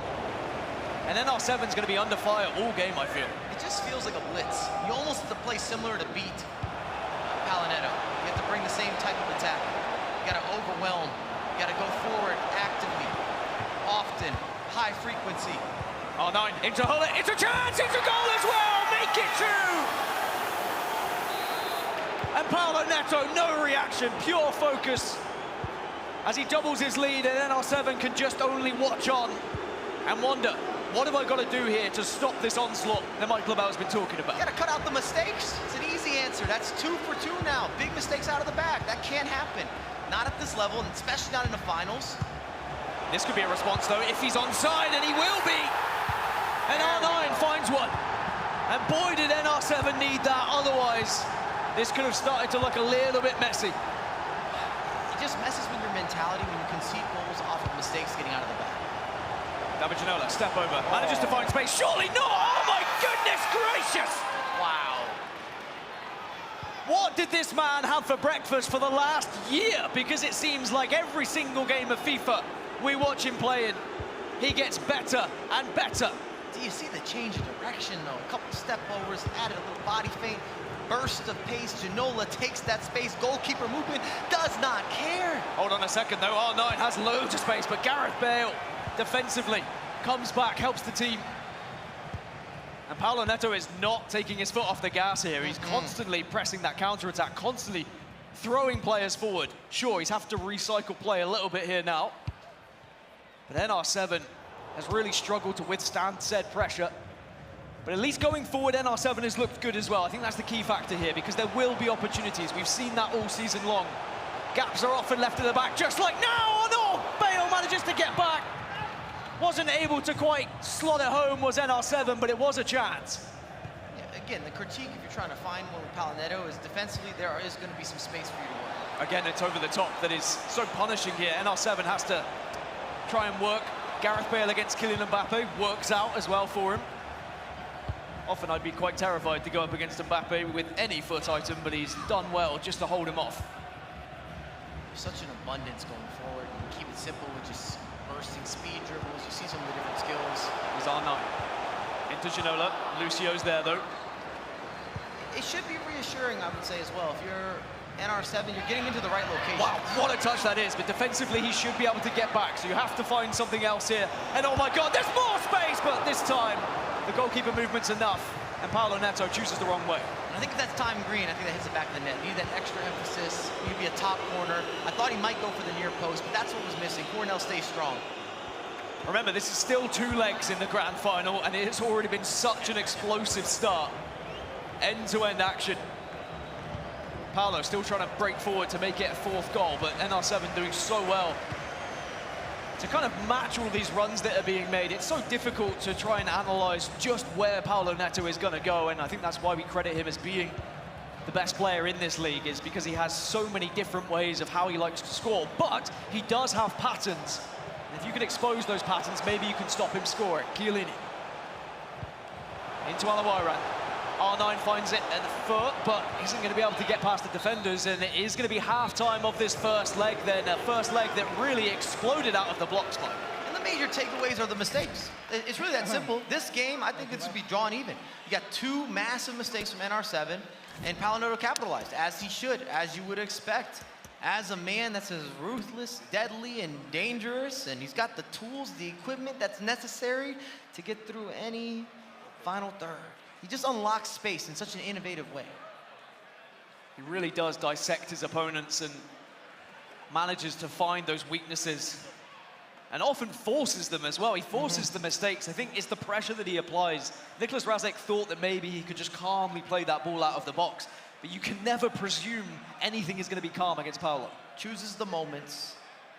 S4: And then NR7's going to be under fire all game, I feel.
S3: It just feels like a blitz. You almost have to play similar to beat Palinetto. You have to bring the same type of attack. You got to overwhelm. You got to go forward actively, often, high frequency.
S4: R9 into Hullett, it's a chance, it's a goal as well, make it two! And Paulo Neto, no reaction, pure focus as he doubles his lead, and NR7 can just only watch on and wonder, what have I got to do here to stop this onslaught that Michael Labelle's been talking about?
S3: You got to cut out the mistakes. It's an easy answer. That's 2 for 2 now. Big mistakes out of the back. That can't happen. Not at this level, and especially not in the finals.
S4: This could be a response, though, if he's onside, and he will be. And R9 finds one. And boy, did NR7 need that. Otherwise, this could have started to look a little bit messy.
S3: It just messes with your mentality when you concede goals off of mistakes getting out of the back.
S4: David Ginola, step over, manages to find space, surely not! Oh my goodness gracious!
S3: Wow.
S4: What did this man have for breakfast for the last year? Because it seems like every single game of FIFA we watch him playing, he gets better and better.
S3: Do you see the change of direction, though? A couple step overs, added a little body feint, burst of pace. Ginola takes that space, goalkeeper movement, does not care.
S4: Hold on a second, though. R9 has loads of space, but Gareth Bale, defensively, comes back, helps the team. And Paulo Neto is not taking his foot off the gas here. He's constantly pressing that counter-attack, constantly throwing players forward. Sure, he's have to recycle play a little bit here now. But NR7 has really struggled to withstand said pressure. But at least going forward, NR7 has looked good as well. I think that's the key factor here, because there will be opportunities. We've seen that all season long. Gaps are often left at the back, just like now. Oh no! Bale manages to get back. Wasn't able to quite slot it home, was NR7, but it was a chance.
S3: Yeah, again, the critique, if you're trying to find one with Palinetto, is defensively there is going to be some space for you to work.
S4: Again, it's over the top that is so punishing here. NR7 has to try and work. Gareth Bale against Kylian Mbappe works out as well for him. Often I'd be quite terrified to go up against Mbappe with any foot item, but he's done well just to hold him off.
S3: Such an abundance going forward. You can keep it simple with just bursting speed dribbles. You see some of the different skills.
S4: He's R9. Into Ginola. Lucio's there, though.
S3: It should be reassuring, I would say, as well. If you're NR7, you're getting into the right location.
S4: Wow, what a touch that is. But defensively, he should be able to get back. So you have to find something else here. And oh my God, there's more space. But this time, the goalkeeper movement's enough. And Paulo Neto chooses the wrong way.
S3: And I think if that's time green, I think that hits the back of the net. You need that extra emphasis. You need to be a top corner. I thought he might go for the near post, but that's what was missing. Cornell stays strong.
S4: Remember, this is still 2 legs in the grand final, and it's already been such an explosive start. End-to-end action. Paulo still trying to break forward to make it a 4th goal, but NR7 doing so well to kind of match all these runs that are being made. It's so difficult to try and analyze just where Paulo Neto is going to go, and I think that's why we credit him as being the best player in this league, is because he has so many different ways of how he likes to score, but he does have patterns. And if you can expose those patterns, maybe you can stop him scoring. Chiellini. Into Alawaira. R9 finds it at the foot, but isn't going to be able to get past the defenders, and it is going to be half-time of this first leg then, a first leg that really exploded out of the blocks, Mike.
S3: And the major takeaways are the mistakes. It's really that simple. This game, I think this would be drawn even. You got 2 massive mistakes from NR7, and Palinetto capitalized, as he should, as you would expect. as a man that's as ruthless, deadly, and dangerous, and he's got the tools, the equipment that's necessary to get through any final third. He just unlocks space in such an innovative way.
S4: He really does dissect his opponents and manages to find those weaknesses and often forces them as well. He forces the mistakes. I think it's the pressure that he applies. Nicholas Razek thought that maybe he could just calmly play that ball out of the box, but you can never presume anything is going to be calm against Paulo.
S3: Chooses the moments.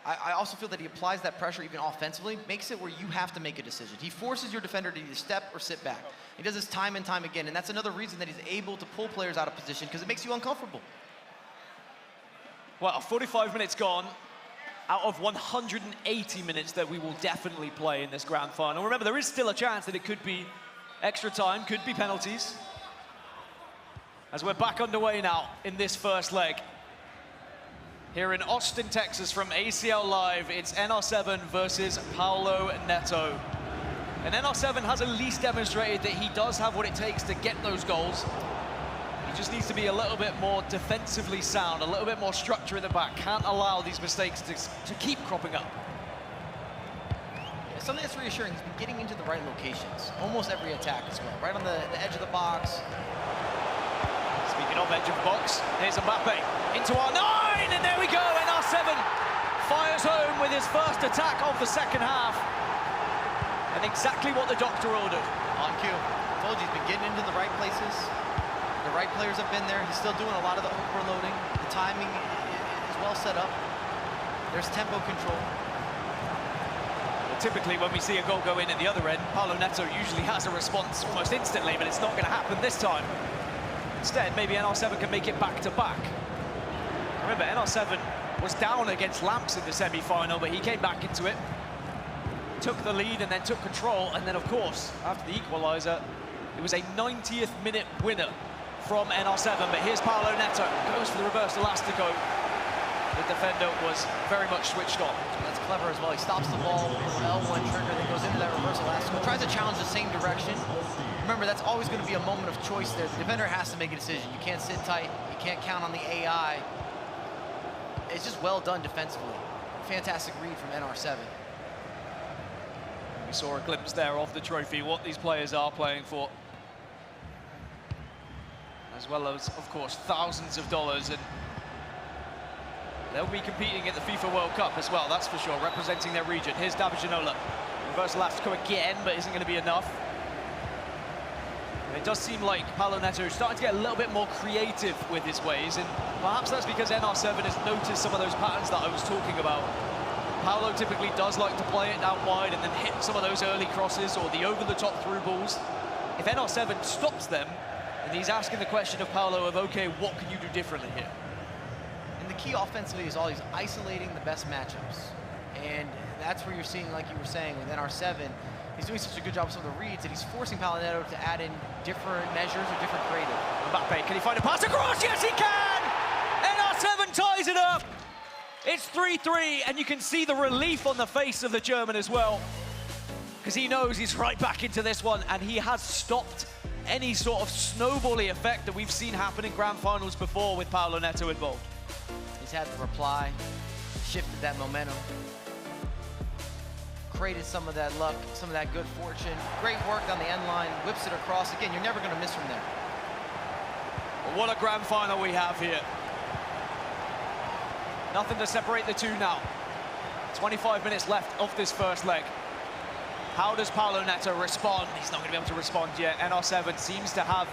S3: I also feel that he applies that pressure even offensively, makes it where you have to make a decision. He forces your defender to either step or sit back. He does this time and time again, and that's another reason that he's able to pull players out of position, because it makes you uncomfortable.
S4: Well, 45 minutes gone out of 180 minutes that we will definitely play in this grand final. Remember, there is still a chance that it could be extra time, could be penalties. As we're back underway now in this first leg. Here in Austin, Texas, from ACL Live, it's NR7 versus Paulo Neto. And NR7 has at least demonstrated that he does have what it takes to get those goals. He just needs to be a little bit more defensively sound, a little bit more structure in the back. Can't allow these mistakes to keep cropping up.
S3: Something that's reassuring, he's been getting into the right locations. Almost every attack as well. Right on the edge of the box.
S4: Speaking of edge of the box, here's Mbappe into R9, and there we go. NR7 fires home with his first attack of the second half. And exactly what the doctor ordered.
S3: On cue. I told you, he's been getting into the right places. The right players have been there. He's still doing a lot of the overloading. The timing is well set up. There's tempo control.
S4: Well, typically, when we see a goal go in at the other end, Paulo Neto usually has a response almost instantly, but it's not going to happen this time. Instead, maybe NR7 can make it back-to-back. Remember, NR7 was down against Lamps in the semi-final, but he came back into it, took the lead and then took control, and then, of course, after the equaliser, it was a 90th minute winner from NR7, but here's Paulo Neto, goes for the reverse elastico. The defender was very much switched on.
S3: That's clever as well. He stops the ball with the L1 trigger, then goes into that reverse elastico, tries to challenge the same direction. Remember, that's always going to be a moment of choice there. The defender has to make a decision. You can't sit tight. You can't count on the AI. It's just well done defensively. Fantastic read from NR7.
S4: We saw a glimpse there of the trophy, what these players are playing for. As well as, of course, thousands of dollars. And they'll be competing at the FIFA World Cup as well, that's for sure, representing their region. Here's David Ginola. Reverse elastico again, but isn't going to be enough. It does seem like Paulo Neto is starting to get a little bit more creative with his ways, and perhaps that's because NR7 has noticed some of those patterns that I was talking about. Paulo typically does like to play it down wide and then hit some of those early crosses or the over-the-top through balls. If NR7 stops them, and he's asking the question of Paulo of, okay, what can you do differently here?
S3: And the key offensively is always isolating the best matchups. And that's where you're seeing, like you were saying, with NR7, he's doing such a good job with some of the reads that he's forcing Paulo Neto to add in different measures or different creative.
S4: Mbappe, can he find a pass across? Yes, he can! NR7 ties it up! It's 3-3, and you can see the relief on the face of the German as well, because he knows he's right back into this one, and he has stopped any sort of snowbally effect that we've seen happen in grand finals before with Paulo Neto involved.
S3: He's had the reply, shifted that momentum, created some of that luck, some of that good fortune. Great work on the end line, whips it across. Again, you're never going to miss from there.
S4: Well, what a grand final we have here. Nothing to separate the two now. 25 minutes left of this first leg. How does Paulo Neto respond? He's not going to be able to respond yet. NR7 seems to have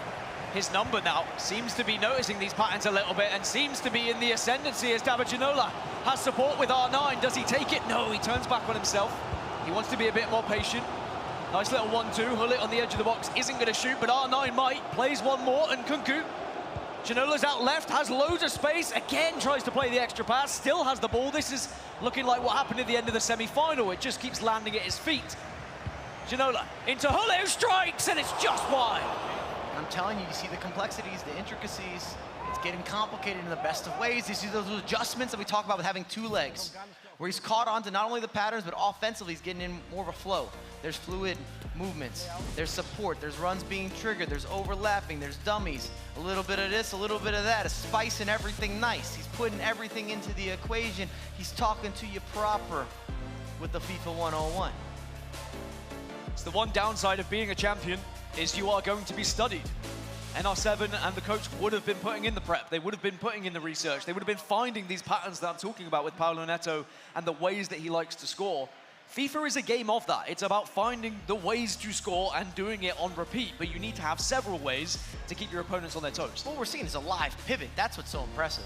S4: his number now, seems to be noticing these patterns a little bit and seems to be in the ascendancy as David Ginola has support with R9. Does he take it? No, he turns back on himself. He wants to be a bit more patient. Nice little 1-2, Hullet on the edge of the box, isn't going to shoot, but R9 might. Plays one more, and Kunku. Ginola's out left, has loads of space, again tries to play the extra pass, still has the ball. This is looking like what happened at the end of the semi-final. It just keeps landing at his feet. Ginola into Hullet, who strikes, and it's just wide.
S3: I'm telling you, you see the complexities, the intricacies. It's getting complicated in the best of ways. You see those adjustments that we talk about with having two legs, where he's caught on to not only the patterns, but offensively he's getting in more of a flow. There's fluid movements. There's support, there's runs being triggered, there's overlapping, there's dummies. A little bit of this, a little bit of that, a spice and everything nice. He's putting everything into the equation. He's talking to you proper with the FIFA 101.
S4: It's the one downside of being a champion is you are going to be studied. NR7 and the coach would have been putting in the prep. They would have been putting in the research. They would have been finding these patterns that I'm talking about with Paulo Neto and the ways that he likes to score. FIFA is a game of that. It's about finding the ways to score and doing it on repeat, but you need to have several ways to keep your opponents on their toes.
S3: What we're seeing is a live pivot. That's what's so impressive.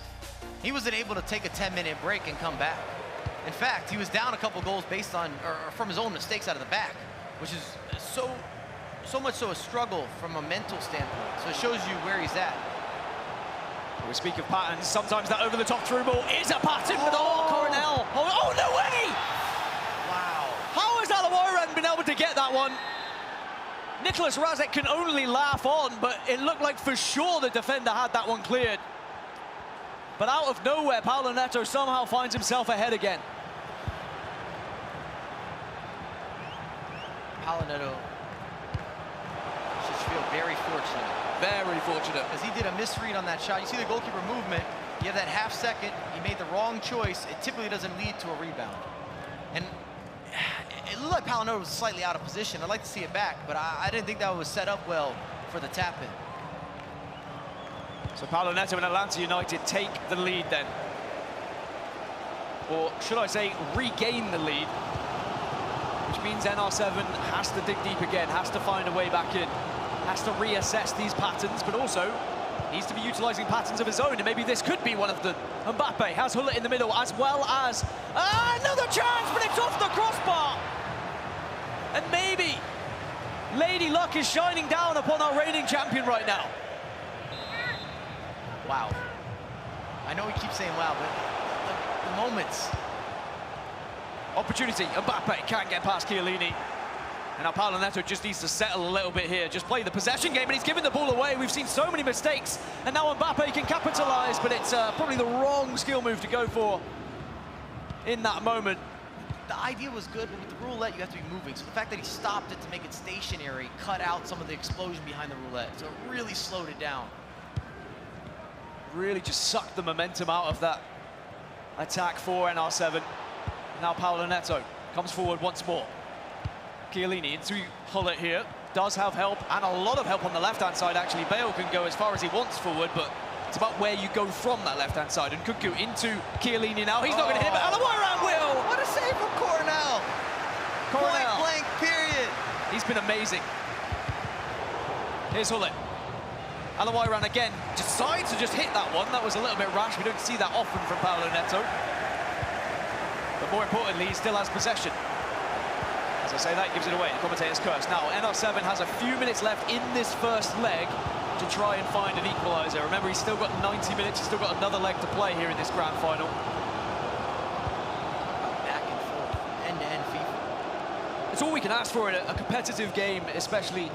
S3: He wasn't able to take a 10-minute break and come back. In fact, he was down a couple goals based on, or from his own mistakes out of the back, which is so much so a struggle from a mental standpoint. So it shows you where he's at.
S4: We speak of patterns. Sometimes that over-the-top through ball is a pattern, but Coronel. Oh, no way!
S3: Wow.
S4: How has Alawaran been able to get that one? Nicholas Razek can only laugh on, but it looked like for sure the defender had that one cleared. But out of nowhere, Paulo Neto somehow finds himself ahead again.
S3: Paulo Neto should feel very fortunate.
S4: Very fortunate.
S3: Because he did a misread on that shot. You see the goalkeeper movement. You have that half second. He made the wrong choice. It typically doesn't lead to a rebound. And it looked like Paulo Neto was slightly out of position. I'd like to see it back, but I didn't think that was set up well for the tap-in.
S4: So Paulo Neto and Atlanta United take the lead then. Or should I say, regain the lead. Which means NR7 has to dig deep again, has to find a way back in, has to reassess these patterns, but also needs to be utilizing patterns of his own, and maybe this could be one of them. Mbappe has Hullet in the middle, as well as another chance, but it's off the crossbar. And maybe Lady Luck is shining down upon our reigning champion right now.
S3: Wow. I know we keep saying wow, but the moments.
S4: Opportunity, Mbappe can't get past Chiellini. And now Paulo Neto just needs to settle a little bit here, just play the possession game, and he's given the ball away. We've seen so many mistakes, and now Mbappe can capitalize, but it's probably the wrong skill move to go for in that moment.
S3: The idea was good, but with the roulette, you have to be moving. So the fact that he stopped it to make it stationary cut out some of the explosion behind the roulette. So it really slowed it down.
S4: Really just sucked the momentum out of that attack for NR7. Now Paulo Neto comes forward once more. Chiellini into Hullet here. Does have help, and a lot of help on the left-hand side, actually. Bale can go as far as he wants forward, but it's about where you go from that left-hand side. And Kunku into Chiellini now. He's not going to hit it, but Alawaran will!
S3: What a save from Coronel! Point blank, period.
S4: He's been amazing. Here's Hullet. Alawaran again decides to just hit that one. That was a little bit rash. We don't see that often from Paulo Neto. But more importantly, he still has possession. As I say, that gives it away, the commentator's curse. Now, NR7 has a few minutes left in this first leg to try and find an equaliser. Remember, he's still got 90 minutes. He's still got another leg to play here in this grand final.
S3: Back and forth, end-to-end FIFA.
S4: It's all we can ask for in a competitive game, especially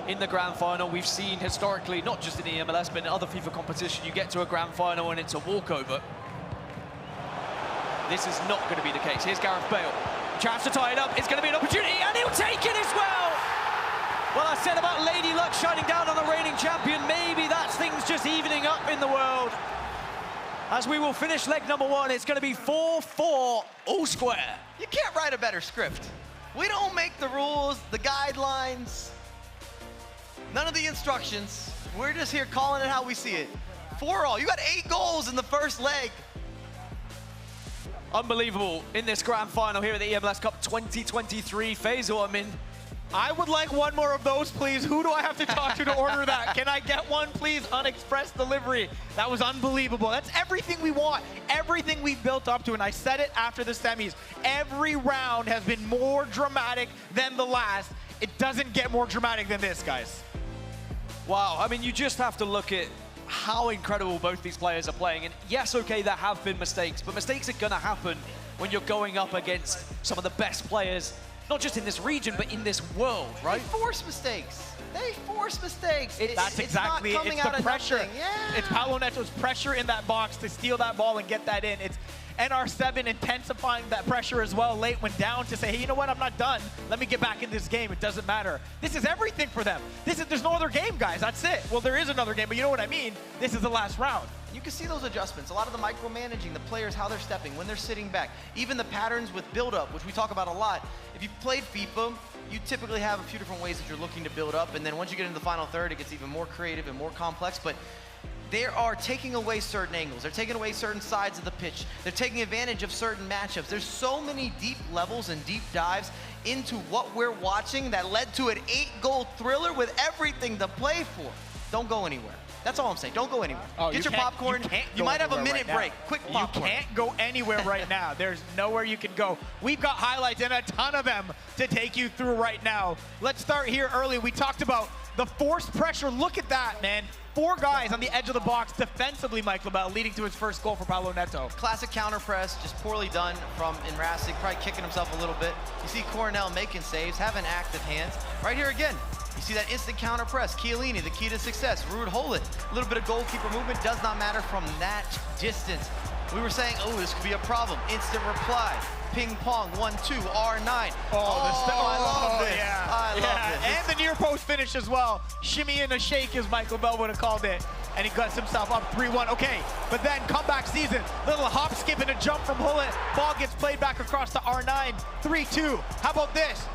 S4: in the grand final. We've seen historically, not just in the eMLS, but in other FIFA competition, you get to a grand final and it's a walkover. This is not going to be the case. Here's Gareth Bale. Chance to tie it up. It's going to be an opportunity, and he'll take it as well. Well, I said about Lady Luck shining down on the reigning champion. Maybe that's things just evening up in the world. As we will finish leg number one, it's going to be 4-4, all square.
S3: You can't write a better script. We don't make the rules, the guidelines, none of the instructions. We're just here calling it how we see it. 4-all. You got 8 goals in the first leg.
S4: Unbelievable in this grand final here at the eMLS Cup 2023. Faisal,
S1: I would like one more of those, please. Who do I have to talk to order that? Can I get one, please, on express delivery? That was unbelievable. That's everything we want, everything we built up to, and I said it after the semis. Every round has been more dramatic than the last. It doesn't get more dramatic than this, guys.
S4: Wow, I mean, you just have to look at how incredible both these players are playing. And yes, okay, there have been mistakes, but mistakes are going to happen when you're going up against some of the best players, not just in this region, but in this world, right?
S3: They force mistakes. They force mistakes.
S1: That's exactly it. It's the pressure.
S3: Yeah.
S1: It's Paulo Neto's pressure in that box to steal that ball and get that in. NR7 intensifying that pressure as well late when down to say, hey, you know what, I'm not done. Let me get back in this game. It doesn't matter. This is everything for them. There's no other game, guys. That's it. Well, there is another game, but you know what I mean? This is the last round.
S3: You can see those adjustments, a lot of the micromanaging, the players, how they're stepping, when they're sitting back, even the patterns with build-up, which we talk about a lot. If you've played FIFA, you typically have a few different ways that you're looking to build up, and then once you get into the final third, it gets even more creative and more complex, but they are taking away certain angles. They're taking away certain sides of the pitch. They're taking advantage of certain matchups. There's so many deep levels and deep dives into what we're watching that led to an 8-goal thriller with everything to play for. Don't go anywhere. That's all I'm saying. Don't go anywhere.
S1: Oh,
S3: Get your popcorn. You might have a minute break. Quick popcorn.
S1: You can't go anywhere right now. There's nowhere you can go. We've got highlights and a ton of them to take you through right now. Let's start here early. We talked about the forced pressure. Look at that, man. 4 guys on the edge of the box defensively, Mike LaBelle, leading to his first goal for Paulo Neto.
S3: Classic counter press, just poorly done from Enrasik, probably kicking himself a little bit. You see Coronel making saves, having active hands. Right here again, you see that instant counter press. Chiellini, the key to success. Ruud Holland, a little bit of goalkeeper movement, does not matter from that distance. We were saying, oh, this could be a problem. Instant reply. Ping pong, 1-2, R9.
S1: I love this. Yeah.
S3: I love this.
S1: And the near post finish as well. Shimmy and a shake, as Michael Bell would have called it. And he guts himself up 3-1. Okay, but then comeback season. Little hop, skip, and a jump from Hullet. Ball gets played back across to R9. 3-2. How about this?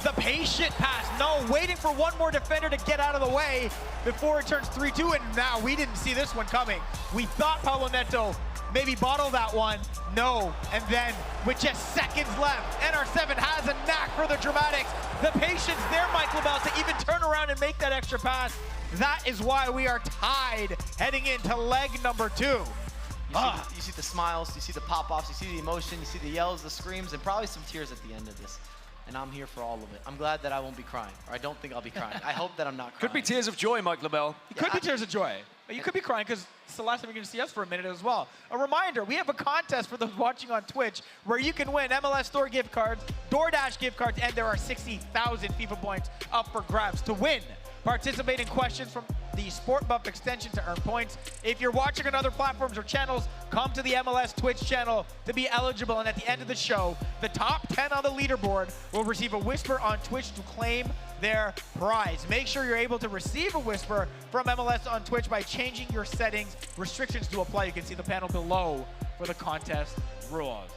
S1: The patient pass. No, waiting for one more defender to get out of the way before it turns 3-2. And now we didn't see this one coming. We thought Paulo Neto maybe bottle that one. No. And then with just seconds left, NR7 has a knack for the dramatics. The patience there, Mike LaBelle, to even turn around and make that extra pass. That is why we are tied heading into leg number 2.
S3: You see the smiles, you see the pop-offs, you see the emotion, you see the yells, the screams, and probably some tears at the end of this. And I'm here for all of it. I'm glad that I won't be crying, or I don't think I'll be crying. I hope that I'm not crying.
S4: Could be tears of joy, Mike LaBelle.
S1: It could be tears of joy. You could be crying because it's the last time you're going to see us for a minute as well. A reminder, we have a contest for those watching on Twitch where you can win MLS Store gift cards, DoorDash gift cards, and there are 60,000 FIFA points up for grabs to win. Participate in questions from the Sport Buff extension to earn points. If you're watching on other platforms or channels, come to the MLS Twitch channel to be eligible. And at the end of the show, the top 10 on the leaderboard will receive a whisper on Twitch to claim their prize. Make sure you're able to receive a whisper from MLS on Twitch by changing your settings. Restrictions do apply. You can see the panel below for the contest rules.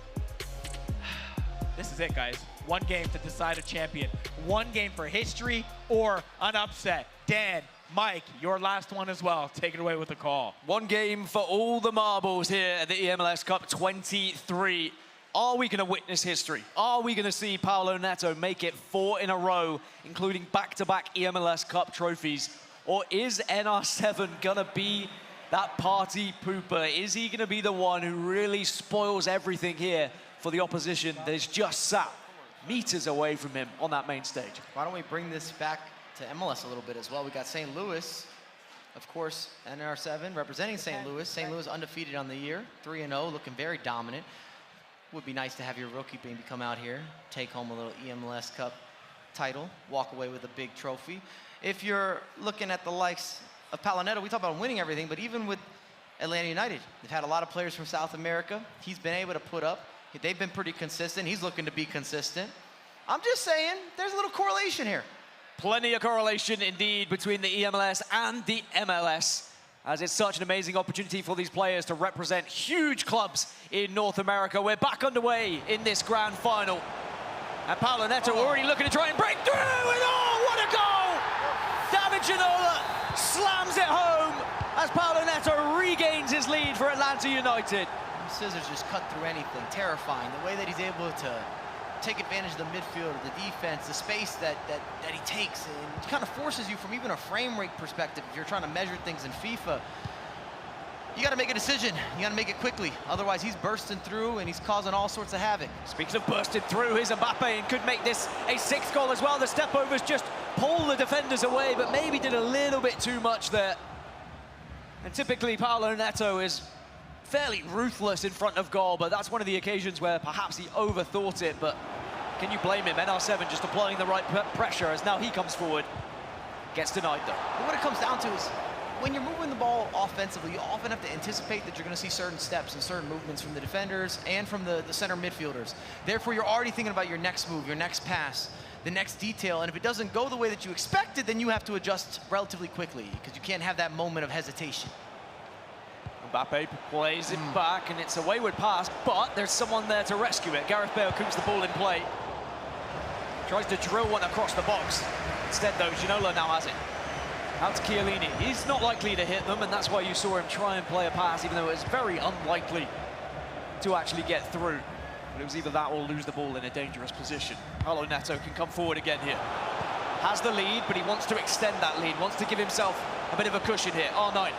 S1: This is it, guys. One game to decide a champion. One game for history or an upset. Dan, Mike, your last one as well. Take it away with the call.
S4: One game for all the marbles here at the eMLS Cup 23. Are we going to witness history? Are we going to see Paulo Neto make it 4 in a row, including back-to-back eMLS Cup trophies? Or is NR7 going to be that party pooper? Is he going to be the one who really spoils everything here for the opposition that is just sat meters away from him on that main stage?
S3: Why don't we bring this back to MLS a little bit as well? We got St. Louis, of course, NR7 representing St. Louis. St. Louis undefeated on the year, 3-0, looking very dominant. Would be nice to have your rookie baby come out here, take home a little eMLS Cup title, walk away with a big trophy. If you're looking at the likes of Paulo Neto, we talk about winning everything, but even with Atlanta United, they've had a lot of players from South America. He's been able to put up. They've been pretty consistent. He's looking to be consistent. I'm just saying, there's a little correlation here.
S4: Plenty of correlation indeed between the eMLS and the MLS, as it's such an amazing opportunity for these players to represent huge clubs in North America. We're back underway in this grand final. And Paulo Neto already looking to try and break through, and oh, what a goal! David Ginola slams it home as Paulo Neto regains his lead for Atlanta United.
S3: Scissors just cut through anything, terrifying. The way that he's able to take advantage of the midfield, the defense, the space that he takes, and it kind of forces you from even a frame rate perspective. If you're trying to measure things in FIFA, you got to make a decision. You got to make it quickly. Otherwise, he's bursting through and he's causing all sorts of havoc.
S4: Speaking of bursting through, here's Mbappe and could make this a 6th goal as well. The step-overs just pull the defenders away, but maybe did a little bit too much there. And typically, Paulo Neto is fairly ruthless in front of goal, but that's one of the occasions where perhaps he overthought it. But can you blame him? NR7 just applying the right pressure as now he comes forward. Gets denied though.
S3: But what it comes down to is when you're moving the ball offensively, you often have to anticipate that you're going to see certain steps and certain movements from the defenders and from the center midfielders. Therefore, you're already thinking about your next move, your next pass, the next detail, and if it doesn't go the way that you expected, then you have to adjust relatively quickly because you can't have that moment of hesitation.
S4: Mbappe plays it back, and it's a wayward pass, but there's someone there to rescue it. Gareth Bale keeps the ball in play. Tries to drill one across the box. Instead, though, Ginola now has it. Out to Chiellini. He's not likely to hit them, and that's why you saw him try and play a pass, even though it was very unlikely to actually get through. But it was either that or lose the ball in a dangerous position. Paulo Neto can come forward again here. Has the lead, but he wants to extend that lead, wants to give himself a bit of a cushion here. R9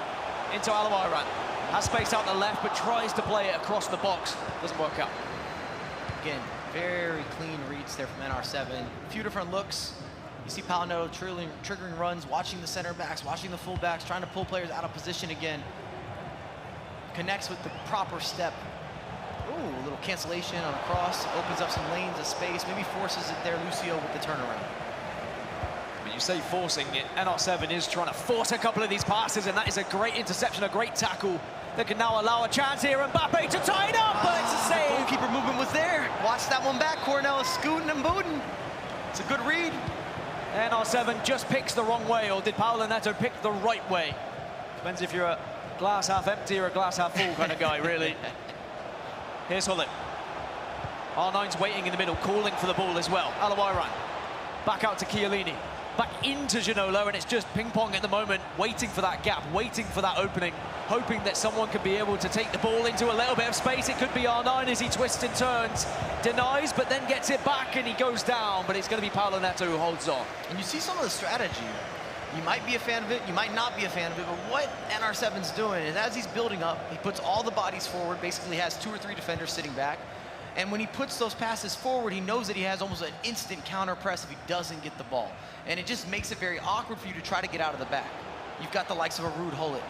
S4: into Alawairan. Has space out the left, but tries to play it across the box. Doesn't work out.
S3: Again, very clean reads there from NR7. A few different looks. You see Paulo Neto triggering runs, watching the center backs, watching the full backs, trying to pull players out of position again. Connects with the proper step. Ooh, a little cancellation on a cross. Opens up some lanes of space. Maybe forces it there, Lucio, with the turnaround.
S4: When you say forcing it, NR7 is trying to force a couple of these passes, and that is a great interception, a great tackle that can now allow a chance here. Mbappe to tie it up, but it's a save.
S3: Goalkeeper movement was there. Watch that one back. Cornell is scooting and booting. It's a good read.
S4: NR7 just picks the wrong way, or did Paulo Neto pick the right way? Depends if you're a glass half empty or a glass half full kind of guy, really. Here's Hullet. R9's waiting in the middle, calling for the ball as well. Alawairan. Back out to Chiellini. Back into Ginola, and it's just ping-pong at the moment, waiting for that gap, waiting for that opening, hoping that someone could be able to take the ball into a little bit of space. It could be R9 as he twists and turns, denies, but then gets it back, and he goes down, but it's going to be Paulo Neto who holds on.
S3: And you see some of the strategy. You might be a fan of it, you might not be a fan of it, but what NR7's doing is as he's building up, he puts all the bodies forward, basically has 2 or 3 defenders sitting back, and when he puts those passes forward, he knows that he has almost an instant counter press if he doesn't get the ball. And it just makes it very awkward for you to try to get out of the back. You've got the likes of a Ruud Hullet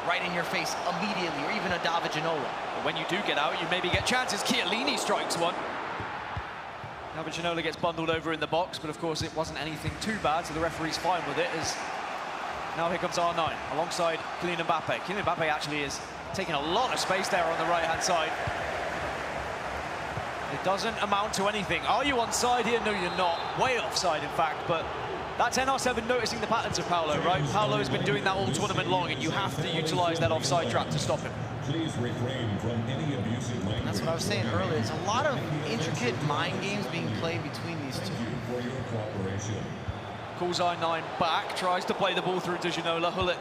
S3: right in your face immediately, or even a David Ginola.
S4: But when you do get out, you maybe get chances. Chiellini strikes one. David Ginola gets bundled over in the box, but of course it wasn't anything too bad, so the referee's fine with it. As now here comes R9 alongside Kylian Mbappe. Kylian Mbappe actually is taking a lot of space there on the right-hand side. It doesn't amount to anything. Are you onside here? No, you're not. Way offside, in fact, but that's NR7 noticing the patterns of Paulo, right? Paulo has been doing that all tournament long, and you have to utilize that offside trap to stop him.
S12: Please refrain from any abusive language.
S3: That's what I was saying earlier. There's a lot of intricate mind games being played between these two.
S12: Thank you for your cooperation.
S4: Calls I9 back, tries to play the ball through to Ginola. Hullet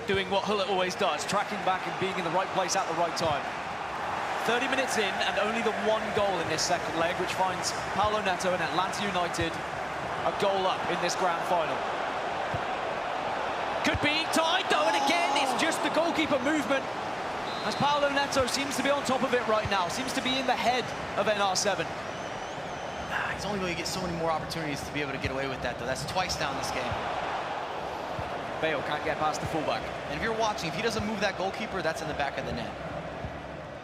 S4: doing what Hullet always does, tracking back and being in the right place at the right time. 30 minutes in, and only the 1 goal in this second leg, which finds Paulo Neto and Atlanta United a goal up in this grand final. Could be tied though, and again, it's just the goalkeeper movement, as Paulo Neto seems to be on top of it right now, seems to be in the head of NR7.
S3: He's only going to get so many more opportunities to be able to get away with that, though. That's twice down this game.
S4: Bale can't get past the fullback.
S3: And if you're watching, if he doesn't move that goalkeeper, that's in the back of the net.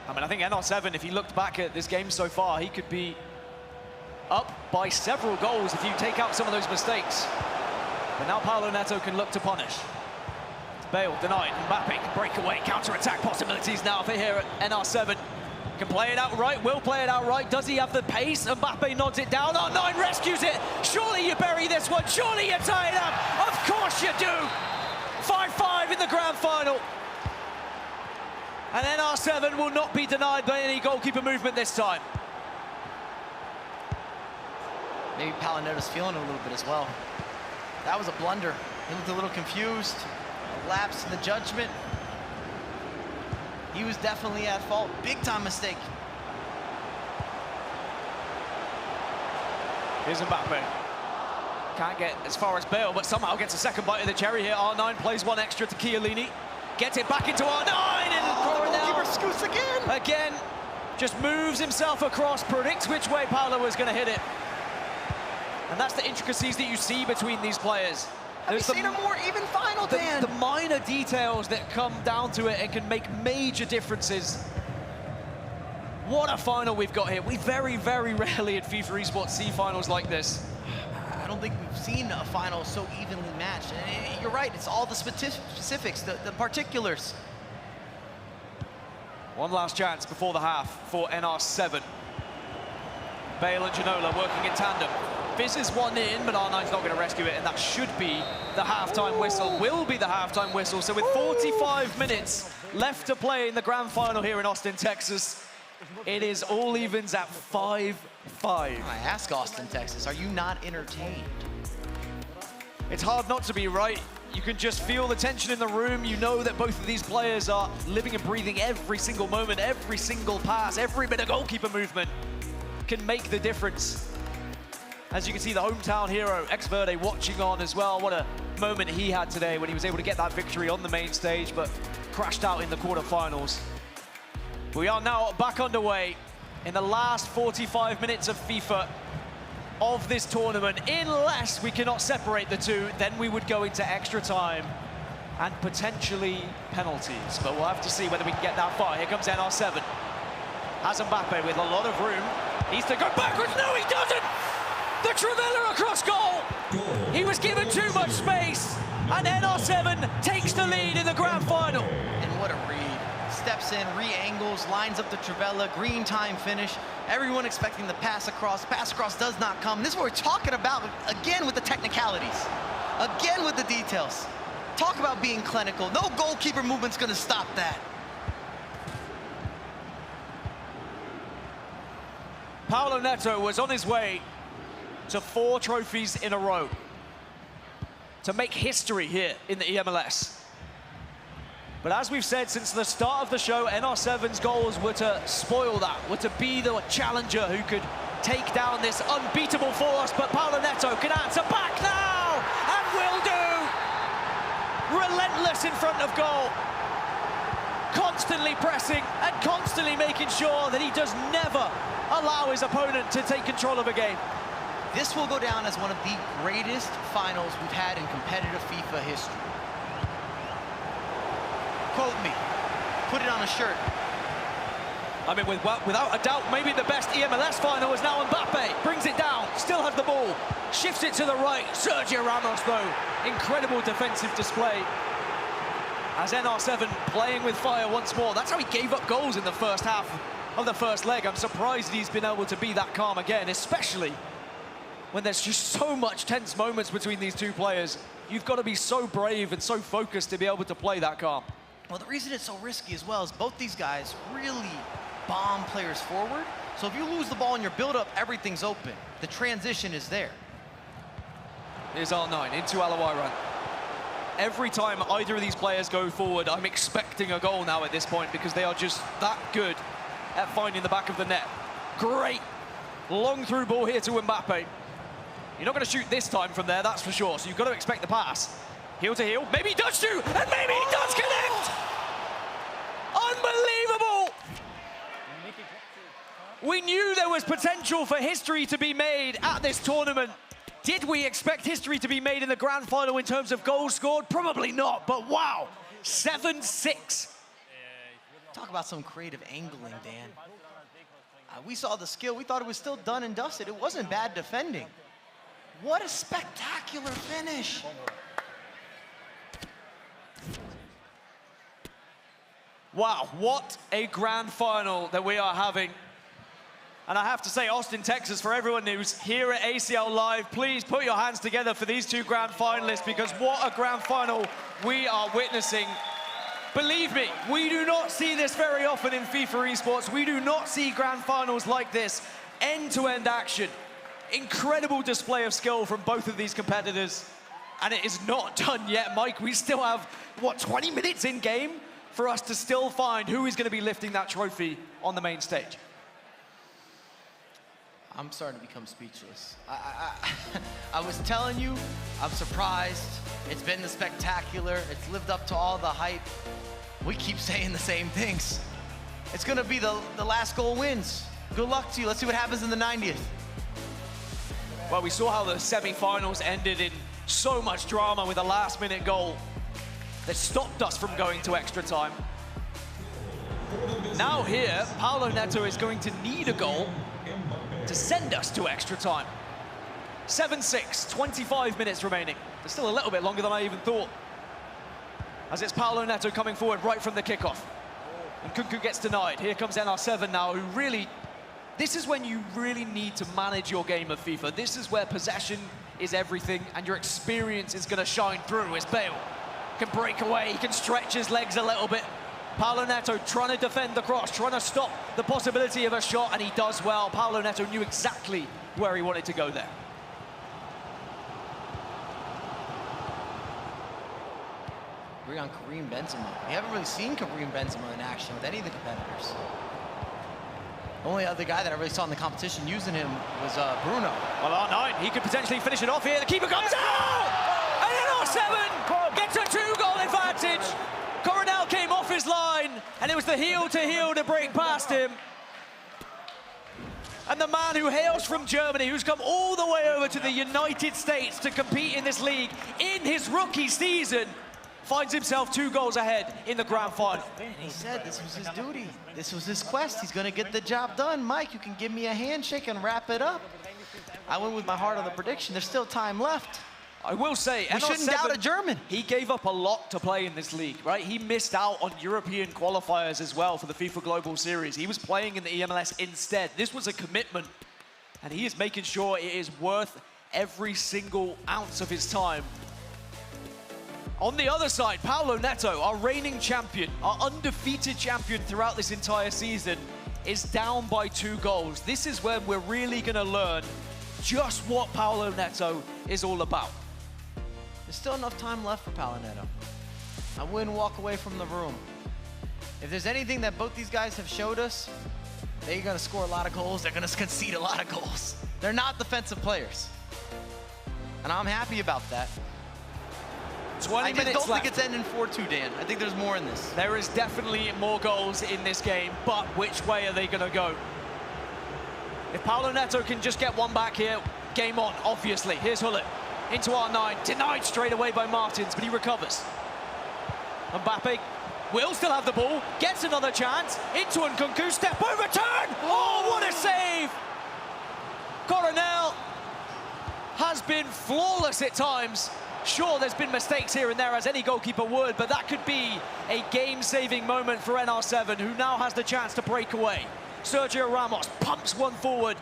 S4: I mean, I think NR7, if he looked back at this game so far, he could be up by several goals if you take out some of those mistakes. But now Paulo Neto can look to punish. Bale denied. Mbappe can break away. Counter-attack possibilities now for here at NR7. Can play it out right, will play it out right. Does he have the pace? Mbappe nods it down. R9 rescues it. Surely you bury this one. Surely you tie it up. Of course you do. 5-5 in the grand final. And NR7 will not be denied by any goalkeeper movement this time.
S3: Maybe Paulo Neto's feeling it a little bit as well. That was a blunder. He looked a little confused. A lapse in the judgment. He was definitely at fault. Big time mistake.
S4: Here's Mbappe. Can't get as far as Bale, but somehow gets a second bite of the cherry here. R9 plays one extra to Chiellini. Gets it back into R9, and
S3: the goalkeeper scoots again.
S4: Again, just moves himself across, predicts which way Paulo was going to hit it. And that's the intricacies that you see between these players.
S3: Have you seen a more even final, Dan?
S4: The minor details that come down to it and can make major differences. What a final we've got here. We very, very rarely at FIFA Esports see finals like this.
S3: I don't think think we've seen a final so evenly matched. And you're right, it's all the specifics, the particulars.
S4: One last chance before the half for NR7. Bale and Ginola working in tandem. Fizz is one in, but R9's not going to rescue it, and that should be the halftime whistle, will be the halftime whistle. So with 45 minutes left to play in the grand final here in Austin, Texas, it is all evens at 5-5.
S3: I ask Austin, Texas, are you not entertained?
S4: It's hard not to be, right? You can just feel the tension in the room. You know that both of these players are living and breathing every single moment, every single pass, every bit of goalkeeper movement can make the difference. As you can see, the hometown hero, Ex-Verde, watching on as well. What a moment he had today when he was able to get that victory on the main stage, but crashed out in the quarterfinals. We are now back underway in the last 45 minutes of FIFA of this tournament. Unless we cannot separate the two, then we would go into extra time and potentially penalties. But we'll have to see whether we can get that far. Here comes NR7. Has Mbappe with a lot of room. Needs to go backwards. No, he doesn't! The Trivela across goal! He was given too much space, and NR7 takes the lead in the grand final.
S3: And what a read. Steps in, re-angles, lines up the Trivela, green time finish. Everyone expecting the pass across. Pass across does not come. This is what we're talking about, again with the technicalities. Again with the details. Talk about being clinical. No goalkeeper movement's gonna stop that.
S4: Paulo Neto was on his way to 4 trophies in a row to make history here in the eMLS. But as we've said since the start of the show, NR7's goals were to spoil that, were to be the challenger who could take down this unbeatable force. But Paulo Neto can answer back now, and will do. Relentless in front of goal. Constantly pressing and constantly making sure that he does never allow his opponent to take control of a game.
S3: This will go down as one of the greatest finals we've had in competitive FIFA history. Quote me. Put it on a shirt.
S4: I mean, without a doubt, maybe the best eMLS final is now Mbappe. Brings it down, still has the ball, shifts it to the right. Sergio Ramos, though, incredible defensive display. As NR7 playing with fire once more. That's how he gave up goals in the first half of the first leg. I'm surprised he's been able to be that calm again, especially when there's just so much tense moments between these two players. You've got to be so brave and so focused to be able to play that calm.
S3: Well, the reason it's so risky as well is both these guys really bomb players forward. So if you lose the ball in your build-up, everything's open. The transition is there.
S4: Here's R9 into Alawaran. Every time either of these players go forward, I'm expecting a goal now at this point because they are just that good at finding the back of the net. Great long through ball here to Mbappe. You're not going to shoot this time from there, that's for sure. So you've got to expect the pass. Heel to heel. Maybe he does shoot, and maybe he does connect! Unbelievable! We knew there was potential for history to be made at this tournament. Did we expect history to be made in the grand final in terms of goals scored? Probably not, but wow, 7-6.
S3: Talk about some creative angling, Dan. We saw the skill. We thought it was still done and dusted. It wasn't bad defending. What a spectacular finish.
S4: Wow, what a grand final that we are having. And I have to say, Austin, Texas, for everyone who's here at ACL Live, please put your hands together for these two grand finalists, because what a grand final we are witnessing. Believe me, we do not see this very often in FIFA esports. We do not see grand finals like this. End-to-end action. Incredible display of skill from both of these competitors. And it is not done yet, Mike. We still have, what, 20 minutes in game for us to still find who is going to be lifting that trophy on the main stage.
S3: I'm starting to become speechless. I was telling you, I'm surprised. It's been the spectacular. It's lived up to all the hype. We keep saying the same things. It's gonna be the last goal wins. Good luck to you. Let's see what happens in the 90th.
S4: Well, we saw how the semi-finals ended in so much drama with a last-minute goal that stopped us from going to extra time. Now here, Paulo Neto is going to need a goal to send us to extra time. 7-6, 25 minutes remaining. There's still a little bit longer than I even thought. As it's Paulo Neto coming forward right from the kickoff. And Kunku gets denied. Here comes NR7 now, who really... This is when you really need to manage your game of FIFA. This is where possession is everything, and your experience is going to shine through as Bale can break away, he can stretch his legs a little bit. Paulo Neto trying to defend the cross, trying to stop the possibility of a shot, and he does well. Paulo Neto knew exactly where he wanted to go there.
S3: Agree on Karim Benzema. We haven't really seen Karim Benzema in action with any of the competitors. The only other guy that I really saw in the competition using him was Bruno.
S4: Well, R9, he could potentially finish it off here. The keeper comes out! And NR7 gets a 2-goal advantage. Coronel came off his line, and it was the heel-to-heel to break past him. And the man who hails from Germany, who's come all the way over to the United States to compete in this league in his rookie season, finds himself 2 goals ahead in the grand final.
S3: And he said this was his duty. This was his quest. He's going to get the job done. Mike, you can give me a handshake and wrap it up. I went with my heart on the prediction. There's still time left.
S4: I will say,
S3: we shouldn't doubt a German.
S4: He gave up a lot to play in this league, right? He missed out on European qualifiers as well for the FIFA Global Series. He was playing in the eMLS instead. This was a commitment, and he is making sure it is worth every single ounce of his time. On the other side, Paulo Neto, our reigning champion, our undefeated champion throughout this entire season, is down by 2 goals. This is when we're really going to learn just what Paulo Neto is all about.
S3: There's still enough time left for Paulo Neto. I wouldn't walk away from the room. If there's anything that both these guys have showed us, they're going to score a lot of goals. They're going to concede a lot of goals. They're not defensive players. And I'm happy about that.
S4: 20 minutes
S3: left. I don't
S4: left.
S3: think it's ending 4-2, Dan. I think there's more in this.
S4: There is definitely more goals in this game, but which way are they going to go? If Paulo Neto can just get one back here, game on, obviously. Here's Hullet into R9, denied straight away by Martins, but he recovers. Mbappe will still have the ball, gets another chance, into Nkunku, step over, turn! Oh, what a save! Coronel has been flawless at times. Sure, there's been mistakes here and there, as any goalkeeper would, but that could be a game-saving moment for NR7, who now has the chance to break away. Sergio Ramos pumps one forward,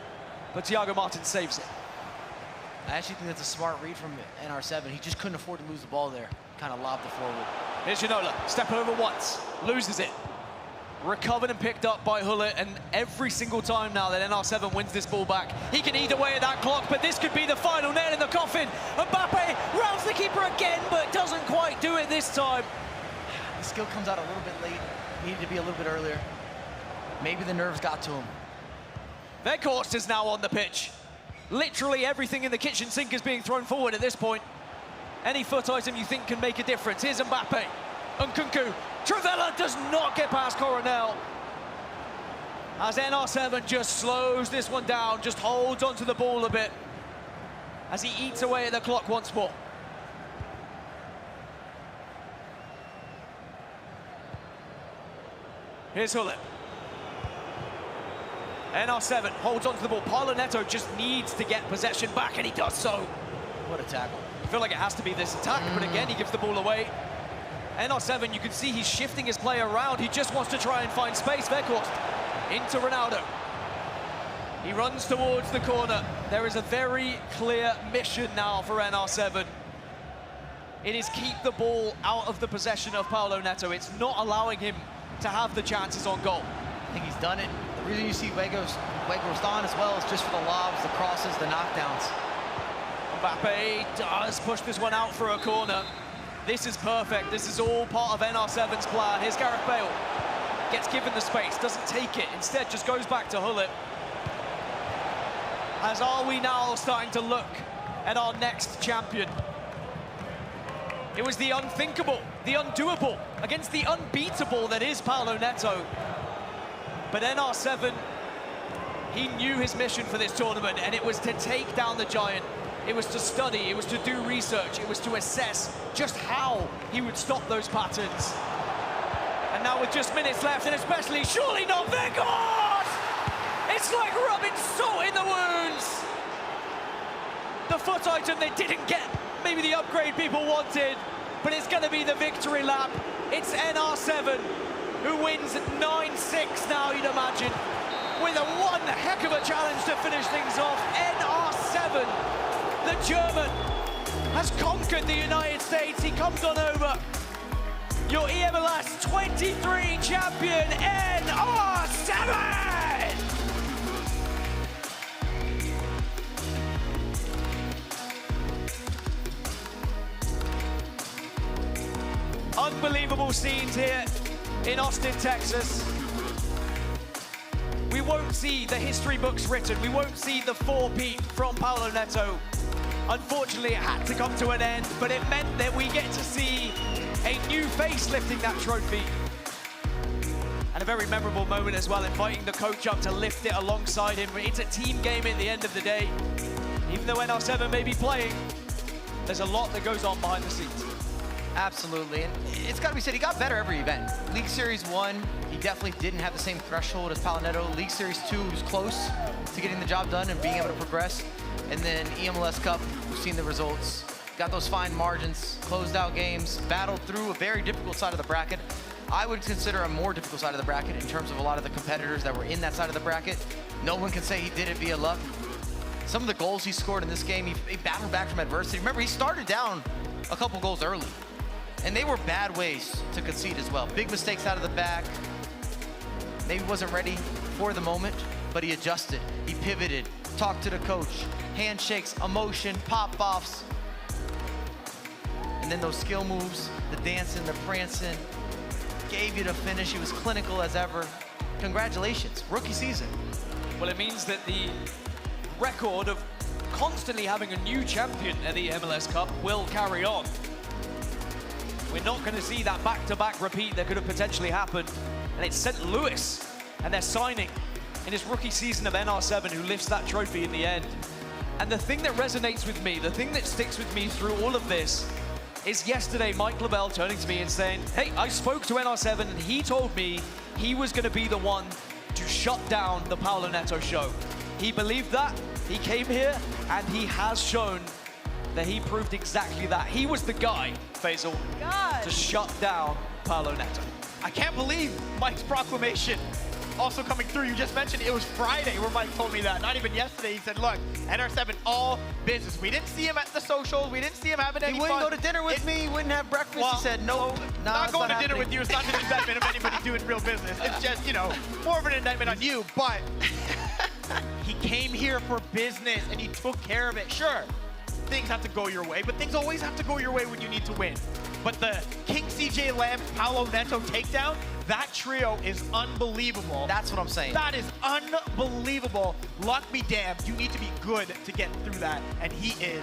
S4: but Thiago Martins saves it.
S3: I actually think that's a smart read from NR7. He just couldn't afford to lose the ball there. Kind of lobbed it forward.
S4: Here's Ginola, step over once, loses it. Recovered and picked up by Hullet, and every single time now that NR7 wins this ball back, he can eat away at that clock, but this could be the final nail in the coffin. Mbappe rounds the keeper again, but doesn't quite do it this time.
S3: The skill comes out a little bit late. Needed to be a little bit earlier. Maybe the nerves got to him.
S4: Weghorst is now on the pitch. Literally everything in the kitchen sink is being thrown forward at this point. Any foot item you think can make a difference. Here's Mbappe. Nkunku. Travella does not get past Coronel. As NR7 just slows this one down, just holds onto the ball a bit as he eats away at the clock once more. Here's Hullet. NR7 holds onto the ball. Paulo Neto just needs to get possession back, and he does so.
S3: What a tackle.
S4: I feel like it has to be this attack, but again, he gives the ball away. NR7, you can see he's shifting his play around. He just wants to try and find space. Weghorst into Ronaldo. He runs towards the corner. There is a very clear mission now for NR7. It is keep the ball out of the possession of Paulo Neto. It's not allowing him to have the chances on goal.
S3: I think he's done it. The reason you see Weghorst on as well is just for the lobs, the crosses, the knockdowns.
S4: Mbappe does push this one out for a corner. This is perfect. This is all part of NR7's plan. Here's Gareth Bale. Gets given the space, doesn't take it. Instead, just goes back to Hullet. As are we now starting to look at our next champion. It was the unthinkable, the undoable, against the unbeatable that is Paulo Neto. But NR7, he knew his mission for this tournament, and it was to take down the giant. It was to study, it was to do research, it was to assess just how he would stop those patterns. And now with just minutes left, and especially, surely not Weghorst! It's like rubbing salt in the wounds! the foot item they didn't get, maybe the upgrade people wanted, but it's going to be the victory lap. It's NR7 who wins 9-6 now, you'd imagine, with a one heck of a challenge to finish things off. NR7, the German, has conquered the United States. He comes on over. Your eMLS 23 champion, NR7! Unbelievable scenes here in Austin, Texas. We won't see the history books written. We won't see the 4-peat from Paolo Neto. Unfortunately, it had to come to an end, but it meant that we get to see a new face lifting that trophy. And a very memorable moment as well, inviting the coach up to lift it alongside him. It's a team game at the end of the day. Even though NR7 may be playing, there's a lot that goes on behind the scenes.
S3: Absolutely, and it's got to be said, he got better every event. League Series 1, he definitely didn't have the same threshold as Paolo Neto. League Series 2, he was close to getting the job done and being able to progress. And then eMLS Cup, we've seen the results. Got those fine margins, closed out games, battled through a very difficult side of the bracket. I would consider a more difficult side of the bracket in terms of a lot of the competitors that were in that side of the bracket. No one can say he did it via luck. Some of the goals he scored in this game, he battled back from adversity. Remember, he started down a couple goals early. And they were bad ways to concede as well. Big mistakes out of the back. Maybe wasn't ready for the moment, but he adjusted. He pivoted, talked to the coach, handshakes, emotion, pop-offs. And then those skill moves, the dancing, the prancing, gave you the finish. He was clinical as ever. Congratulations, rookie season.
S4: Well, it means that the record of constantly having a new champion at the MLS Cup will carry on. We're not going to see that back-to-back repeat that could have potentially happened. And it's St. Louis, and they're signing in his rookie season of NR7 who lifts that trophy in the end. And the thing that resonates with me, the thing that sticks with me through all of this, is yesterday Mike LaBelle turning to me and saying, hey, I spoke to NR7 and he told me he was going to be the one to shut down the Paolo Neto show. He believed that, he came here, and he has shown that he proved exactly that. He was the guy, Faisal, to shut down Paolo Neto.
S1: I can't believe Mike's proclamation also coming through. You just mentioned it was Friday where Mike told me that, not even yesterday. He said, look, NR7, all business. We didn't see him at the socials. We didn't see him having any fun.
S3: He wouldn't go to dinner with me. He wouldn't have breakfast.
S1: Well,
S3: he said, nope,
S1: not going to dinner with you. It's not an indictment of anybody doing real business. It's just, you know, more of an indictment on you. But he came here for business and he took care of it. Sure, things have to go your way, but things always have to go your way when you need to win. But the King CJ Lamb, Paolo Neto takedown, that trio is unbelievable.
S3: That's what I'm saying.
S1: That is unbelievable. Luck be damned. You need to be good to get through that. And he is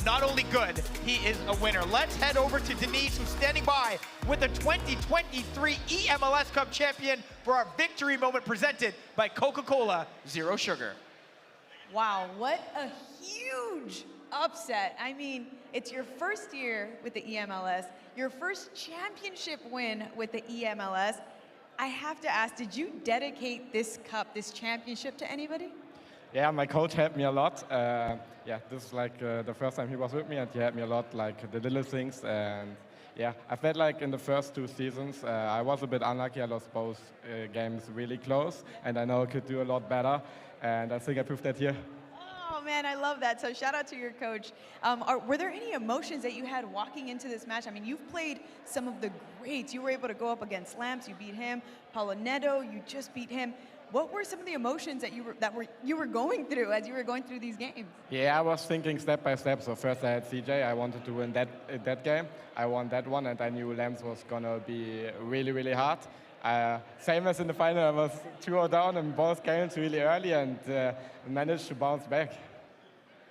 S1: not only good, he is a winner. Let's head over to Denise, who's standing by with the 2023 eMLS Cup champion for our victory moment presented by Coca-Cola Zero Sugar.
S2: Wow, what a huge upset. I mean, it's your first year with the eMLS, your first championship win with the eMLS. I have to ask, did you dedicate this cup, this championship to anybody?
S11: Yeah, my coach helped me a lot. Yeah, this is like the first time he was with me, and he helped me a lot, like the little things. And yeah, I felt like in the first 2 seasons, I was a bit unlucky. I lost both games really close, and I know I could do a lot better. And I think I proved that here.
S2: Oh man, I love that. So shout out to your coach. Were there any emotions that you had walking into this match? I mean, you've played some of the greats. You were able to go up against Lamps, you beat him. Paolo Neto, you just beat him. What were some of the emotions that you were going through as you were going through these games?
S11: Yeah, I was thinking step by step. So first I had CJ. I wanted to win that game. I won that one, and I knew Lamps was gonna be really, really hard. Same as in the final, I was 2-0 down in both games really early and managed to bounce back.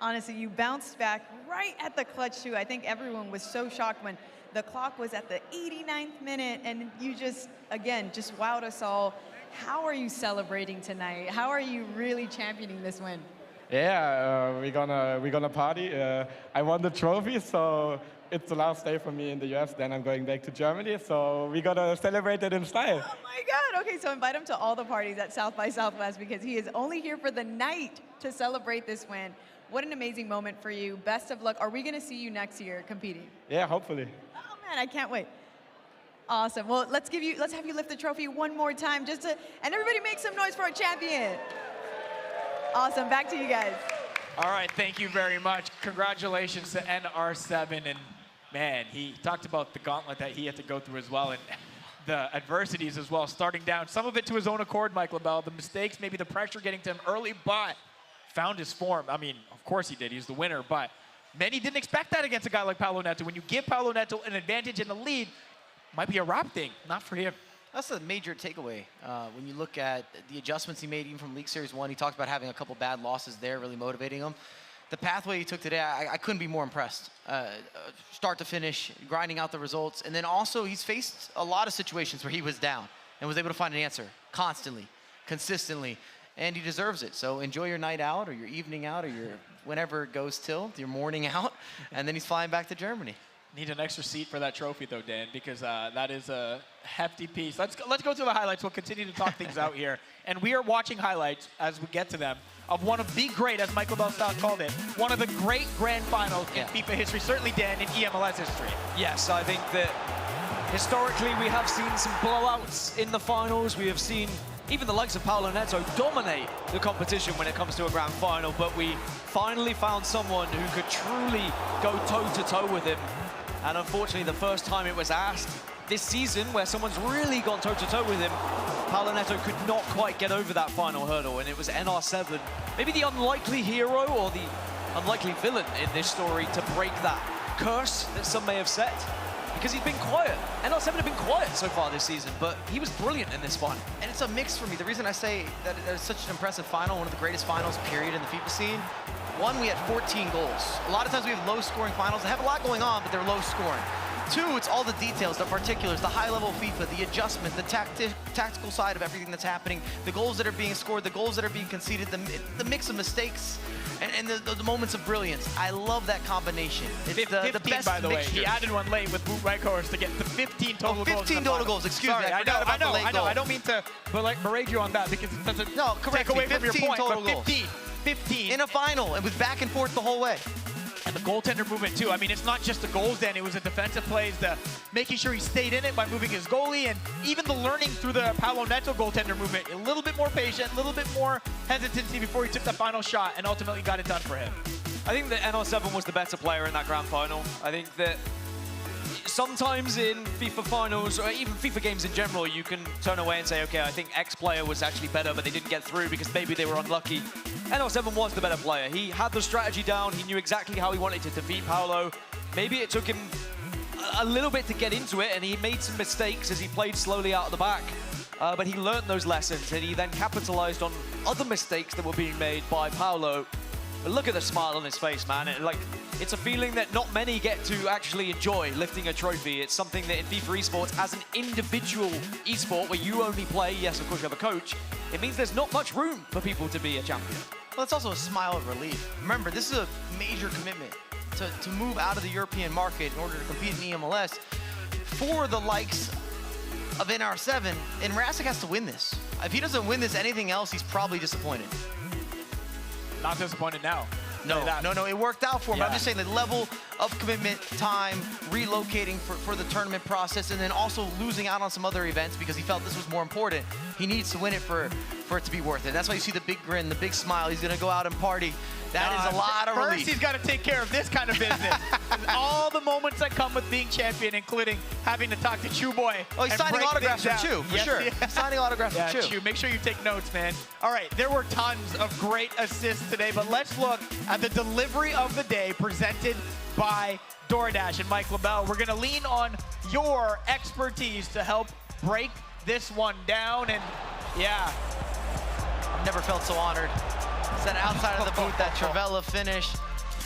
S2: Honestly, you bounced back right at the clutch too. I think everyone was so shocked when the clock was at the 89th minute and you just, again, just wowed us all. How are you celebrating tonight? How are you really championing this win?
S11: Yeah, we're gonna party. I won the trophy, so it's the last day for me in the US. Then I'm going back to Germany, so we gotta celebrate it in style.
S2: Oh my God! Okay, so invite him to all the parties at South by Southwest because he is only here for the night to celebrate this win. What an amazing moment for you. Best of luck. Are we going to see you next year competing?
S11: Yeah, hopefully.
S2: Oh man, I can't wait. Awesome. Well, let's have you lift the trophy one more time, and everybody make some noise for our champion. Awesome. Back to you guys.
S1: All right, thank you very much. Congratulations to NR7. And man, he talked about the gauntlet that he had to go through as well, and the adversities as well, starting down. Some of it to his own accord, Mike LaBelle. The mistakes, maybe the pressure getting to him early, but found his form. I mean, of course he did. He's the winner, but many didn't expect that against a guy like Paolo Neto. When you give Paolo Neto an advantage in the lead, might be a wrap thing, not for him.
S3: That's a major takeaway. When you look at the adjustments he made even from League Series 1, he talked about having a couple bad losses there, really motivating him. The pathway he took today, I couldn't be more impressed. Start to finish, grinding out the results. And then also, he's faced a lot of situations where he was down and was able to find an answer constantly, consistently, and he deserves it. So enjoy your night out or your evening out or your whenever it goes till, your morning out, and then he's flying back to Germany.
S1: Need an extra seat for that trophy, though, Dan, because that is a hefty piece. Let's go through the highlights. We'll continue to talk things out here. And we are watching highlights, as we get to them, of one of the great, as Michael Bell-Stott called it, one of the great grand finals in FIFA history, certainly, Dan, in eMLS history.
S4: Yes, I think that historically we have seen some blowouts in the finals. We have seen even the likes of Paolo Neto dominate the competition when it comes to a grand final, but we finally found someone who could truly go toe-to-toe with him. And unfortunately, the first time it was asked this season where someone's really gone toe-to-toe with him, Paolo Neto could not quite get over that final hurdle, and it was NR7, maybe the unlikely hero or the unlikely villain in this story to break that curse that some may have set, because he's been quiet. NR7 have been quiet so far this season, but he was brilliant in this final.
S3: And it's a mix for me. The reason I say that it's such an impressive final, one of the greatest finals, period, in the FIFA scene, one, we had 14 goals. A lot of times we have low-scoring finals. They have a lot going on, but they're low-scoring. Two, it's all the details, the particulars, the high-level FIFA, the adjustment, the tactical side of everything that's happening, the goals that are being scored, the goals that are being conceded, the mix of mistakes, and the moments of brilliance. I love that combination. It's
S1: 15,
S3: the best
S1: by the way.
S3: mixture.
S1: He added one late with Boot Whitehorse to get to 15 total goals.
S3: 15 total goals, excuse
S1: Sorry,
S3: me. I forgot about the late goal.
S1: I don't mean to berate you on that, because it doesn't take away from your point,
S3: total
S1: but
S3: goals.
S1: 15.
S3: In a final, it was back and forth the whole way.
S1: And the goaltender movement, too. I mean, it's not just the goals, Dan. It was the defensive plays, the making sure he stayed in it by moving his goalie, and even the learning through the Paolo Neto goaltender movement. A little bit more patient, a little bit more hesitancy before he took that final shot, and ultimately got it done for him.
S4: I think that NR7 was the better player in that grand final. I think that sometimes in FIFA finals, or even FIFA games in general, you can turn away and say, okay, I think X player was actually better, but they didn't get through because maybe they were unlucky. NR7 was the better player. He had the strategy down. He knew exactly how he wanted to defeat Paolo. Maybe it took him a little bit to get into it, and he made some mistakes as he played slowly out of the back. But he learned those lessons, and he then capitalized on other mistakes that were being made by Paolo. But look at the smile on his face, man. It's a feeling that not many get to actually enjoy, lifting a trophy. It's something that in FIFA esports, as an individual esport where you only play, yes, of course you have a coach, it means there's not much room for people to be a champion.
S3: Well, it's also a smile of relief. Remember, this is a major commitment to move out of the European market in order to compete in eMLS. For the likes of NR7, and Mrazek has to win this. If he doesn't win this, anything else, he's probably disappointed.
S1: Not disappointed now.
S3: No, it worked out for him.
S1: Yeah.
S3: I'm just saying the level of commitment, time, relocating for the tournament process, and then also losing out on some other events because he felt this was more important. He needs to win it for it to be worth it. That's why you see the big grin, the big smile. He's gonna go out and party. That is a lot of relief.
S1: First, he's got to take care of this kind of business. All the moments that come with being champion, including having to talk to Chew Boy.
S3: Oh, he's signing autographs for Chew, for sure. He's signing autographs for Chew.
S1: Chew, make sure you take notes, man. All right, there were tons of great assists today, but let's look at the delivery of the day presented by DoorDash. And Mike LaBelle, we're going to lean on your expertise to help break this one down. And yeah,
S3: I've never felt so honored. That outside of the boot, that Trivela finish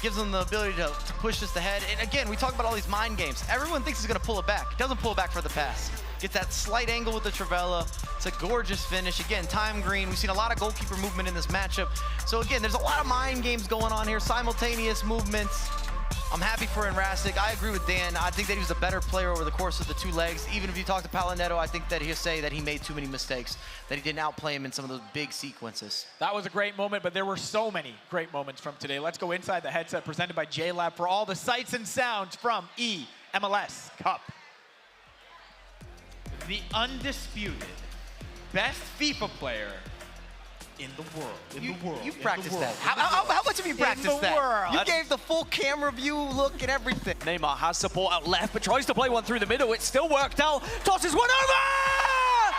S3: gives them the ability to push this ahead. And again, we talk about all these mind games. Everyone thinks he's going to pull it back. He doesn't pull it back for the pass. Gets that slight angle with the Trivela. It's a gorgeous finish. Again, time green. We've seen a lot of goalkeeper movement in this matchup. So again, there's a lot of mind games going on here. Simultaneous movements. I'm happy for Enrasic. I agree with Dan. I think that he was a better player over the course of the 2 legs. Even if you talk to Palinetto, I think that he'll say that he made too many mistakes, that he didn't outplay him in some of those big sequences.
S1: That was a great moment, but there were so many great moments from today. Let's go inside the headset presented by JLab for all the sights and sounds from eMLS Cup. The undisputed best FIFA player in the world.
S3: You practiced that. How much have you practiced that?
S1: World.
S3: You gave the full camera view look and everything.
S4: Neymar has support out left, but tries to play one through the middle. It still worked out. Tosses one over!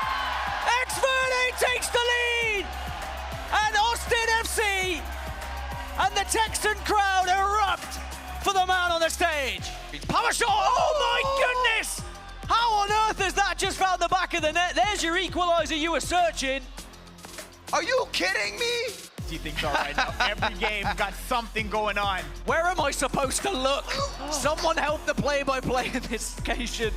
S4: X-Verde takes the lead! And Austin FC and the Texan crowd erupt for the man on the stage. Power shot! Oh my goodness! How on earth has that just found the back of the net? There's your equalizer you were searching.
S3: Are you kidding me?
S1: Do you think so right now? Every game's got something going on.
S4: Where am I supposed to look? Someone help the play-by-play in this occasion.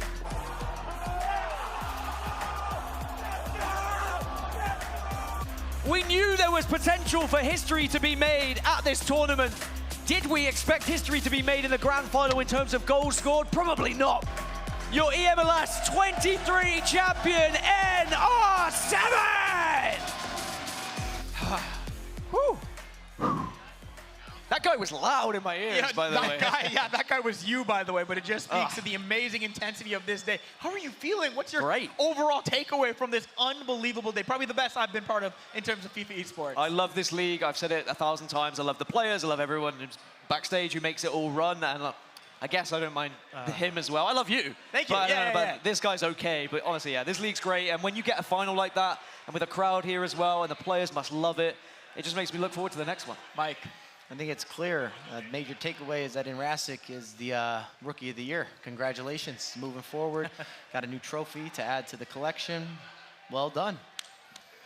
S4: We knew there was potential for history to be made at this tournament. Did we expect history to be made in the grand final in terms of goals scored? Probably not. Your eMLS 23 champion, NR7! Whew. That guy was loud in my ears, by the way.
S1: That guy was you, by the way, but it just speaks to the amazing intensity of this day. How are you feeling? What's your overall takeaway from this unbelievable day? Probably the best I've been part of in terms of FIFA esports.
S4: I love this league. I've said it 1,000 times. I love the players. I love everyone who's backstage who makes it all run. And I guess I don't mind him as well. I love you.
S1: Thank you.
S4: But this guy's okay. But honestly, this league's great. And when you get a final like that, and with a crowd here as well, and the players must love it, it just makes me look forward to the next one.
S1: Mike.
S3: I think it's clear. A major takeaway is that Enrasic is the Rookie of the Year. Congratulations. Moving forward, got a new trophy to add to the collection. Well done.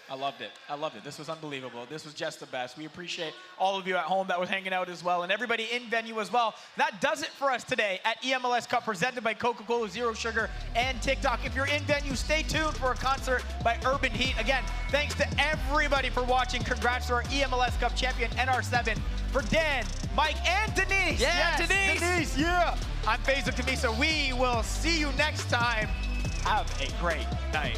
S1: I loved it. I loved it. This was unbelievable. This was just the best. We appreciate all of you at home that was hanging out as well, and everybody in venue as well. That does it for us today at eMLS Cup, presented by Coca-Cola, Zero Sugar, and TikTok. If you're in venue, stay tuned for a concert by Urban Heat. Again, thanks to everybody for watching. Congrats to our eMLS Cup champion, NR7. For Dan, Mike, and Denise.
S4: Yeah,
S1: yes, Denise, yeah. I'm Faisal Kamisa. We will see you next time. Have a great night.